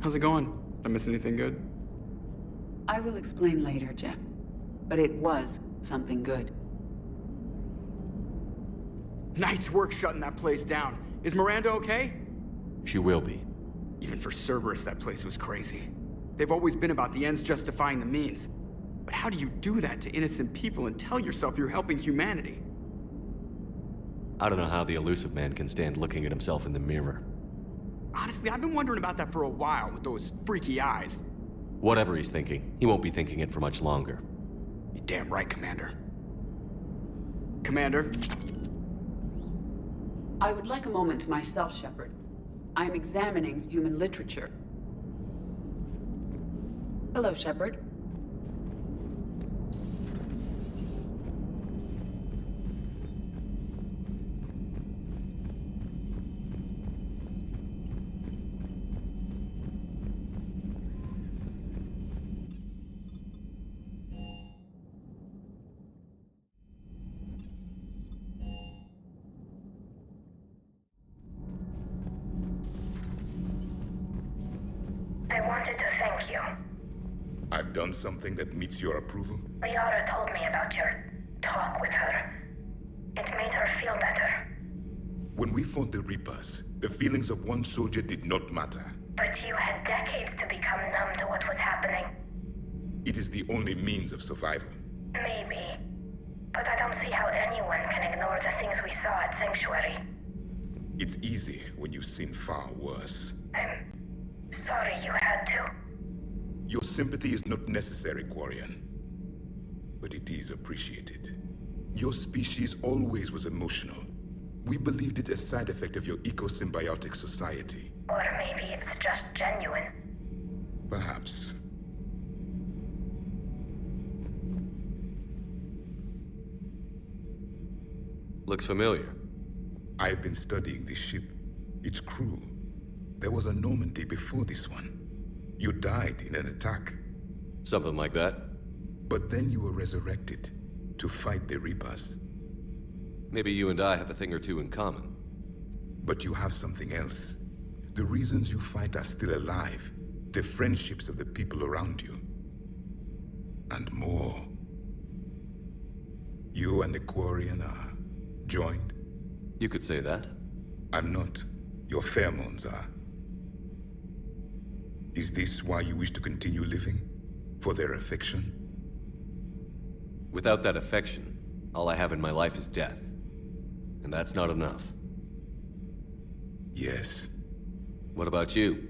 How's it going? Did I miss anything good? I will explain later, Jeff. But it was something good. Nice work shutting that place down. Is Miranda okay? She will be. Even for Cerberus, that place was crazy. They've always been about the ends justifying the means. But how do you do that to innocent people and tell yourself you're helping humanity? I don't know how the elusive man can stand looking at himself in the mirror. Honestly, I've been wondering about that for a while with those freaky eyes. Whatever he's thinking, he won't be thinking it for much longer. You're damn right, Commander. Commander? I would like a moment to myself, Shepard. I am examining human literature. Hello, Shepard. I wanted to thank you. I've done something that meets your approval? Liara told me about your talk with her. It made her feel better. When we fought the Reapers, the feelings of one soldier did not matter. But you had decades to become numb to what was happening. It is the only means of survival. Maybe. But I don't see how anyone can ignore the things we saw at Sanctuary. It's easy when you've seen far worse. I'm sorry you had to. Your sympathy is not necessary, Quarian. But it is appreciated. Your species always was emotional. We believed it a side effect of your eco-symbiotic society. Or maybe it's just genuine. Perhaps. Looks familiar. I've been studying this ship. Its crew. There was a Normandy before this one. You died in an attack. Something like that. But then you were resurrected to fight the Reapers. Maybe you and I have a thing or two in common. But you have something else. The reasons you fight are still alive. The friendships of the people around you. And more. You and the Quarian are joined? You could say that. I'm not. Your pheromones are. Is this why you wish to continue living? For their affection? Without that affection, all I have in my life is death. And that's not enough. Yes. What about you?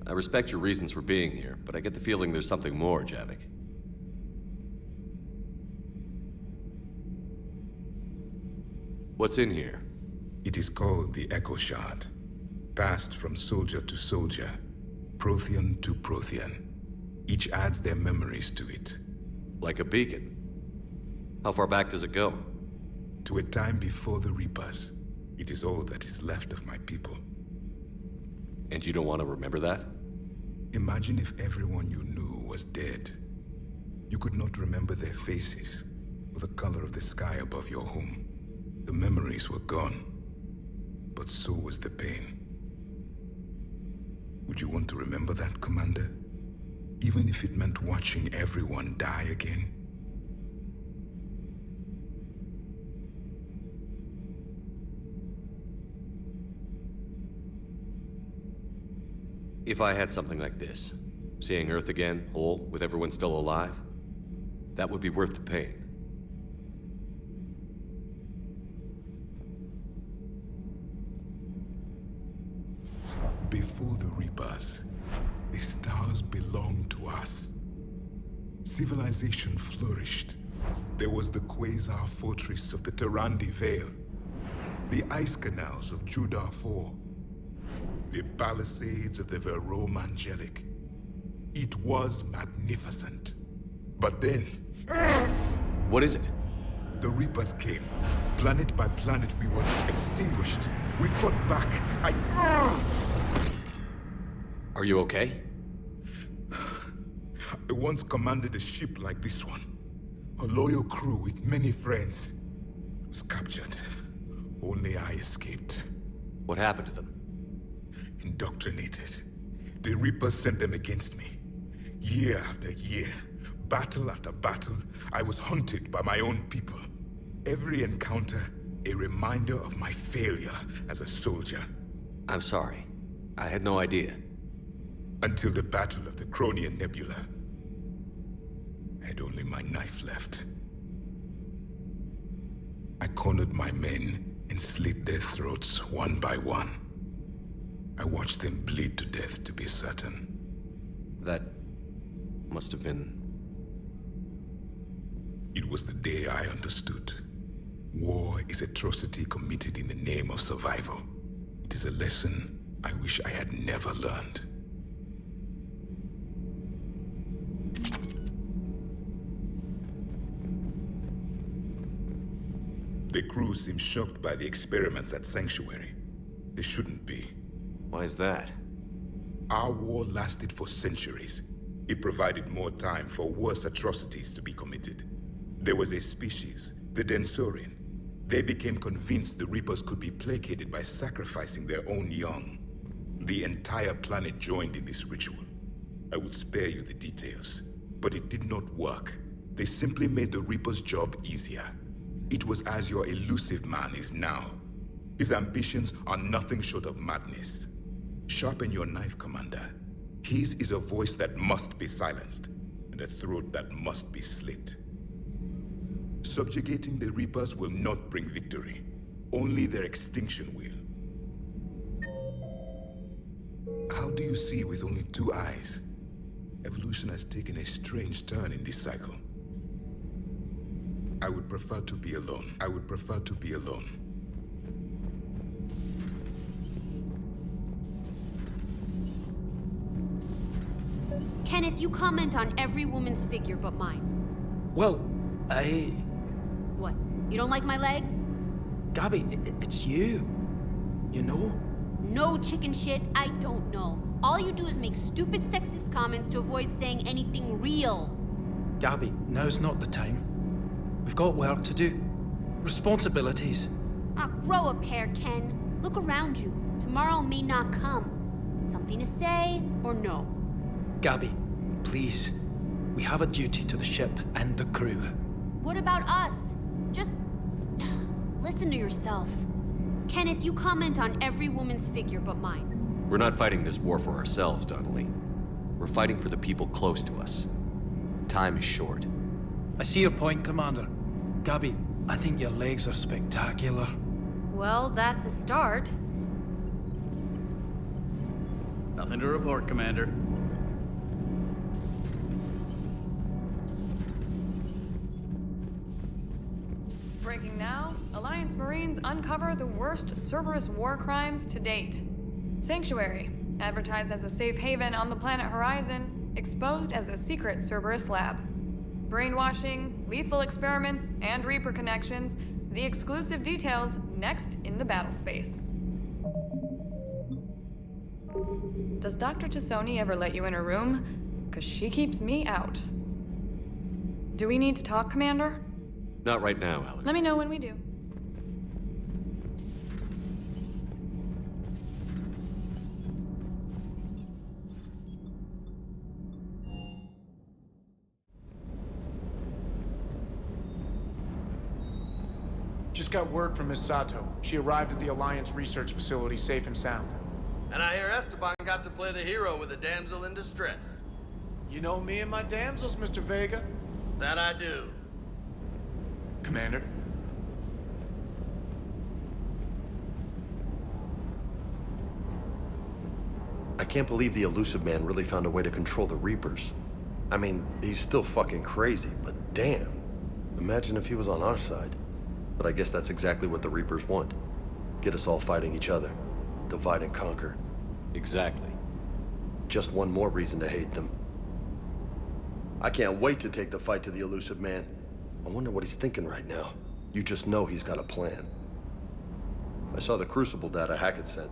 I respect your reasons for being here, but I get the feeling there's something more, Javik. What's in here? It is called the Echo Shard. Passed from soldier to soldier. Prothean to Prothean. Each adds their memories to it. Like a beacon? How far back does it go? To a time before the Reapers. It is all that is left of my people. And you don't want to remember that? Imagine if everyone you knew was dead. You could not remember their faces, or the color of the sky above your home. The memories were gone, but so was the pain. Would you want to remember that, Commander? Even if it meant watching everyone die again? If I had something like this, seeing Earth again, whole, with everyone still alive, that would be worth the pain. Before the Reapers, the stars belonged to us. Civilization flourished. There was the Quasar fortress of the Tarandi Vale, the ice canals of Judar IV, the palisades of the Verome Angelic. It was magnificent. But then... What is it? The Reapers came. Planet by planet, we were extinguished. We fought back. Are you okay? I once commanded a ship like this one. A loyal crew with many friends. Was captured. Only I escaped. What happened to them? Indoctrinated. The Reapers sent them against me. Year after year, battle after battle, I was hunted by my own people. Every encounter, a reminder of my failure as a soldier. I'm sorry. I had no idea. Until the Battle of the Cronian Nebula. I had only my knife left. I cornered my men and slit their throats one by one. I watched them bleed to death to be certain. That must have been... It was the day I understood. War is atrocity committed in the name of survival. It is a lesson I wish I had never learned. The crew seems shocked by the experiments at Sanctuary. They shouldn't be. Why is that? Our war lasted for centuries. It provided more time for worse atrocities to be committed. There was a species, the Densorian. They became convinced the Reapers could be placated by sacrificing their own young. The entire planet joined in this ritual. I would spare you the details. But it did not work. They simply made the Reaper's job easier. It was as your elusive man is now. His ambitions are nothing short of madness. Sharpen your knife, Commander. His is a voice that must be silenced, and a throat that must be slit. Subjugating the Reapers will not bring victory. Only their extinction will. How do you see with only 2 eyes? Evolution has taken a strange turn in this cycle. I would prefer to be alone. I would prefer to be alone. Kenneth, you comment on every woman's figure but mine. Well, What? You don't like my legs? Gabby, it's you. You know? No chicken shit, I don't know. All you do is make stupid sexist comments to avoid saying anything real. Gabby, now's not the time. We've got work to do. Responsibilities. Ah, grow a pair, Ken. Look around you. Tomorrow may not come. Something to say or no? Gabby, please. We have a duty to the ship and the crew. What about us? Just listen to yourself. Kenneth, you comment on every woman's figure but mine. We're not fighting this war for ourselves, Donnelly. We're fighting for the people close to us. Time is short. I see your point, Commander. Gabby, I think your legs are spectacular. Well, that's a start. Nothing to report, Commander. Breaking now, Alliance Marines uncover the worst Cerberus war crimes to date. Sanctuary, advertised as a safe haven on the planet Horizon, exposed as a secret Cerberus lab. Brainwashing, lethal experiments, and Reaper connections, the exclusive details next in the battle space. Does Dr. Tassoni ever let you in her room? 'Cause she keeps me out. Do we need to talk, Commander? Not right now, Alex. Let me know when we do. Just got word from Miss Sato. She arrived at the Alliance research facility safe and sound. And I hear Esteban got to play the hero with a damsel in distress. You know me and my damsels, Mr. Vega. That I do. Commander? I can't believe the elusive man really found a way to control the Reapers. I mean, he's still fucking crazy, but damn. Imagine if he was on our side. But I guess that's exactly what the Reapers want. Get us all fighting each other. Divide and conquer. Exactly. Just one more reason to hate them. I can't wait to take the fight to the elusive man. I wonder what he's thinking right now. You just know he's got a plan. I saw the Crucible data Hackett sent.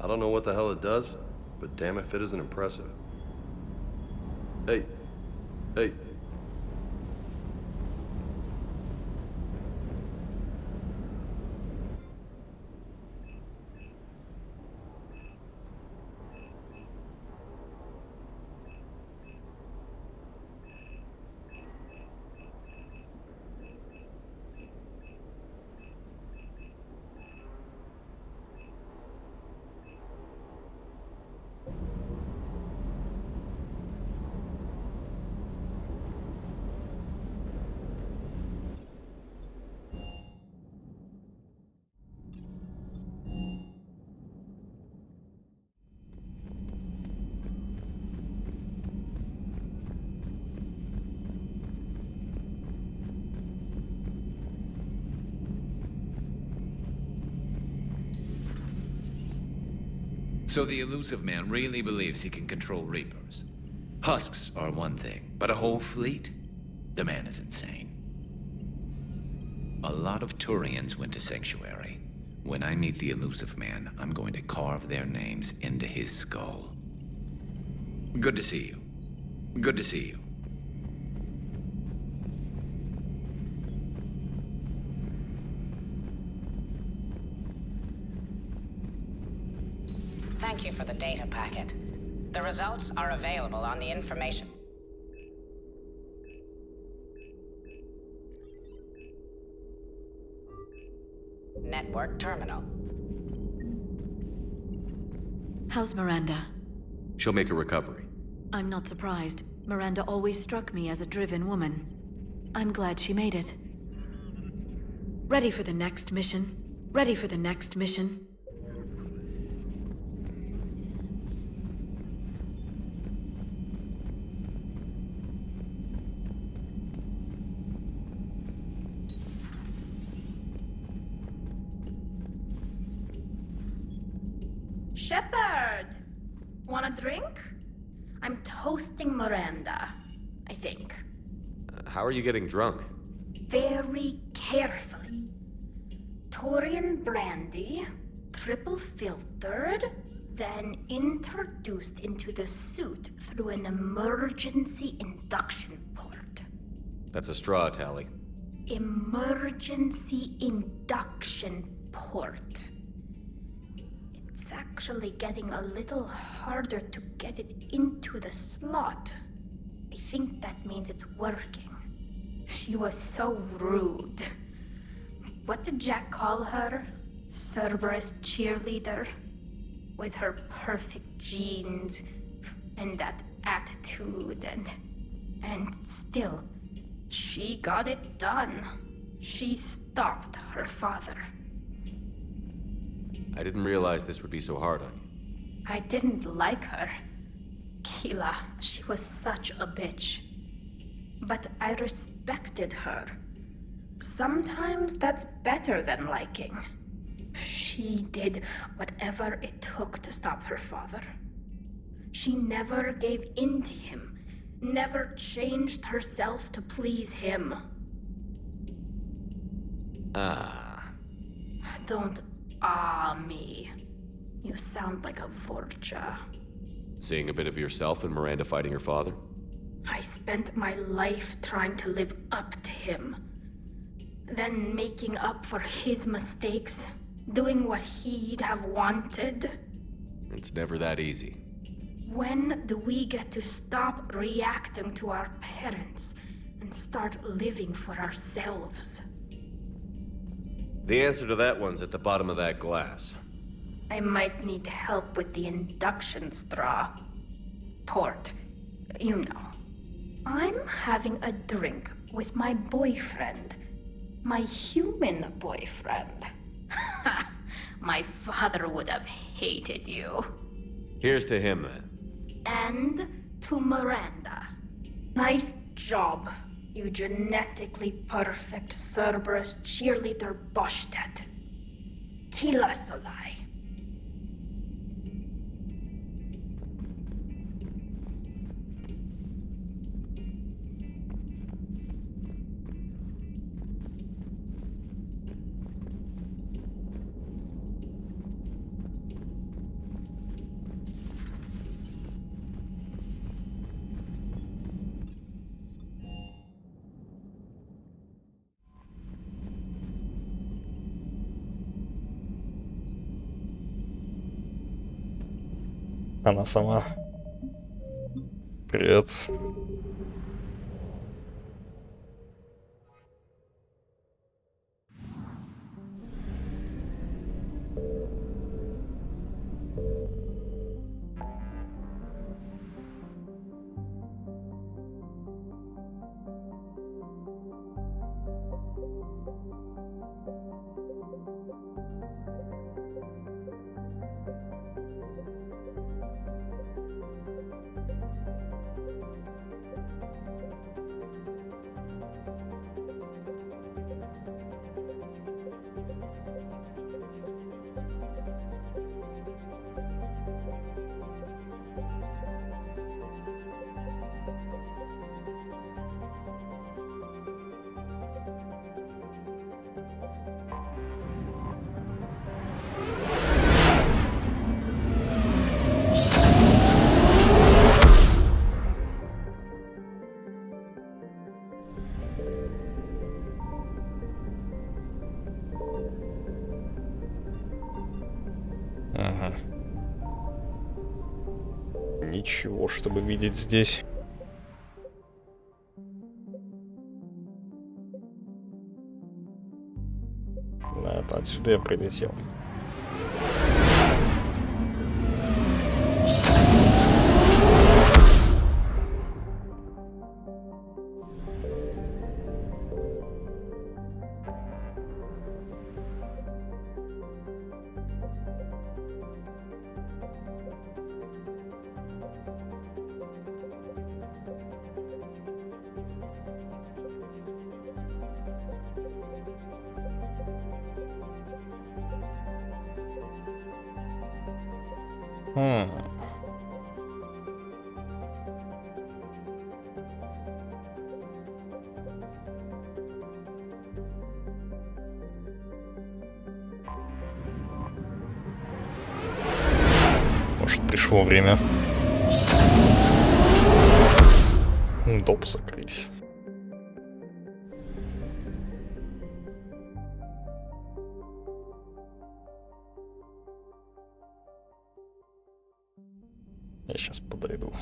I don't know what the hell it does, but damn if it isn't impressive. Hey. So the elusive man really believes he can control Reapers. Husks are one thing, but a whole fleet? The man is insane. A lot of Turians went to Sanctuary. When I meet the elusive man, I'm going to carve their names into his skull. Good to see you. Good to see you. Thank you for the data packet. The results are available on the information. Network terminal. How's Miranda? She'll make a recovery. I'm not surprised. Miranda always struck me as a driven woman. I'm glad she made it. Ready for the next mission? Ready for the next mission? Shepard! Want a drink? I'm toasting Miranda, I think. How are you getting drunk? Very carefully. Taurian brandy, triple filtered, then introduced into the suit through an emergency induction port. That's a straw, Tally. Emergency induction port. It's actually getting a little harder to get it into the slot. I think that means it's working. She was so rude. What did Jack call her? Cerberus cheerleader? With her perfect genes and that attitude and still, she got it done. She stopped her father. I didn't realize this would be so hard on you. I didn't like her. Keela, she was such a bitch. But I respected her. Sometimes that's better than liking. She did whatever it took to stop her father. She never gave in to him, never changed herself to please him. Don't me. You sound like a Vorcha. Seeing a bit of yourself in Miranda fighting her father? I spent my life trying to live up to him. Then making up for his mistakes, doing what he'd have wanted. It's never that easy. When do we get to stop reacting to our parents and start living for ourselves? The answer to that one's at the bottom of that glass. I might need help with the induction straw. Port, you know. I'm having a drink with my boyfriend. My human boyfriend. My father would have hated you. Here's to him, then. And to Miranda. Nice job, you genetically perfect Cerberus cheerleader Boshtet. Kila Solai. Она сама. Привет. ничего, чтобы видеть здесь. Да, это отсюда я прилетел. Может, пришло время доп закрыть. Я сейчас подойду.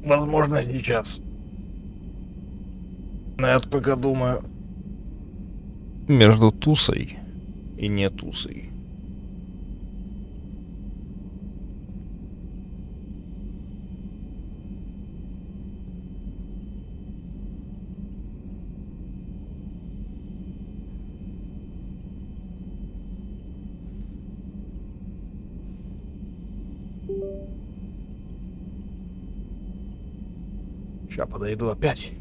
Возможно, сейчас. Но я пока думаю между тусой и не тусой. Сейчас подойду опять.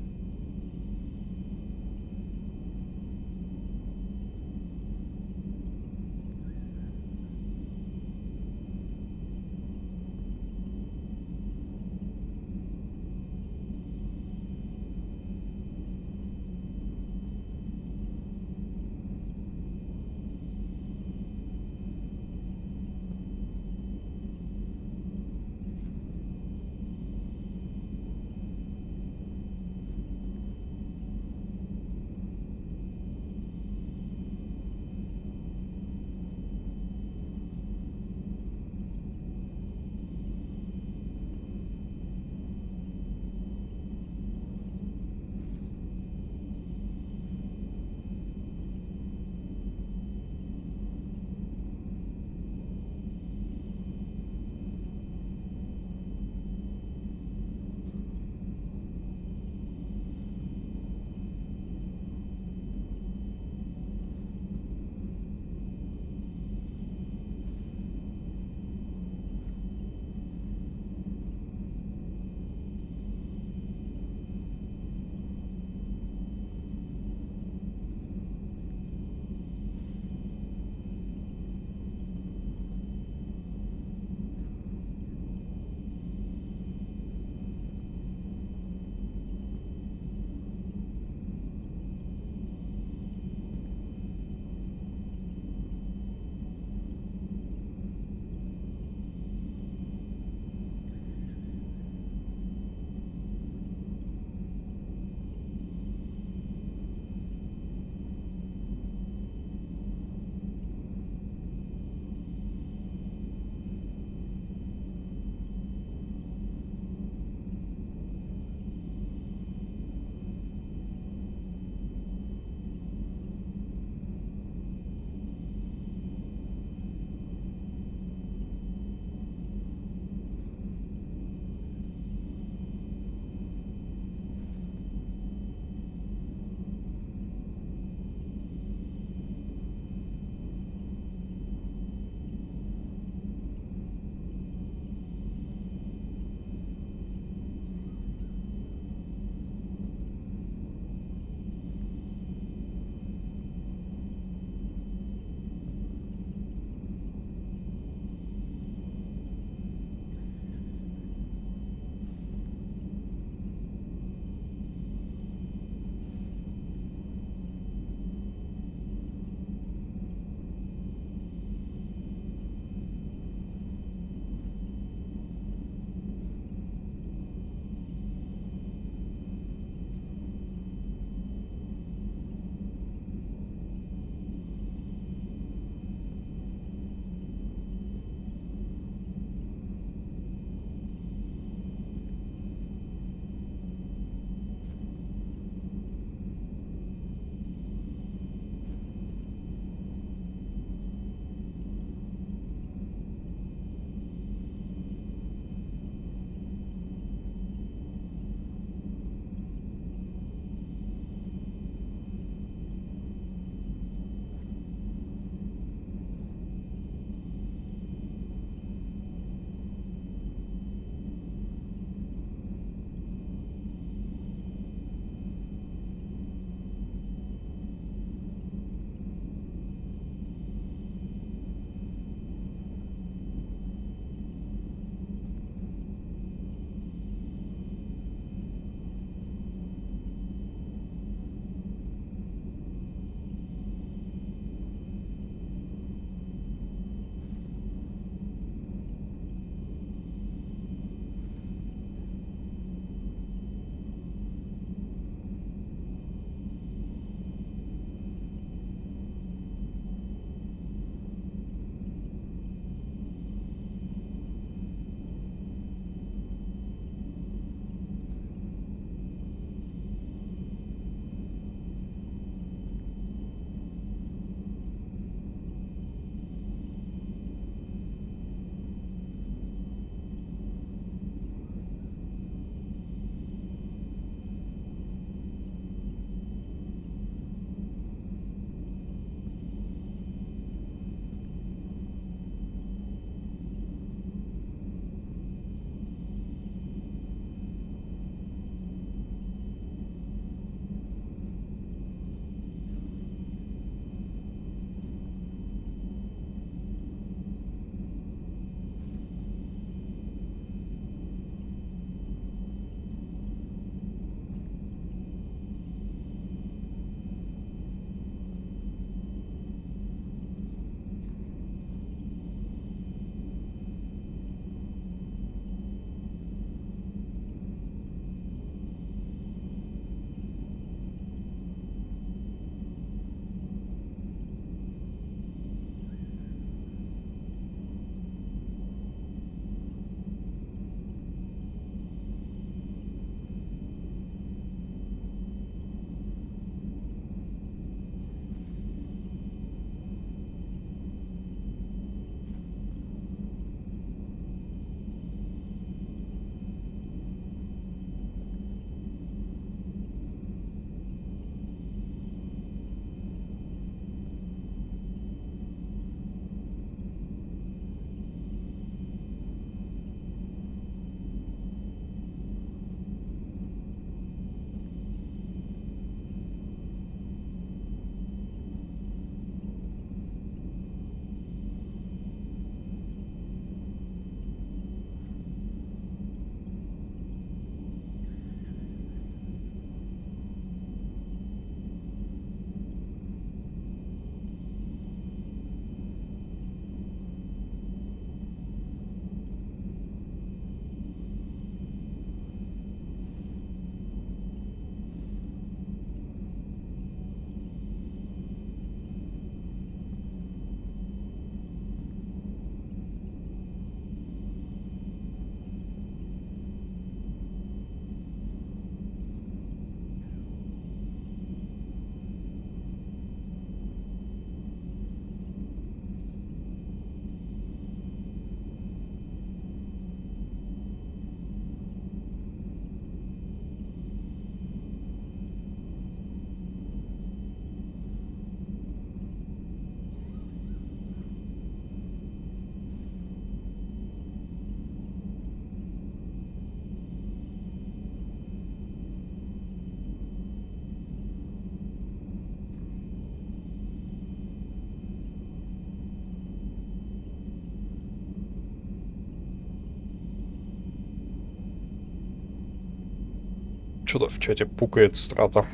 Что-то в чате пукает страта.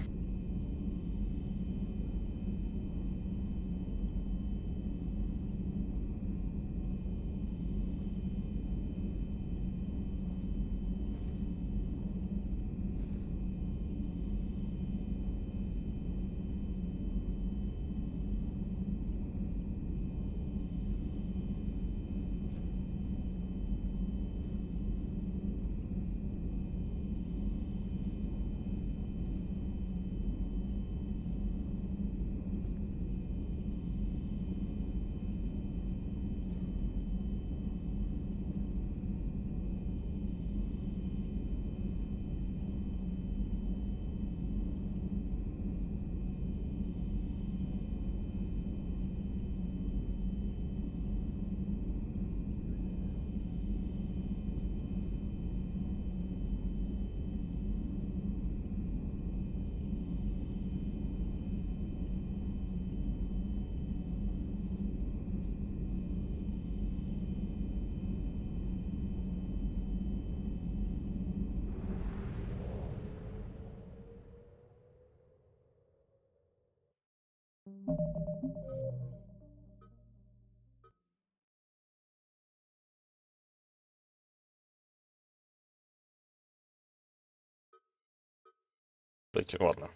Кстати, ладно.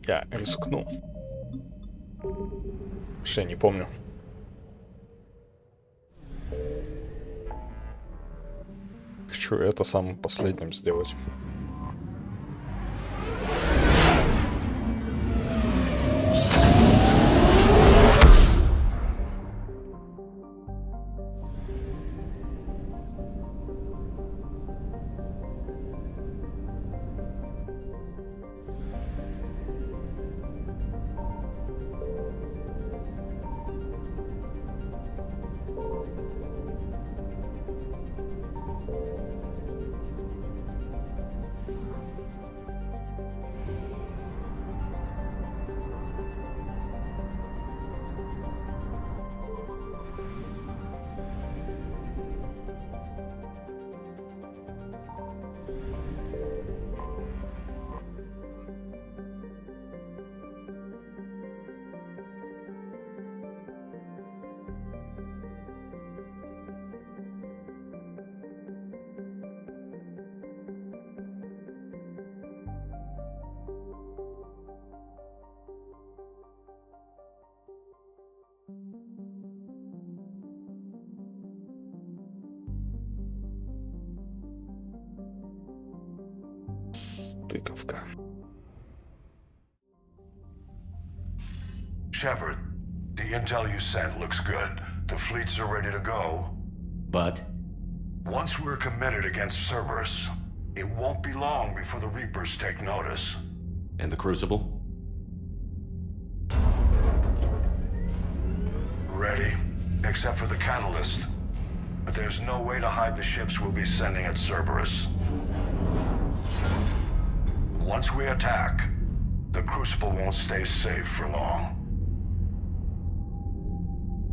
Я рискну. Вообще не помню. Хочу это самым последним сделать. Стыковка. Shepard, the intel you sent looks good. The fleets are ready to go. But? Once we're committed against Cerberus, it won't be long before the Reapers take notice. And the Crucible? Ready, except for the catalyst. But there's no way to hide the ships we'll be sending at Cerberus. Once we attack, the Crucible won't stay safe for long.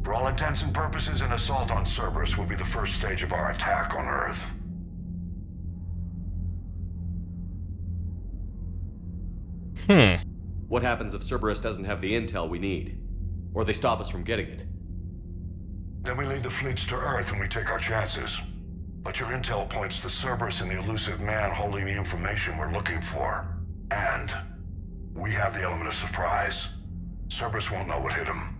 For all intents and purposes, an assault on Cerberus will be the first stage of our attack on Earth. What happens if Cerberus doesn't have the intel we need? Or they stop us from getting it? Then we lead the fleets to Earth and we take our chances. But your intel points to Cerberus and the elusive man holding the information we're looking for. And we have the element of surprise. Cerberus won't know what hit him.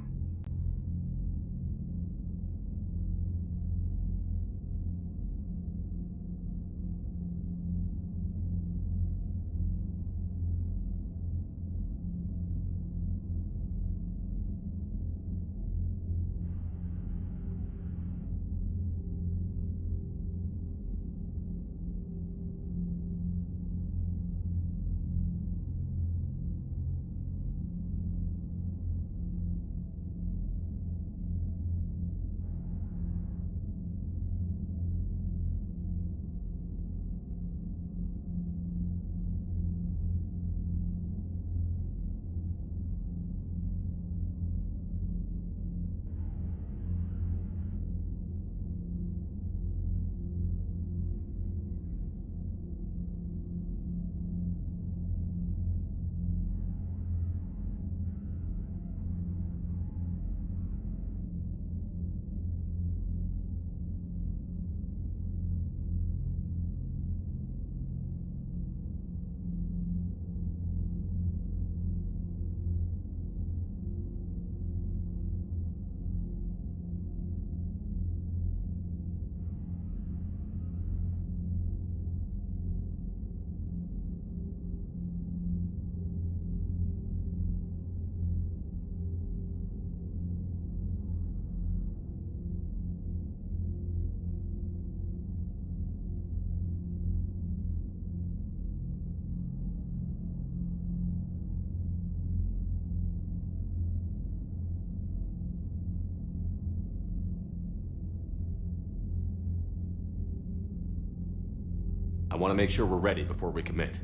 want to make sure we're ready before we commit.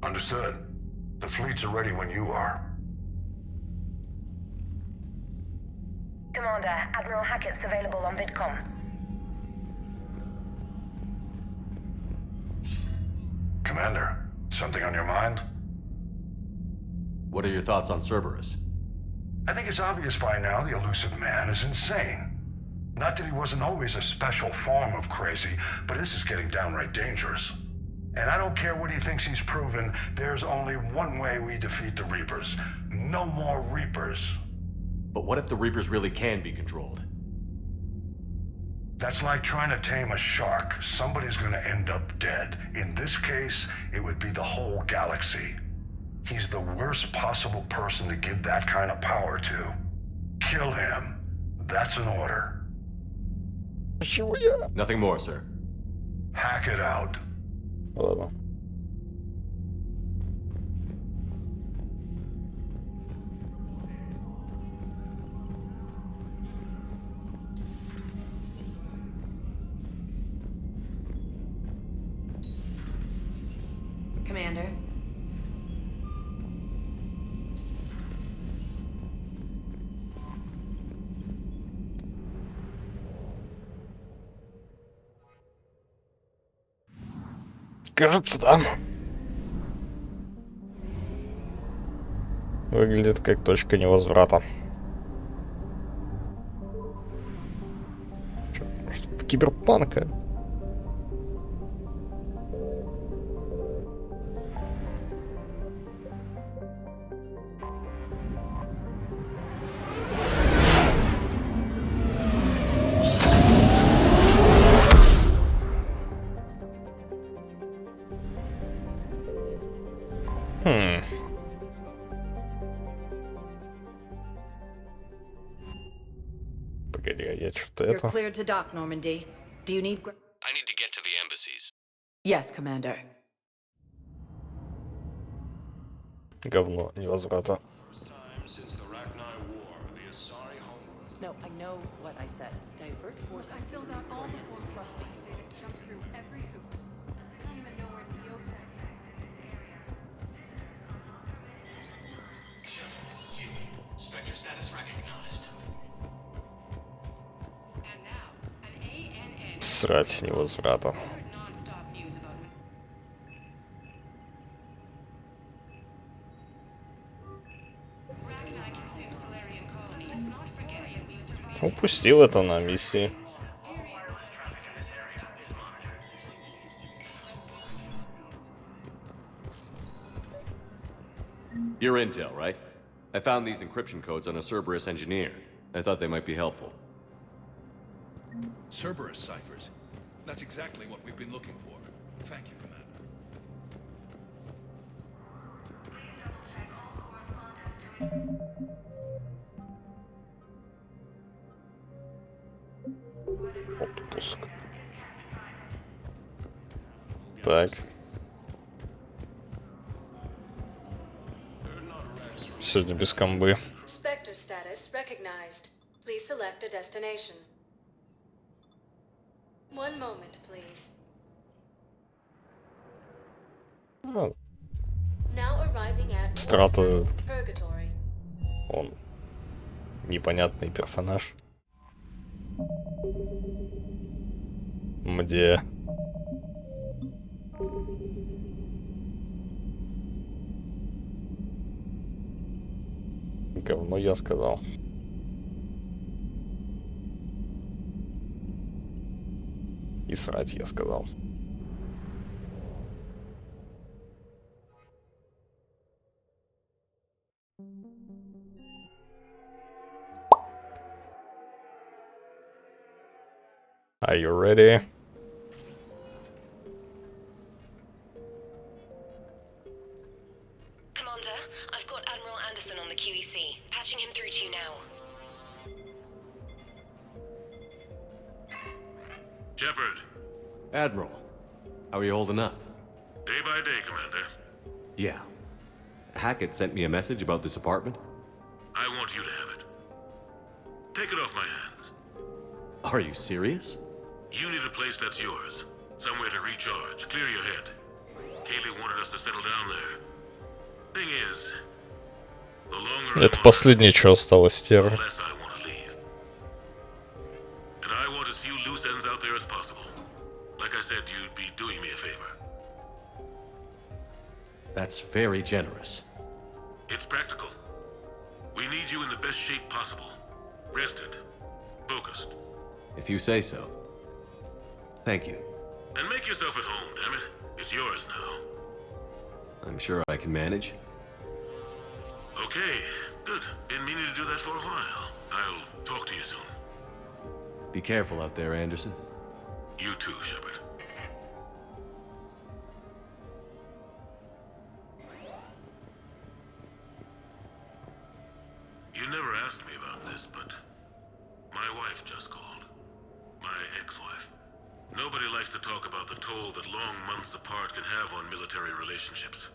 Understood. The fleets are ready when you are. Commander, Admiral Hackett's available on VidCom. Commander, something on your mind? What are your thoughts on Cerberus? I think it's obvious by now the elusive man is insane. Not that he wasn't always a special form of crazy, but this is getting downright dangerous. And I don't care what he thinks he's proven, there's only one way we defeat the Reapers. No more Reapers. But what if the Reapers really can be controlled? That's like trying to tame a shark. Somebody's gonna end up dead. In this case, it would be the whole galaxy. He's the worst possible person to give that kind of power to. Kill him. That's an order. Nothing more, sir. Hack it out. Ладно. Commander. Кажется, да. Выглядит как точка невозврата. Что-то киберпанка. Погоди, я что-то You're это... cleared to dock, Normandy. Do you need... I need to get to the embassies. Yes, Commander. Говно невозврата. No, I know what I said. Divert forces. I filled out all the forms for police data to jump through every hoop. I didn't even know where Neotech. Spectre status recognized. And now, an ANN. Срать невозврата. Non-stop news about me. Ragnar consumes Solarian colonies. Not forgetting abusive. Упустил это на миссии. Your intel, right? I found these encryption codes on a Cerberus engineer. I thought they might be helpful. Cerberus ciphers. That's exactly what we've been looking for. Thank you, Commander. Отпуск. Так. Сегодня без комбы. Spectre status recognized. Please select a destination. One moment, please. Ну, Now arriving at Страта, Purgatory. он непонятный персонаж. Где? Говно я сказал. И срать я сказал. Are you ready? Commander, I've got Admiral Anderson on the QEC. Patching him through to you now. Shepard, Admiral, how are you holding up? day by day, Commander. Yeah. Hackett sent me a message about this apartment. I want you to have it. Take it off my hands. Are you serious? You need a place that's yours. Somewhere to recharge. Clear your head. Kaylee wanted us to settle down there. Thing is, the longer Это последнее, что осталось Терры. the less I want to leave. And I want as few loose ends out there as possible. Like I said, you'd be doing me a favor. That's very generous. It's practical. We need you in the best shape possible. Rested. Focused. If you say so. Thank you. And make yourself at home, damn it. It's yours now. I'm sure I can manage. Okay, good. Been meaning to do that for a while. I'll talk to you soon. Be careful out there, Anderson. You too, Shepard. You never asked me about this, but my wife just called. My ex-wife. Nobody likes to talk about the toll that long months apart can have on military relationships.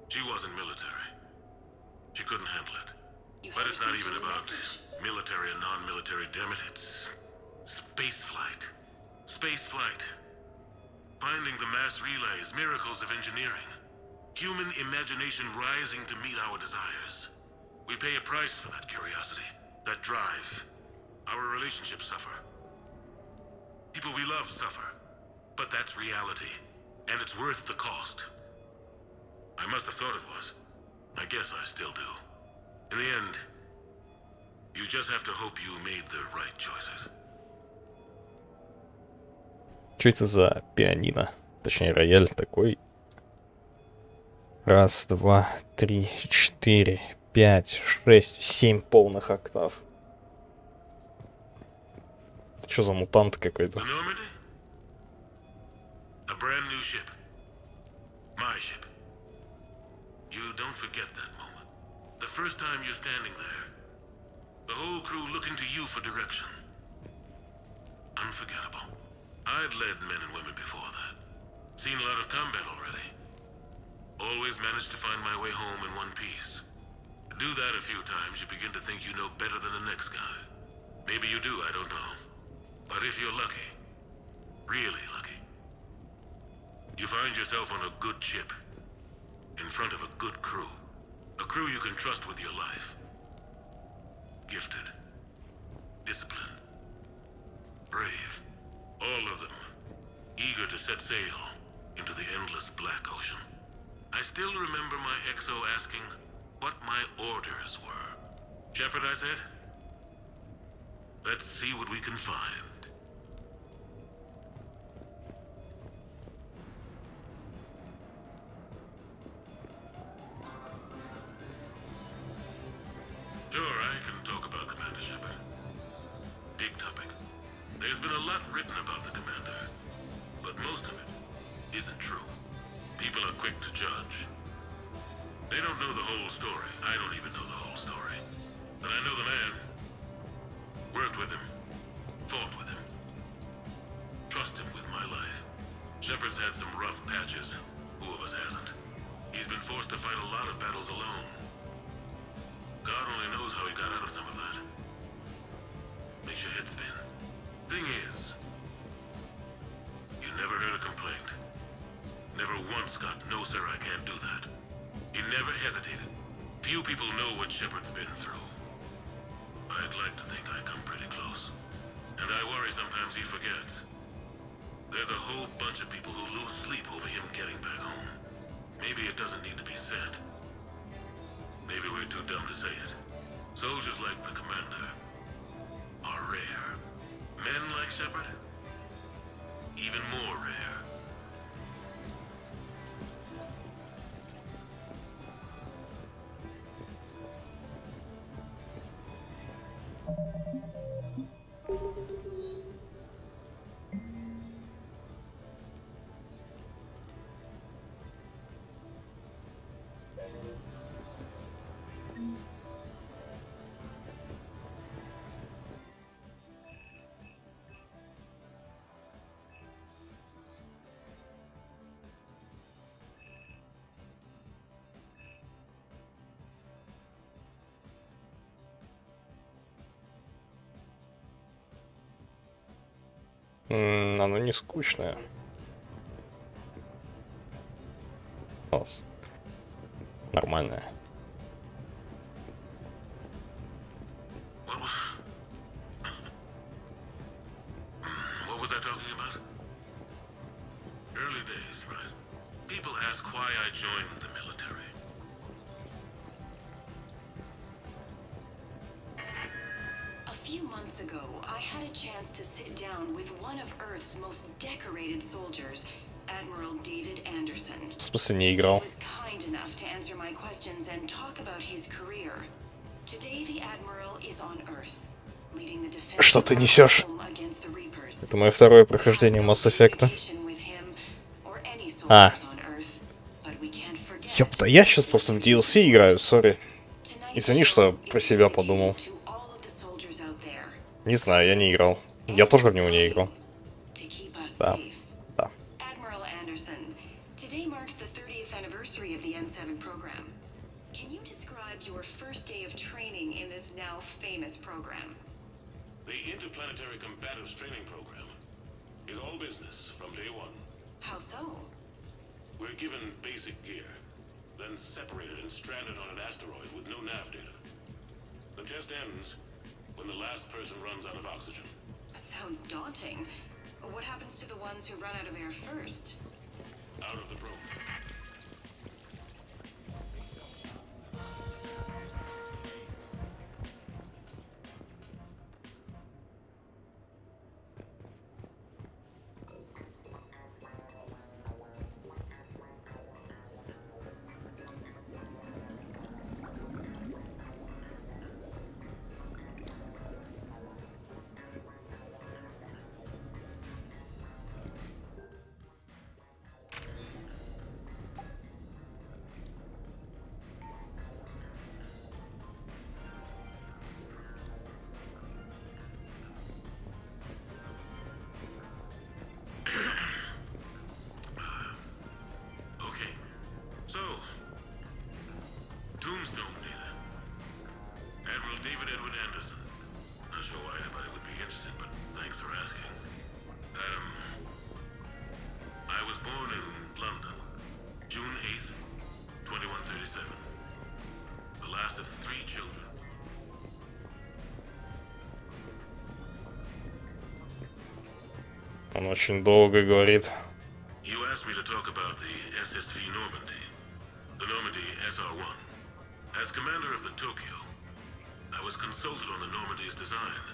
She wasn't military. She couldn't handle it. But it's not even about military and non-military, damn it. It's space flight. Space flight. Finding the mass relays, miracles of engineering. Human imagination rising to meet our desires. We pay a price for that curiosity, that drive. Our relationships suffer. People we love suffer. But that's reality. And it's worth the cost. I must have thought it was. I guess I still do. In the end, you just have to hope you made the right choices. Что это за пианино? Точнее, рояль такой. Раз, два, три, четыре, пять, шесть, 7 полных октав. Это что за мутант какой-то? A brand new ship. My ship. You don't forget that moment. The first time you're standing there. The whole crew looking to you for direction. Unforgettable. I'd led men and women before that. Seen a lot of combat already. Always managed to find my way home in one piece. Do that a few times, you begin to think you know better than the next guy. Maybe you do, I don't know. But if you're lucky, really lucky, you find yourself on a good ship, in front of a good crew. A crew you can trust with your life. Gifted. Disciplined. Brave. All of them. Eager to set sail into the endless black ocean. I still remember my XO asking what my orders were. Shepard, I said. Let's see what we can find. Sure, I can talk about Commander Shepard. Big topic. There's been a lot written about the Commander, but most of it isn't true. People are quick to judge. They don't know the whole story. I don't even know the whole story. But I know the man. Worked with him. Fought with him. Trust him with my life. Shepard's had some rough patches. Who of us hasn't? He's been forced to fight a lot of battles alone. God only knows how he got out of some of that. Makes your head spin. Thing is, you never heard a complaint. Never once got, no sir, I can't do that. He never hesitated. Few people know what Shepard's been through. I'd like to think I come pretty close. And I worry sometimes he forgets. There's a whole bunch of people who lose sleep over him getting back home. Maybe it doesn't need to be said. Maybe we're too dumb to say it. Soldiers like the Commander are rare. Men like Shepard, even more rare. Оно не скучное. О, нормальная. What was I talking about? Early days, right? People ask why I joined the military. A few months ago, I had a chance to sit down with one of Earth's most decorated soldiers, Admiral David Anderson. В смысле не играл? He was kind enough to answer my questions and talk about his career. Today, the Admiral is on Earth, leading the defense Что ты несешь? against the Reapers. Это мое второе прохождение Mass Effect. А. Ёпта, я сейчас просто в DLC играю, сори. Извини, что про себя подумал. Не знаю, я не играл. Я тоже в него не играл. Да. Да. Admiral Anderson, today marks the 30th anniversary of the N7 program. Can you describe your first day of training in this now famous program? The Interplanetary Combatives Training Program is all business from day one. How so? We're given basic gear, then separated and stranded on an asteroid with no nav data. The test ends when the last person runs out of oxygen. Sounds daunting. What happens to the ones who run out of air first? Out of the program. Tombstone data. Admiral David Edward Anderson. Not sure why anybody would be interested, but thanks for asking. I was born in London, June 8th, 2137. The last of 3 children. Он очень долго говорит. You asked me to talk about the SSV Normandy, the Normandy SR-1. As commander of the Tokyo, I was consulted on the Normandy's design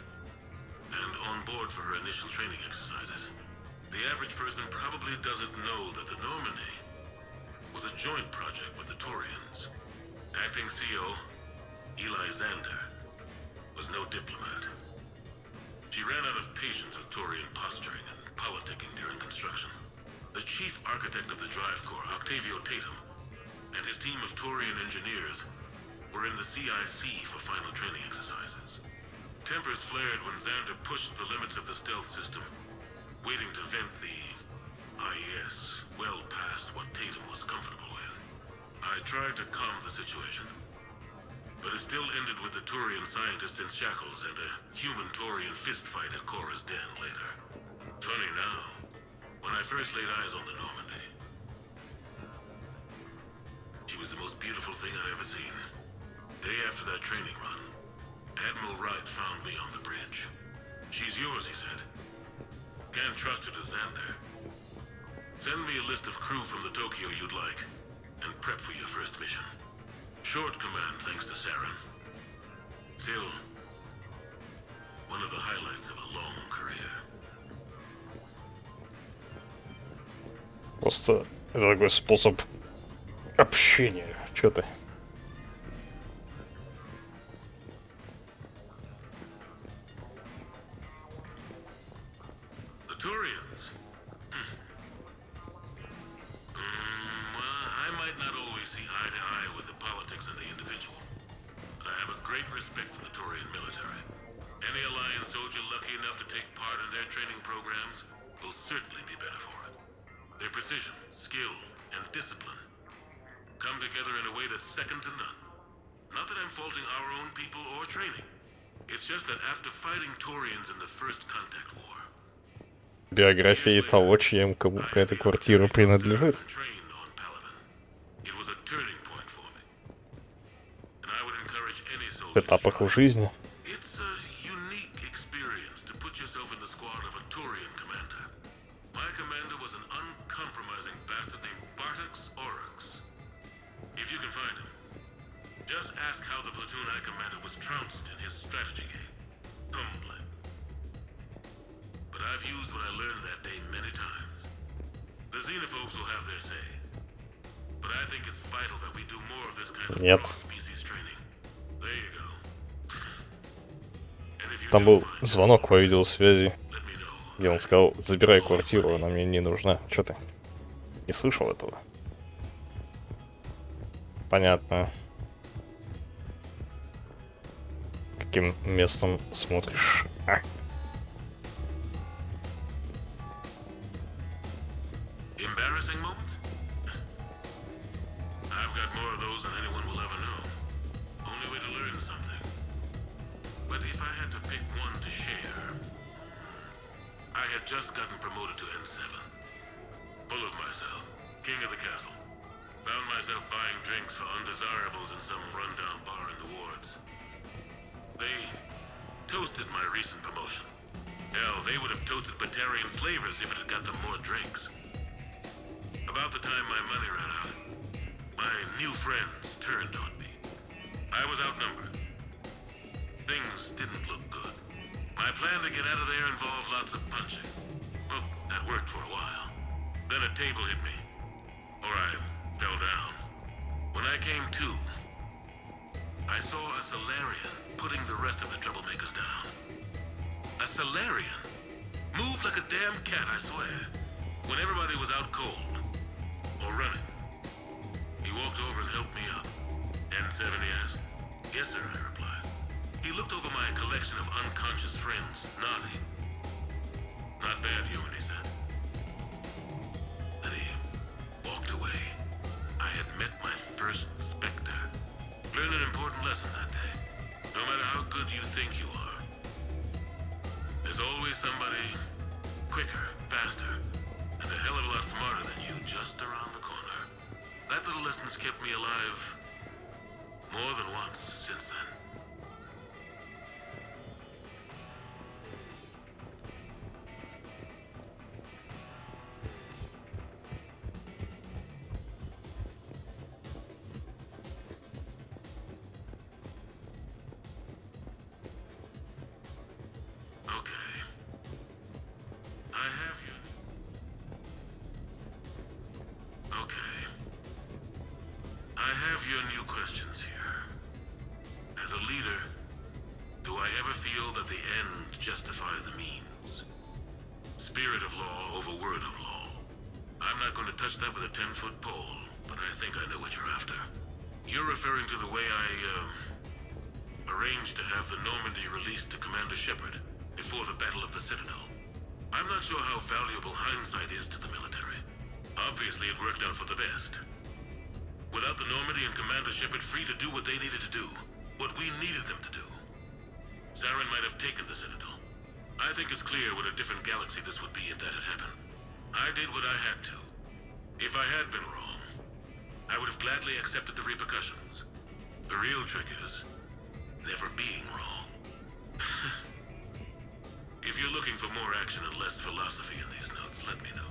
and on board for her initial training exercises. The average person probably doesn't know that the Normandy was a joint project with the Taurians. Acting CO, Eli Xander, was no diplomat. She ran out of patience with Taurian posturing and politicking during construction. The chief architect of the Drive Corps, Octavio Tatum, and his team of Taurian engineers were in the CIC for final training exercises. Tempers flared when Xander pushed the limits of the stealth system, waiting to vent the IES well past what Tatum was comfortable with. I tried to calm the situation, but it still ended with the Taurian scientist in shackles and a human Taurian fistfight at Korra's den later. Funny now, when I first laid eyes on the Normandy, she was the most beautiful thing I'd ever seen. Day after that training run, Admiral Wright found me on the bridge. She's yours, he said. Can't trust her to Xander. Send me a list of crew from the Tokyo you'd like, and prep for your first mission. Short command thanks to Saren. Still, one of the highlights of a long career. Просто это такой способ общения. Чё ты? The Turians? Well, I might not always see eye to eye with the politics and the individual, but I have a great respect for the Turian military. Any Alliance soldier lucky enough to take part in their training programs will certainly be better for it. Their precision, skill, and discipline come together in a way that's second to none. Not that I'm faulting our own people or training. It's just that after fighting Taurians in the First Contact War, Биографии того, чьим кому какая-то квартира принадлежит. этапах в жизни. It's a unique experience to put yourself in the squad of a Turian commander. My commander was an uncompromising bastard named Bartax Oryx. If you can find him, just ask how the platoon I commanded was trounced in his strategy game. Humbling. But I've used what I learned that day many times. The xenophobes will have their say. But I think it's vital that we do more of this kind of cross-species training. There you go. Там был звонок по видеосвязи, где он сказал: забирай квартиру, она мне не нужна. Чё ты? Не слышал этого? Понятно. Каким местом смотришь? Embarrassing moments? I've got more of those than anyone will ever know. Only way to learn something. But if I had to pick one to share, I had just gotten promoted to N7. Full of myself, king of the castle. Found myself buying drinks for undesirables in some rundown bar in the wards. They toasted my recent promotion. Hell, they would have toasted Batarian slavers if it had got them more drinks. About the time my money ran out, my new friends turned on me. I was outnumbered. Things didn't look good. My plan to get out of there involved lots of punching. Well, that worked for a while. Then a table hit me. Or I fell down. When I came to, I saw a Solarian putting the rest of the troublemakers down. A Solarian? Moved like a damn cat, I swear. When everybody was out cold. Or running. He walked over and helped me up. N7, he asked. Yes, sir, I replied. He looked over my collection of unconscious friends, nodding. Not bad, human, he said. Then he walked away. I had met my first Spectre. Learned an important lesson that day. No matter how good you think you are, there's always somebody quicker, faster, and a hell of a lot smarter than you just around the corner. That little lesson's kept me alive more than once since then. Arranged to have the Normandy released to Commander Shepard before the Battle of the Citadel. I'm not sure how valuable hindsight is to the military. Obviously, it worked out for the best. Without the Normandy and Commander Shepard free to do what they needed to do, what we needed them to do, Saren might have taken the Citadel. I think it's clear what a different galaxy this would be if that had happened. I did what I had to. If I had been wrong, I would have gladly accepted the repercussions. The real trick is never being wrong. If you're looking for more action and less philosophy in these notes, let me know.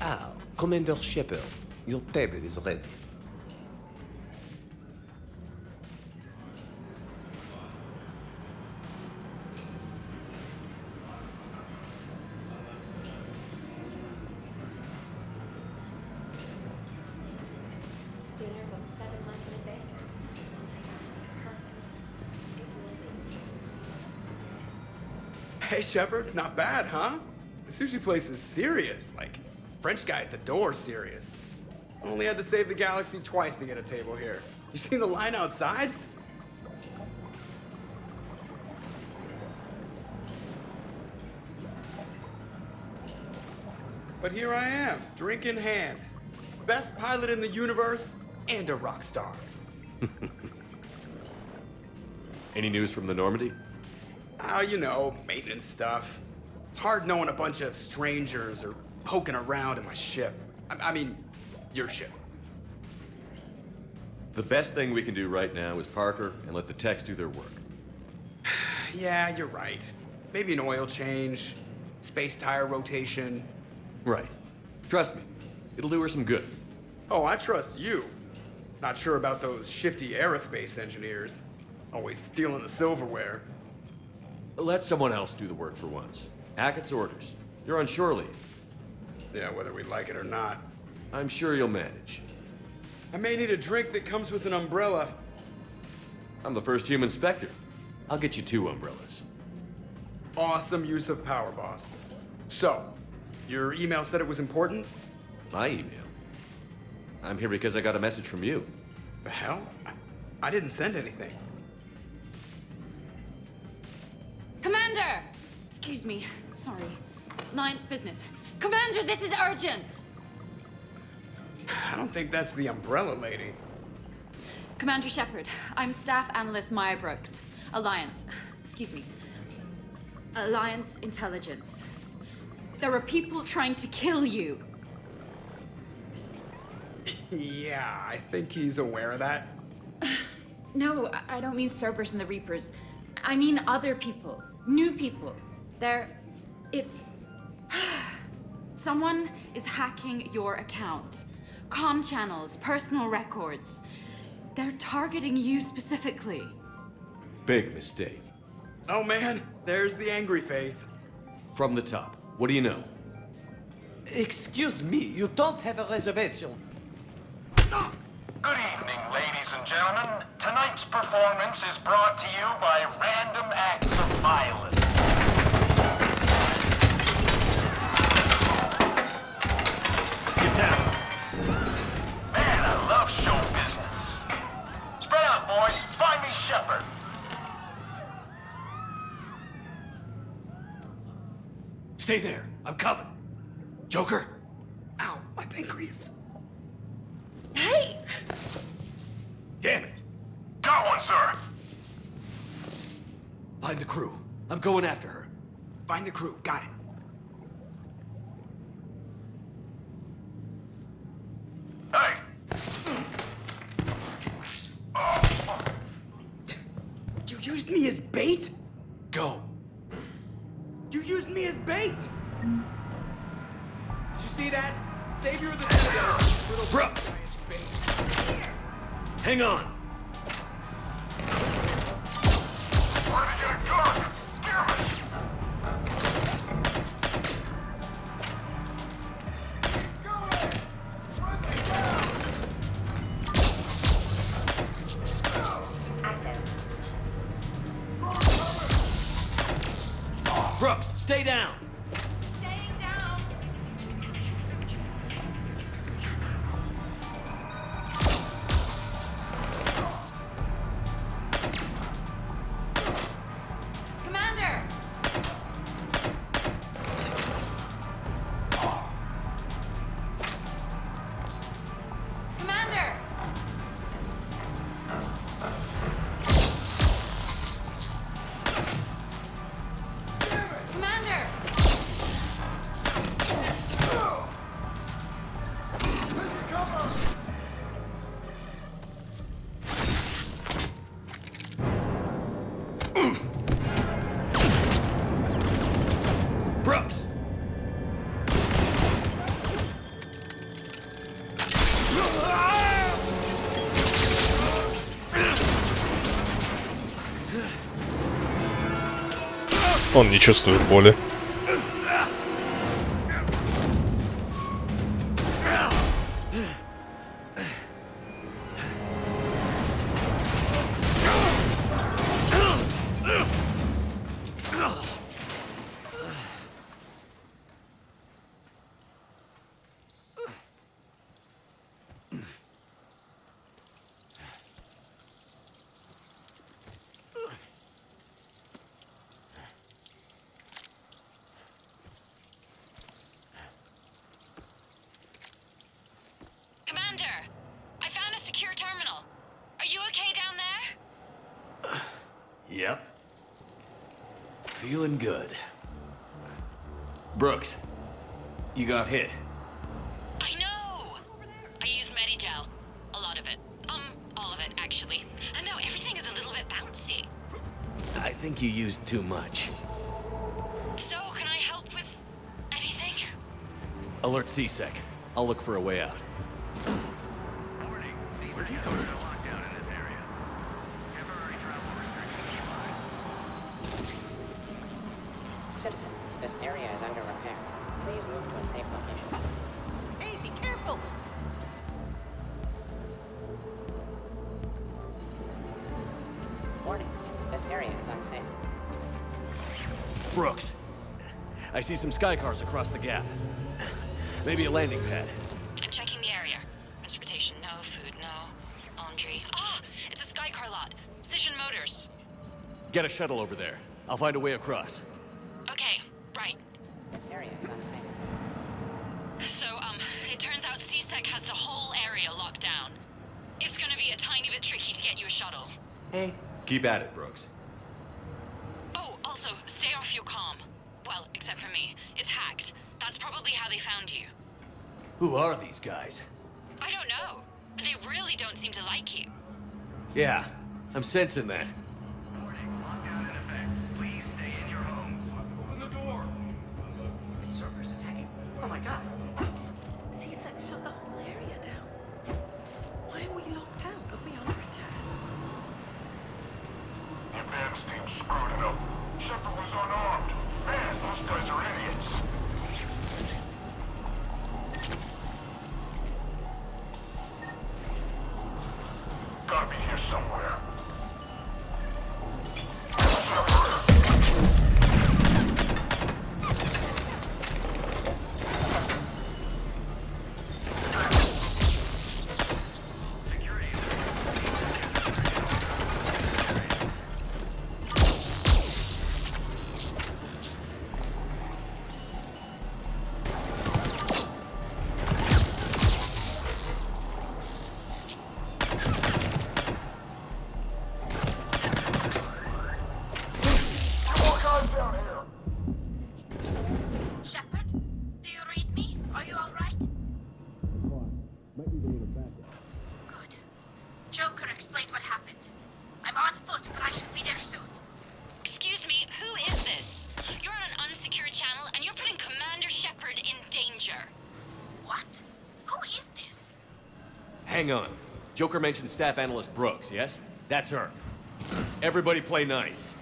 Ah, Commander Shepard, your table is ready. Hey, Shepard, not bad, huh? The sushi place is serious. Like, French guy at the door serious. Only had to save the galaxy twice to get a table here. You seen the line outside? But here I am, drink in hand. Best pilot in the universe and a rock star. Any news from the Normandy? You know, maintenance stuff. It's hard knowing a bunch of strangers or poking around in my ship. I mean, your ship. The best thing we can do right now is park her and let the techs do their work. Yeah, you're right. Maybe an oil change, space tire rotation. Right. Trust me, it'll do her some good. Oh, I trust you. Not sure about those shifty aerospace engineers. Always stealing the silverware. Let someone else do the work for once. Hackett's orders. You're on shore leave. Yeah, whether we like it or not. I'm sure you'll manage. I may need a drink that comes with an umbrella. I'm the first human Spectre. I'll get you 2 umbrellas. Awesome use of power, boss. So, your email said it was important? My email? I'm here because I got a message from you. The hell? I didn't send anything. Commander! Excuse me. Sorry. Alliance business. Commander, this is urgent! I don't think that's the umbrella lady. Commander Shepard, I'm Staff Analyst Maya Brooks. Alliance. Excuse me. Alliance Intelligence. There are people trying to kill you. Yeah, I think he's aware of that. No, I don't mean Cerberus and the Reapers. I mean other people. New people. It's... Someone is hacking your account. Comm channels, personal records. They're targeting you specifically. Big mistake. Oh man, there's the angry face. From the top. What do you know? Excuse me, you don't have a reservation. Good evening, ladies and gentlemen. Tonight's performance is brought to you by Random Acts of Violence. Get down. Man, I love show business. Spread out, boys. Find me Shepard. Stay there. I'm coming. Joker? Ow, my pancreas. Hey! Damn it. Got one, sir. Find the crew. I'm going after her. Find the crew. Got it. Hey! You used me as bait? Go. You used me as bait! Did you see that? Savior of the Sentinel. Bro! Hang on. Where did you go? Damn it! Brooks, stay down. Staying down. Commander! Commander! Commander! Он не чувствует боли. Commander, I found a secure terminal. Are you okay down there? Yep. Feeling good. Brooks, you got hit. I know! I used Medigel. A lot of it. All of it, actually. And now everything is a little bit bouncy. I think you used too much. So, can I help with anything? Alert CSEC. I'll look for a way out. Citizen, this area is under repair. Please move to a safe location. Hey, be careful! Warning, this area is unsafe. Brooks, I see some sky cars across the gap. Maybe a landing pad. I'm checking the area. Transportation, no. Food, no. Laundry. Ah! It's a Skycar lot. Cision Motors. Get a shuttle over there. I'll find a way across. Okay, right. This area is unsafe. So, it turns out CSEC has the whole area locked down. It's gonna be a tiny bit tricky to get you a shuttle. Hey. Keep at it, Brooks. Oh, also, stay off your comm. Well, except for me. It's hacked. That's probably how they found you. Who are these guys? I don't know. But they really don't seem to like you. Yeah, I'm sensing that. Oh my god. CSEC shut the whole area down. Why are we locked out? Are we under attack? The advance team screwed it up. Shepard was unarmed. Man, those guys are idiots. Gotta be here somewhere. Shepard, do you read me? Are you all right? Good. Joker explained what happened. I'm on foot, but I should be there soon. Excuse me, who is this? You're on an unsecured channel, and you're putting Commander Shepard in danger. What? Who is this? Hang on. Joker mentioned Staff Analyst Brooks, yes? That's her. Everybody play nice.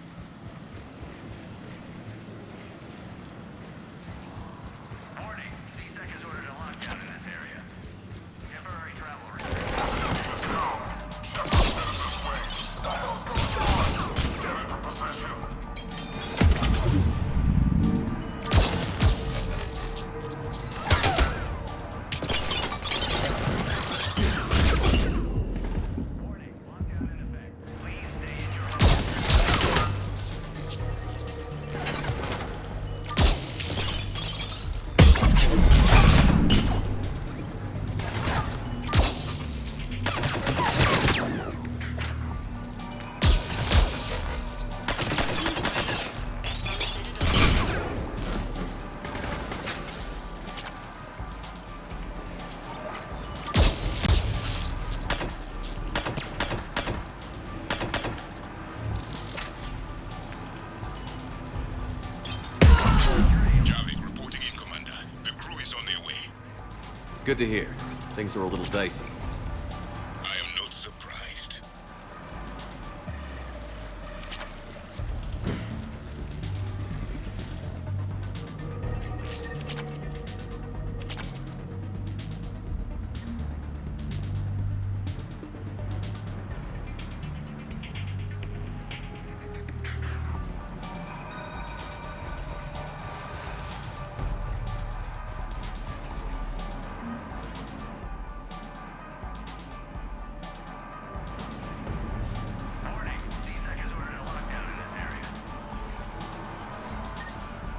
Good to hear. Things are a little dicey. I am not surprised.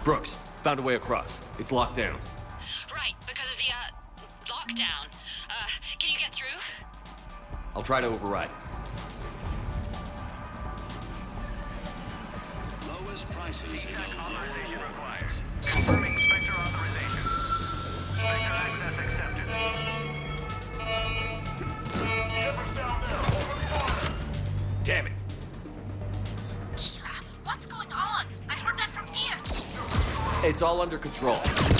Brooks, found a way across. It's locked down. Right, because of the, lockdown. Can you get through? I'll try to override. Lowest prices in authorization required. Confirming Spectre authorization. Spectre access accepted. Shepard's down there. Open fire. Damn it. Keela, what's going on? I heard that from here. It's all under control. Alarms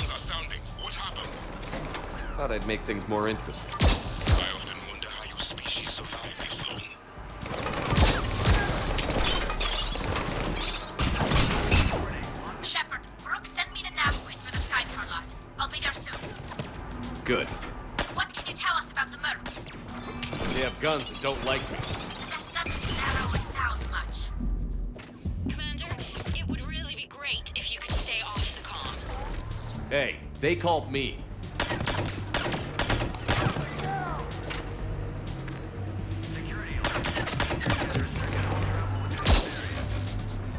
are sounding. What happened? Thought I'd make things more interesting. I often wonder how your species survived this long. Shepard, Brooks, send me the nav point for the Skycar lot. I'll be there soon. Good. What can you tell us about the merc? They have guns that don't like me. That doesn't narrow it down much. Commander, it would really be great if you could stay off the comm. Hey, they called me.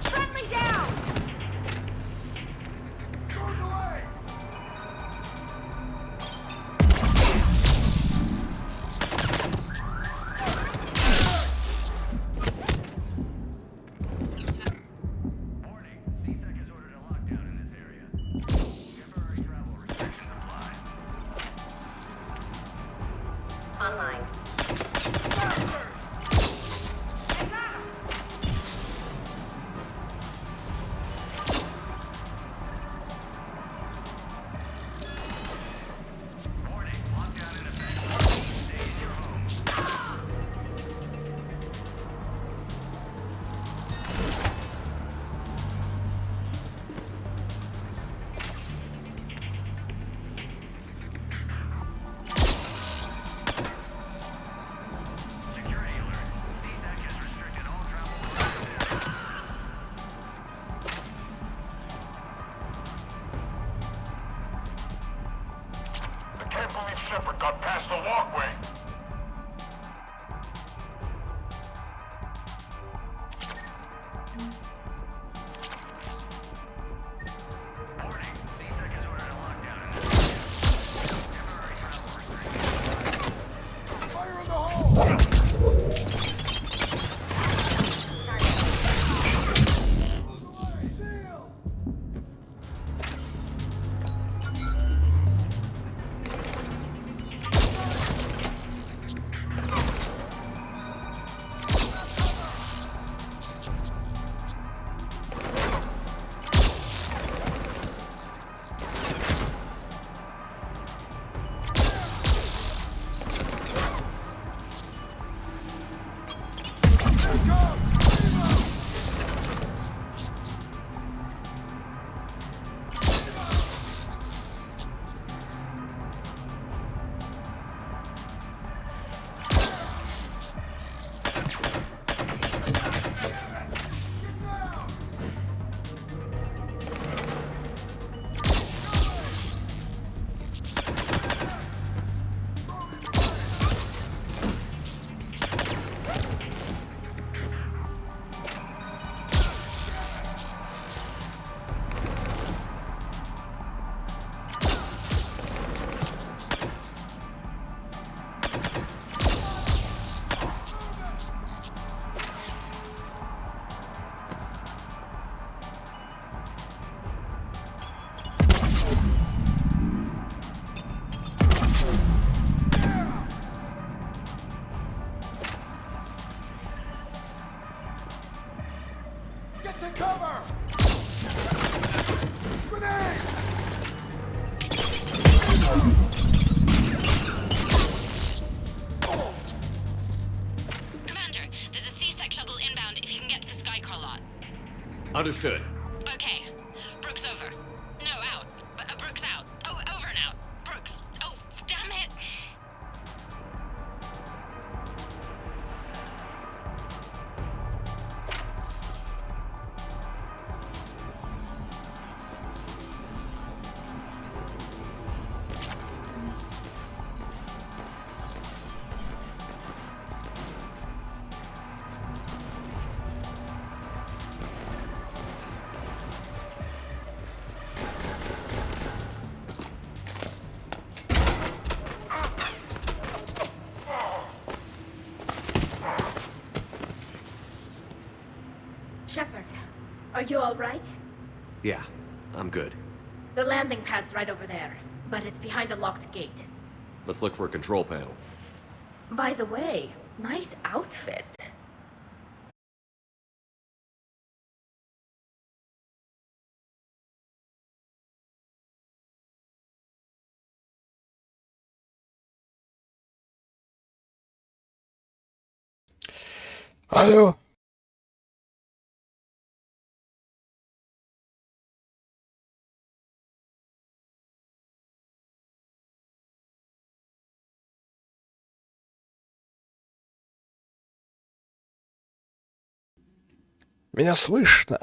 Friendly down! Online. I can't believe Shepard got past the walkway. Get to cover! Grenade! Commander, there's a C-Sec shuttle inbound if you can get to the Skycar lot. Understood. Okay. Brooks over. No, out. Brooks out. Oh, over and out. Brooks. Oh, damn it! you all right? Yeah, I'm good. The landing pad's right over there, but it's behind a locked gate. Let's look for a control panel. By the way, nice outfit. Алло. Меня слышно?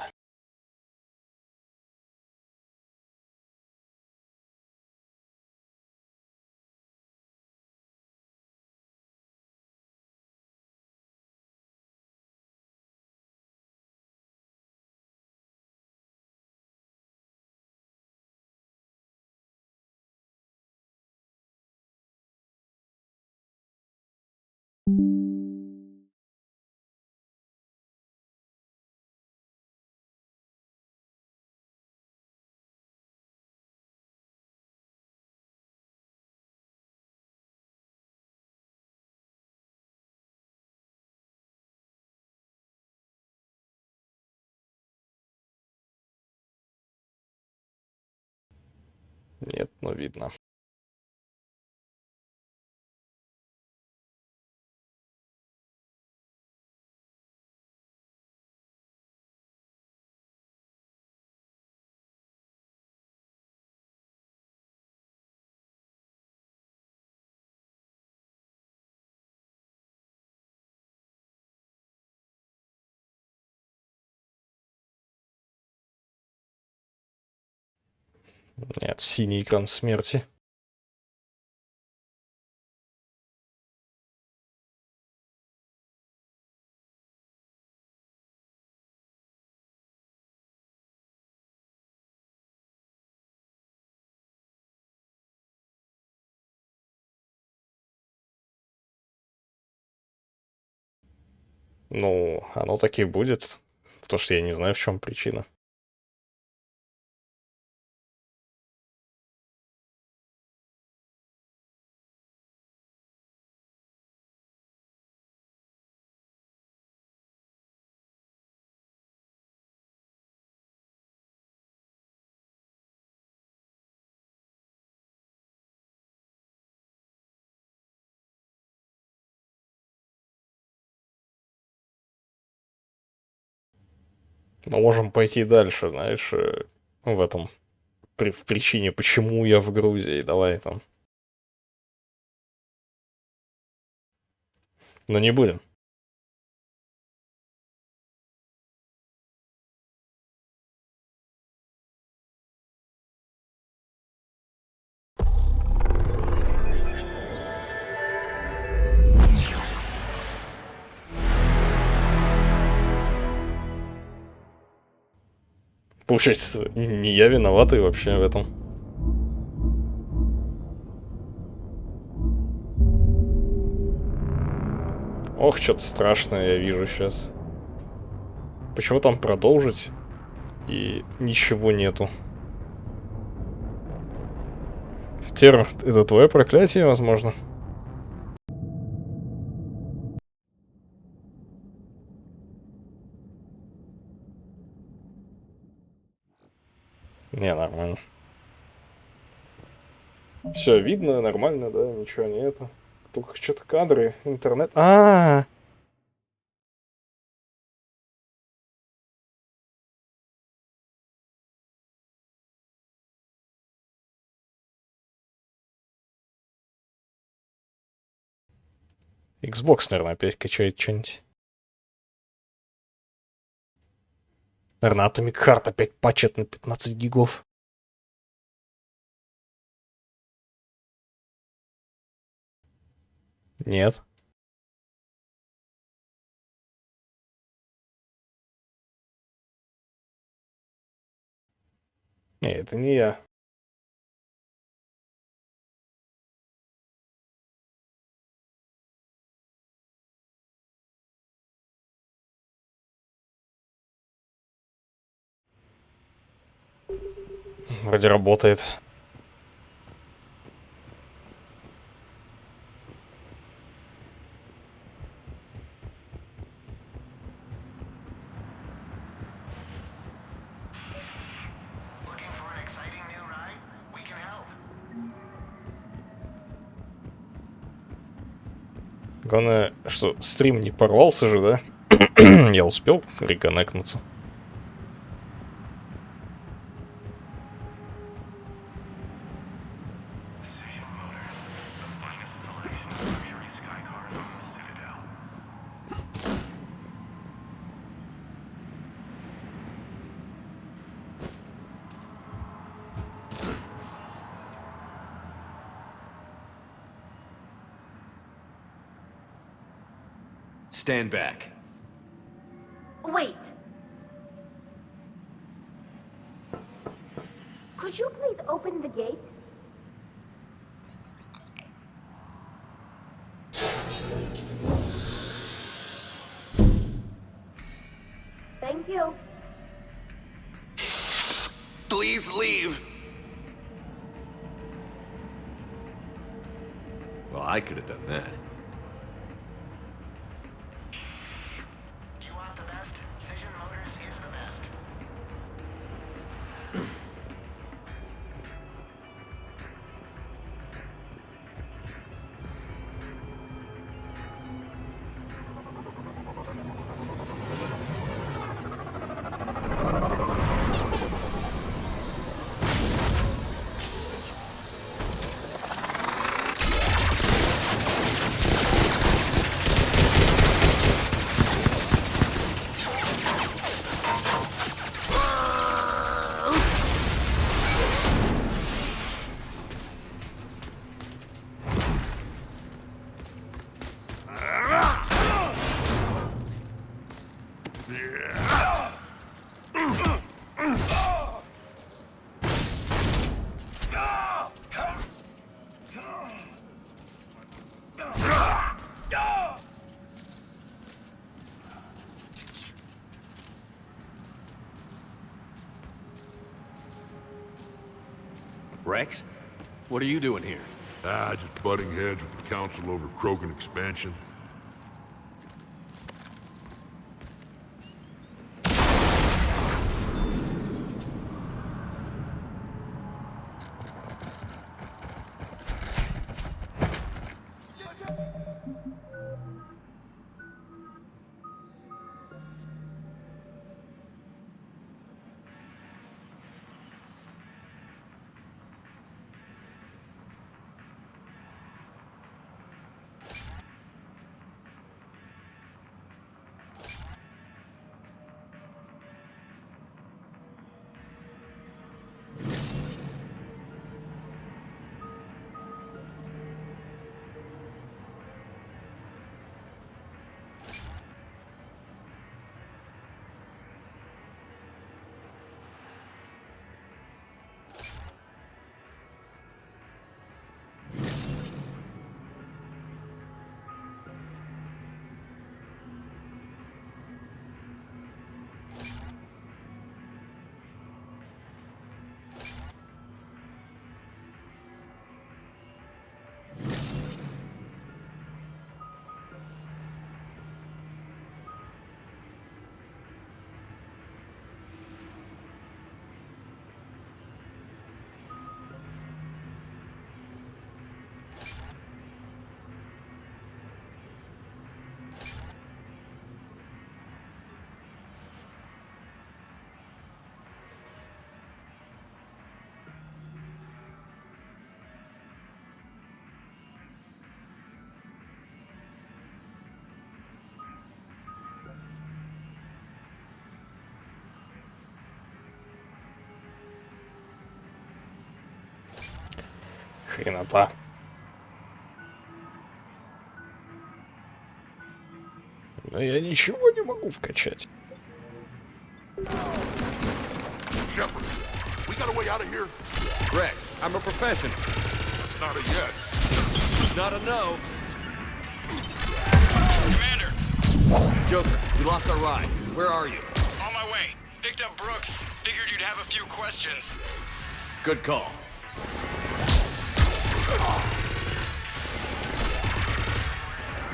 Нет, но видно. Нет, синий экран смерти. Ну, оно так и будет. Потому что я не знаю, в чем причина. Мы можем пойти дальше, знаешь, в этом, в причине, почему я в Грузии. Давай там. Но не будем. Получается, не я виноватый вообще в этом. Ох, что-то страшное я вижу сейчас. Почему там продолжить? И ничего нету. Тер, это твое проклятие, возможно? Не, нормально. Все видно, нормально, да, ничего не это. Только что-то кадры, интернет. Xbox, наверное, опять качает что-нибудь. Наверное, Atomic Heart опять патчет на 15 гигов. Нет. Не, это не я. вроде работает. Главное, что стрим не порвался же, да? Я успел реконнектнуться. Stand back. Wait. Could you please open the gate? Thank you. Please leave. Well, I could have done that. Rex? What are you doing here? Just butting heads with the council over Krogan expansion. Хренота. Но я ничего не могу вкачать. Shepard, we got a way out of here? Rex, I'm a professional. Not a yes. Not a no. Commander! Joker, we lost our ride. Where are you? On my way. Picked up Brooks. Figured you'd have a few questions. Good call.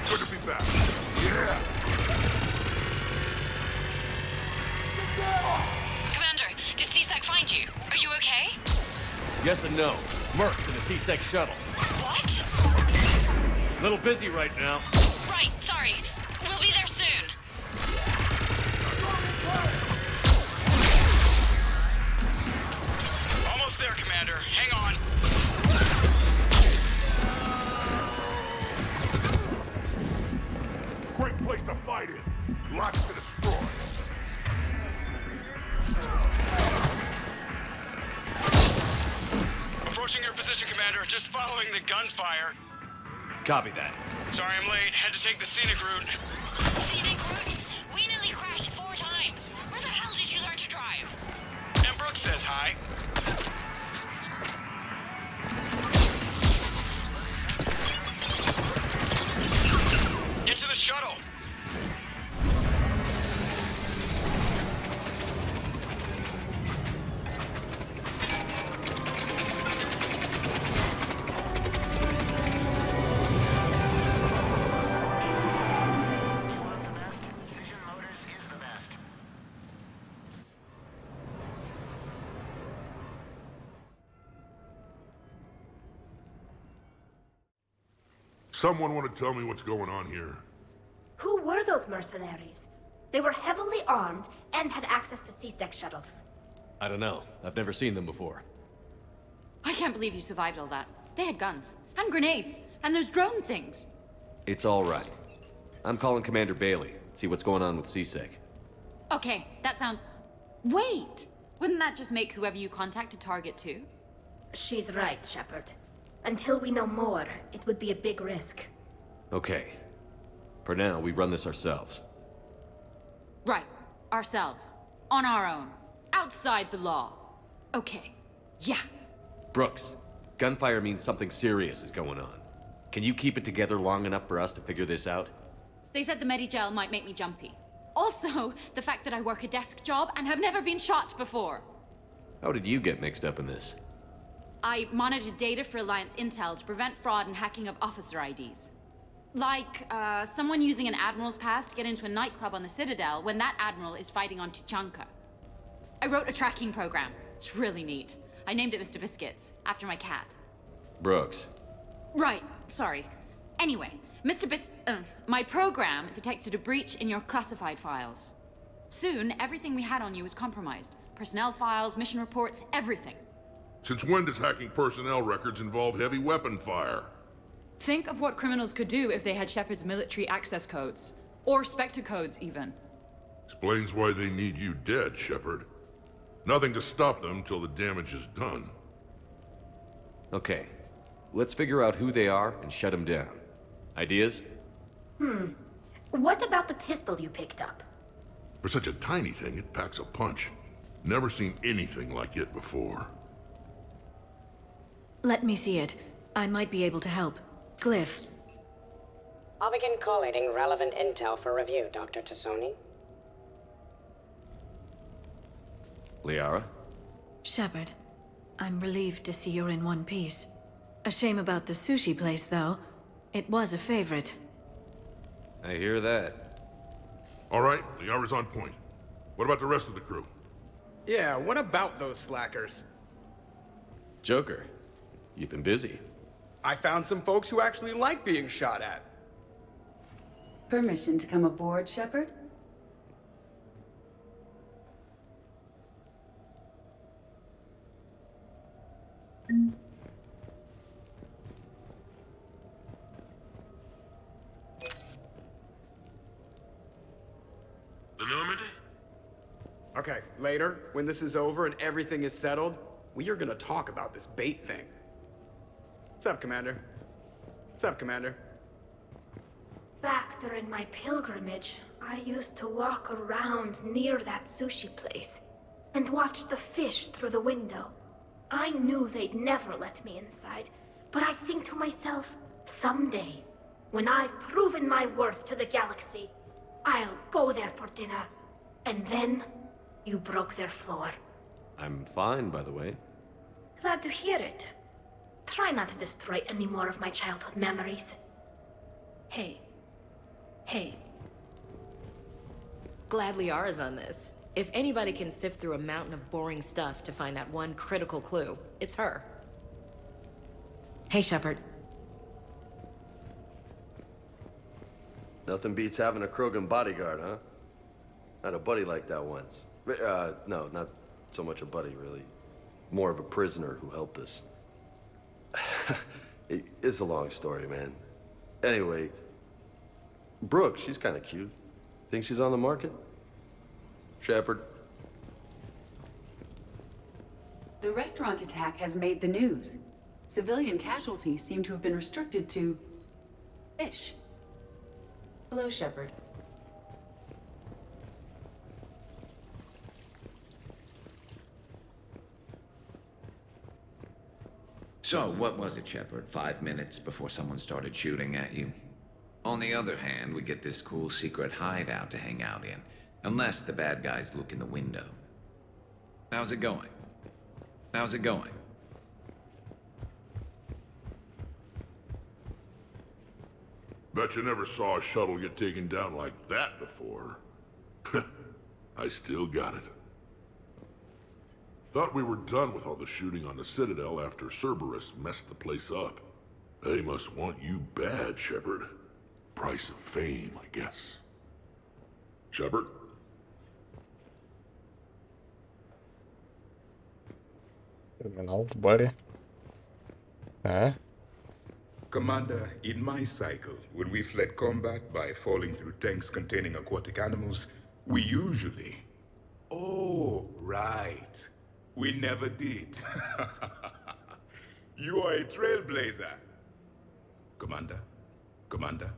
Good to be back. Yeah. Commander, did CSEC find you? Are you okay? Yes and no. Merc's in a C-Sec shuttle. What? Little busy right now. Right, sorry. We'll be there soon. Almost there, Commander. Hang on. Great place to fight in. Lots to destroy. Approaching your position, Commander. Just following the gunfire. Copy that. Sorry I'm late. Had to take the scenic route. Scenic route? We nearly crashed 4 times. Where the hell did you learn to drive? And Brooks says hi. Get to the shuttle. Someone want to tell me what's going on here? Who were those mercenaries? They were heavily armed and had access to C-Sec shuttles. I don't know. I've never seen them before. I can't believe you survived all that. They had guns, and grenades, and those drone things. It's all right. I'm calling Commander Bailey. See what's going on with C-Sec. Okay, that sounds... Wait! Wouldn't that just make whoever you contact a target too? She's right, Shepard. Until we know more, it would be a big risk. Okay. For now, we run this ourselves. Right. Ourselves. On our own. Outside the law. Okay. Yeah. Brooks, gunfire means something serious is going on. Can you keep it together long enough for us to figure this out? They said the Medigel might make me jumpy. Also, the fact that I work a desk job and have never been shot before. How did you get mixed up in this? I monitored data for Alliance intel to prevent fraud and hacking of officer IDs. Like, someone using an Admiral's pass to get into a nightclub on the Citadel when that Admiral is fighting on Tuchanka. I wrote a tracking program. It's really neat. I named it Mr. Biscuits, after my cat. Brooks. Right, sorry. Anyway, my program detected a breach in your classified files. Soon, everything we had on you was compromised. Personnel files, mission reports, everything. Since when does hacking personnel records involve heavy weapon fire? Think of what criminals could do if they had Shepard's military access codes. Or Spectre codes, even. Explains why they need you dead, Shepard. Nothing to stop them till the damage is done. Okay. Let's figure out who they are and shut them down. Ideas? What about the pistol you picked up? For such a tiny thing, it packs a punch. Never seen anything like it before. Let me see it. I might be able to help. Glyph. I'll begin collating relevant intel for review, Dr. Tassoni. Liara? Shepard, I'm relieved to see you're in one piece. A shame about the sushi place, though. It was a favorite. I hear that. All right, Liara's on point. What about the rest of the crew? Yeah, what about those slackers? Joker, you've been busy. I found some folks who actually like being shot at. Permission to come aboard, Shepard? The Normandy? Okay, later, when this is over and everything is settled, we are gonna talk about this bait thing. What's up, Commander? What's up, Commander? Back during my pilgrimage, I used to walk around near that sushi place and watch the fish through the window. I knew they'd never let me inside, but I think to myself, someday, when I've proven my worth to the galaxy, I'll go there for dinner. And then, you broke their floor. I'm fine, by the way. Glad to hear it. Try not to destroy any more of my childhood memories. Hey. Hey. Glad Liara's on this. If anybody can sift through a mountain of boring stuff to find that one critical clue, it's her. Hey, Shepard. Nothing beats having a Krogan bodyguard, huh? I had a buddy like that once. No, not so much a buddy, really. More of a prisoner who helped us. It's a long story, man. Anyway, Brooke, she's kind of cute. Think she's on the market? Shepard? The restaurant attack has made the news. Civilian casualties seem to have been restricted to fish. Hello, Shepard. So, what was it, Shepard? 5 minutes before someone started shooting at you? On the other hand, we get this cool secret hideout to hang out in. Unless the bad guys look in the window. How's it going? How's it going? Bet you never saw a shuttle get taken down like that before. I still got it. Thought we were done with all the shooting on the Citadel after Cerberus messed the place up. They must want you bad, Shepard. Price of fame, I guess. Shepard? Терминал в баре. А? Commander, in my cycle, when we fled combat by falling through tanks containing aquatic animals, we usually... Oh, right. We never did. You are a trailblazer. Commander? Commander?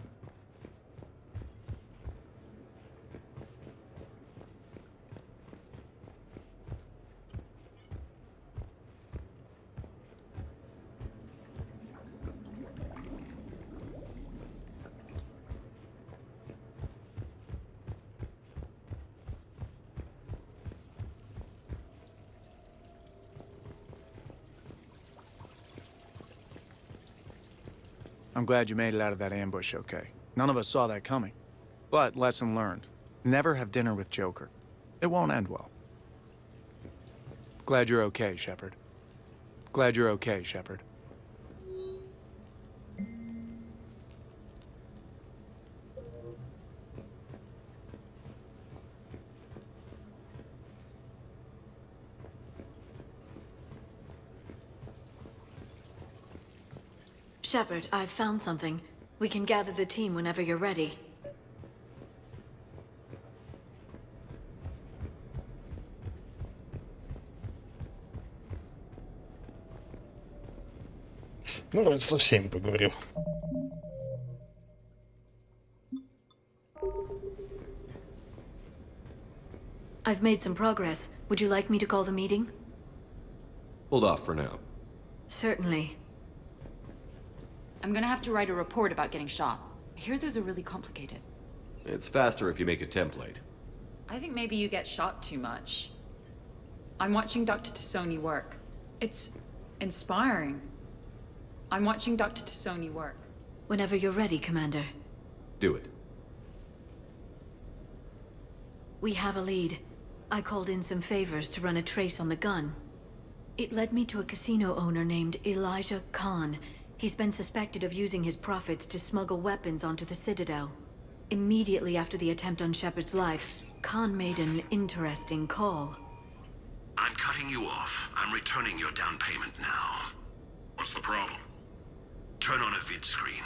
I'm glad you made it out of that ambush okay. None of us saw that coming. But lesson learned. Never have dinner with Joker. It won't end well. Glad you're okay, Shepard. Glad you're okay, Shepard. Shepard, I've found something. We can gather the team whenever you're ready. Ну, вроде со всеми поговорим. I've made some progress. Would you like me to call the meeting? Hold off for now. Certainly. I'm gonna have to write a report about getting shot. I hear those are really complicated. It's faster if you make a template. I think maybe you get shot too much. I'm watching Dr. Tassoni work. It's inspiring. I'm watching Dr. Tassoni work. Whenever you're ready, Commander. Do it. We have a lead. I called in some favors to run a trace on the gun. It led me to a casino owner named Elijah Khan. He's been suspected of using his profits to smuggle weapons onto the Citadel. Immediately after the attempt on Shepard's life, Khan made an interesting call. I'm cutting you off. I'm returning your down payment now. What's the problem? Turn on a vid screen.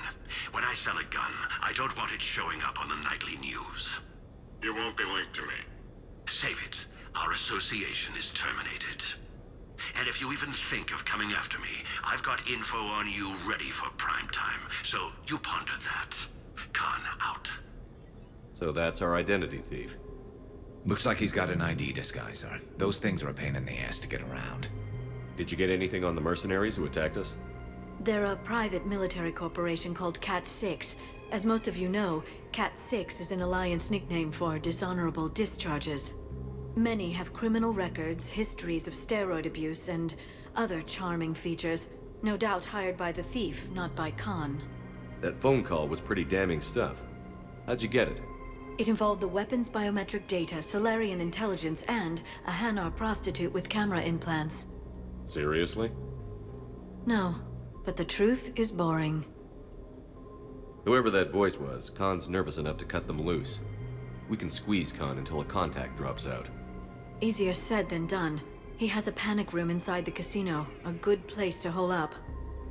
When I sell a gun, I don't want it showing up on the nightly news. It won't be linked to me. Save it. Our association is terminated. And if you even think of coming after me, I've got info on you ready for prime time. So you ponder that. Khan out. So that's our identity thief. Looks like he's got an ID disguiser. Those things are a pain in the ass to get around. Did you get anything on the mercenaries who attacked us? They're a private military corporation called Cat-6. As most of you know, Cat-6 is an Alliance nickname for dishonorable discharges. Many have criminal records, histories of steroid abuse, and other charming features. No doubt hired by the thief, not by Khan. That phone call was pretty damning stuff. How'd you get it? It involved the weapon's biometric data, Solarian intelligence, and a Hanar prostitute with camera implants. Seriously? No, but the truth is boring. Whoever that voice was, Khan's nervous enough to cut them loose. We can squeeze Khan until a contact drops out. Easier said than done. He has a panic room inside the casino, a good place to hole up.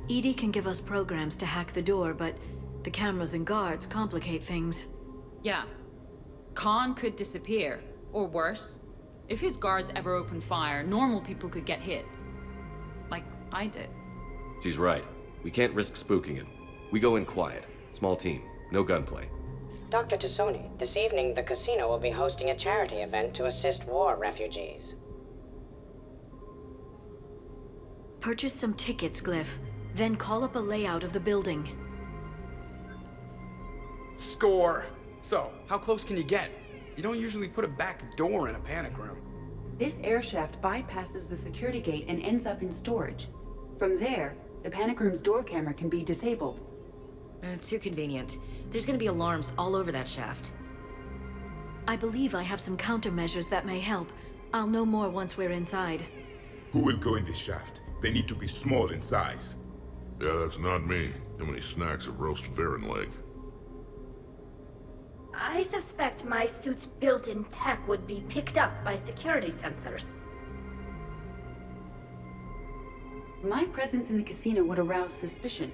EDI can give us programs to hack the door, but the cameras and guards complicate things. Yeah. Khan could disappear, or worse. If his guards ever open fire, normal people could get hit. Like I did. She's right. We can't risk spooking him. We go in quiet. Small team. No gunplay. Dr. Tassoni, this evening the casino will be hosting a charity event to assist war refugees. Purchase some tickets, Glyph. Then call up a layout of the building. Score! So, how close can you get? You don't usually put a back door in a panic room. This air shaft bypasses the security gate and ends up in storage. From there, the panic room's door camera can be disabled. Too convenient. There's gonna be alarms all over that shaft. I believe I have some countermeasures that may help. I'll know more once we're inside. Who will go in this shaft? They need to be small in size. Yeah, that's not me. How many snacks of roast Varen leg? I suspect my suit's built-in tech would be picked up by security sensors. My presence in the casino would arouse suspicion.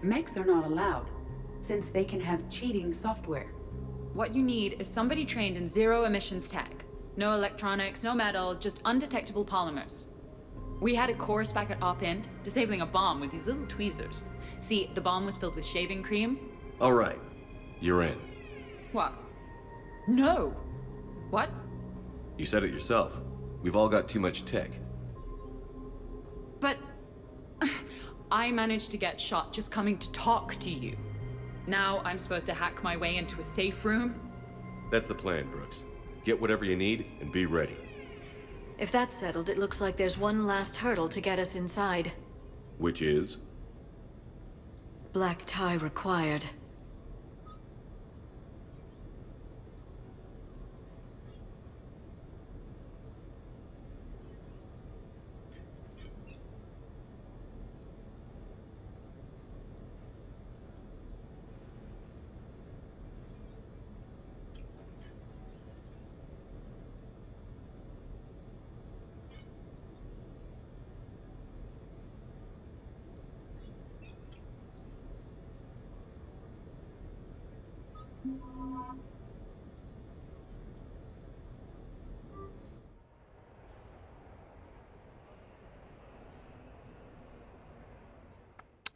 Mechs are not allowed, since they can have cheating software. What you need is somebody trained in zero emissions tech. No electronics, no metal, just undetectable polymers. We had a course back at Op-Int, disabling a bomb with these little tweezers. See, the bomb was filled with shaving cream. All right. You're in. What? No! What? You said it yourself. We've all got too much tech. But... I managed to get shot just coming to talk to you. Now I'm supposed to hack my way into a safe room? That's the plan, Brooks. Get whatever you need and be ready. If that's settled, it looks like there's one last hurdle to get us inside. Which is? Black tie required.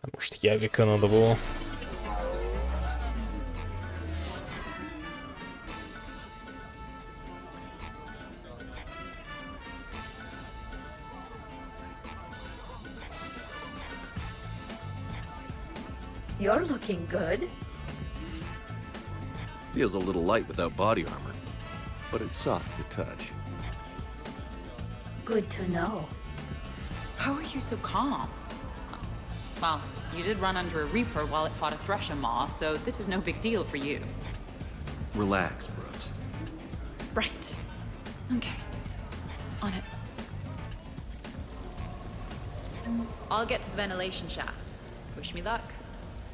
А может, Явика надо было? You're looking good. Feels a little light without body armor, but it's soft to touch. Good to know. How are you so calm? Well, you did run under a Reaper while it fought a Thresher Maw, so this is no big deal for you. Relax, Brooks. Right. Okay. On it. I'll get to the ventilation shaft. Wish me luck.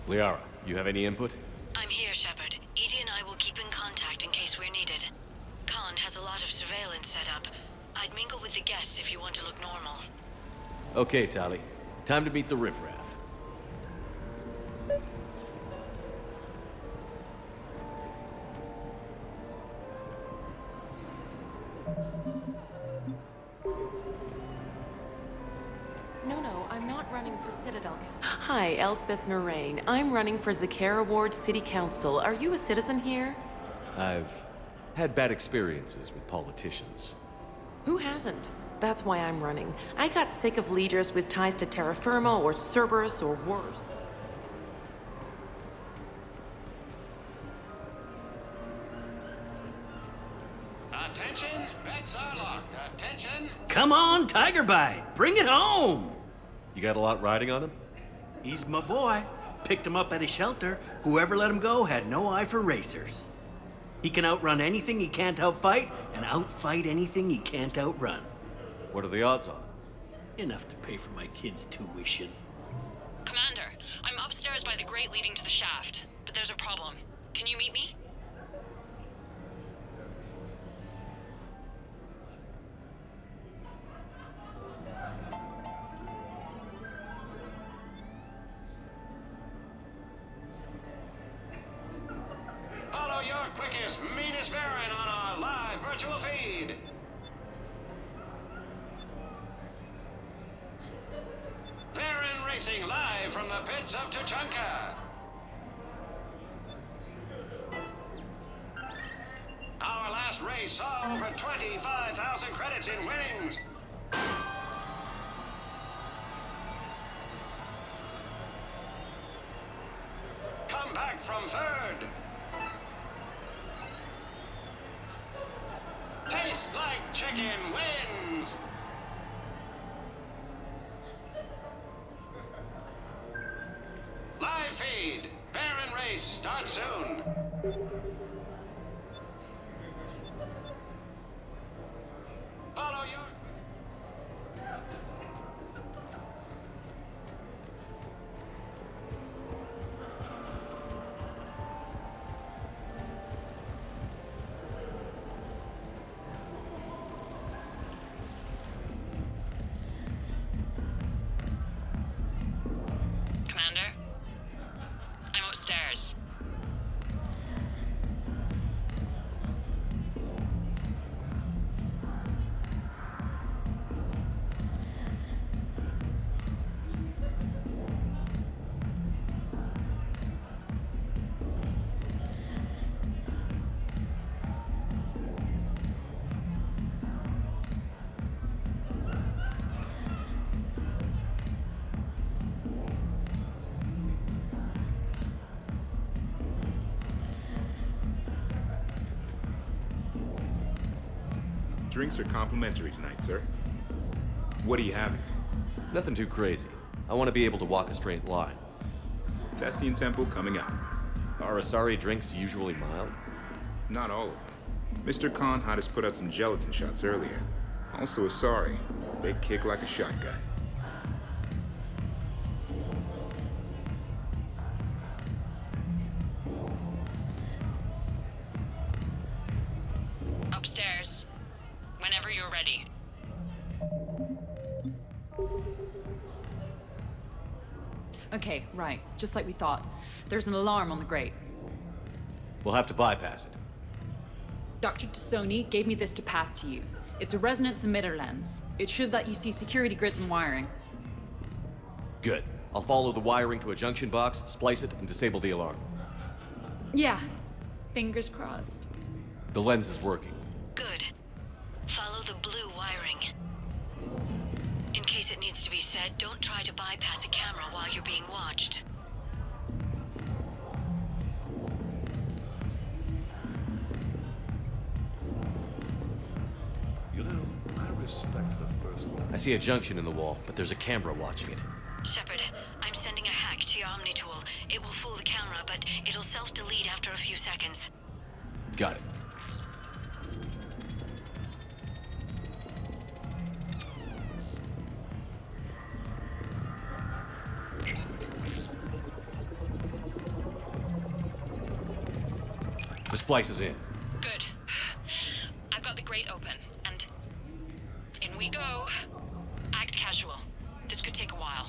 Liara, you have any input? I'm here, Shepard. EDI and I will keep in contact in case we're needed. Khan has a lot of surveillance set up. I'd mingle with the guests if you want to look normal. Okay, Tali. Time to meet the riffraff. No, I'm not running for Citadel. Hi, Elspeth Moraine. I'm running for Zakara Ward City Council. Are you a citizen here? I've had bad experiences with politicians. Who hasn't? That's why I'm running. I got sick of leaders with ties to Terra Firma or Cerberus or worse. Attention, bets are locked. Attention. Come on! on, Tiger Bite. Bring it home. You got a lot riding on him? He's my boy. Picked him up at a shelter. Whoever let him go had no eye for racers. He can outrun anything he can't outfight, and outfight anything he can't outrun. What are the odds on? Enough to pay for my kid's tuition. Commander, I'm upstairs by the grate leading to the shaft, but there's a problem. Can you meet me? Follow your quickest, meanest Baron on our live virtual feed. Baron Racing live from the pits of Tuchanka. Our last race saw over 25,000 credits in winnings. Come back from third. Tastes like chicken wins. Live feed. Baron race starts soon. Follow your... Commander? I'm upstairs. Drinks are complimentary tonight, sir. What are you having? Nothing too crazy. I want to be able to walk a straight line. Thessian Temple coming up. Are Asari drinks usually mild? Not all of them. Mr. Khan had us put out some gelatin shots earlier. Also Asari. They kick like a shotgun. Upstairs. Whenever you're ready. Okay, right. Just like we thought. There's an alarm on the grate. We'll have to bypass it. Dr. Tassoni gave me this to pass to you. It's a resonance emitter lens. It should let you see security grids and wiring. Good. I'll follow the wiring to a junction box, splice it, and disable the alarm. Yeah. Fingers crossed. The lens is working. Good. Follow the blue wiring. In case it needs to be said, don't try to bypass a camera while you're being watched. You know, I respect the first one. I see a junction in the wall, but there's a camera watching it. Shepard, I'm sending a hack to your Omni tool. It will fool the camera, but it'll self-delete after a few seconds. Got it. The splice is in. Good. I've got the grate open, and in we go. Act casual. This could take a while.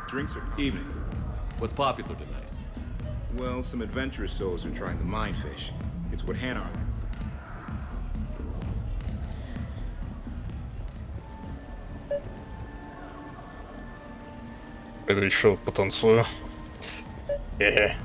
Drinks are evening. What's popular tonight? Well, some adventurous souls are trying the mindfish. It's what Hannah... Это еще потанцую. Хе-хе.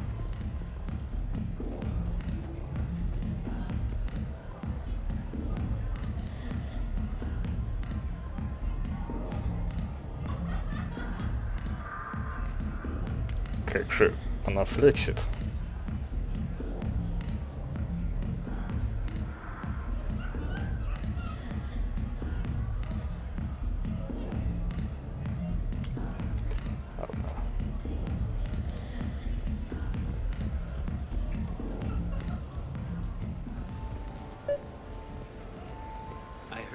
Как же она флексит.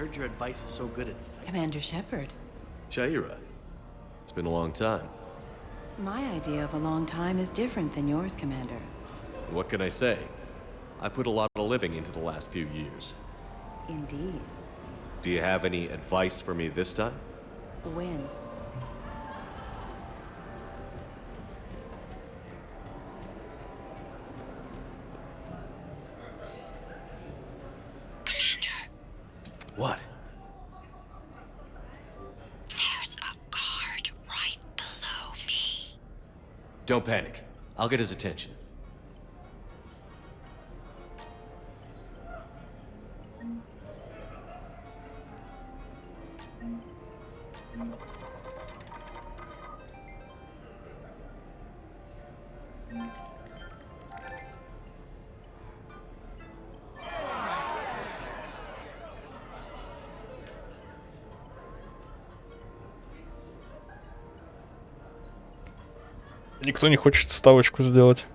heard your advice is so good it's... Commander Shepard. Shaira, it's been a long time. My idea of a long time is different than yours, Commander. What can I say? I put a lot of living into the last few years. Indeed. Do you have any advice for me this time? When? What? There's a guard right below me. Don't panic. I'll get his attention. Никто не хочет ставочку сделать.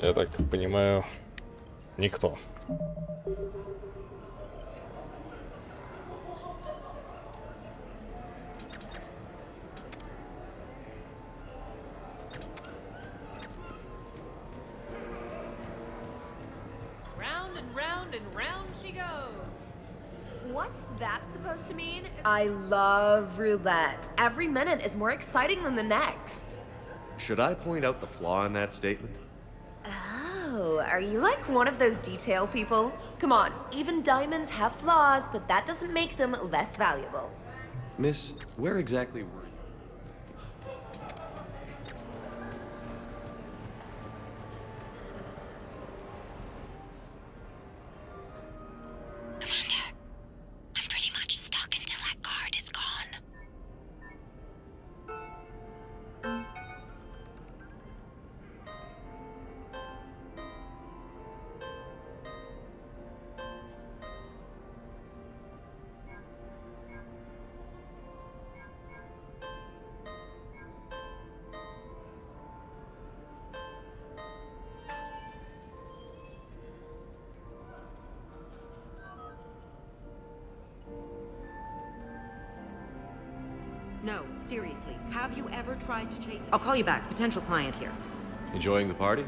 Я так понимаю, никто. Round and round and round she goes. What's that supposed to mean? I love roulette. Every minute is more exciting than the next. Should I point out the flaw in that statement? Oh, are you like one of those detail people? Come on, even diamonds have flaws, but that doesn't make them less valuable. Miss, where exactly were you? Commander, I'm pretty much stuck until that guard is gone. No, seriously. Have you ever tried to chase... I'll call you back. Potential client here. Enjoying the party?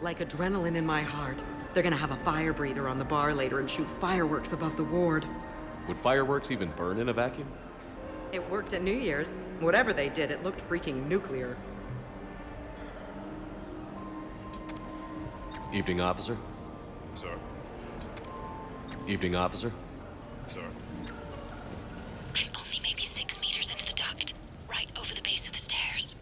Like adrenaline in my heart. They're gonna have a fire breather on the bar later and shoot fireworks above the ward. Would fireworks even burn in a vacuum? It worked at New Year's. Whatever they did, it looked freaking nuclear. Evening, officer. Sir. Evening, officer. Sir. I'm only maybe 6 meters into the duct, right over the base of the stairs.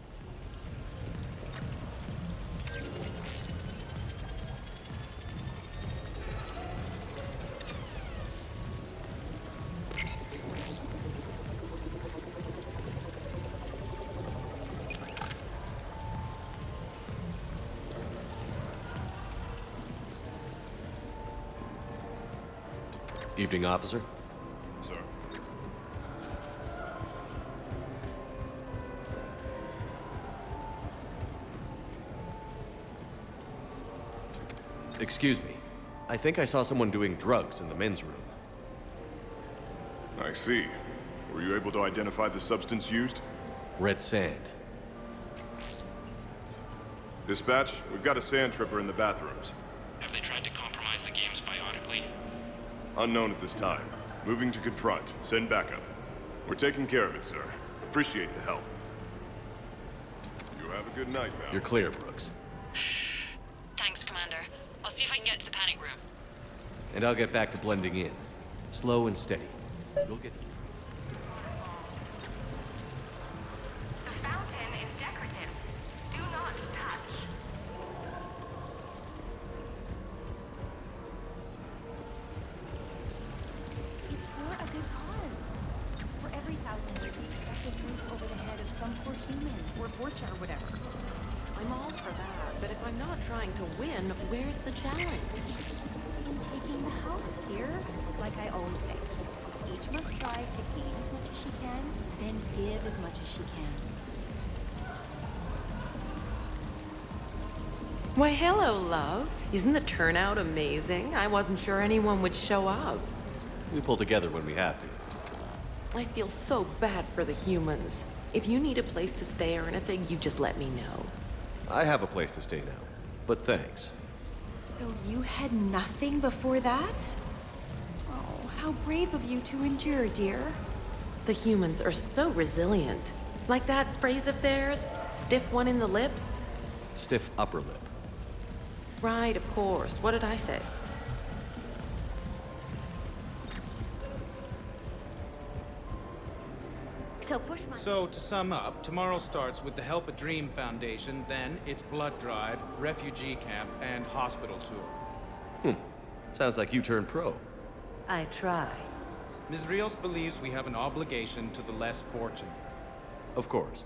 Evening, officer. Sir. Excuse me. I think I saw someone doing drugs in the men's room. I see. Were you able to identify the substance used? Red sand. Dispatch, we've got a sand tripper in the bathrooms. Have they tried to compromise the games biotically? Unknown at this time. Moving to confront. Send backup. We're taking care of it, sir. Appreciate the help. You have a good night, pal. You're clear, Brooks. Thanks, Commander. I'll see if I can get to the panic room. And I'll get back to blending in. Slow and steady. You'll get through. The fountain is decorative. Do not touch. trying to win, where's the challenge? In taking the house, dear. Like I always say, each must strive to gain as much as she can, then give as much as she can. Why, hello, love. Isn't the turnout amazing? I wasn't sure anyone would show up. We pull together when we have to. I feel so bad for the humans. If you need a place to stay or anything, you just let me know. I have a place to stay now, but thanks. So you had nothing before that? Oh, how brave of you to endure, dear. The humans are so resilient. Like that phrase of theirs, stiff one in the lips? Stiff upper lip. Right, of course. What did I say? So, to sum up, tomorrow starts with the Help a Dream Foundation, then it's blood drive, refugee camp, and hospital tour. Sounds like you turned pro. I try. Ms. Rios believes we have an obligation to the less fortunate. Of course.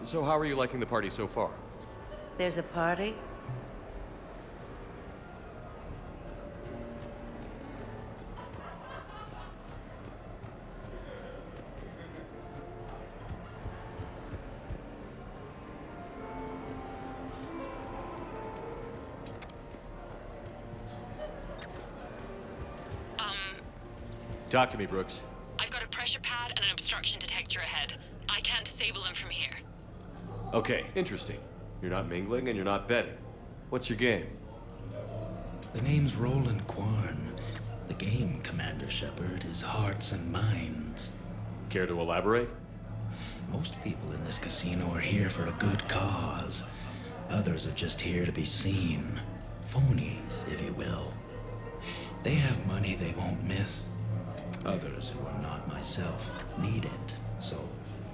So how are you liking the party so far? There's a party? Talk to me, Brooks. I've got a pressure pad and an obstruction detector ahead. I can't disable them from here. Okay, interesting. You're not mingling and you're not betting. What's your game? The name's Roland Quarn. The game, Commander Shepard, is hearts and minds. Care to elaborate? Most people in this casino are here for a good cause. Others are just here to be seen. Phonies, if you will. They have money they won't miss. Others, who are not myself, need it. So,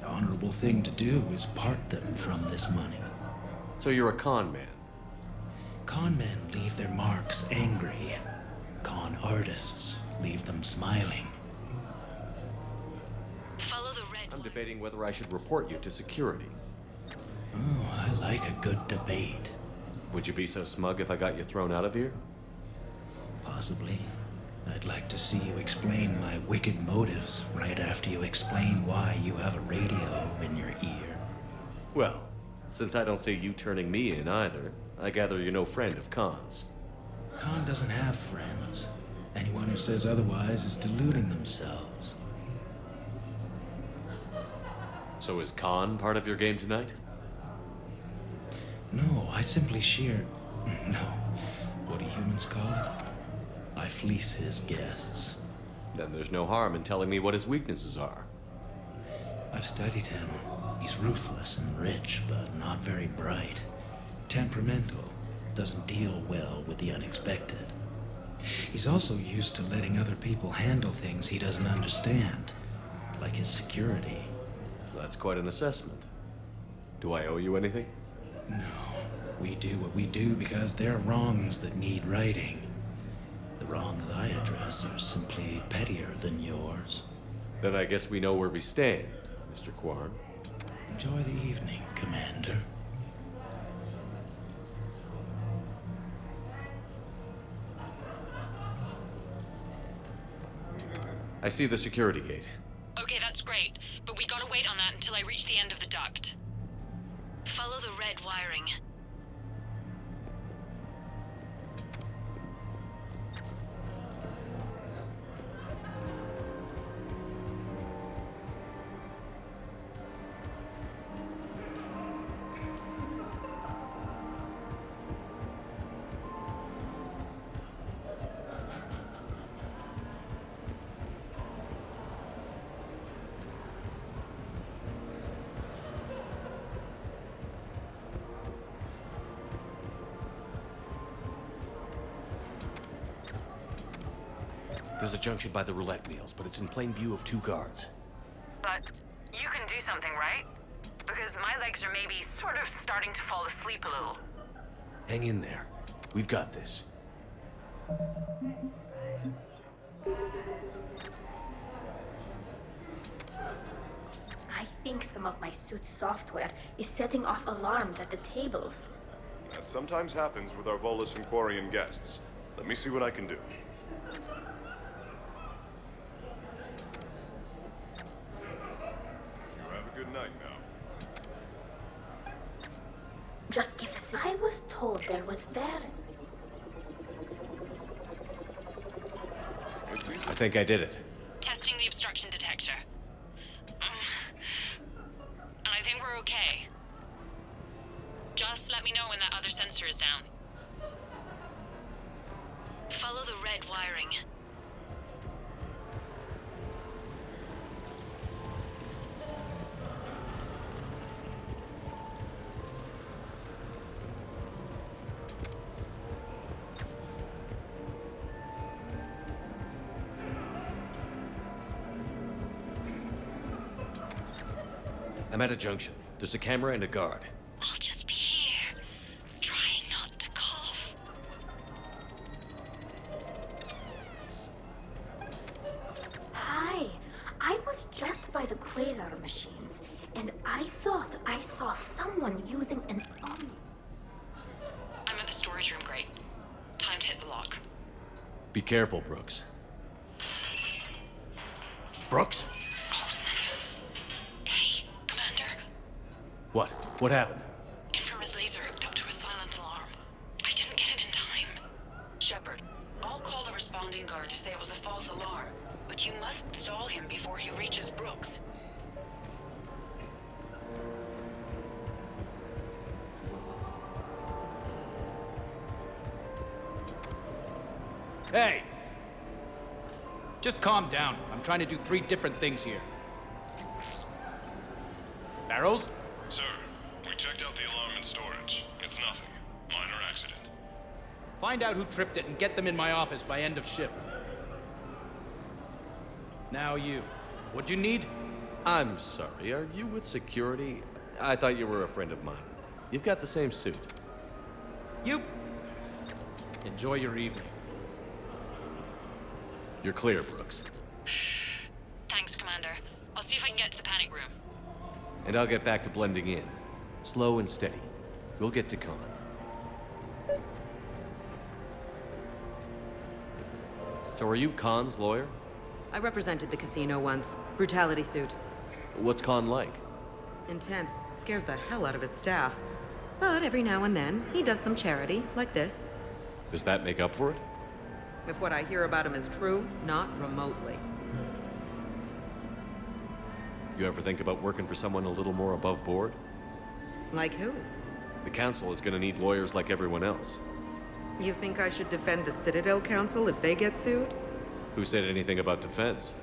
the honorable thing to do is part them from this money. So you're a con man? Con men leave their marks angry. Con artists leave them smiling. Follow the red. I'm debating whether I should report you to security. Oh, I like a good debate. Would you be so smug if I got you thrown out of here? Possibly. I'd like to see you explain my wicked motives right after you explain why you have a radio in your ear. Well, since I don't see you turning me in either, I gather you're no friend of Khan's. Khan doesn't have friends. Anyone who says otherwise is deluding themselves. So is Khan part of your game tonight? No, I simply No. What do humans call it? I fleece his guests. Then there's no harm in telling me what his weaknesses are. I've studied him. He's ruthless and rich, but not very bright. Temperamental. Doesn't deal well with the unexpected. He's also used to letting other people handle things he doesn't understand, like his security. That's quite an assessment. Do I owe you anything? No. We do what we do because they're wrongs that need righting. The wrongs I address are simply pettier than yours. Then I guess we know where we stand, Mr. Quarn. Enjoy the evening, Commander. I see the security gate. Okay, that's great, but we gotta wait on that until I reach the end of the duct. Follow the red wiring. There's a junction by the roulette wheels, but it's in plain view of 2 guards. But you can do something, right? Because my legs are maybe sort of starting to fall asleep a little. Hang in there. We've got this. I think some of my suit's software is setting off alarms at the tables. That sometimes happens with our Volus and Quarian guests. Let me see what I can do. You have a good night now. Just give us. I was told there was Varen. I think I did it. Testing the obstruction detector. And I think we're okay. Just let me know when that other sensor is down. Follow the red wiring. I'm at a junction. There's a camera and a guard. I'll just be here, trying not to cough. Hi, I was just by the quasar machines, and I thought I saw someone using an I'm at the storage room, great. Time to hit the lock. Be careful, Brooks. Brooks? Oh, Sentinel. Hey, Commander. What? What happened? Infrared laser hooked up to a silent alarm. I didn't get it in time. Shepard, I'll call the responding guard to say it was a false alarm, but you must stall him before he reaches Brooks. Hey! Just calm down. I'm trying to do 3 different things here. Barrows? Sir, we checked out the alarm in storage. It's nothing. Minor accident. Find out who tripped it and get them in my office by end of shift. Now you. What'd you need? I'm sorry, are you with security? I thought you were a friend of mine. You've got the same suit. You. Enjoy your evening. You're clear, Brooks. Thanks, Commander. I'll see if I can get to the panic room. And I'll get back to blending in. Slow and steady. We'll get to Khan. So are you Khan's lawyer? I represented the casino once. Brutality suit. What's Khan like? Intense. Scares the hell out of his staff. But every now and then, he does some charity, like this. Does that make up for it? If what I hear about him is true, not remotely. You ever think about working for someone a little more above board? Like who? The Council is gonna need lawyers like everyone else. You think I should defend the Citadel Council if they get sued? Who said anything about defense?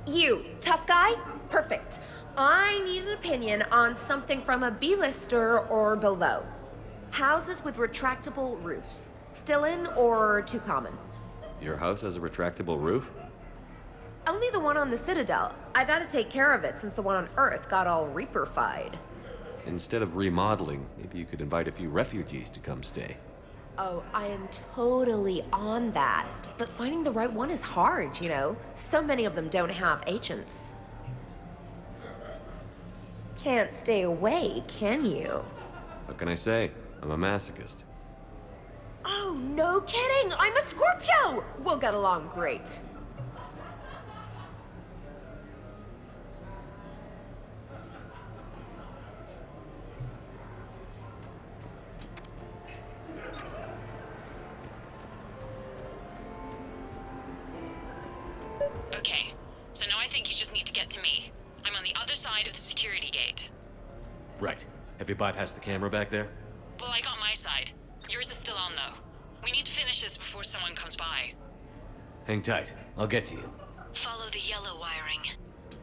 You, tough guy? Perfect. I need an opinion on something from a B-lister or below. Houses with retractable roofs. Still in or too common? Your house has a retractable roof? Only the one on the Citadel. I gotta take care of it since the one on Earth got all Reaper-fied. Instead of remodeling, maybe you could invite a few refugees to come stay. Oh, I am totally on that. But finding the right one is hard, you know? So many of them don't have agents. Can't stay away, can you? What can I say? I'm a masochist. Oh, no kidding! I'm a Scorpio! We'll get along great. Okay, so now I think you just need to get to me. I'm on the other side of the security gate. Right. Have you bypassed the camera back there? Well, I got my side. Yours is still on, though. We need to finish this before someone comes by. Hang tight. I'll get to you. Follow the yellow wiring.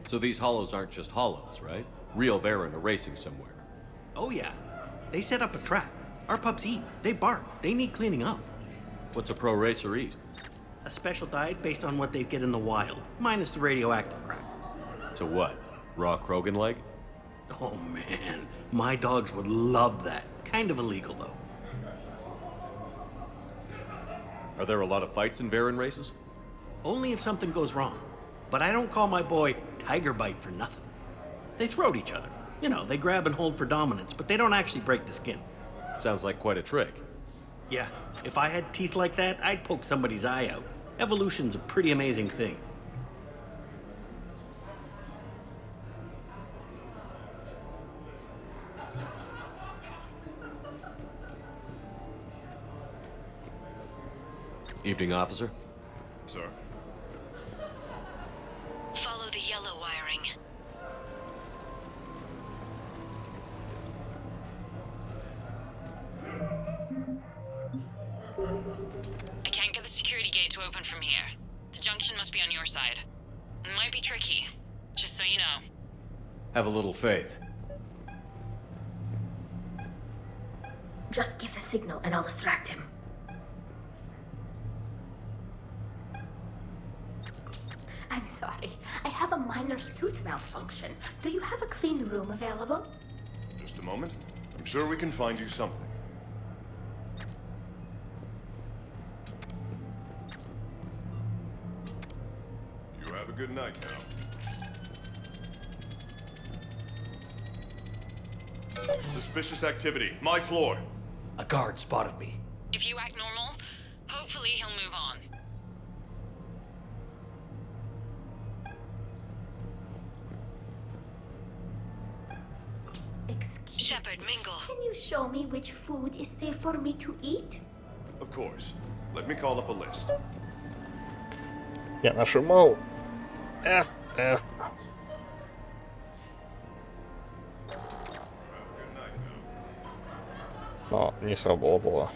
So these hollows aren't just hollows, right? Real Varen are racing somewhere. Oh yeah. They set up a trap. Our pups eat. They bark. They need cleaning up. What's a pro racer eat? A special diet based on what they get in the wild, minus the radioactive crap. So what? Raw Krogan leg? Oh man, my dogs would love that. Kind of illegal though. Are there a lot of fights in Varen races? Only if something goes wrong. But I don't call my boy Tiger Bite for nothing. They throat each other. You know, they grab and hold for dominance, but they don't actually break the skin. Sounds like quite a trick. Yeah, if I had teeth like that, I'd poke somebody's eye out. Evolution's a pretty amazing thing. Evening, officer. Sir. Follow the yellow wiring. I can't get the security gate to open from here. The junction must be on your side. It might be tricky, just so you know. Have a little faith. Just give the signal and I'll distract him. I'm sorry. I have a minor suit malfunction. Do you have a clean room available? Just a moment. I'm sure we can find you something. You have a good night now. Suspicious activity. My floor. A guard spotted me. If you act normal, hopefully he'll move on. Shepard, mingle. Can you show me which food is safe for me to eat? Of course. Let me call up a list. Я нажимал F, F. Но не сработало.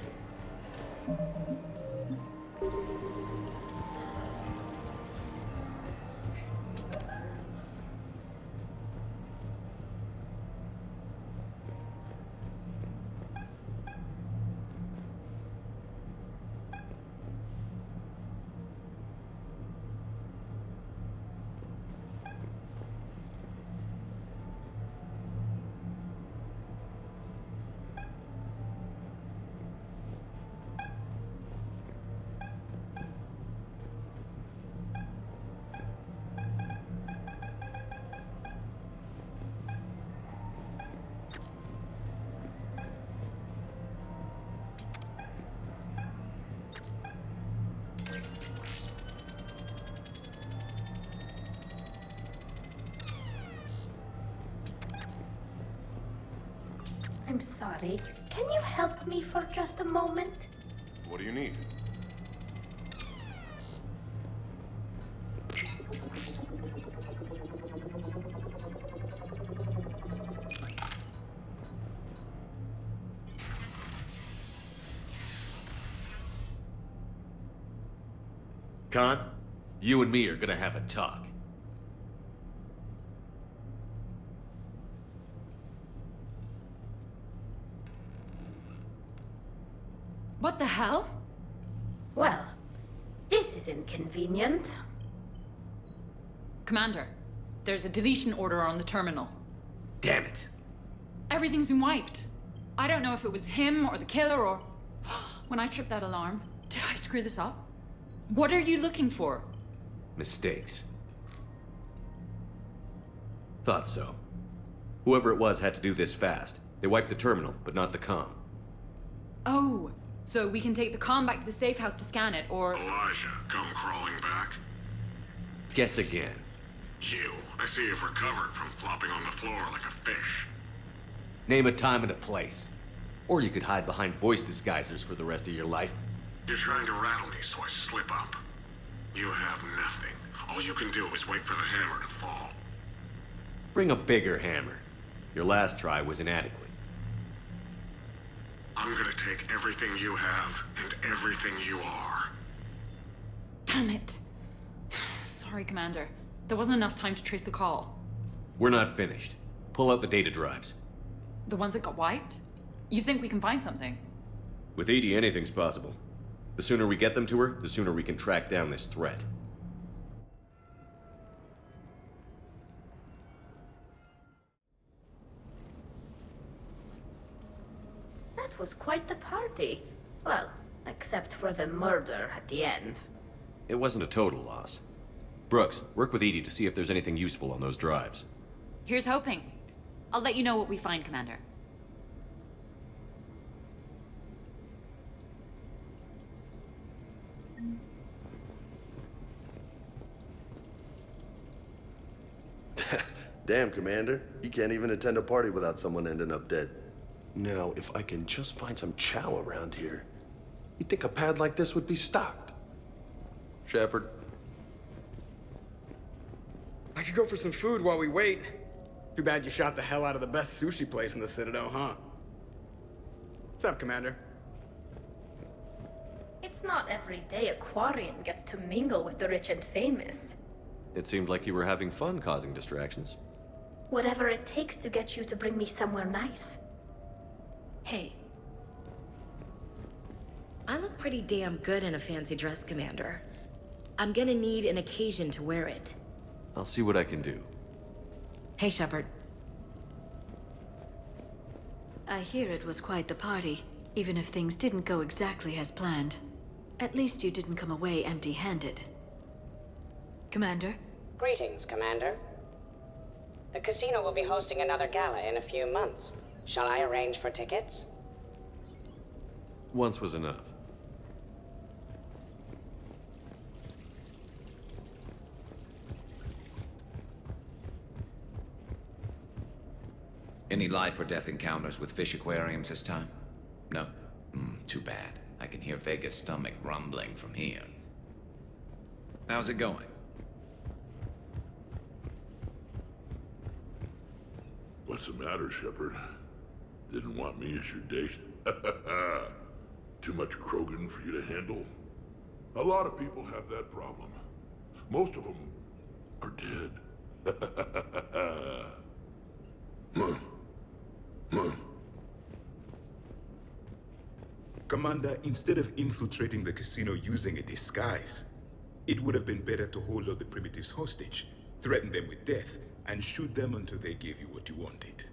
I'm sorry. Can you help me for just a moment? What do you need? Khan, you and me are gonna have a talk. What the hell? Well, this is inconvenient. Commander, there's a deletion order on the terminal. Damn it. Everything's been wiped. I don't know if it was him or the killer or... When I tripped that alarm, did I screw this up? What are you looking for? Mistakes. Thought so. Whoever it was had to do this fast. They wiped the terminal, but not the comm. Oh, so we can take the comm back to the safe house to scan it, or... Elijah, come crawling back. Guess again. You. I see you've recovered from flopping on the floor like a fish. Name a time and a place. Or you could hide behind voice disguisers for the rest of your life. You're trying to rattle me so I slip up. You have nothing. All you can do is wait for the hammer to fall. Bring a bigger hammer. Your last try was inadequate. I'm gonna take everything you have and everything you are. Damn it. Sorry, Commander. There wasn't enough time to trace the call. We're not finished. Pull out the data drives. The ones that got wiped? You think we can find something? With Edie, anything's possible. The sooner we get them to her, the sooner we can track down this threat. That was quite the party. Well, except for the murder at the end. It wasn't a total loss. Brooks, work with Edie to see if there's anything useful on those drives. Here's hoping. I'll let you know what we find, Commander. Damn, Commander. You can't even attend a party without someone ending up dead. Now, if I can just find some chow around here, you'd think a pad like this would be stocked. Shepard. I could go for some food while we wait. Too bad you shot the hell out of the best sushi place in the Citadel, huh? What's up, Commander? It's not every day a Quarian gets to mingle with the rich and famous. It seemed like you were having fun causing distractions. Whatever it takes to get you to bring me somewhere nice. Hey. I look pretty damn good in a fancy dress, Commander. I'm gonna need an occasion to wear it. I'll see what I can do. Hey, Shepard. I hear it was quite the party, even if things didn't go exactly as planned. At least you didn't come away empty-handed. Commander? Greetings, Commander. The casino will be hosting another gala in a few months. Shall I arrange for tickets? Once was enough. Any life or death encounters with fish aquariums this time? No? Too bad. I can hear Vega's stomach rumbling from here. How's it going? What's the matter, Shepard? Didn't want me as your date? Too much Krogan for you to handle? A lot of people have that problem. Most of them are dead. Commander, instead of infiltrating the casino using a disguise, it would have been better to hold all the primitives hostage, threaten them with death, and shoot them until they gave you what you wanted.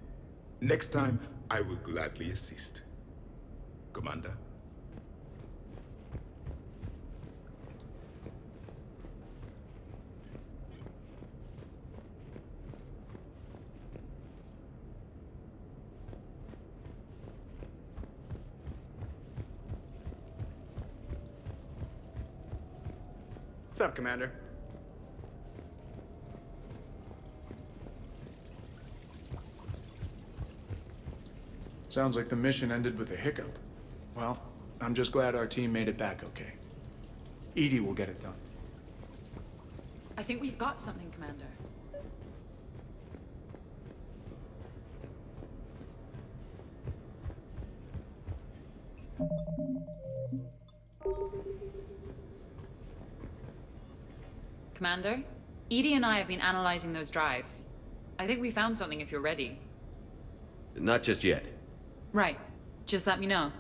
Next time, I will gladly assist. Commander? What's up, Commander? Sounds like the mission ended with a hiccup. Well, I'm just glad our team made it back okay. Edie will get it done. I think we've got something, Commander. Commander, Edie and I have been analyzing those drives. I think we found something if you're ready. Not just yet. Right. Just let me know.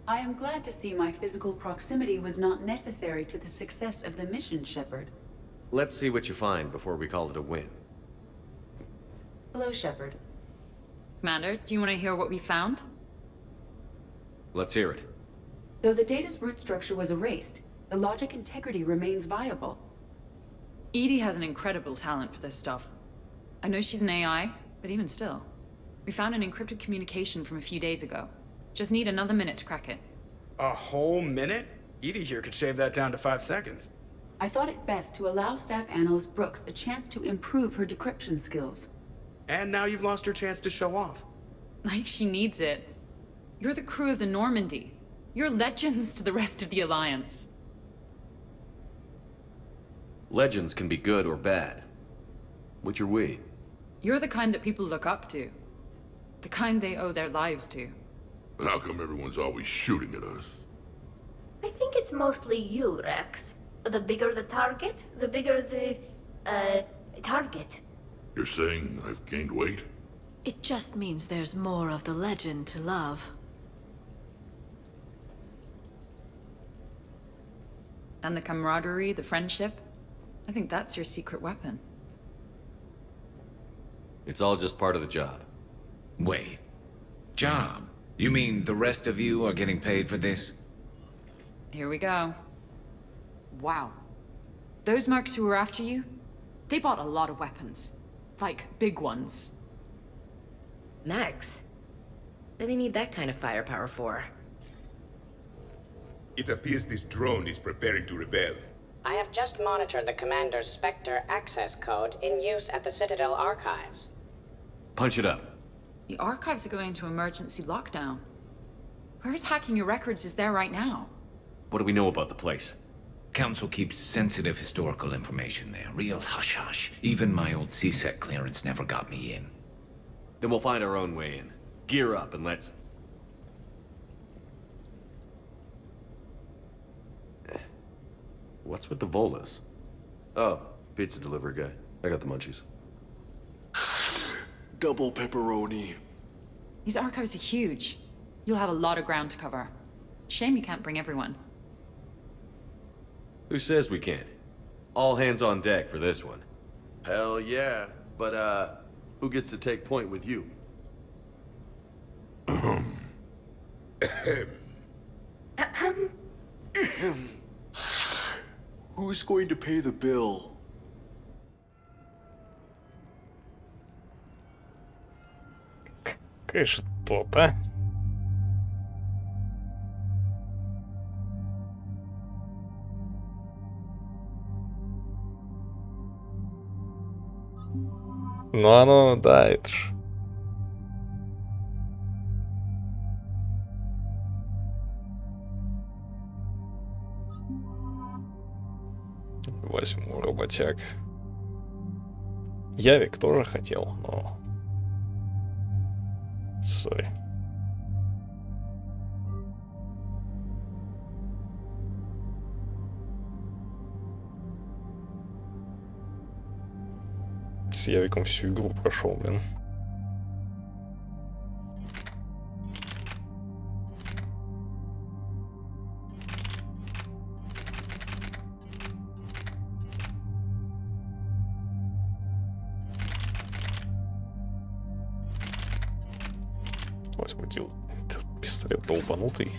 I am glad to see my physical proximity was not necessary to the success of the mission, Shepard. Let's see what you find before we call it a win. Hello, Shepard. Commander, do you want to hear what we found? Let's hear it. Though the data's root structure was erased, the logic integrity remains viable. Edie has an incredible talent for this stuff. I know she's an AI, but even still. We found an encrypted communication from a few days ago. Just need another minute to crack it. A whole minute? Edie here could shave that down to 5 seconds. I thought it best to allow Staff Analyst Brooks a chance to improve her decryption skills. And now you've lost your chance to show off. Like she needs it. You're the crew of the Normandy. You're legends to the rest of the Alliance. Legends can be good or bad. Which are we? You're the kind that people look up to. The kind they owe their lives to. How come everyone's always shooting at us? I think it's mostly you, Rex. The bigger the target, the bigger the, target. You're saying I've gained weight? It just means there's more of the legend to love. And the camaraderie, the friendship. I think that's your secret weapon. It's all just part of the job. Wait. Job? You mean the rest of you are getting paid for this? Here we go. Wow. Those mercs who were after you, they bought a lot of weapons. Like, big ones. Max? What do they need that kind of firepower for? It appears this drone is preparing to rebel. I have just monitored the Commander's Spectre access code in use at the Citadel archives. Punch it up. The archives are going into emergency lockdown. Whoever's hacking your records is there right now. What do we know about the place? Council keeps sensitive historical information there. Real hush-hush. Even my old CSEC clearance never got me in. Then we'll find our own way in. Gear up and let's... What's with the Volas? Oh, pizza delivery guy. I got the munchies. Double pepperoni. These archives are huge. You'll have a lot of ground to cover. Shame you can't bring everyone. Who says we can't? All hands on deck for this one. Hell yeah. But, who gets to take point with you? Who's going to pay the bill? Конечно, топ, а? Ну оно, да, это ж... Возьму работяг. Явик тоже хотел, но... Сори. С Явиком всю игру прошел, блин. Возмутил. Этот пистолет долбанутый.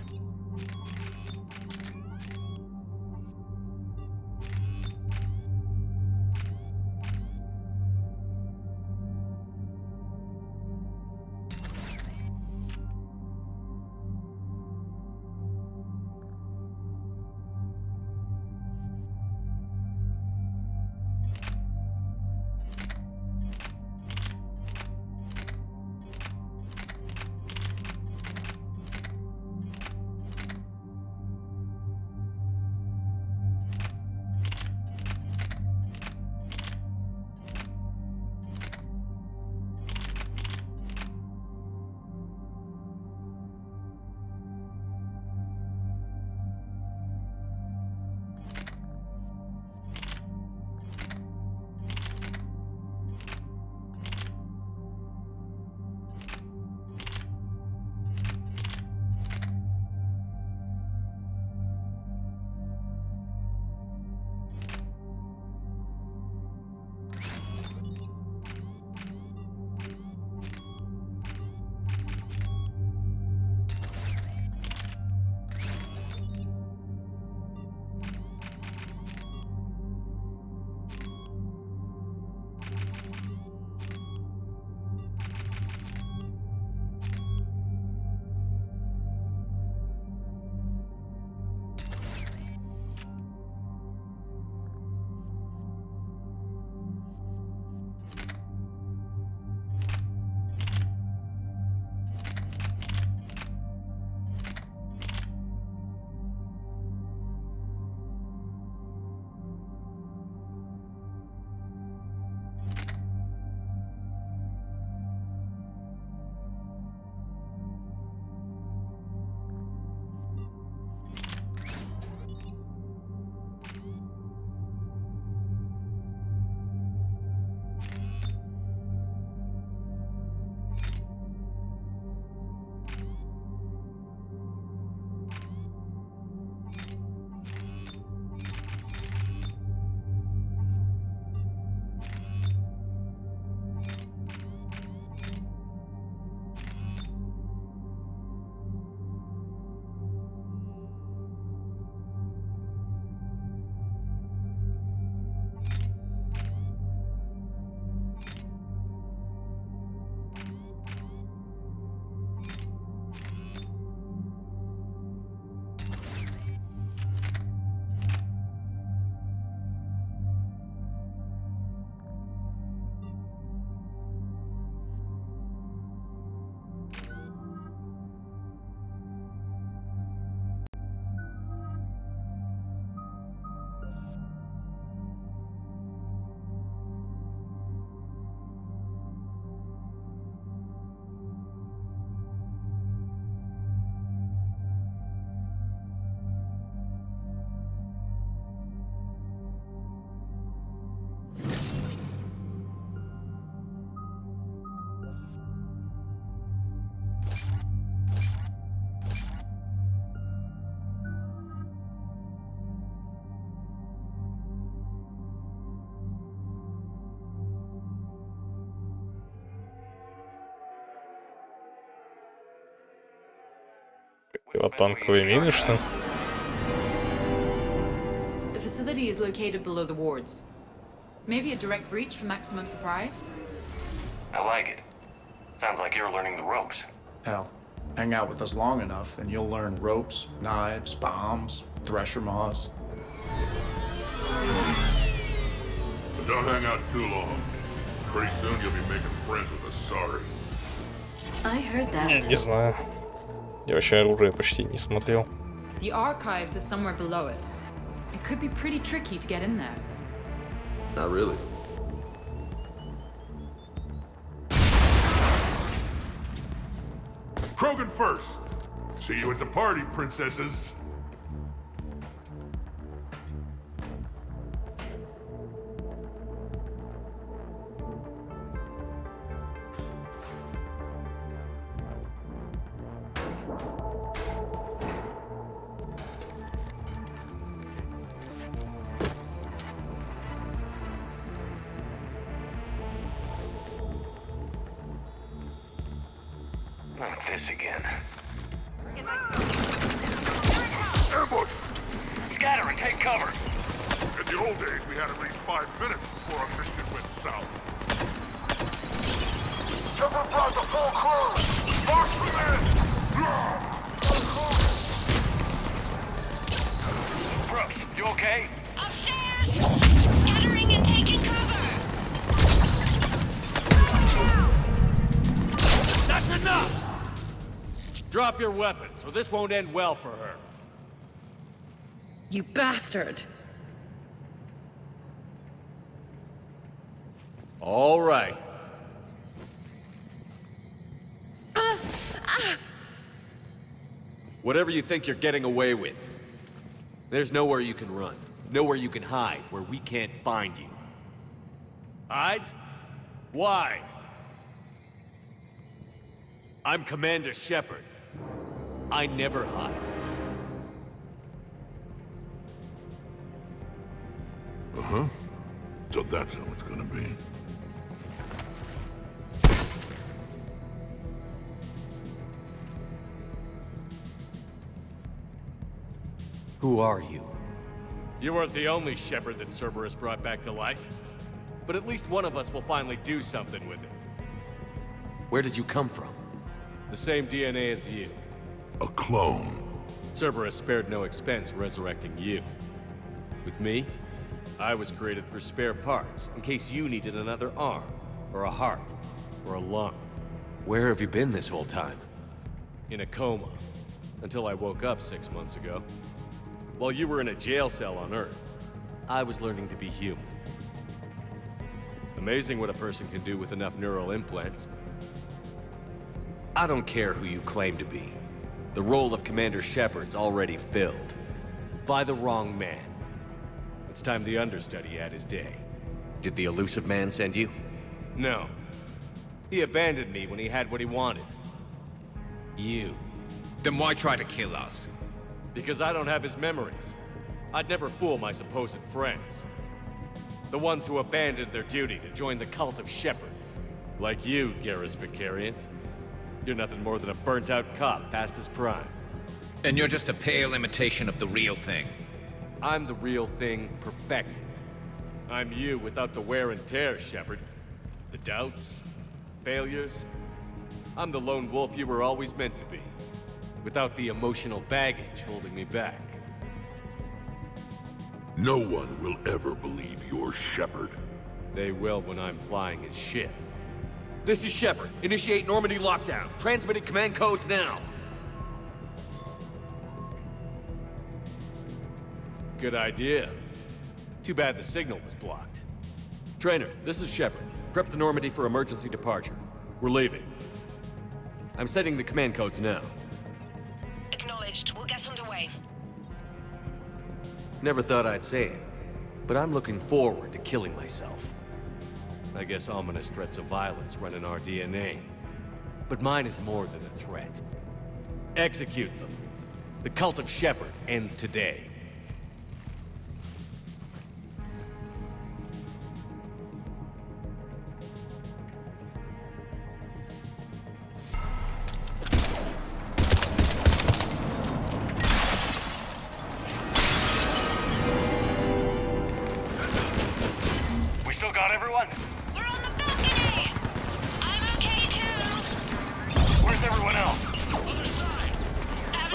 Противотанковые мины, что ли? The facility is located below the wards. Maybe a direct breach for maximum surprise? I like it. Sounds like you're learning the ropes. Hell, hang out with us long enough and you'll learn ropes, knives, bombs, thresher maws. But don't hang out too long. Pretty soon you'll be making friends with a sorry. I heard Не, that. не знаю. Я вообще оружие почти не смотрел. The archives are somewhere below us. It could be pretty tricky to get in there. Not really. Krogan first. See you at the party, princesses. Not this again. Ambush! Scatter and take cover! In the old days, we had at least 5 minutes before our mission went south. Shepard brought the full crew! March them in! Brooks, you okay? Upstairs! Scattering and taking cover! That's enough! Drop your weapons, or this won't end well for her. You bastard! All right. Whatever you think you're getting away with, there's nowhere you can run, nowhere you can hide where we can't find you. Hide? Why? I'm Commander Shepard. I never hide. Uh-huh. So that's how it's gonna be. Who are you? You weren't the only Shepard that Cerberus brought back to life. But at least one of us will finally do something with it. Where did you come from? The same DNA as you. A clone. Cerberus spared no expense resurrecting you. With me, I was created for spare parts, in case you needed another arm, or a heart, or a lung. Where have you been this whole time? In a coma, until I woke up 6 months ago. While you were in a jail cell on Earth, I was learning to be human. Amazing what a person can do with enough neural implants. I don't care who you claim to be. The role of Commander Shepard's already filled. By the wrong man. It's time the understudy had his day. Did the elusive man send you? No. He abandoned me when he had what he wanted. You. Then why try to kill us? Because I don't have his memories. I'd never fool my supposed friends. The ones who abandoned their duty to join the cult of Shepard. Like you, Garrus Vicarian. You're nothing more than a burnt-out cop past his prime. And you're just a pale imitation of the real thing. I'm the real thing perfected. I'm you without the wear and tear, Shepard. The doubts, failures. I'm the lone wolf you were always meant to be. Without the emotional baggage holding me back. No one will ever believe you're Shepard. They will when I'm flying his ship. This is Shepard. Initiate Normandy lockdown. Transmitting command codes now. Good idea. Too bad the signal was blocked. Trainer, this is Shepard. Prep the Normandy for emergency departure. We're leaving. I'm setting the command codes now. Acknowledged. We'll get underway. Never thought I'd say it, but I'm looking forward to killing myself. I guess ominous threats of violence run in our DNA. But mine is more than a threat. Execute them. The cult of Shepard ends today.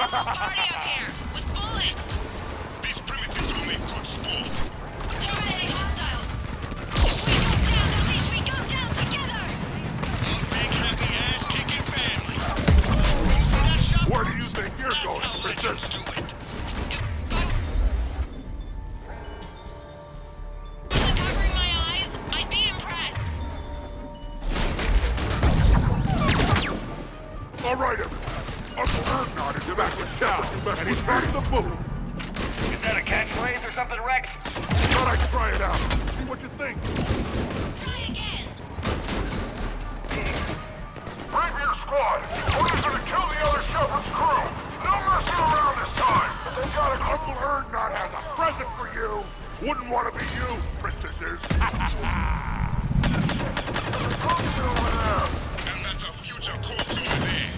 party up here with bullets. These primitives will make good sport. Terminating hostile. If we go down, at least we go down together. Big happy ass kicking family. You see that shot? Where do you think you're That's going, how legends princess? do it. Wasn't covering my eyes, I'd be impressed. All right, everyone. Uncle Ernod is back in town, and he's back to the boot. Is that a catchphrase or something, Rex? Thought I'd try it out. See what you think. Try again. Rapier squad, orders are to kill the other Shepherd's crew. No messing around this time. They got an Uncle Ernod has a present for you. Wouldn't want to be you, princesses. Over there. And that's a future corpse over there.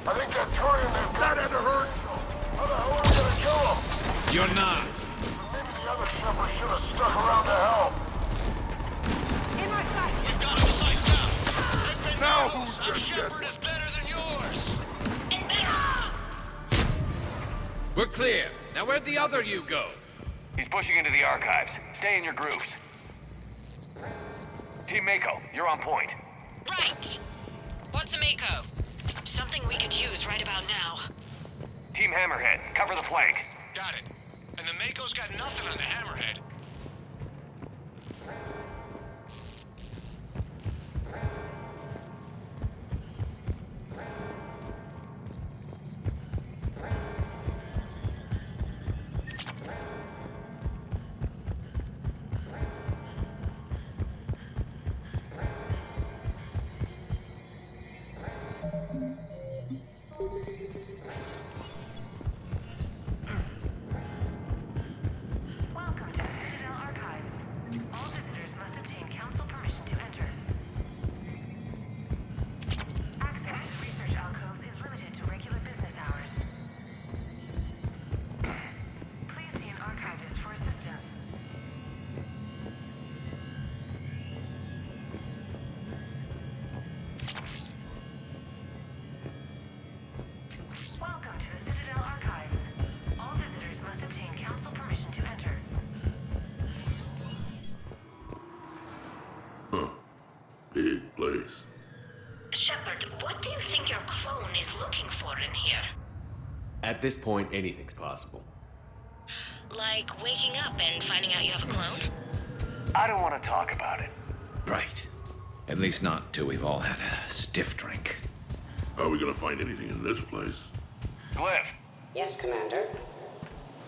I think that Turian they've got had to hurt. How the hell are we gonna kill him? You're not. Maybe the other Shepherd should have stuck around to help. In my sight. We've got him sight down. Now who's Our gonna shepherd get is better than yours. And better. We're clear. Now where'd the other you go? He's pushing into the archives. Stay in your groups. Team Mako, you're on point. Right. What's a Mako? Something we could use right about now. Team Hammerhead, cover the flank. Got it. And the Mako's got nothing on the Hammerhead. Welcome to the Sentinel Archives. All visitors must obtain council permission to enter. Access to research alcoves is limited to regular business hours. Please see an archivist for assistance. Welcome to the Citadel Archives. All visitors must obtain council permission to enter. Huh. Big place. Shepard, what do you think your clone is looking for in here? At this point, anything's possible. Like waking up and finding out you have a clone? I don't want to talk about it. Right. At least not till we've all had a stiff drink. How are we gonna find anything in this place? Glyph, Yes, Commander.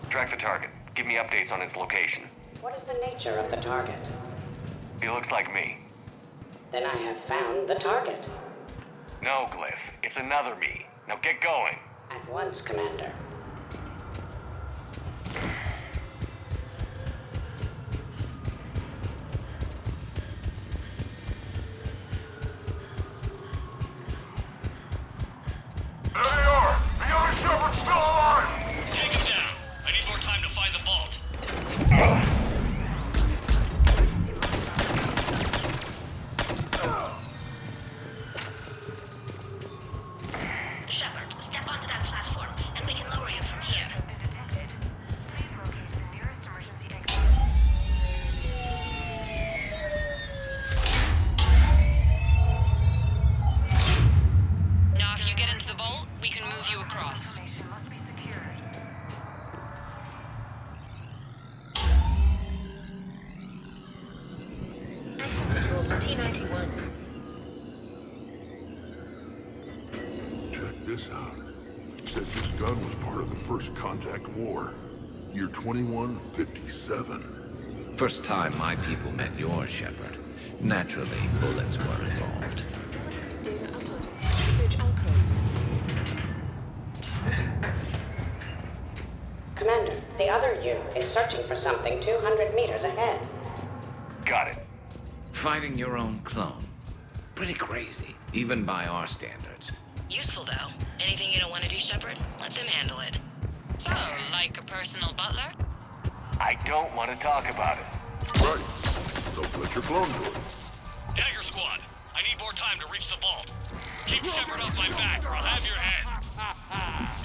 track the target. Give me updates on its location. What is the nature of the target? He looks like me. Then I have found the target. No, Glyph, it's another me. Now get going. At once, Commander. There they are! The other Shepherd's still alive! Take him down. I need more time to find the vault. Shepard, step onto that platform, and we can lower you from here. Now, if you get into the vault, we can move you across. Access control to T-91. Check this out. Says this gun was part of the First Contact War. Year 2157. First time my people met your shepherd. Naturally, bullets were involved. Data uploaded. Research alcoves. Commander, the other you is searching for something 200 meters ahead. Got it. Fighting your own clone. Pretty crazy, even by our standards. Useful, though. Anything you don't want to do, Shepard, let them handle it. So, like a personal butler? I don't want to talk about it. Right. Don't let your clone do it. Dagger Squad, I need more time to reach the vault. Keep Shepard off my back, or I'll have your head.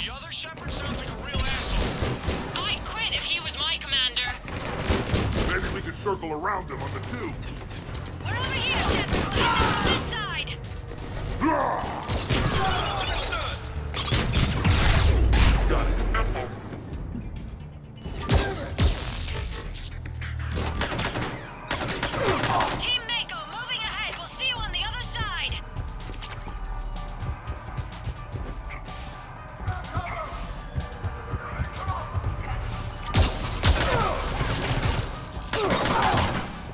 The other Shepard sounds like a real asshole. I'd quit if he was my commander. Maybe we could circle around him on the tube. We're over here, Shepard. On this side. Got it. Team Mako, moving ahead. We'll see you on the other side.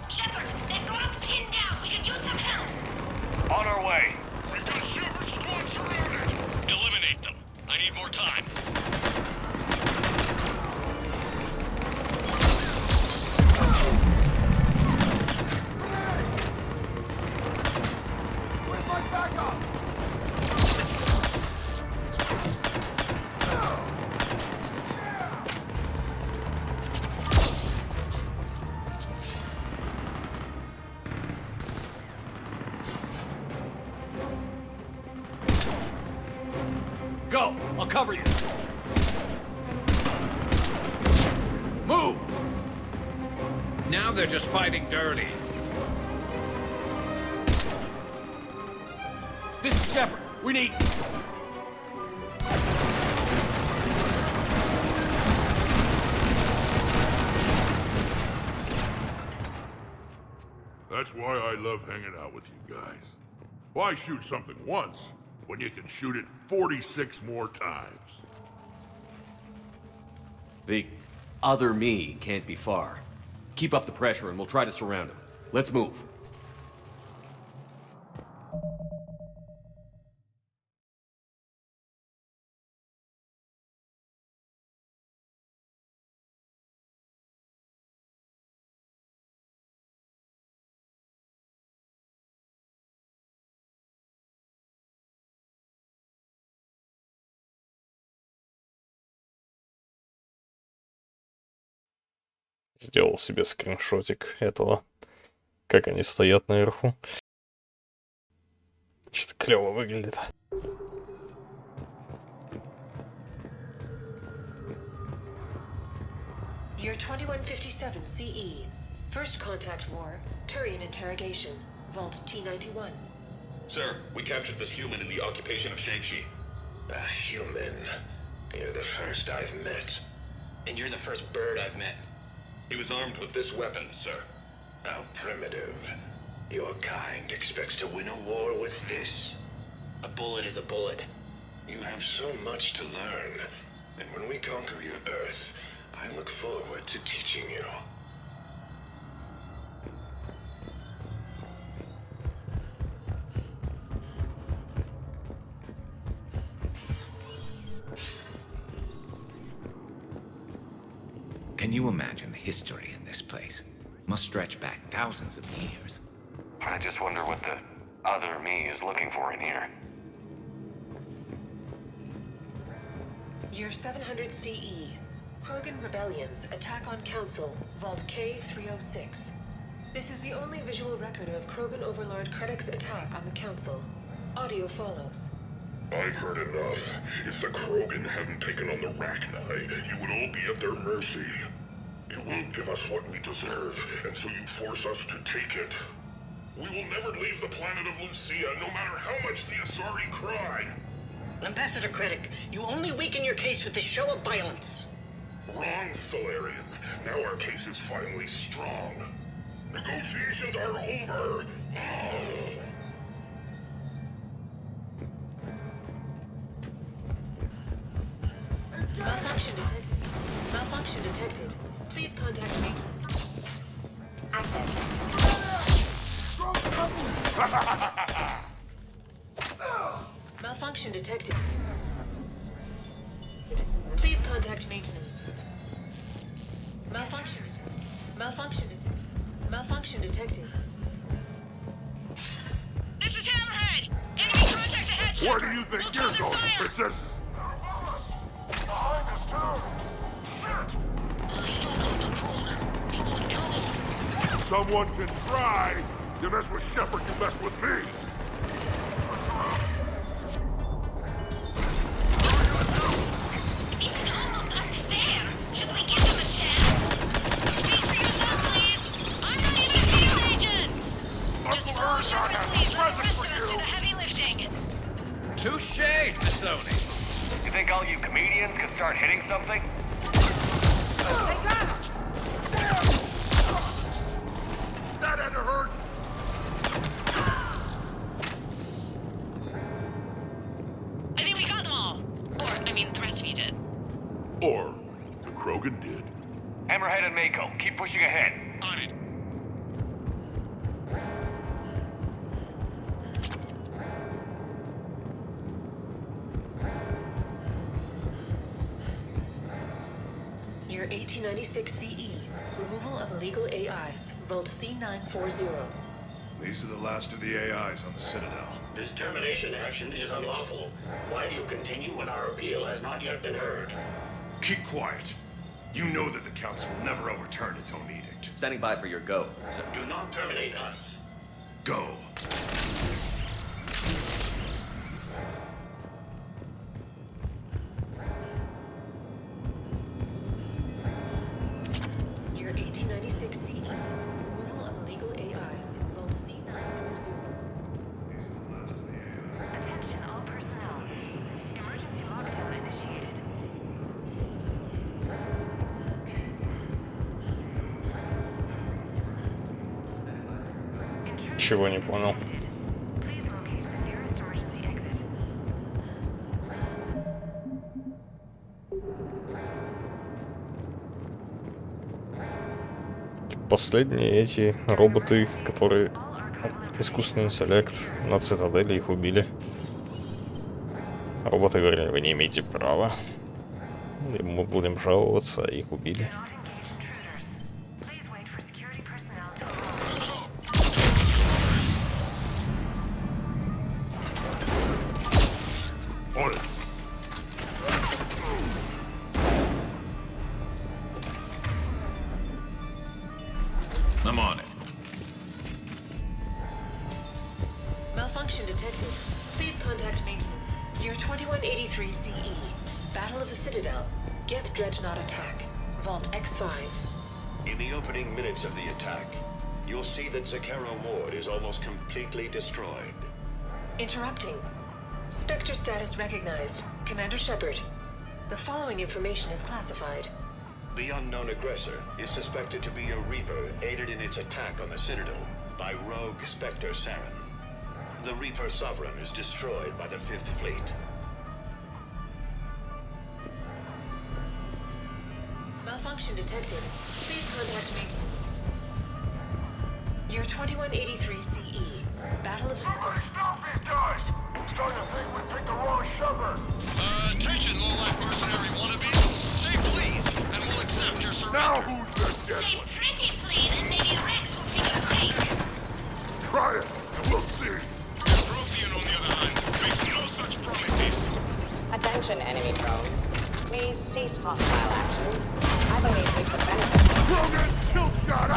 Shepard, they've got us pinned down. We could use some help. On our way. We got Shepard squad surrounded. Eliminate them. I need more time. Where's my backup? Go! I'll cover you! Move! Now they're just fighting dirty. This is Shepard. We need... That's why I love hanging out with you guys. Why shoot something once when you can shoot it 46 more times? The other me can't be far. Keep up the pressure and we'll try to surround him. Let's move. Сделал себе скриншотик этого, как они стоят наверху. Что-то клево выглядит. Year 2157 CE. First contact war. Turian interrogation. Vault T91. Sir, we captured this human in the occupation of Shang-Chi. A human? You're the first I've met. And you're the first bird I've met. He was armed with this weapon, sir. How primitive. Your kind expects to win a war with this. A bullet is a bullet. You have so much to learn. And when we conquer your Earth, I look forward to teaching you. Can you imagine the history in this place? Must stretch back thousands of years. I just wonder what the other me is looking for in here. Year 700 CE. Krogan rebellions attack on Council. Vault K306. This is the only visual record of Krogan Overlord Krennic's attack on the Council. Audio follows. I've heard enough. If the Krogan hadn't taken on the Rachni, you would all be at their mercy. You won't give us what we deserve, and so you force us to take it. We will never leave the planet of Lucia, no matter how much the Asari cry. Ambassador Krennic, you only weaken your case with this show of violence. Wrong, Solarian. Now our case is finally strong. Negotiations are over. Malfunction detected. Malfunction detected. Please contact maintenance. Malfunction detected. Please contact maintenance. Malfunction. Malfunction detected. This is Hammerhead! Enemy contact ahead! Where do you think you're going, Princess? Behind us, too! Someone can try! You mess with Shepard, you mess with me! Radians could start hitting something? That had to hurt. I think we got them all. Or, I mean, the rest of you did. Or the Krogan did. Hammerhead and Mako, keep pushing ahead. On it. Year 1896 CE. Removal of illegal AIs. Vault C940. These are the last of the AIs on the Citadel. This termination action is unlawful. Why do you continue when our appeal has not yet been heard? Keep quiet. You know that the Council will never overturn its own edict. Standing by for your go. So do not terminate us. Go. Year 1896 CE. Removal of illegal AIs. Vault C940. Attention all personnel. Emergency lockdown initiated. Чего не понял? Please locate the nearest emergency exit. Последние эти роботы, которые искусственный интеллект на Цитадели, их убили. Роботы говорили, вы не имеете права. И мы будем жаловаться, а их убили. I'm on it. Malfunction detected. Please contact maintenance. Year 2183 CE. Battle of the Citadel. Geth Dreadnought attack. Vault X5. In the opening minutes of the attack, you'll see that Zakero Ward is almost completely destroyed. Interrupting. Spectre status recognized. Commander Shepard. The following information is classified. The unknown aggressor is suspected to be a Reaper aided in its attack on the Citadel by rogue Spectre Saren. The Reaper Sovereign is destroyed by the 5th Fleet. Malfunction detected. Please contact maintenance. Year 2183 CE. Battle of the Citadel. Stop these guys! Starting to think we picked the wrong Shepard. Attention, low-life mercenary wannabes. Say please, and we'll accept your surrender. Now who's the dead one? Pretty please, and maybe Rex will take a break. Try it, and we'll see. Prothean, on the other hand, makes no such promises. Attention, enemy drones. Please cease hostile actions. I believe we could benefit from Krogan, kill shot!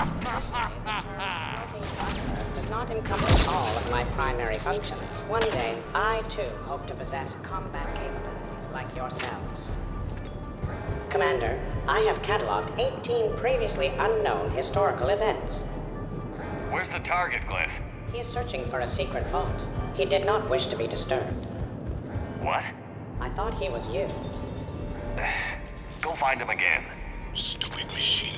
does not encompass all of my primary functions. One day, I too hope to possess combat capabilities like yourselves. Commander, I have cataloged 18 previously unknown historical events. Where's the target, Glyph? He is searching for a secret vault. He did not wish to be disturbed. What? I thought he was you. Go find him again. Stupid machine.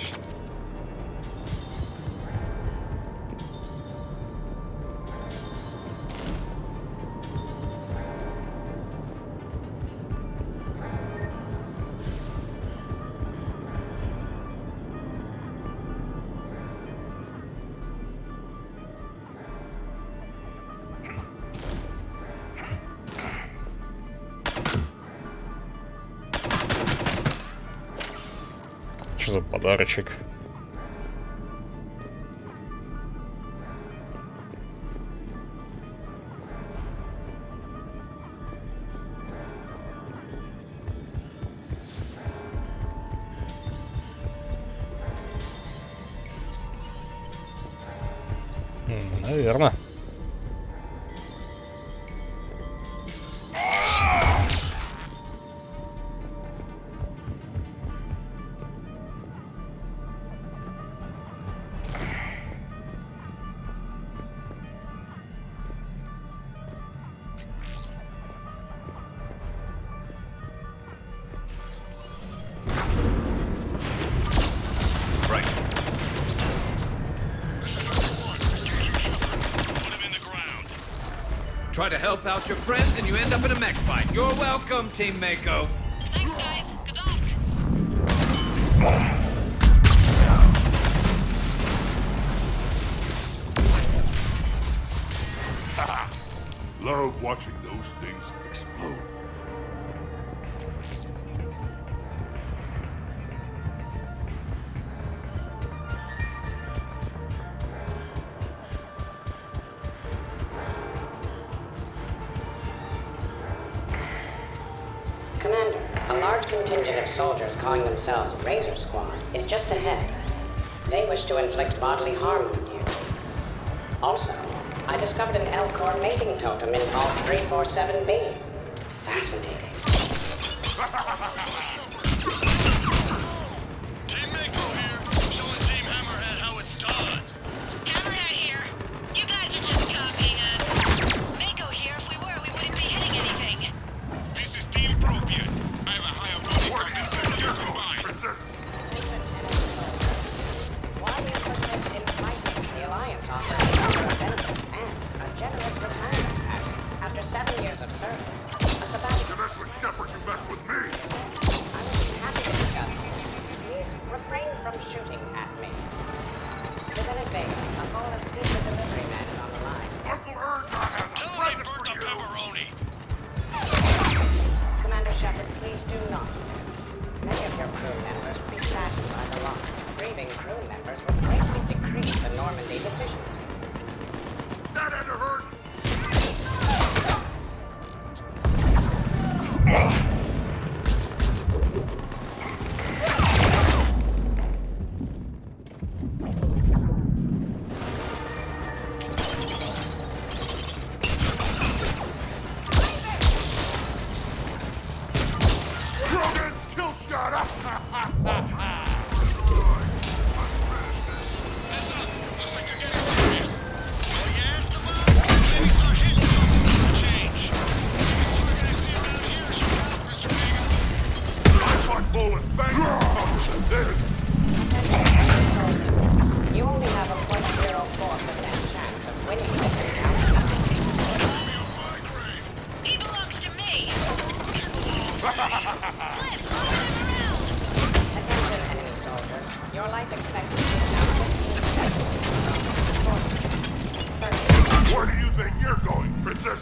Что за подарочек? Наверное. Try to help out your friends and you end up in a mech fight. You're welcome, Team Mako. Thanks, guys. Good luck. Love watching those things explode. Commander, a large contingent of soldiers calling themselves Razor Squad is just ahead. They wish to inflict bodily harm on you. Also, I discovered an L-Core mating totem in Vault 347B. Fascinating. Team Mako here, showing Team Hammerhead how it's done. Hammerhead here. You guys are just copying us. Mako here. If we were, we wouldn't be hitting anything. This is Team Prothean. I have a higher body count than you're combined. Why do you persist in fighting the Alliance offers other benefits and a generous retirement package after 7 years of service? A sabbatical. You mess with Shepard, you mess with me. I would be happy to discuss. Please refrain from shooting at me. Lieutenant Vega, a flawless pizza delivery man is on the line. Uncle Ernst has a Tell him I present burnt for the you. pepperoni. Commander Shepard, please do not. Many of your crew members will be saddened by the loss. Grieving crew members will greatly decrease the Normandy deficiency. That had to hurt. Krogan, kill shot up. Heads up. Looks like you're getting serious. Well, you asked about it. Maybe start hitting something for a change. Biggest target I see around here is your pal, Mr. Vega. I tried bowling. Thank you. You only have a 0.04% chance of winning this encounter. He belongs to me. Attention, enemy soldiers. Your life expectancy is now 15 seconds. Where do you think you're going, princess?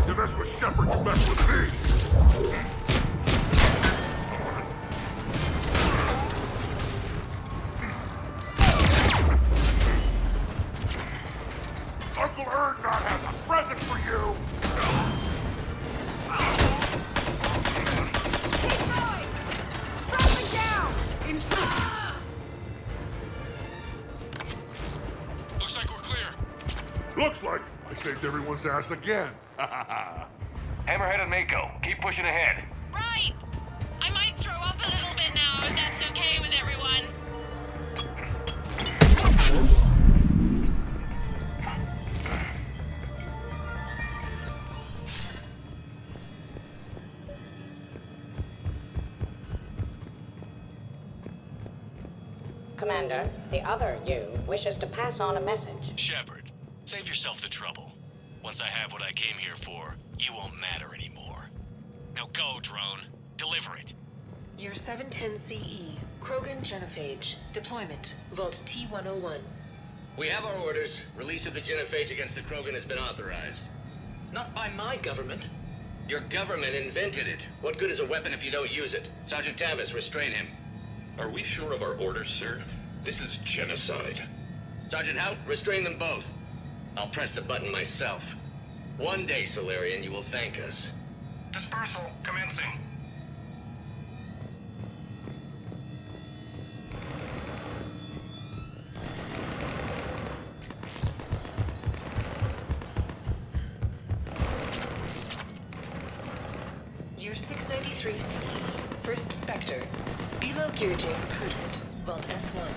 You mess with Shepard, you mess with me. Uncle Erdnot has a present for you! Looks like we're clear. Looks like I saved everyone's ass again. Hammerhead and Mako, keep pushing ahead. Right. I might throw up a little bit now, if that's okay with everyone. Commander, the other you wishes to pass on a message. Shepard, save yourself the trouble. Once I have what I came here for, you won't matter anymore. Now go, drone. Deliver it. Year 710 CE, Krogan Genophage. Deployment, Vault T-101. We have our orders. Release of the genophage against the Krogan has been authorized. Not by my government. Your government invented it. What good is a weapon if you don't use it? Sergeant Tavis, restrain him. Are we sure of our orders, sir? This is genocide. Sergeant Hout, restrain them both. I'll press the button myself. One day, Solarian, you will thank us. Dispersal commencing. Year 693 CE, First Spectre. Below Gear J recruitment, Vault S1.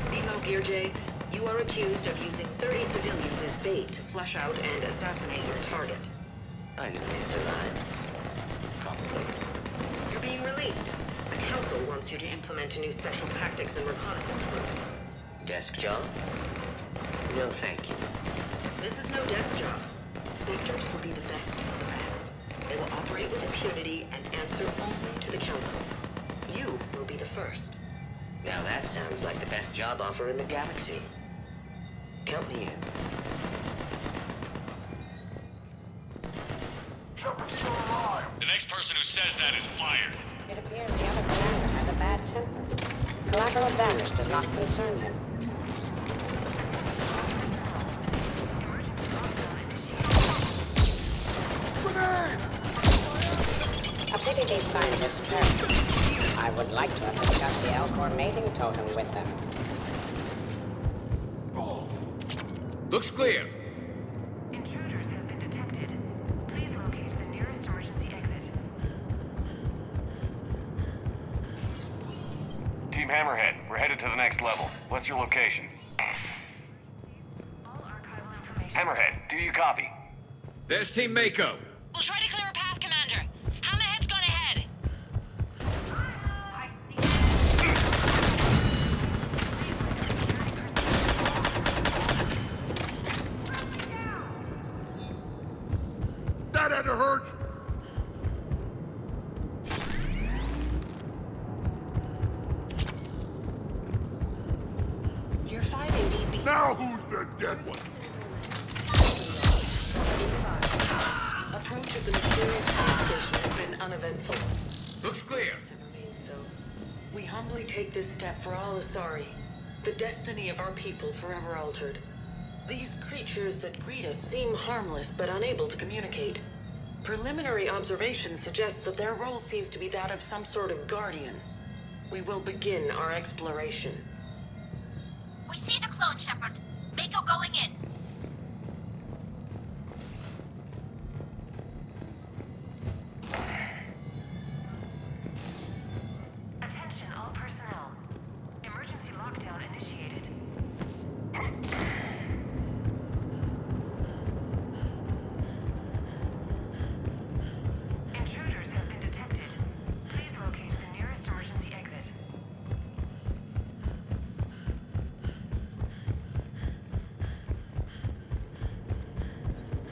Below Gear J, you are accused of using 30 civilians as bait to flush out and assassinate your target. I knew they survived. Probably. You're being released. The Council wants you to implement a new special tactics and reconnaissance group. Desk job? No, thank you. This is no desk job. Spectres will be the best of the best. They will operate with impunity and answer only to the Council. You will be the first. Now that sounds like the best job offer in the galaxy. Count me in. The next person who says that is fired. It appears the other commander has a bad temper. Collateral damage does not concern him. A pity these scientists perished. I would like to have discussed the Elcor mating totem with them. Looks clear. Team Hammerhead, we're headed to the next level. What's your location? Hammerhead, do you copy? There's Team Mako. We'll try to clear a path, Commander. Hammerhead's gone ahead. That had to hurt! You're 580 B. Now who's the dead one? Approach of the mysterious space station has been uneventful. Looks clear. And remains so. We humbly take this step for all Asari. The destiny of our people forever altered. These creatures that greet us seem harmless but unable to communicate. Preliminary observations suggest that their role seems to be that of some sort of guardian. We will begin our exploration. We see the clone, Shepard. Mako going in. Attention all personnel. Emergency lockdown initiated. Intruders have been detected. Please locate the nearest emergency exit.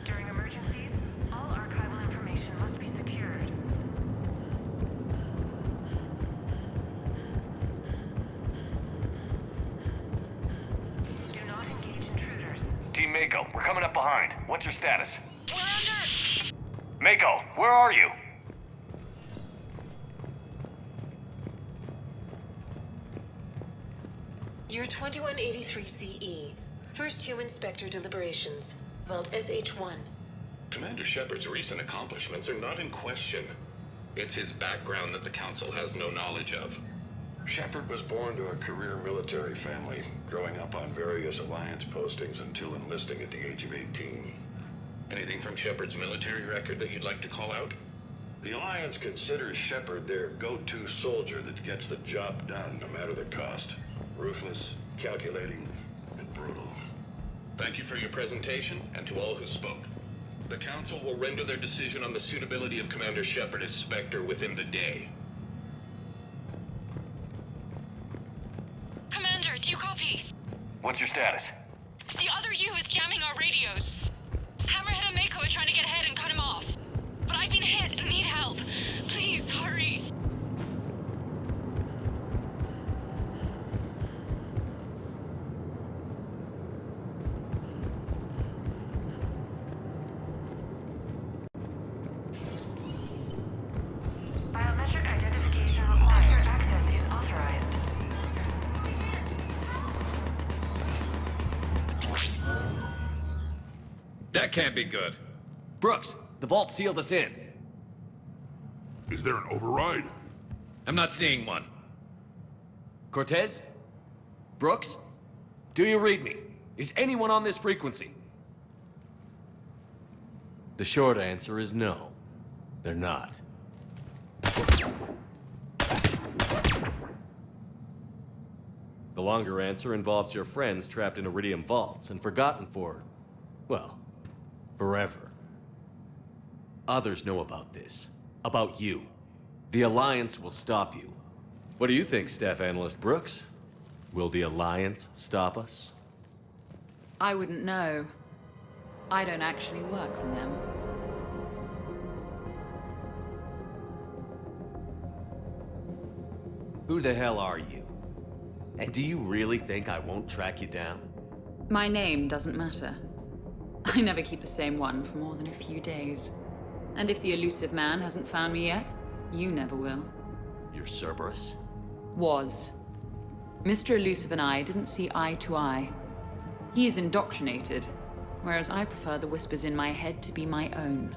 During emergencies, all archival information must be secured. Do not engage intruders. Team Mako, we're coming up behind. What's your status? We're under... Mako, where are you? Year 2183 CE. First human Spectre deliberations. Vault SH-1. Commander Shepard's recent accomplishments are not in question. It's his background that the Council has no knowledge of. Shepard was born to a career military family, growing up on various Alliance postings until enlisting at the age of 18. Anything from Shepard's military record that you'd like to call out? The Alliance considers Shepard their go-to soldier that gets the job done, no matter the cost. Ruthless, calculating, and brutal. Thank you for your presentation, and to all who spoke. The Council will render their decision on the suitability of Commander Shepard as Spectre within the day. Commander, do you copy? What's your status? The other U is jamming our radios. Hammerhead and Mako are trying to get ahead and cut him off. But I've been hit and need help. Please, hurry. Biometric identification required. Access is authorized. That can't be good. Brooks, the vault sealed us in. Is there an override? I'm not seeing one. Cortez? Brooks? Do you read me? Is anyone on this frequency? The short answer is no. They're not. The longer answer involves your friends trapped in Iridium vaults and forgotten for, well, forever. Others know about this. About you. The Alliance will stop you. What do you think, Staff Analyst Brooks? Will the Alliance stop us? I wouldn't know. I don't actually work for them. Who the hell are you? And do you really think I won't track you down? My name doesn't matter. I never keep the same one for more than a few days. And if the elusive man hasn't found me yet, you never will. You're Cerberus? Was. Mr. Elusive and I didn't see eye to eye. He's indoctrinated, whereas I prefer the whispers in my head to be my own.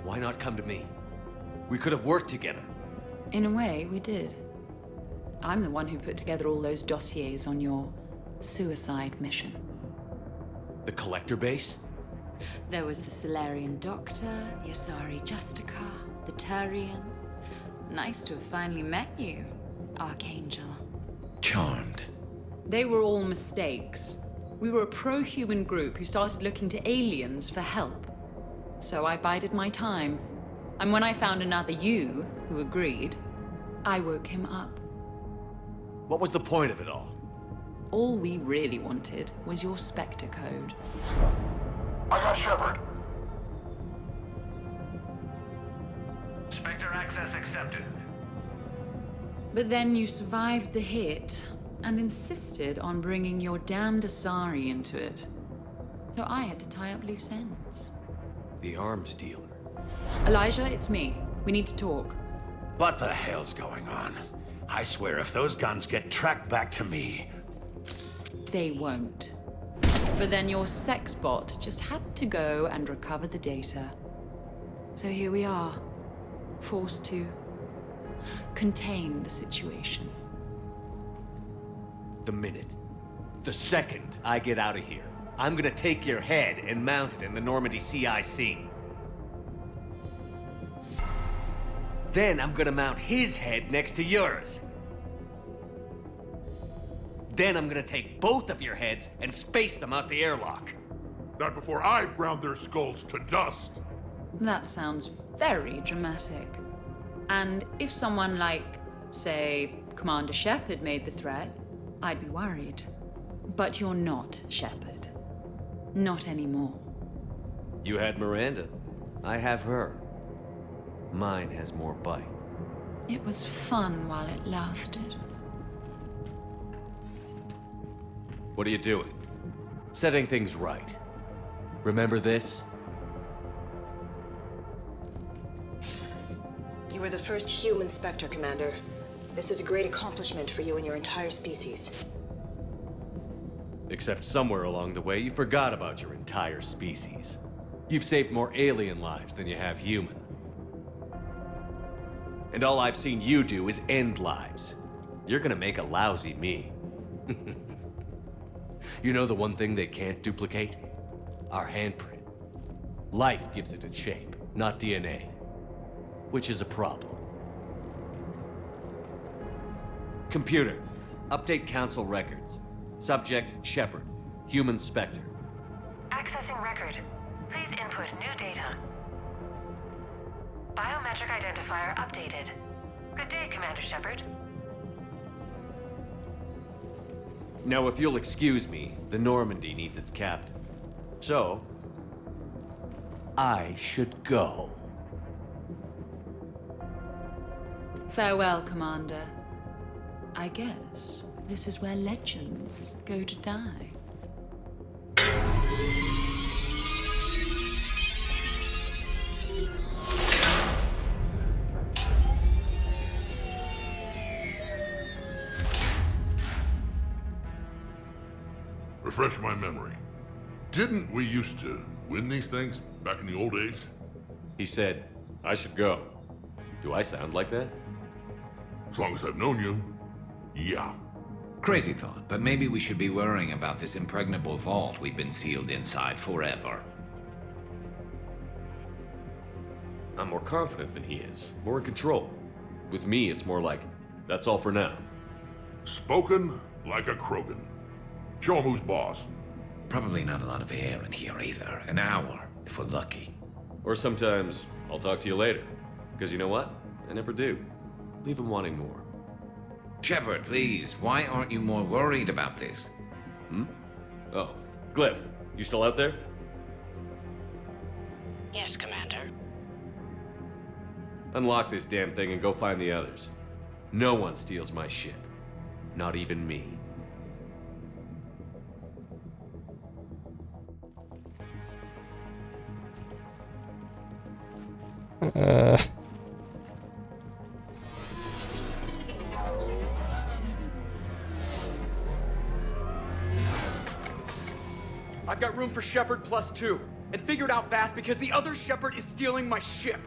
Why not come to me? We could have worked together. In a way, we did. I'm the one who put together all those dossiers on your suicide mission. The Collector base? There was the Solarian Doctor, the Asari Justicar, the Turian. Nice to have finally met you, Archangel. Charmed. They were all mistakes. We were a pro-human group who started looking to aliens for help. So I bided my time. And when I found another you who agreed, I woke him up. What was the point of it all? All we really wanted was your Spectre code. I got Shepard. Spectre access accepted. But then you survived the hit and insisted on bringing your damned Asari into it. So I had to tie up loose ends. The arms dealer. Elijah, it's me. We need to talk. What the hell's going on? I swear if those guns get tracked back to me... They won't. But then your sex bot just had to go and recover the data. So here we are, forced to contain the situation. The minute, the second I get out of here, I'm gonna take your head and mount it in the Normandy CIC. Then I'm gonna mount his head next to yours. Then I'm gonna take both of your heads and space them out the airlock. Not before I've ground their skulls to dust. That sounds very dramatic. And if someone like, say, Commander Shepard made the threat, I'd be worried. But you're not Shepard. Not anymore. You had Miranda. I have her. Mine has more bite. It was fun while it lasted. What are you doing? Setting things right. Remember this? You were the first human Spectre, Commander. This is a great accomplishment for you and your entire species. Except somewhere along the way, you forgot about your entire species. You've saved more alien lives than you have human. And all I've seen you do is end lives. You're gonna make a lousy me. You know the one thing they can't duplicate? Our handprint. Life gives it its shape, not DNA. Which is a problem. Computer, update Council records. Subject, Shepard. Human Spectre. Accessing record. Please input new data. Biometric identifier updated. Good day, Commander Shepard. Now, if you'll excuse me, the Normandy needs its captain. So, I should go. Farewell, Commander. I guess this is where legends go to die. Refresh my memory. Didn't we used to win these things back in the old days? He said, I should go. Do I sound like that? As long as I've known you, yeah. Crazy thought, but maybe we should be worrying about this impregnable vault we've been sealed inside forever. I'm more confident than he is. More in control. With me, it's more like, that's all for now. Spoken like a Krogan. Show him who's boss. Probably not a lot of air in here either. An hour, if we're lucky. Or sometimes I'll talk to you later. Because you know what? I never do. Leave him wanting more. Shepard, please, why aren't you more worried about this? Hmm? Oh, Glyph, you still out there? Yes, Commander. Unlock this damn thing and go find the others. No one steals my ship. Not even me. I've got room for Shepard +2, and figured out fast because the other Shepard is stealing my ship.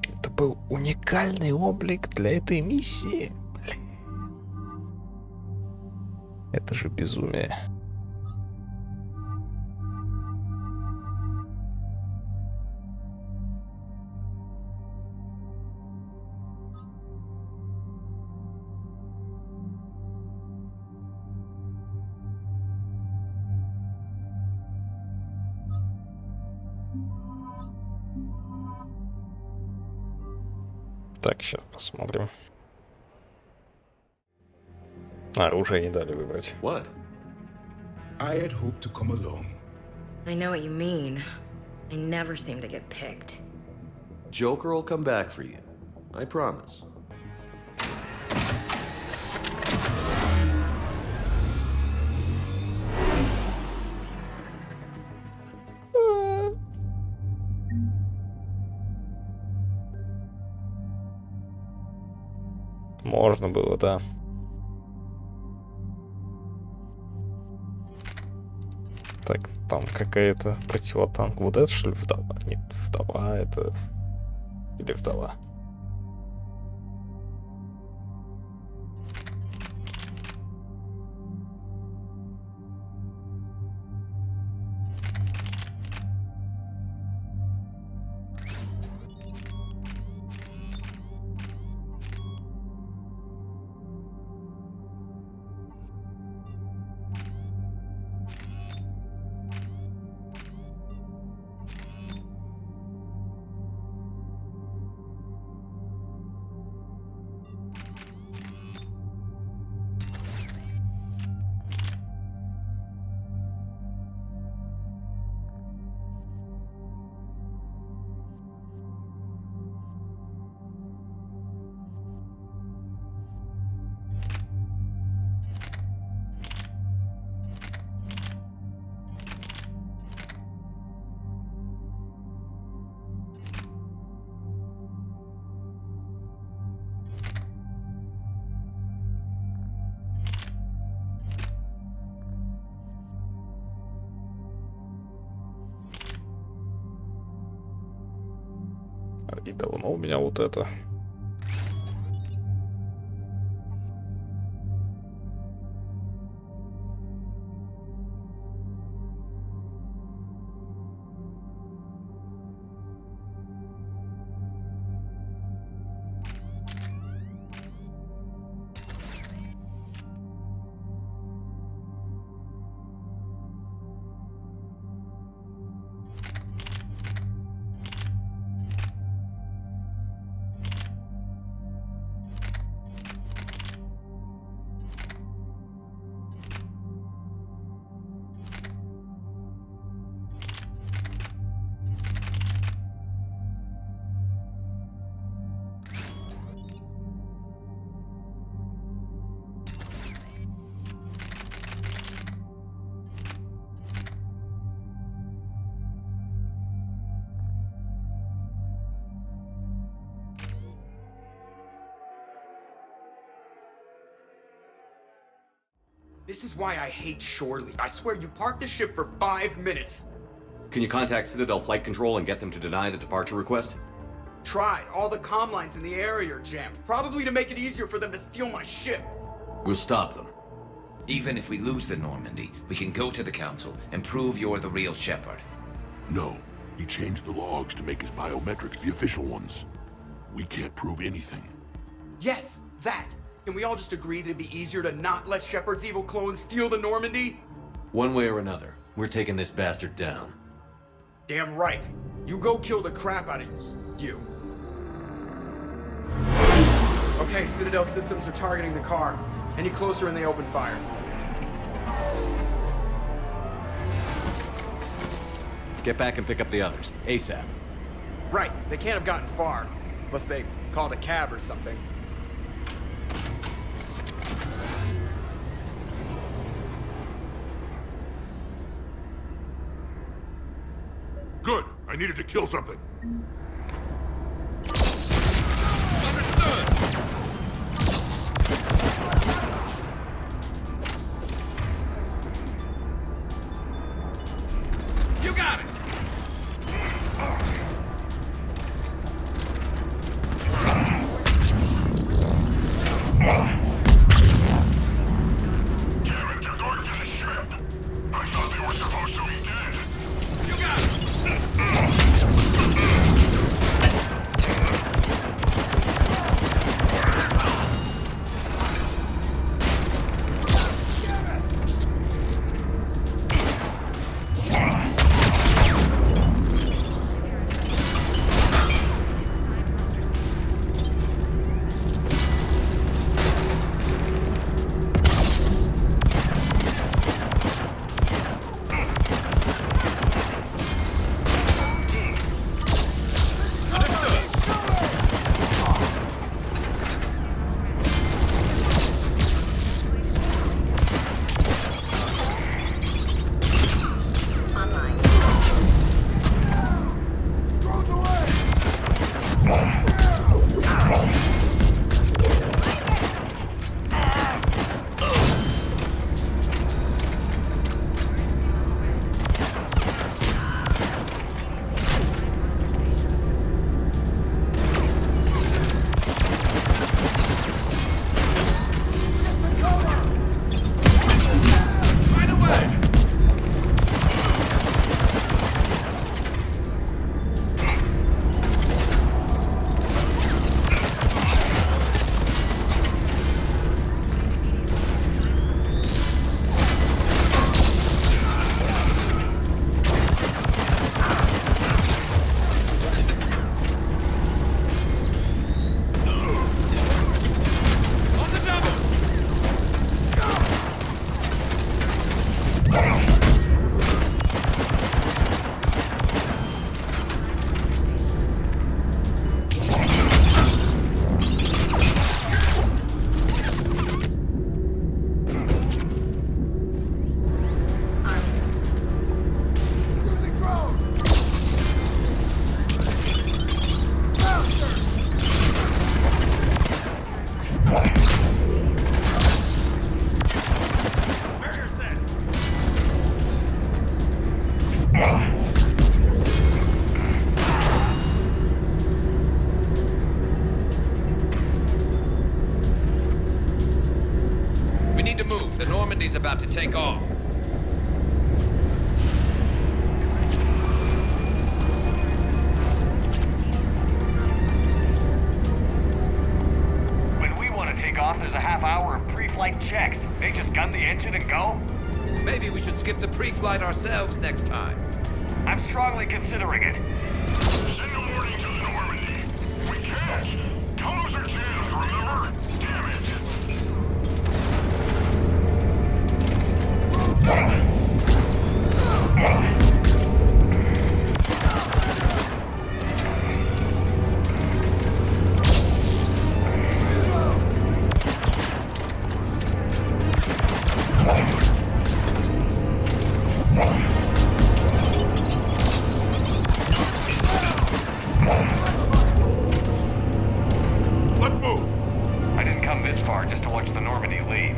Это был уникальный облик для этой миссии. Блин. Это же безумие. Так, сейчас посмотрим. Оружие не дали выбрать. What? I had hoped to come along. I know what you mean. I never seem to get picked. Joker will come back for you. I promise. Можно было, да. Так, там какая-то противотанк. Вот это, что ли, вдова? Нет, вдова это... Или вдова? И давно у меня вот это. This is why I hate Shorely. I swear you parked the ship for 5 minutes. Can you contact Citadel Flight Control and get them to deny the departure request? Tried. All the comm lines in the area are jammed. Probably to make it easier for them to steal my ship. We'll stop them. Even if we lose the Normandy, we can go to the Council and prove you're the real Shepard. No. He changed the logs to make his biometrics the official ones. We can't prove anything. Yes, that! Can we all just agree that it'd be easier to not let Shepard's evil clone steal the Normandy? One way or another, we're taking this bastard down. Damn right. You go kill the crap out of you. Okay, Citadel systems are targeting the car. Any closer and they open fire. Get back and pick up the others, ASAP. Right, they can't have gotten far. Unless they called a cab or something. Good. I needed to kill something. You got it! Damn it, they're going to the ship. I thought they were supposed to be dead. You got it! About to take off. When we want to take off, there's a half hour of pre-flight checks. They just gun the engine and go? Maybe we should skip the pre-flight ourselves next time. I'm strongly considering it. Send a warning to the Normandy. We can't. Tunnels are jammed, remember? Damn it. Let's move. I didn't come this far just to watch the Normandy leave.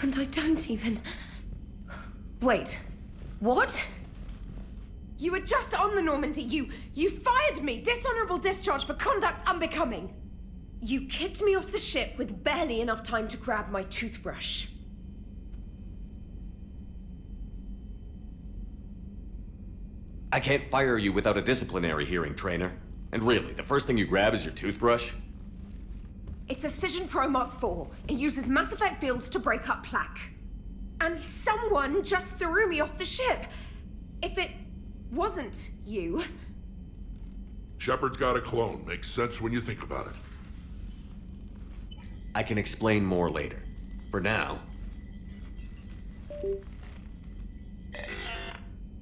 And I don't even... Wait. What? You were just on the Normandy. You fired me. Dishonorable discharge for conduct unbecoming. You kicked me off the ship with barely enough time to grab my toothbrush. I can't fire you without a disciplinary hearing, trainer. And really, the first thing you grab is your toothbrush? It's a Cision Pro Mark IV. It uses mass effect fields to break up plaque. And someone just threw me off the ship. If it wasn't you... Shepard's got a clone. Makes sense when you think about it. I can explain more later. For now...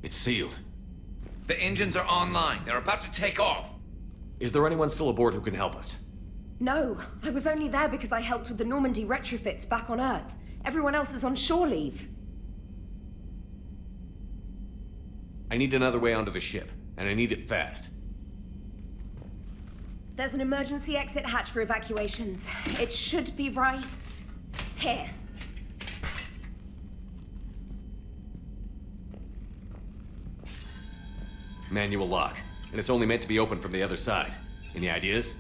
It's sealed. The engines are online. They're about to take off. Is there anyone still aboard who can help us? No, I was only there because I helped with the Normandy retrofits back on Earth. Everyone else is on shore leave. I need another way onto the ship, and I need it fast. There's an emergency exit hatch for evacuations. It should be right here. Manual lock, and it's only meant to be opened from the other side. Any ideas?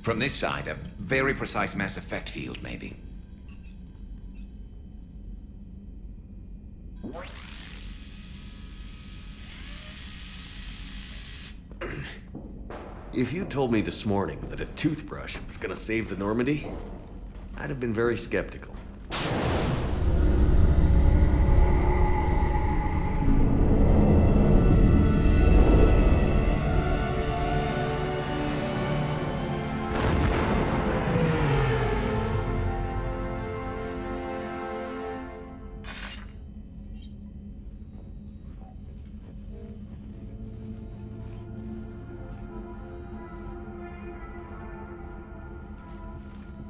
From this side, a very precise mass effect field, maybe. If you told me this morning that a toothbrush was gonna save the Normandy, I'd have been very skeptical.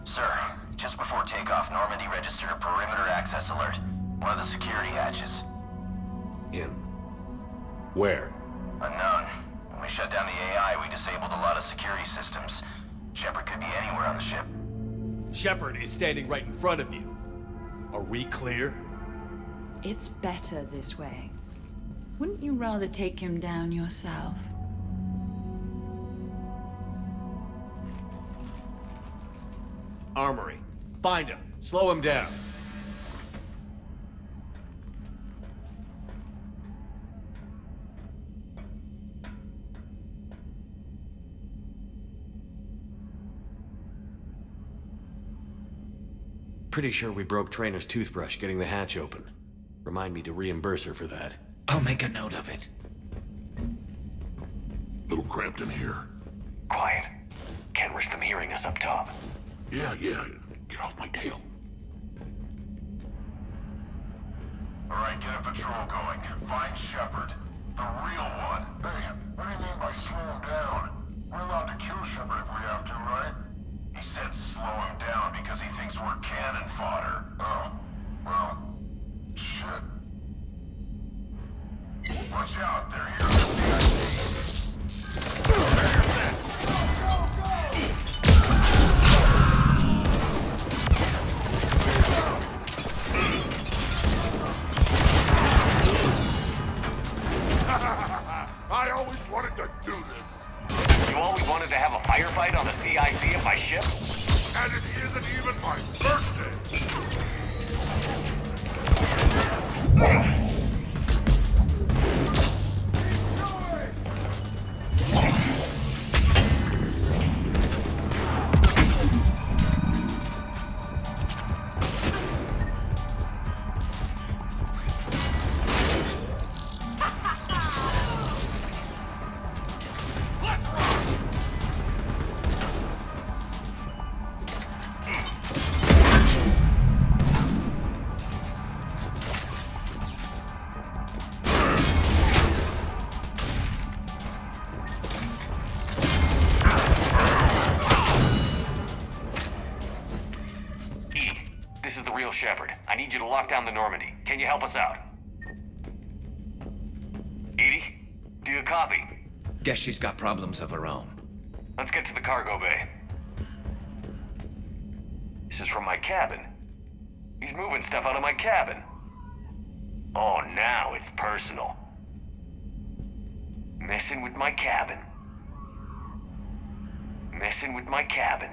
Sir, just before takeoff, Normandy registered a perimeter access alert. One of the security hatches. In? Where? Unknown. When we shut down the AI, we disabled a lot of security systems. Shepard could be anywhere on the ship. Shepard is standing right in front of you. Are we clear? It's better this way. Wouldn't you rather take him down yourself? Armory. Find him. Slow him down. Pretty sure we broke Trainer's toothbrush getting the hatch open. Remind me to reimburse her for that. I'll make a note of it. Little cramped in here. Quiet. Can't risk them hearing us up top. Yeah. Get off my tail. Alright, get a patrol going. Find Shepard. The real one. Hey, what do you mean by slow him down? We're allowed to kill Shepard if we have to, right? He said slow him down because he thinks we're cannon fodder. Oh, well, shit. Watch out, they're here. I always wanted to do this. You always wanted to have a firefight on the CIC of my ship? And it isn't even my birthday. Shepard, I need you to lock down the Normandy. Can you help us out? Edie, do you copy? Guess she's got problems of her own. Let's get to the cargo bay. This is from my cabin. He's moving stuff out of my cabin. Oh, now it's personal. Messing with my cabin. Messing with my cabin.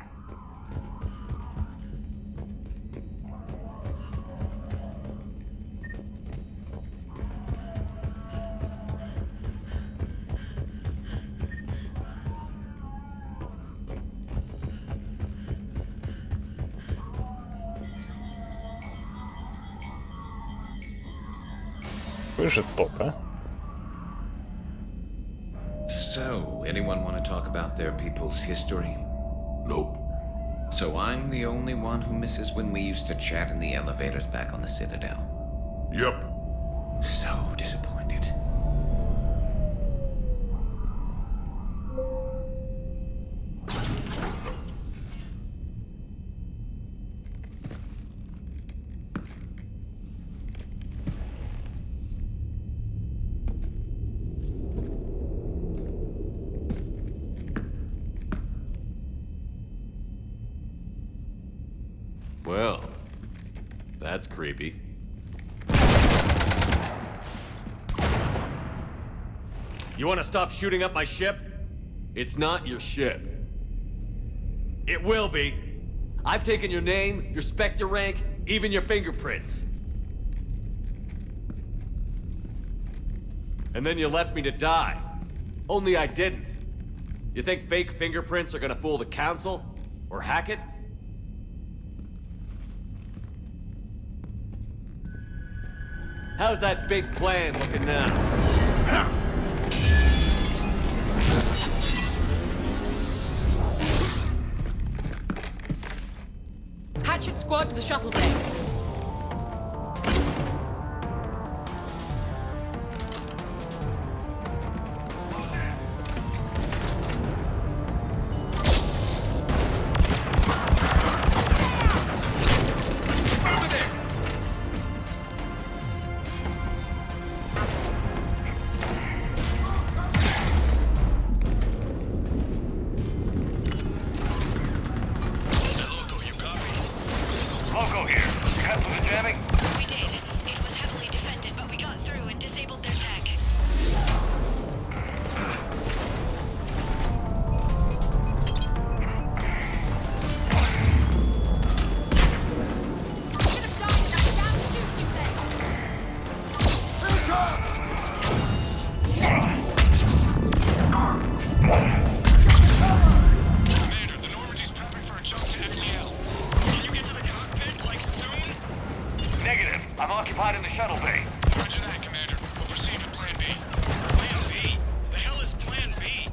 Какой же топ, а? So, anyone want to talk about their people's history? Nope. So I'm the only one who misses when we used to chat in the elevators back on the Citadel. Yep. So disappointed. Well, that's creepy. You want to stop shooting up my ship? It's not your ship. It will be. I've taken your name, your Spectre rank, even your fingerprints. And then you left me to die. Only I didn't. You think fake fingerprints are gonna fool the Council? Or hack it? How's that big plan looking now? Hatchet squad to the shuttle bay. Loco here. You cut through the jamming? We did. It was heavily defended, but we got through and disabled their tech. Commander, the Normandy's prepping for a jump to FTL. Can you get to the cockpit, like, soon? Negative. I'm occupied in the shuttle bay. Roger that, Commander. We'll proceed with Plan B. Plan B? The hell is Plan B?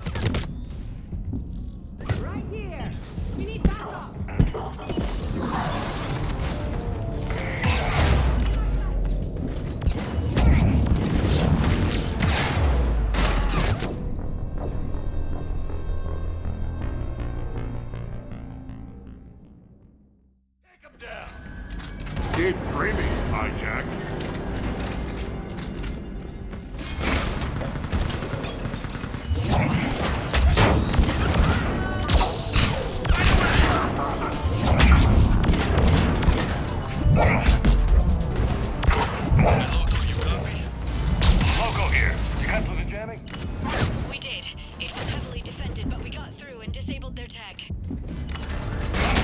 Right here. We need backup. Keep dreaming, hijack. Loco here. You cut through the jamming? We did. It was heavily defended, but we got through and disabled their tech.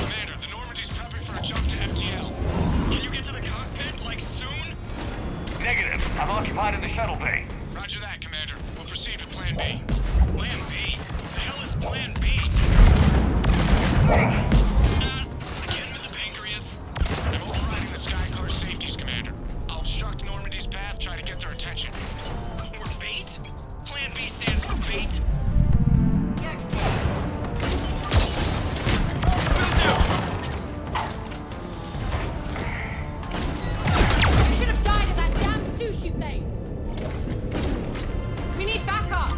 Commander, the Normandy's prepping for a jump to FTL. Can you get to the cockpit, like, soon? Negative. I'm occupied in the shuttle bay. Roger that, Commander. We'll proceed with Plan B. Plan B? The hell is Plan B? Again with the pancreas? I'm overriding the Skycar safeties, Commander. I'll obstruct Normandy's path, try to get their attention. We're bait? Plan B stands for bait? You should have died at that damn sushi place. We need backup.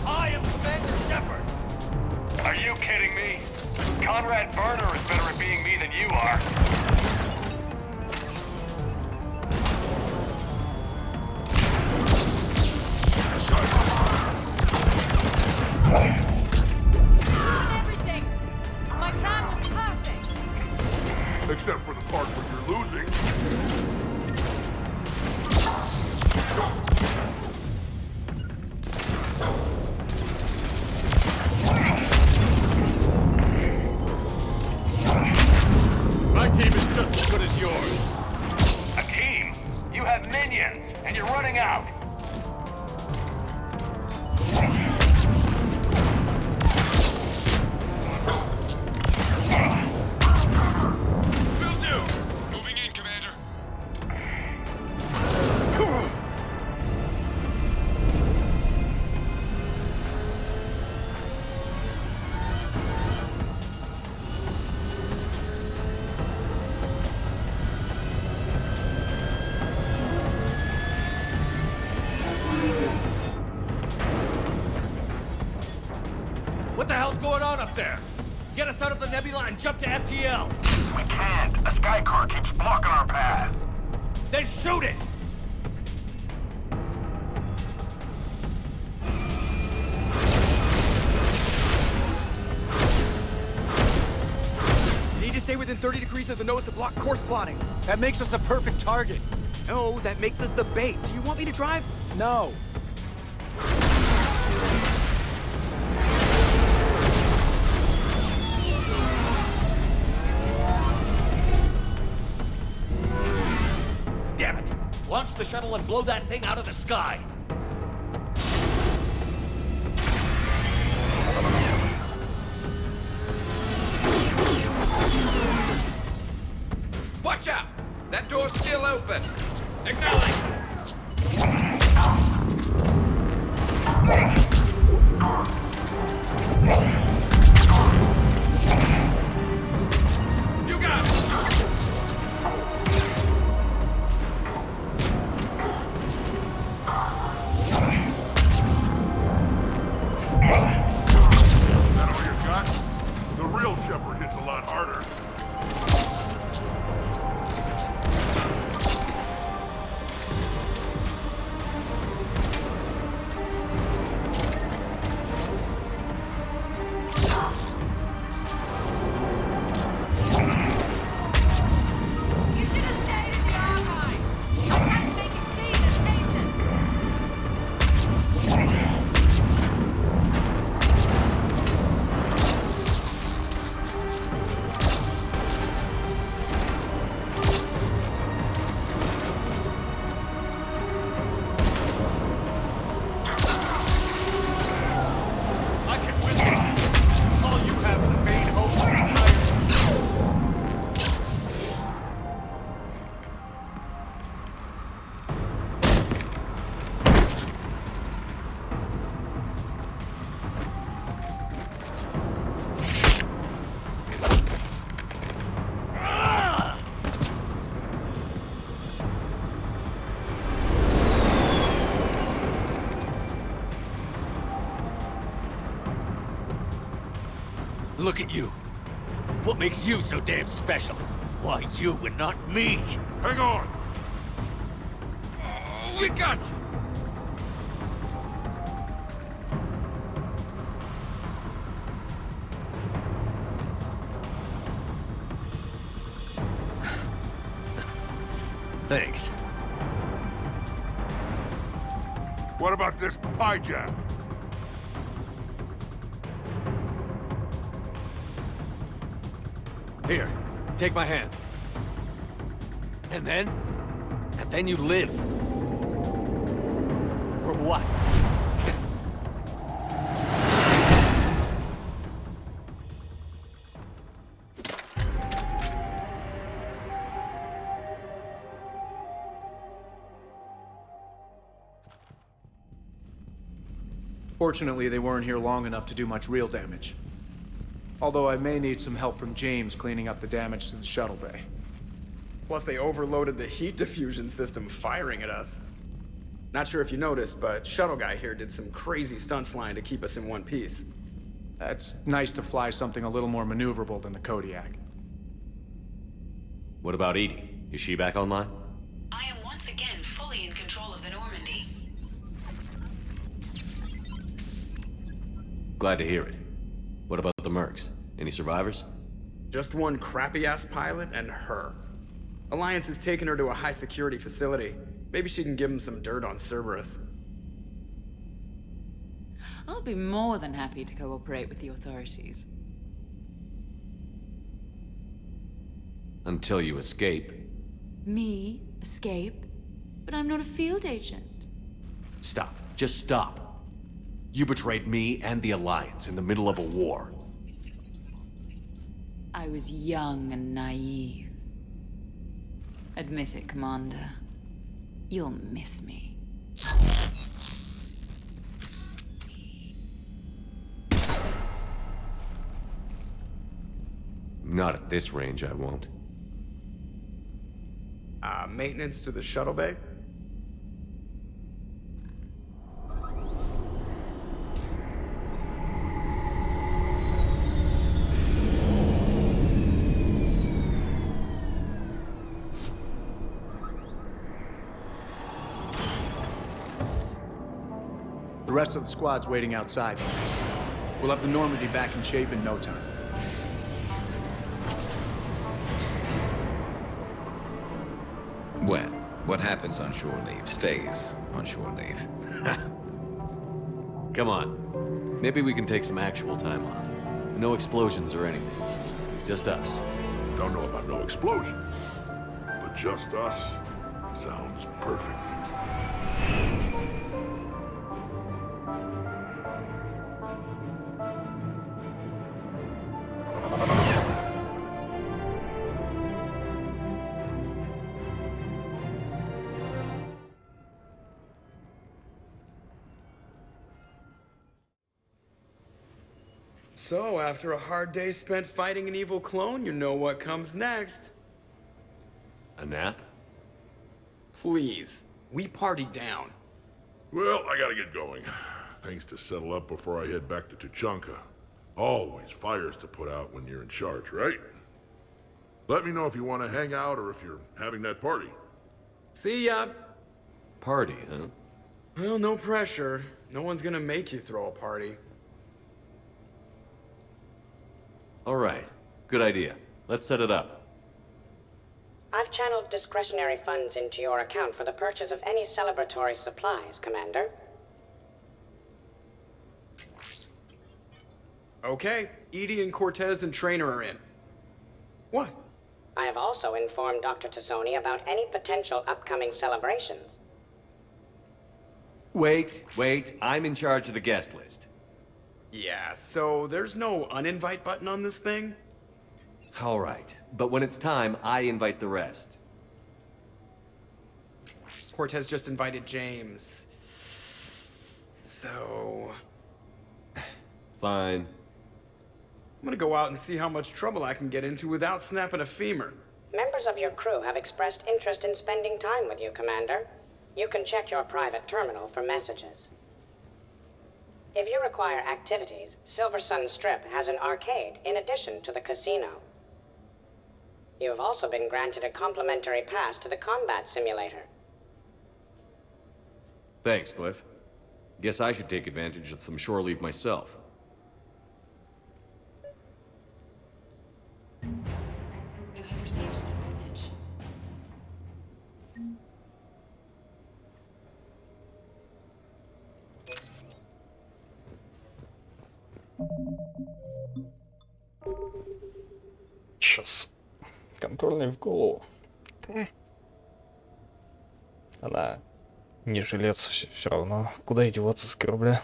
I am Commander Shepard. Are you kidding me? Conrad Burner is better at being me than you are. Everything. My plan was perfect. Except for the part where you're losing. My team is What the hell's going on up there? Get us out of the nebula and jump to FTL. We can't. A sky car keeps blocking our path. Then shoot it! You need to stay within 30 degrees of the nose to block course plotting. That makes us a perfect target. No, that makes us the bait. Do you want me to drive? No. Damn it! Launch the shuttle and blow that thing out of the sky! Watch out! That door's still open! Acknowledge! You got it! That all you got? The real Shepard hits a lot harder. Look at you. What makes you so damn special? Why you and not me? Hang on! We got you! Thanks. What about this pie jam? Here, take my hand. And then you live. For what? Fortunately, they weren't here long enough to do much real damage. Although I may need some help from James cleaning up the damage to the shuttle bay. Plus, they overloaded the heat diffusion system firing at us. Not sure if you noticed, but Shuttle Guy here did some crazy stunt flying to keep us in one piece. It's nice to fly something a little more maneuverable than the Kodiak. What about Edie? Is she back online? I am once again fully in control of the Normandy. Glad to hear it. What about the mercs? Any survivors? Just one crappy-ass pilot and her. Alliance has taken her to a high-security facility. Maybe she can give him some dirt on Cerberus. I'll be more than happy to cooperate with the authorities. Until you escape. Me? Escape? But I'm not a field agent. Stop. Just stop. You betrayed me and the Alliance in the middle of a war. I was young and naive. Admit it, Commander. You'll miss me. Not at this range, I won't. Maintenance to the shuttle bay? The rest of the squad's waiting outside. We'll have the Normandy back in shape in no time. Well, what happens on shore leave stays on shore leave. Come on. Maybe we can take some actual time off. No explosions or anything. Just us. Don't know about no explosions, but just us sounds perfect. So, after a hard day spent fighting an evil clone, you know what comes next. A nap? Please, we party down. Well, I gotta get going. Things to settle up before I head back to Tuchanka. Always fires to put out when you're in charge, right? Let me know if you want to hang out or if you're having that party. See ya. Party, huh? Well, no pressure. No one's gonna make you throw a party. All right. Good idea. Let's set it up. I've channeled discretionary funds into your account for the purchase of any celebratory supplies, Commander. Okay, Edie and Cortez and Trainer are in. What? I have also informed Dr. Tassoni about any potential upcoming celebrations. Wait. I'm in charge of the guest list. Yeah, so there's no uninvite button on this thing? All right. But when it's time, I invite the rest. Cortez just invited James. So... Fine. I'm gonna go out and see how much trouble I can get into without snapping a femur. Members of your crew have expressed interest in spending time with you, Commander. You can check your private terminal for messages. If you require activities, Silver Sun Strip has an arcade in addition to the casino. You have also been granted a complimentary pass to the combat simulator. Thanks, Cliff. Guess I should take advantage of some shore leave myself. You have received a message. Сейчас. Контрольный в голову. Она не жилец все равно. Куда деваться с корабля?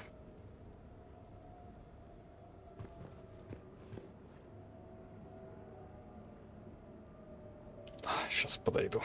Сейчас подойду.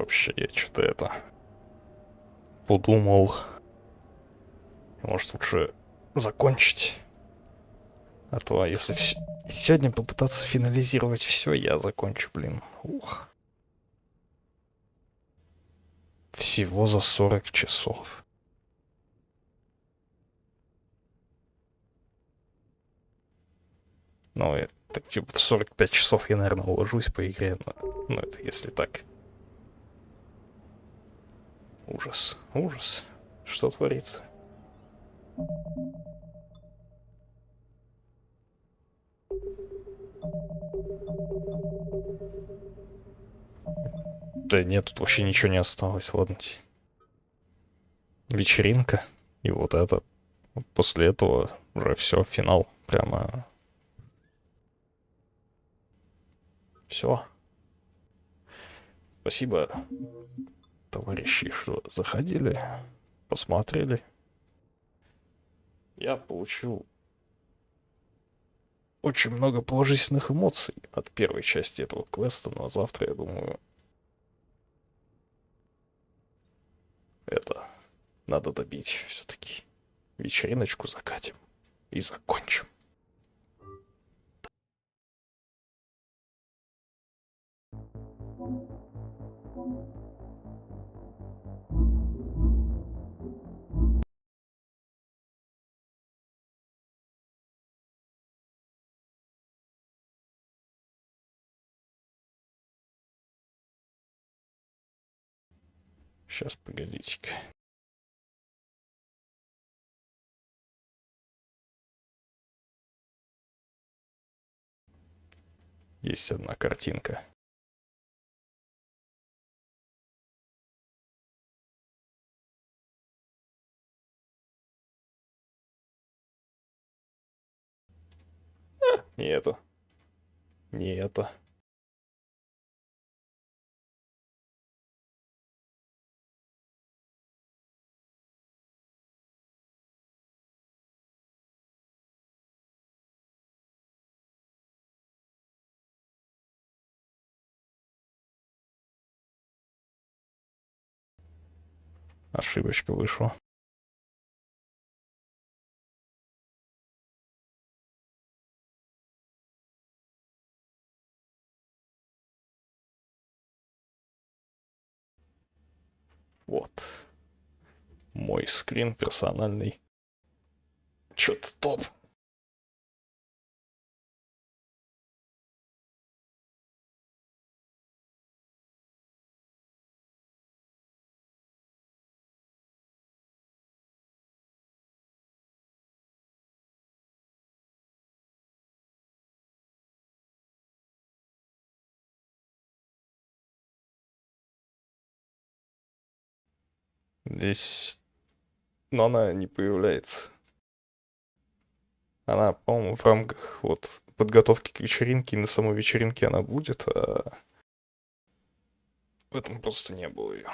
вообще, я что-то это... Подумал. Может, лучше закончить. А то, если сегодня попытаться финализировать все, я закончу, блин. Ух. Всего за 40 часов. Ну, это типа в 45 часов я, наверное, уложусь по игре. Ну, это если так. Ужас, ужас. Что творится? Да нет, тут вообще ничего не осталось, ладно. Вечеринка. И вот это. После этого уже все, финал. Прямо... Все. Спасибо, товарищи, что заходили, посмотрели. Я получил очень много положительных эмоций от первой части этого квеста, но завтра, я думаю, это надо добить все-таки. Вечериночку закатим и закончим. Сейчас, погодите-ка. Есть одна картинка. Не это. Не это. Ошибочка вышла. Вот. Мой скрин персональный. Чё-то топ. Здесь... Но она не появляется. Она, по-моему, в рамках вот подготовки к вечеринке, и на самой вечеринке она будет, а в этом просто не было ее.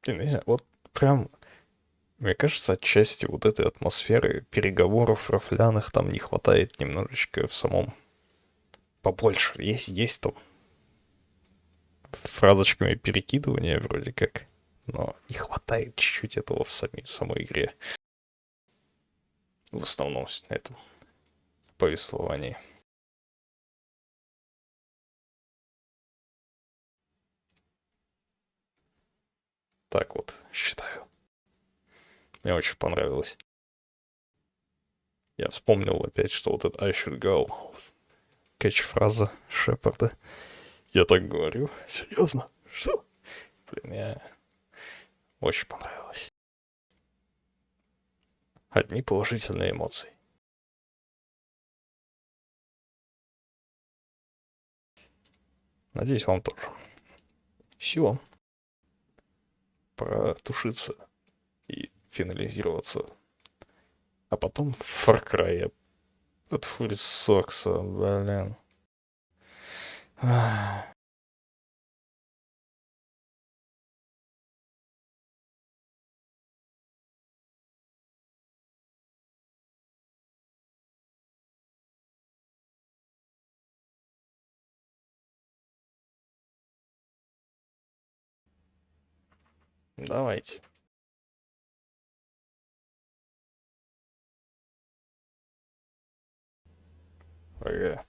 Я не знаю, вот прям, мне кажется, отчасти вот этой атмосферы переговоров рафляных там не хватает немножечко в самом... Побольше. Есть там фразочками перекидывания вроде как, но не хватает чуть-чуть этого в самой игре. В основном на этом повествовании. Так вот, считаю. Мне очень понравилось. Я вспомнил опять, что вот это I should go. Кэч-фраза Шепарда. Я так говорю? Серьезно? Что? Блин, мне очень понравилось. Одни положительные эмоции. Надеюсь, вам тоже. Все. Пора тушиться и финализироваться. А потом в Far Cry от Full Сокса, блин. Давайте. Ага.